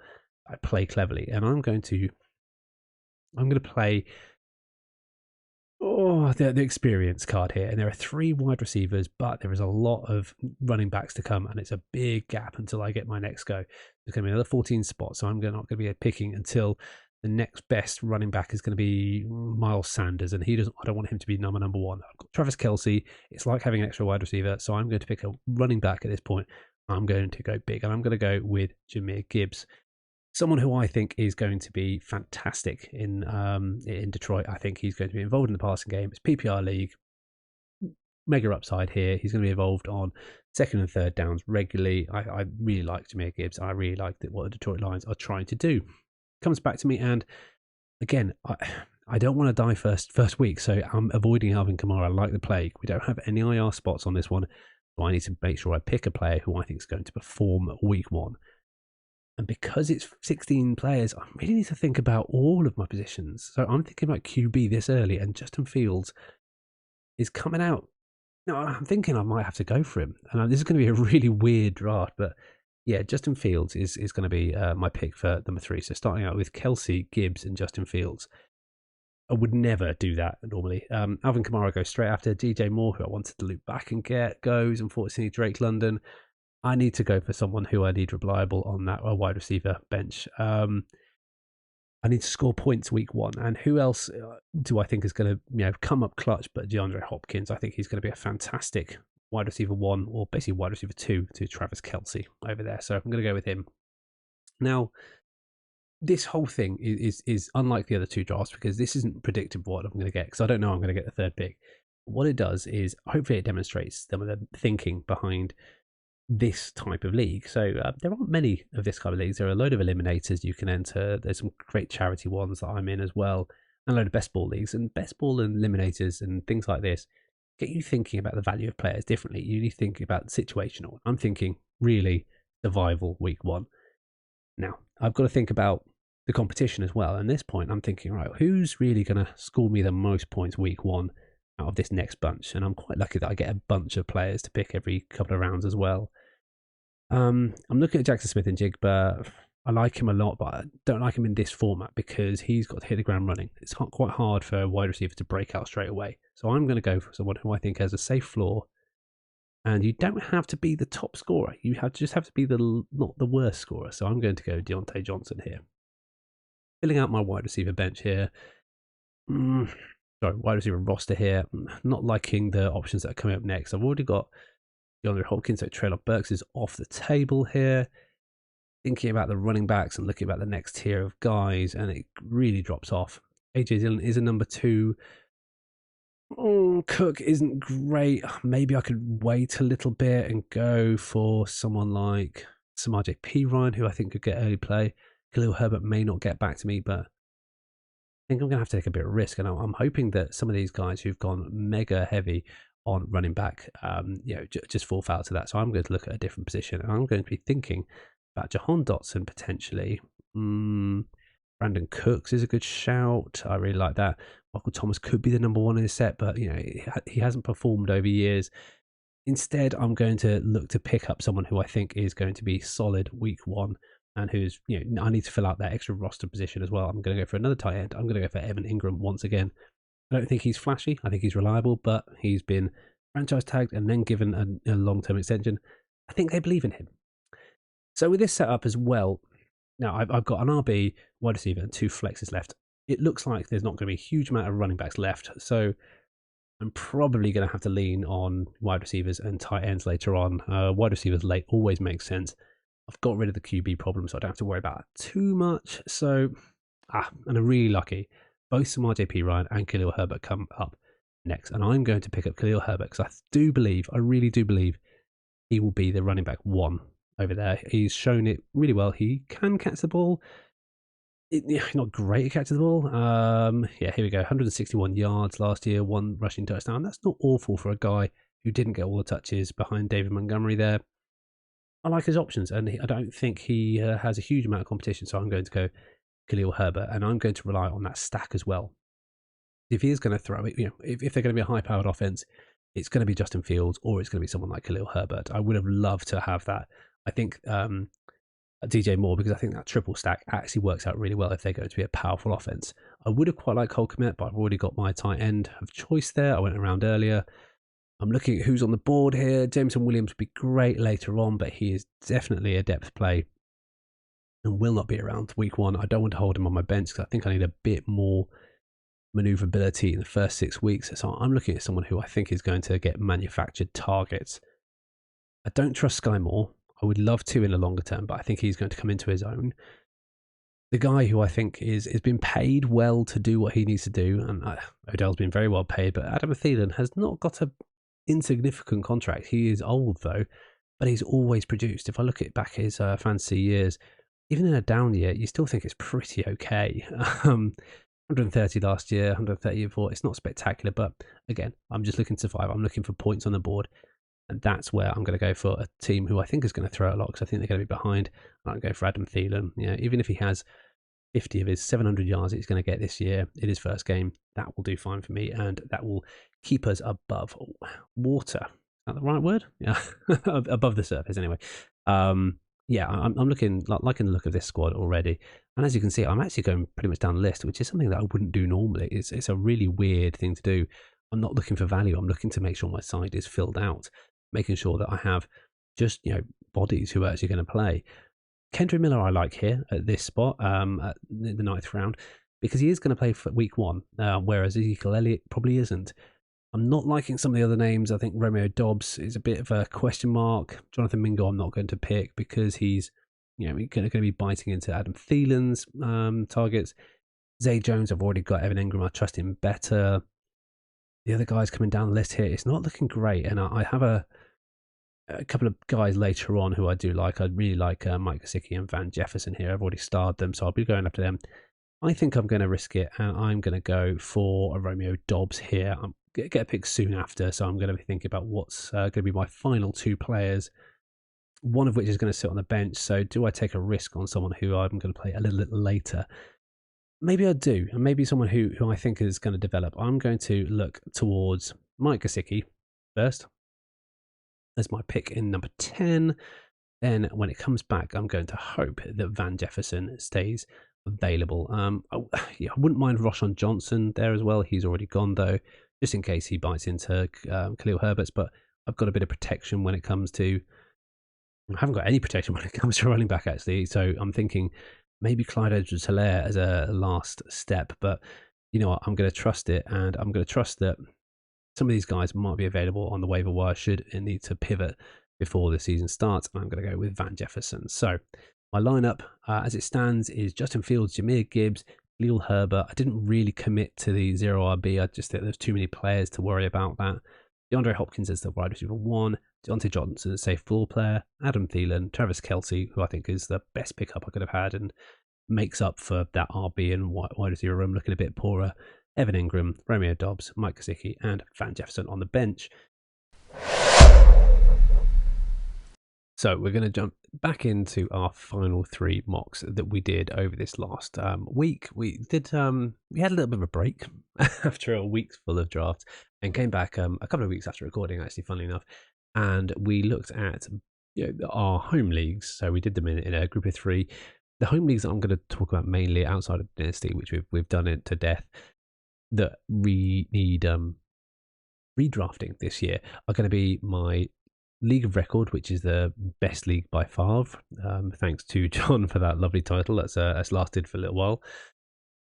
I play cleverly, and I'm going to play the experience card here, and there are 3 wide receivers, but there is a lot of running backs to come, and it's a big gap until I get my next go. There's going to be another 14 spots, so I'm not going to be picking until the next best running back is going to be Miles Sanders, and I don't want him to be number 1. I've got Travis Kelce. It's like having an extra wide receiver, so I'm going to pick a running back at this point. I'm going to go big, and I'm going to go with Jahmyr Gibbs. Someone who I think is going to be fantastic in Detroit. I think he's going to be involved in the passing game. It's PPR league, mega upside here. He's going to be involved on 2nd and 3rd downs regularly. I really like Jahmyr Gibbs. I really like what the Detroit Lions are trying to do. Comes back to me, and again, I don't want to die first week, so I'm avoiding Alvin Kamara like the plague. We don't have any IR spots on this one, so I need to make sure I pick a player who I think is going to perform week 1. And because it's 16 players, I really need to think about all of my positions. So I'm thinking about QB this early, and Justin Fields is coming out. No, I'm thinking I might have to go for him. And this is going to be a really weird draft, but yeah, Justin Fields is going to be my pick for number 3. So starting out with Kelce, Gibbs, and Justin Fields. I would never do that normally. Alvin Kamara goes straight after. DJ Moore, who I wanted to loop back and get, goes. Unfortunately, Drake London. I need to go for someone who I need reliable on that wide receiver bench. I need to score points week 1. And who else do I think is going to come up clutch but DeAndre Hopkins? I think he's going to be a fantastic wide receiver 1, or basically wide receiver 2 to Travis Kelce over there. So I'm going to go with him. Now, this whole thing is unlike the other 2 drafts, because this isn't predictive what I'm going to get, because I don't know I'm going to get the 3rd pick. What it does is hopefully it demonstrates some of the thinking behind this type of league. So there aren't many of this kind of leagues. There are a load of eliminators you can enter. There's some great charity ones that I'm in as well, and a load of best ball leagues. And best ball and eliminators and things like this get you thinking about the value of players differently. You need to think about situational. I'm thinking really survival week 1. Now I've got to think about the competition as well. And at this point I'm thinking, right, who's really going to score me the most points week 1 out of this next bunch? And I'm quite lucky that I get a bunch of players to pick every couple of rounds as well. I'm looking at Jackson Smith and Jigba. I like him a lot, but I don't like him in this format because he's got to hit the ground running. It's quite hard for a wide receiver to break out straight away. So I'm going to go for someone who I think has a safe floor, and you don't have to be the top scorer. You just have to be not the worst scorer. So I'm going to go Deontay Johnson here. Filling out my wide receiver bench here. Wide receiver roster here. Not liking the options that are coming up next. I've already got DeAndre Hopkins, so Treylon Burks is off the table here. Thinking about the running backs and looking about the next tier of guys, and it really drops off. AJ Dillon is a number 2. Cook isn't great. Maybe I could wait a little bit and go for someone like Samaj P. Ryan, who I think could get early play. Khalil Herbert may not get back to me, but I think I'm going to have to take a bit of risk. And I'm hoping that some of these guys who've gone mega heavy on running back, just fall foul to that. So I'm going to look at a different position, and I'm going to be thinking about Jahan Dotson potentially. Brandon Cooks is a good shout. I really like that. Michael Thomas could be the number one in his set, but he hasn't performed over years. Instead, I'm going to look to pick up someone who I think is going to be solid week one, and who's, I need to fill out that extra roster position as well. I'm going to go for another tight end. I'm going to go for Evan Ingram once again. I don't think he's flashy. I think he's reliable, but he's been franchise tagged and then given a long-term extension. I think they believe in him. So with this setup as well, now I've got an RB, wide receiver, and 2 flexes left. It looks like there's not going to be a huge amount of running backs left, so I'm probably going to have to lean on wide receivers and tight ends later on. Wide receivers late always makes sense. I've got rid of the QB problem, so I don't have to worry about that too much. So, and I'm really lucky. Both Samaj P. Ryan and Khalil Herbert come up next, and I'm going to pick up Khalil Herbert because I really do believe he will be the running back 1 over there. He's shown it really well. He can catch the ball. Not great at catching the ball. Here we go. 161 yards last year, 1 rushing touchdown. That's not awful for a guy who didn't get all the touches behind David Montgomery there. I like his options, and I don't think he has a huge amount of competition, so I'm going to go Khalil Herbert, and I'm going to rely on that stack as well. If he is going to throw it, if they're going to be a high-powered offense, it's going to be Justin Fields or it's going to be someone like Khalil Herbert. I would have loved to have that. I think DJ Moore, because I think that triple stack actually works out really well if they're going to be a powerful offense. I would have quite liked Cole Kmet, but I've already got my tight end of choice there. I went around earlier. I'm looking at who's on the board here. Jameson Williams would be great later on, but he is definitely a depth play and will not be around week 1. I don't want to hold him on my bench because I think I need a bit more maneuverability in the first 6 weeks. So I'm looking at someone who I think is going to get manufactured targets. I don't trust Sky Moore. I would love to in the longer term, but I think he's going to come into his own. The guy who I think is been paid well to do what he needs to do, and Odell's been very well paid, but Adam Thielen has not got an insignificant contract. He is old though, but he's always produced. If I look at back his fantasy years, even in a down year, you still think it's pretty okay. 130 last year, 130 before. It's not spectacular, but again, I'm just looking to survive. I'm looking for points on the board. And that's where I'm going to go for a team who I think is going to throw a lot because I think they're going to be behind. I'm going to go for Adam Thielen. Even if he has 50 of his 700 yards he's going to get this year in his first game, that will do fine for me, and that will keep us above water. Is that the right word? Yeah, above the surface anyway. I'm liking the look of this squad already. And as you can see, I'm actually going pretty much down the list, which is something that I wouldn't do normally. It's a really weird thing to do. I'm not looking for value. I'm looking to make sure my side is filled out, making sure that I have just, bodies who are actually going to play. Kendra Miller I like here at this spot, at the 9th round, because he is going to play for week 1, whereas Ezekiel Elliott probably isn't. I'm not liking some of the other names. I think Romeo Dobbs is a bit of a question mark. Jonathan Mingo I'm not going to pick because he's going to be biting into Adam Thielen's targets. Zay Jones, I've already got. Evan Ingram, I trust him better. The other guys coming down the list here, it's not looking great. And I have a couple of guys later on who I do like. I really like Mike Gesicki and Van Jefferson here. I've already starred them, so I'll be going after them. I think I'm going to risk it, and I'm going to go for a Romeo Dobbs here. I'm going to get a pick soon after, so I'm going to be thinking about what's going to be my final 2 players, one of which is going to sit on the bench. So do I take a risk on someone who I'm going to play a little bit later? Maybe I do, and maybe someone who I think is going to develop. I'm going to look towards Mike Gesicki first. That's my pick in number 10. Then when it comes back, I'm going to hope that Van Jefferson stays available. I wouldn't mind Roschon Johnson there as well. He's already gone though, just in case he bites into Khalil Herbert's. But I've got a bit of protection when it comes to. I haven't got any protection when it comes to running back actually. So I'm thinking maybe Clyde Edwards-Helaire as a last step. But you know what? I'm going to trust it, and I'm going to trust that some of these guys might be available on the waiver wire should it need to pivot before the season starts. And I'm going to go with Van Jefferson. So my lineup as it stands is Justin Fields, Jahmyr Gibbs, Khalil Herbert. I didn't really commit to the 0 RB. I just think there's too many players to worry about that. DeAndre Hopkins as the wide receiver 1, Deontay Johnson, safe floor player, Adam Thielen, Travis Kelce, who I think is the best pickup I could have had and makes up for that RB and wide receiver room looking a bit poorer. Evan Ingram, Romeo Dobbs, Mike Gesicki, and Van Jefferson on the bench. So we're going to jump back into our final 3 mocks that we did over this last week. We had a little bit of a break after a week full of drafts and came back a couple of weeks after recording, actually, funnily enough, and we looked at our home leagues. So we did them in a group of 3. The home leagues that I'm going to talk about mainly outside of Dynasty, which we've done it to death, that we need redrafting this year, are going to be my League of Record, which is the best league by far. Thanks to Jon for that lovely title. That's lasted for a little while.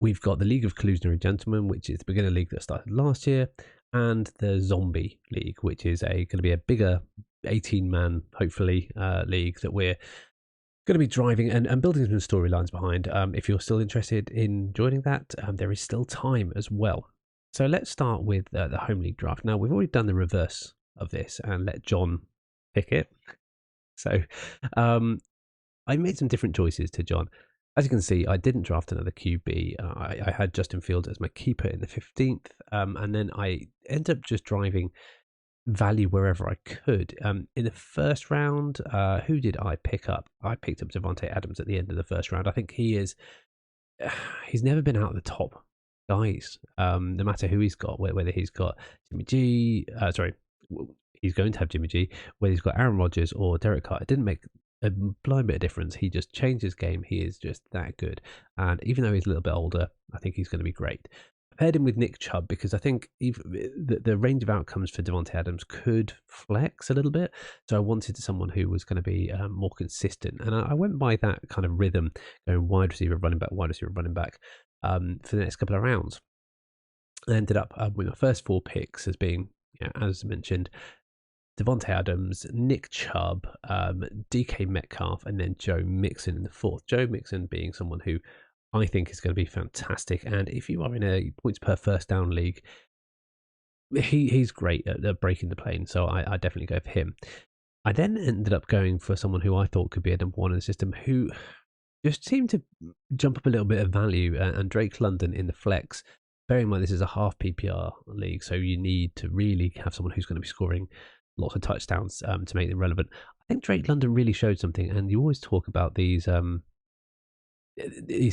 We've got the League of Collusionary Gentlemen, which is the beginner league that started last year, and the Zombie League, which is going to be a bigger 18-man, hopefully, league that we're going to be driving and building some storylines behind. If you're still interested in joining that, there is still time as well. So let's start with the home league draft. Now, we've already done the reverse of this and let Jon pick it. So I made some different choices to Jon. As you can see, I didn't draft another QB. I had Justin Fields as my keeper in the 15th, and then I ended up just driving value wherever I could. In the first round, who did I pick up? I picked up Davante Adams at the end of the first round. I think he's never been out of the top guys, no matter who he's got, whether he's got Jimmy G, he's going to have Jimmy G, whether he's got Aaron Rodgers or Derek Carr. It didn't make a blind bit of difference. He just changed his game. He is just that good. And even though he's a little bit older, I think he's going to be great. I paired him with Nick Chubb because I think the range of outcomes for Davante Adams could flex a little bit. So I wanted someone who was going to be more consistent. And I went by that kind of rhythm, going wide receiver, running back, wide receiver, running back for the next couple of rounds. I ended up with my first 4 picks as being, as mentioned, Davante Adams, Nick Chubb, DK Metcalf, and then Joe Mixon in the 4th. Joe Mixon being someone who I think is going to be fantastic. And if you are in a points per first down league, he's great at breaking the plane. So I definitely go for him. I then ended up going for someone who I thought could be a number 1 in the system, who just seemed to jump up a little bit of value, and Drake London in the flex. Bearing in mind this is a half PPR league, so you need to really have someone who's going to be scoring lots of touchdowns to make them relevant. I think Drake London really showed something, and you always talk about these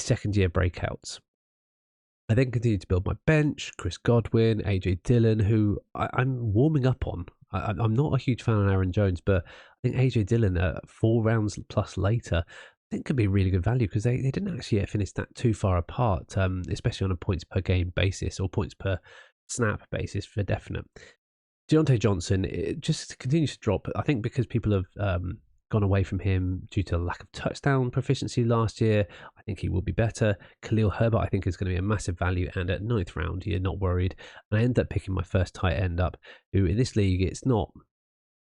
second-year breakouts. I then continued to build my bench, Chris Godwin, AJ Dillon, who I'm warming up on. I'm not a huge fan of Aaron Jones, but I think AJ Dillon, 4 rounds plus later, I think could be really good value because they didn't actually finish that too far apart, especially on a points per game basis or points per snap basis for definite. Deontay Johnson, it just continues to drop. I think because people have gone away from him due to lack of touchdown proficiency last year. I think he will be better. Khalil Herbert, I think, is going to be a massive value. And at 9th round, you're not worried. And I end up picking my first tight end up, who in this league, it's not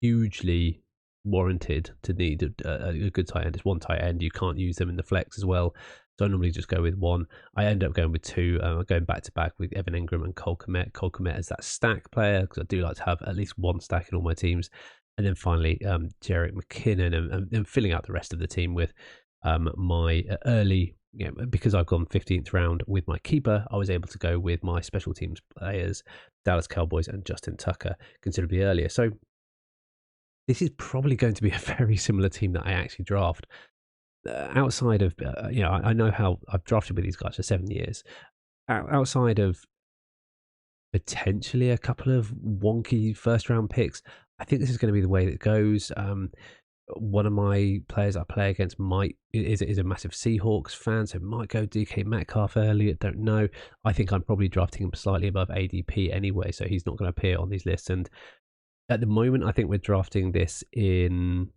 hugely warranted to need a good tight end. It's 1 tight end. You can't use them in the flex as well. So I normally just go with 1. I end up going with 2. Going back to back with Evan Ingram and Cole Kmet. Cole Kmet is that stack player because I do like to have at least 1 stack in all my teams. And then finally, Jerick McKinnon and filling out the rest of the team with my early, because I've gone 15th round with my keeper, I was able to go with my special teams players, Dallas Cowboys and Justin Tucker, considerably earlier. So this is probably going to be a very similar team that I actually draft. Outside of, I know how I've drafted with these guys for 7 years. Outside of potentially a couple of wonky first round picks, I think this is going to be the way that it goes. One of my players I play against is a massive Seahawks fan, so might go DK Metcalf early. I don't know. I think I'm probably drafting him slightly above ADP anyway, so he's not going to appear on these lists. And at the moment, I think we're drafting this in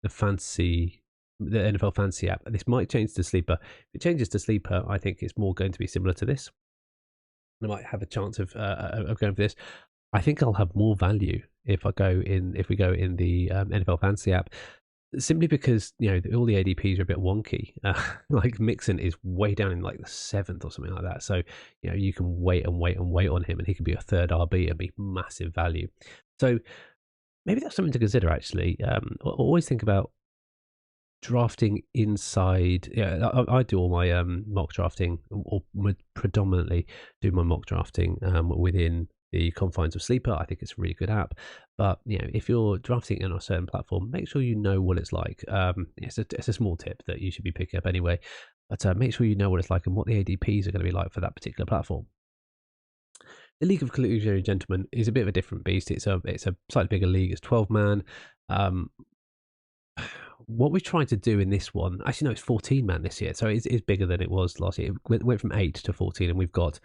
the NFL Fantasy app. This might change to Sleeper. If it changes to Sleeper, I think it's more going to be similar to this. I might have a chance of going for this. I think I'll have more value if we go in the NFL Fantasy app, simply because all the ADPs are a bit wonky. Like Mixon is way down in like the 7th or something like that. So you can wait on him, and he can be a 3rd RB and be massive value. So maybe that's something to consider. Actually, always think about drafting inside. Yeah, I do all my mock drafting, or would predominantly do my mock drafting within the confines of Sleeper. I think it's a really good app. But if you're drafting on a certain platform, make sure you know what it's like. It's a small tip that you should be picking up anyway. But make sure you know what it's like and what the ADPs are going to be like for that particular platform. The League of Collusionary Gentlemen is a bit of a different beast. It's a slightly bigger league. It's 12-man. What we're trying to do in this one, actually no, it's 14-man this year, so it's bigger than it was last year. It went from 8 to 14, and we've got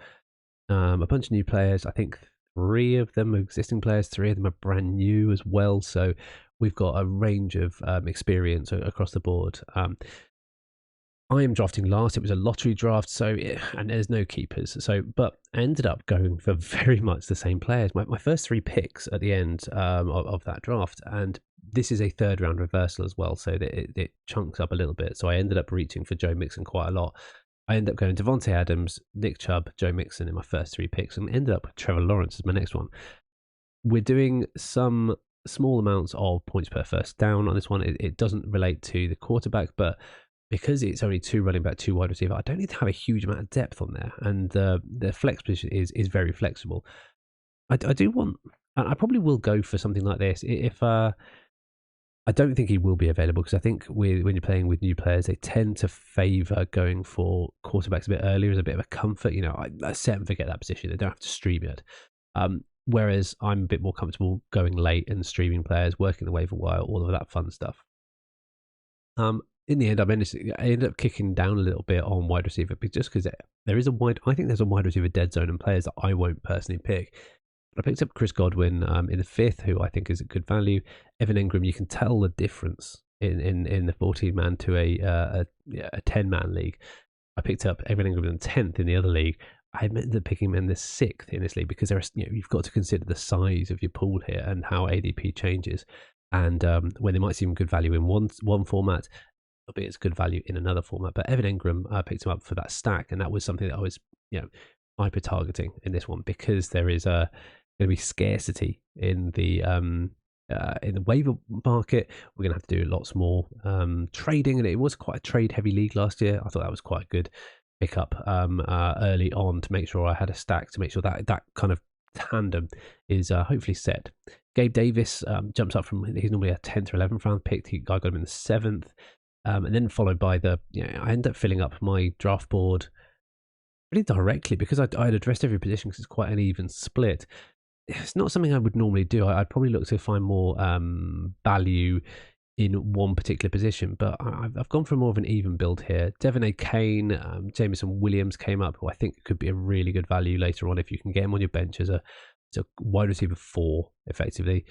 a bunch of new players. I think 3 of them are existing players, 3 of them are brand new as well. So we've got a range of experience across the board. I am drafting last. It was a lottery draft, and there's no keepers. But I ended up going for very much the same players. My first 3 picks at the end of that draft, and this is a 3rd round reversal as well, so that it chunks up a little bit. So I ended up reaching for Joe Mixon quite a lot. I ended up going Devontae Adams, Nick Chubb, Joe Mixon in my first 3 picks, and ended up with Trevor Lawrence as my next one. We're doing some small amounts of points per first down on this one. It doesn't relate to the quarterback, but because it's only 2 running back, 2 wide receiver, I don't need to have a huge amount of depth on there, and the flex position is very flexible. I do want, and I probably will go for something like this if I don't think he will be available, because I think when you're playing with new players, they tend to favour going for quarterbacks a bit earlier as a bit of a comfort. I set and forget that position. They don't have to stream it. Whereas I'm a bit more comfortable going late and streaming players, working the waiver wire, all of that fun stuff. In the end, I ended up kicking down a little bit on wide receiver, just because there is I think there's a wide receiver dead zone and players that I won't personally pick. I picked up Chris Godwin in the 5th, who I think is a good value. Evan Engram, you can tell the difference in the 14-man to a 10-man league. I picked up Evan Engram in the 10th in the other league. I ended up picking him in the 6th in this league, because you've got to consider the size of your pool here and how ADP changes. And when they might seem good value in one format, albeit it's good value in another format. But Evan Engram, I picked him up for that stack, and that was something that I was hyper targeting in this one, because there is going to be scarcity in the waiver market. We're going to have to do lots more trading, and it was quite a trade heavy league last year. I thought that was quite a good pick up early on to make sure I had a stack, to make sure that kind of tandem is hopefully set. Gabe Davis jumps up from, he's normally a 10th or 11th round pick. I got him in the 7th, and then followed by I ended up filling up my draft board pretty directly, because I had addressed every position, because it's quite an even split. It's not something I would normally do. I'd probably look to find more value in one particular position, but I've gone for more of an even build here. Devon A. Kane, Jameson Williams came up, who I think could be a really good value later on if you can get him on your bench as a wide receiver 4, effectively.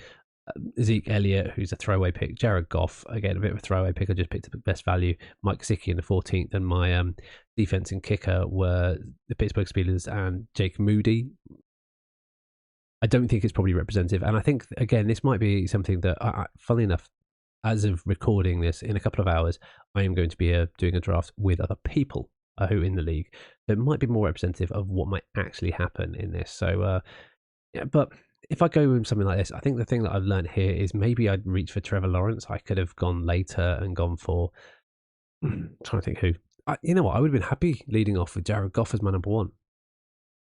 Zeke Elliott, who's a throwaway pick. Jared Goff, again, a bit of a throwaway pick. I just picked up the best value. Mike Gesicki in the 14th, and my defense and kicker were the Pittsburgh Steelers and Jake Moody. I don't think it's probably representative, and I think, again, this might be something that, funnily enough, as of recording this, in a couple of hours, I am going to be doing a draft with other people who are in the league. So it might be more representative of what might actually happen in this. So, but if I go with something like this, I think the thing that I've learned here is maybe I'd reach for Trevor Lawrence. I could have gone later and gone for, I'm trying to think who. You know what? I would have been happy leading off with Jared Goff as my number 1.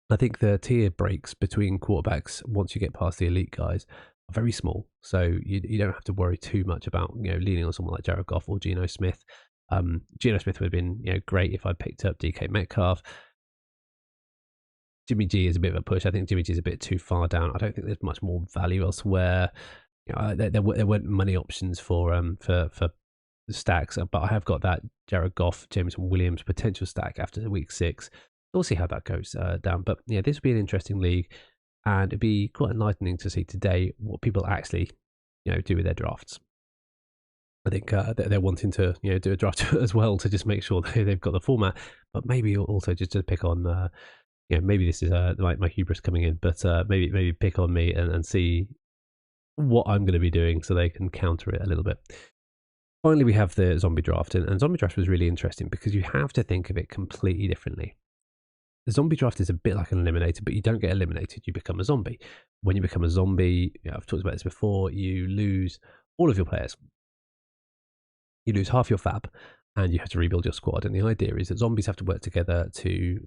I think the tier breaks between quarterbacks, once you get past the elite guys, are very small. So you don't have to worry too much about leaning on someone like Jared Goff or Geno Smith. Geno Smith would have been great if I picked up DK Metcalf. Jimmy G is a bit of a push. I think Jimmy G is a bit too far down. I don't think there's much more value elsewhere. There weren't money options for stacks, but I have got that Jared Goff, Jameson Williams potential stack after week 6. We'll see how that goes down. But yeah, this would be an interesting league, and it'd be quite enlightening to see today what people actually do with their drafts. I think they're wanting to do a draft as well, to just make sure they've got the format, but maybe also just to pick on maybe this is my hubris coming in, but maybe pick on me and see what I'm going to be doing, so they can counter it a little bit. Finally, we have the zombie draft, and zombie draft was really interesting because you have to think of it completely differently. the zombie draft is a bit like an eliminator, but you don't get eliminated, you become a zombie. When you become a zombie, I've talked about this before, you lose all of your players. You lose half your fab, and you have to rebuild your squad. And the idea is that zombies have to work together to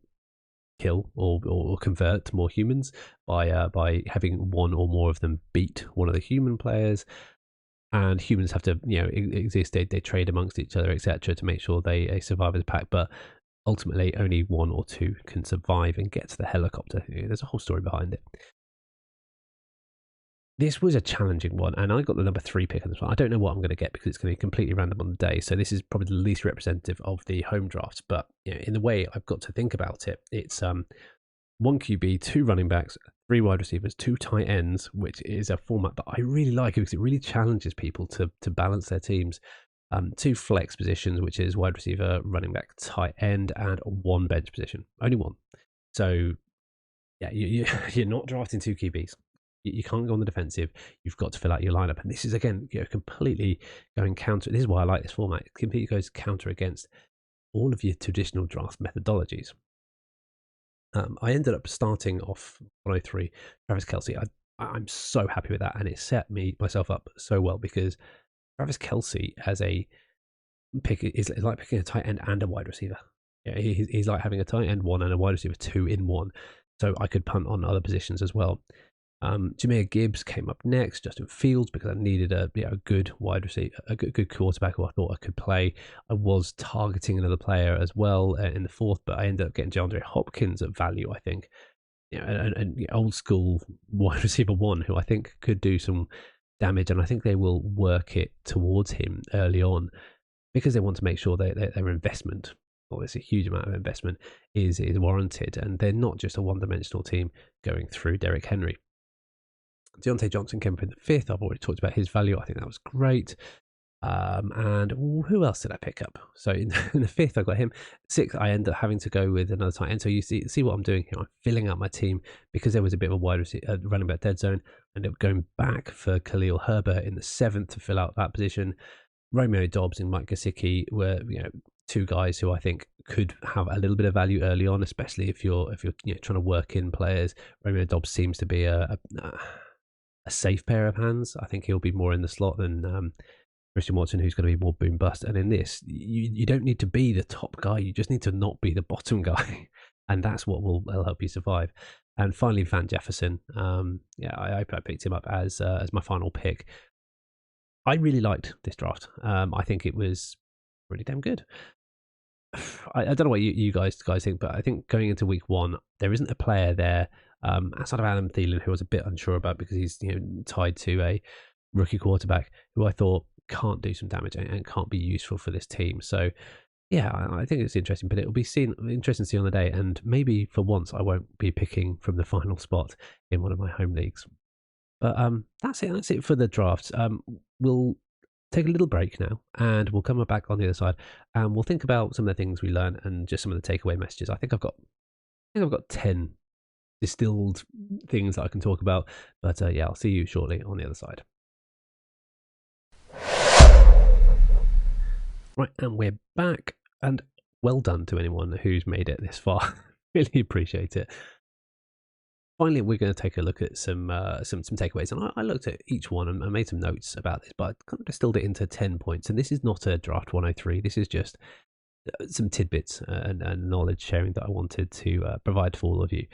kill or convert more humans by having one or more of them beat one of the human players. And humans have to exist. They trade amongst each other, etc., to make sure they survive as a pack. But ultimately, only one or two can survive and get to the helicopter. There's a whole story behind it. This was a challenging one, and I got the number 3 pick on this one. I don't know what I'm going to get because it's going to be completely random on the day. So this is probably the least representative of the home drafts. But in the way I've got to think about it, it's 1 QB, 2 running backs, 3 wide receivers, 2 tight ends, which is a format that I really like because it really challenges people to balance their teams. 2 flex positions, which is wide receiver, running back, tight end, and 1 bench position. Only 1. So yeah, you're not drafting 2 QBs. You can't go on the defensive. You've got to fill out your lineup, and this is again completely going counter. This is why I like this format. It completely goes counter against all of your traditional draft methodologies. I ended up starting off 103 Travis Kelce. I'm so happy with that, and it set myself up so well because Travis Kelce as a pick is like picking a tight end and a wide receiver. Yeah, he's like having a tight end 1 and a wide receiver 2 in 1. So I could punt on other positions as well. Jahmyr Gibbs came up next, Justin Fields, because I needed a good wide receiver, a good quarterback who I thought I could play. I was targeting another player as well in the 4th, but I ended up getting DeAndre Hopkins at value, I think. An old school wide receiver 1 who I think could do some damage, and I think they will work it towards him early on because they want to make sure their investment, well, it's a huge amount of investment, is warranted, and they're not just a one-dimensional team going through Derrick Henry. Deontay Johnson came up in the 5th. I've already talked about his value. I think that was great. And who else did I pick up? So in the 5th, I got him. 6th, I ended up having to go with another tight end. So you see what I'm doing here. I'm filling out my team because there was a bit of a wide running back dead zone. I ended up going back for Khalil Herbert in the 7th to fill out that position. Romeo Dobbs and Mike Gesicki were 2 guys who I think could have a little bit of value early on, especially if you're trying to work in players. Romeo Dobbs seems to be a safe pair of hands. I think he'll be more in the slot than Christian Watson, who's going to be more boom bust. And in this, you don't need to be the top guy. You just need to not be the bottom guy, and that's what will help you survive. And finally, Van Jefferson. I picked him up as my final pick. I really liked this draft. I think it was really damn good. I don't know what you guys think, but I think going into week 1, there isn't a player there outside of Adam Thielen, who I was a bit unsure about because he's tied to a rookie quarterback who I thought can't do some damage and can't be useful for this team. So yeah, I think it's interesting, but it'll be interesting to see on the day, and maybe for once I won't be picking from the final spot in one of my home leagues. But that's it for the drafts. We'll take a little break now, and we'll come back on the other side, and we'll think about some of the things we learned and just some of the takeaway messages. I think I've got 10 distilled things that I can talk about, but yeah, I'll see you shortly on the other side. Right, and we're back, and well done to anyone who's made it this far. Really appreciate it. Finally, we're going to take a look at some takeaways, and I looked at each one and I made some notes about this, but I kind of distilled it into 10 points. And this is not a draft 103. This is just some tidbits and knowledge sharing that I wanted to provide for all of you.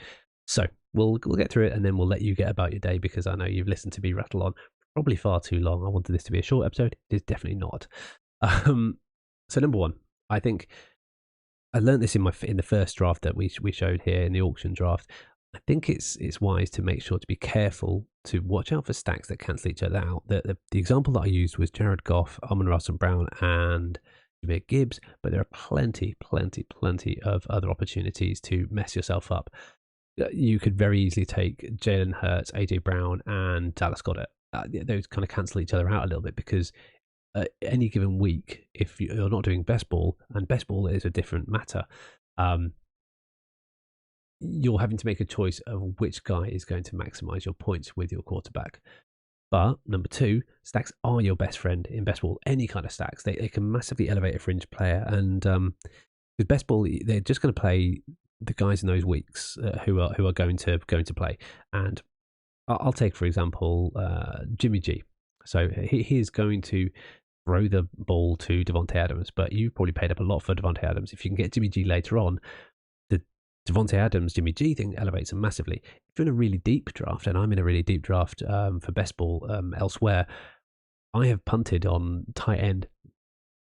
So we'll get through it, and then we'll let you get about your day because I know you've listened to me rattle on probably far too long. I wanted this to be a short episode. It is definitely not. So number 1, I think I learned this in the first draft that we showed here in the auction draft. I think it's wise to make sure to be careful to watch out for stacks that cancel each other out. The example that I used was Jared Goff, Amon-Ra St. Brown, and Jahmyr Gibbs, but there are plenty of other opportunities to mess yourself up. You could very easily take Jalen Hurts, AJ Brown, and Dallas Goedert. Those kind of cancel each other out a little bit because any given week, if you're not doing best ball, and best ball is a different matter, you're having to make a choice of which guy is going to maximize your points with your quarterback. But number 2, stacks are your best friend in best ball. Any kind of stacks, they can massively elevate a fringe player, and with best ball, they're just going to play the guys in those weeks who are going to play. And I'll take, for example, Jimmy G. So he is going to throw the ball to Devontae Adams, but you probably paid up a lot for Devontae Adams. If you can get Jimmy G later on, the Devontae Adams, Jimmy G thing elevates him massively. If you're in a really deep draft, and I'm in a really deep draft for best ball elsewhere, I have punted on tight end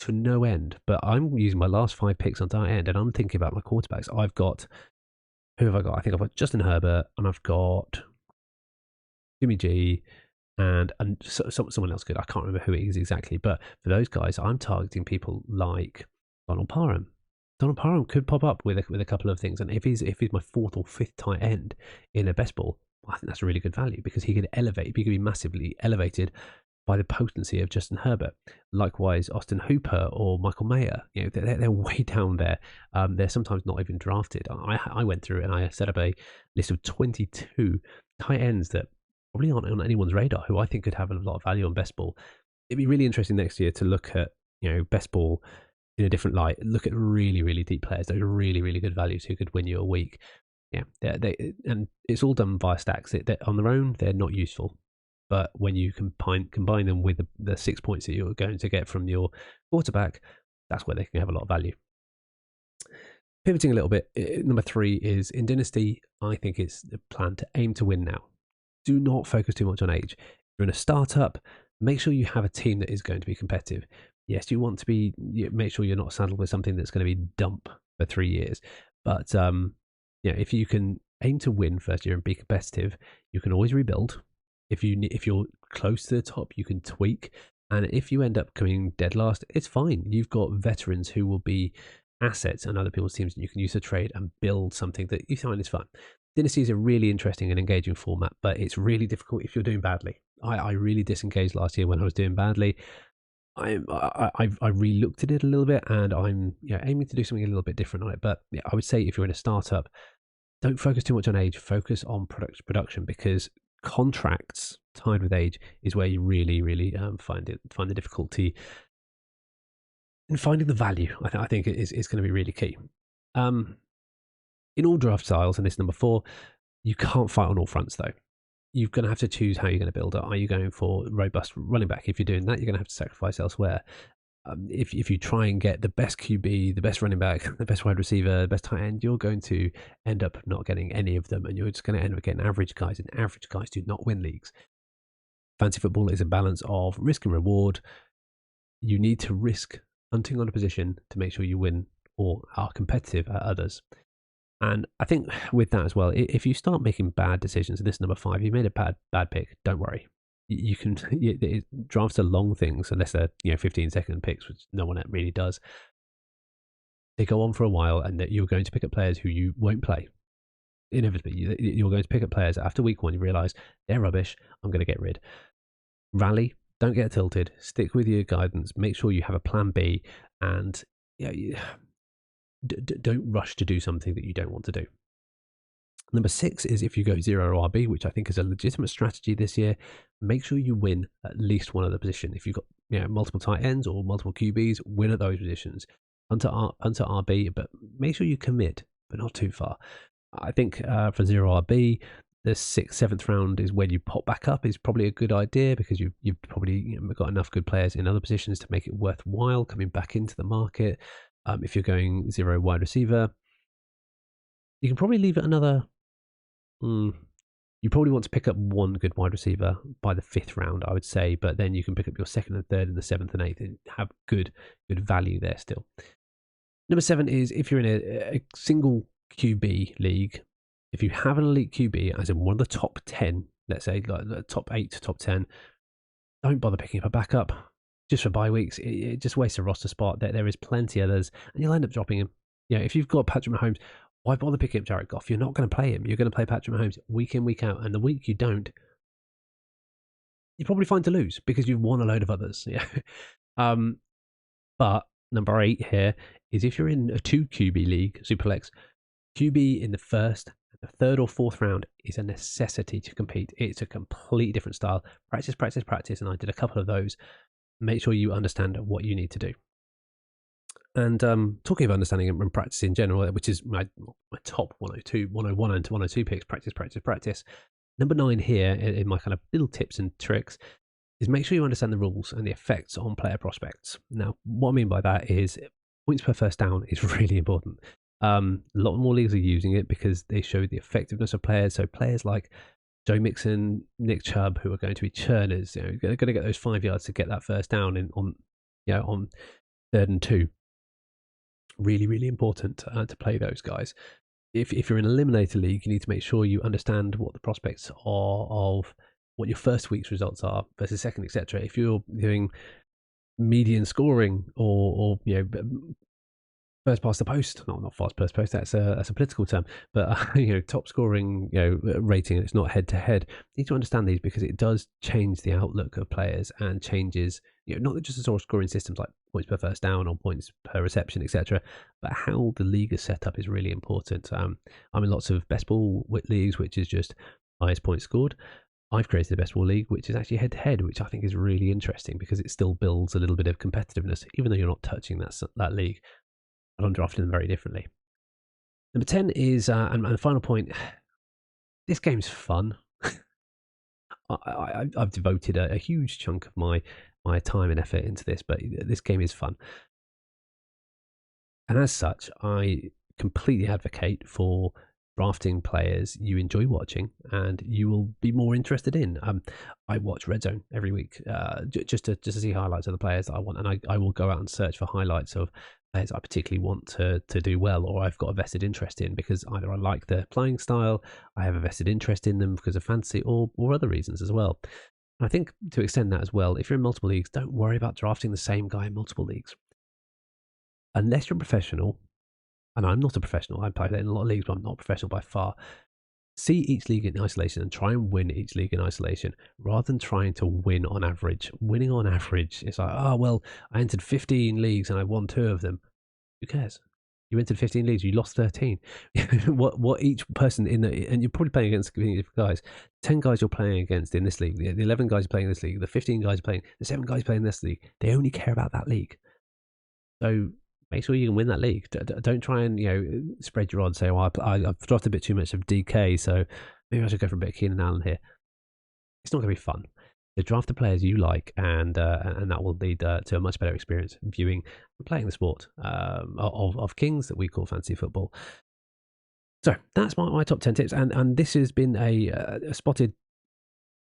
to no end, but I'm using my last 5 picks on tight end, and I'm thinking about my quarterbacks. Who have I got? I think I've got Justin Herbert, and I've got Jimmy G, and someone else good. I can't remember who it is exactly, but for those guys, I'm targeting people like Donald Parham. Donald Parham could pop up with a couple of things, and if he's my 4th or 5th tight end in a best ball, I think that's a really good value because he could be massively elevated by the potency of Justin Herbert. Likewise, Austin Hooper or Michael Mayer, they're way down there. They're sometimes not even drafted. I went through and I set up a list of 22 tight ends that probably aren't on anyone's radar who I think could have a lot of value on best ball. It'd be really interesting next year to look at best ball in a different light. Look at really, really deep players. Those are really, really good values who could win you a week. Yeah, and it's all done via stacks. On their own, they're not useful. But when you combine them with the 6 points that you're going to get from your quarterback, that's where they can have a lot of value. Pivoting a little bit, number 3 is in Dynasty, I think it's the plan to aim to win now. Do not focus too much on age. If you're in a startup, make sure you have a team that is going to be competitive. Yes, you want to make sure you're not saddled with something that's going to be dump for 3 years. But if you can aim to win first year and be competitive, you can always rebuild. If you're close to the top, you can tweak. And if you end up coming dead last, it's fine. You've got veterans who will be assets on other people's teams and you can use to trade and build something that you find is fun. Dynasty is a really interesting and engaging format, but it's really difficult if you're doing badly. I really disengaged last year when I was doing badly. I re-looked at it a little bit and I'm aiming to do something a little bit different on it. But yeah, I would say if you're in a startup, don't focus too much on age, focus on production, because contracts tied with age is where you really, really find the difficulty in finding the value. I think it is going to be really key. In all draft styles, and this is number 4, you can't fight on all fronts though. You're going to have to choose how you're going to build it. Are you going for robust running back? If you're doing that, you're going to have to sacrifice elsewhere. If you try and get the best QB, the best running back, the best wide receiver, the best tight end, you're going to end up not getting any of them, and you're just going to end up getting average guys, and average guys do not win leagues. Fantasy football is a balance of risk and reward. You need to risk hunting on a position to make sure you win or are competitive at others. And I think with that as well, if you start making bad decisions, and this is number 5, you made a bad pick, don't worry. You can drafts are long things unless they're 15-second picks, which no one really does. They go on for a while, and that you're going to pick up players who you won't play. Inevitably, you're going to pick up players after week 1. You realise they're rubbish. I'm going to get rid. Rally. Don't get tilted. Stick with your guidance. Make sure you have a plan B, and don't rush to do something that you don't want to do. Number 6 is if you go 0 RB, which I think is a legitimate strategy this year, make sure you win at least one other position. If you've got multiple tight ends or multiple QBs, win at those positions. Hunter RB, but make sure you commit, but not too far. I think for 0 RB, the 6th, 7th round is when you pop back up is probably a good idea because you've probably got enough good players in other positions to make it worthwhile coming back into the market. If you're going 0 wide receiver, you can probably leave it another. You probably want to pick up one good wide receiver by the 5th round, I would say, but then you can pick up your 2nd and 3rd and the 7th and 8th and have good value there still. Number 7 is if you're in a single QB league, if you have an elite QB, as in one of the top 10, let's say like the top 8 to top 10, don't bother picking up a backup just for bye weeks. It just wastes a roster spot. There is plenty others, and you'll end up dropping him. If you've got Patrick Mahomes, why bother picking up Jared Goff? You're not going to play him. You're going to play Patrick Mahomes week in, week out. And the week you don't, you're probably fine to lose because you've won a load of others. Yeah. But number 8 here is if you're in a 2 QB league, Superflex, QB in the 1st, the 3rd or 4th round is a necessity to compete. It's a completely different style. Practice, practice, practice. And I did a couple of those. Make sure you understand what you need to do. And talking of understanding and practice in general, which is my top 101 and 102 picks, practice. Number 9 here in my kind of little tips and tricks is make sure you understand the rules and the effects on player prospects. Now, what I mean by that is points per first down is really important. A lot more leagues are using it because they show the effectiveness of players. So players like Joe Mixon, Nick Chubb, who are going to be churners, they're going to get those 5 yards to get that first down on 3rd and 2. Really, really important to play those guys. If you're in an eliminator league, you need to make sure you understand what the prospects are of what your first week's results are versus second, etc. If you're doing median scoring or first past the post, not fast past post, that's a political term, but top scoring rating, it's not head to head. You need to understand these because it does change the outlook of players and changes not just the sort of scoring systems like points per first down or points per reception, etc., but how the league is set up is really important. I'm in lots of best ball leagues, which is just highest points scored. I've created a best ball league, which is actually head to head, which I think is really interesting because it still builds a little bit of competitiveness, even though you're not touching that league. And I'm drafting them very differently. Number 10 is, and the final point, this game's fun. I've devoted a huge chunk of my time and effort into this, but this game is fun. And as such, I completely advocate for drafting players you enjoy watching and you will be more interested in. I watch Red Zone every week just to see highlights of the players that I want, and I will go out and search for highlights of players I particularly want to do well, or I've got a vested interest in because either I like their playing style, I have a vested interest in them because of fantasy, or other reasons as well. And I think to extend that as well, if you're in multiple leagues, don't worry about drafting the same guy in multiple leagues. Unless you're a professional, and I'm not a professional, I play in a lot of leagues, but I'm not a professional by far. See each league in isolation and try and win each league in isolation rather than trying to win on average. Winning on average, it's like, oh, well, I entered 15 leagues and I won 2 of them. Who cares? You entered 15 leagues, you lost 13. what each person in the, and you're probably playing against different guys. 10 guys you're playing against in this league, the 11 guys playing in this league, the 15 guys playing, the 7 guys playing in this league, they only care about that league. So make sure you can win that league. Don't try and spread your odds. Say, well, I've drafted a bit too much of DK, so maybe I should go for a bit of Keenan Allen here. It's not going to be fun. So draft the players you like, and that will lead to a much better experience viewing and playing the sport of kings that we call fantasy football. So that's my top 10 tips, and this has been a spotted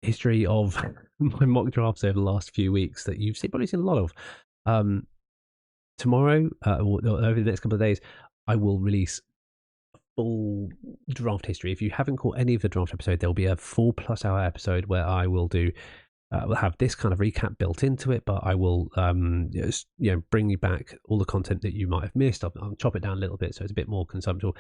history of my mock drafts over the last few weeks that you've probably seen a lot of. Tomorrow, or over the next couple of days, I will release a full draft history. If you haven't caught any of the draft episode, there will be a 4+ hour episode where I will do. We'll have this kind of recap built into it, but I will, bring you back all the content that you might have missed. I'll chop it down a little bit so it's a bit more consumptive.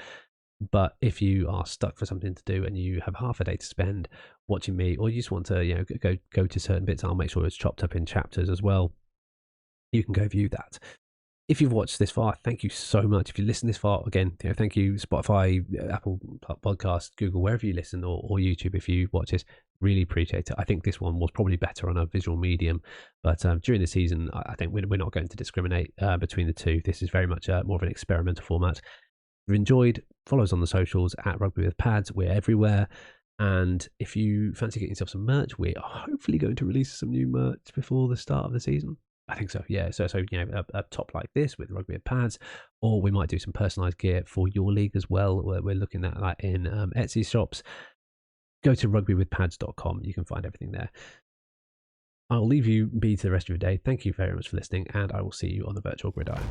But if you are stuck for something to do and you have half a day to spend watching me, or you just want to, go to certain bits, I'll make sure it's chopped up in chapters as well. You can go view that. If you've watched this far, thank you so much. If you listen this far, again, thank you, Spotify, Apple Podcasts, Google, wherever you listen, or YouTube if you watch this. Really appreciate it. I think this one was probably better on a visual medium, but during the season, I think we're not going to discriminate between the two. This is very much more of an experimental format. If you've enjoyed, follow us on the socials at Rugby with Pads. We're everywhere. And if you fancy getting yourself some merch, we are hopefully going to release some new merch before the start of the season. I think so, yeah. So a top like this with Rugby with Pads, or we might do some personalised gear for your league as well. We're looking at that in Etsy shops. Go to rugbywithpads.com. You can find everything there. I'll leave you be to the rest of your day. Thank you very much for listening, and I will see you on the virtual gridiron.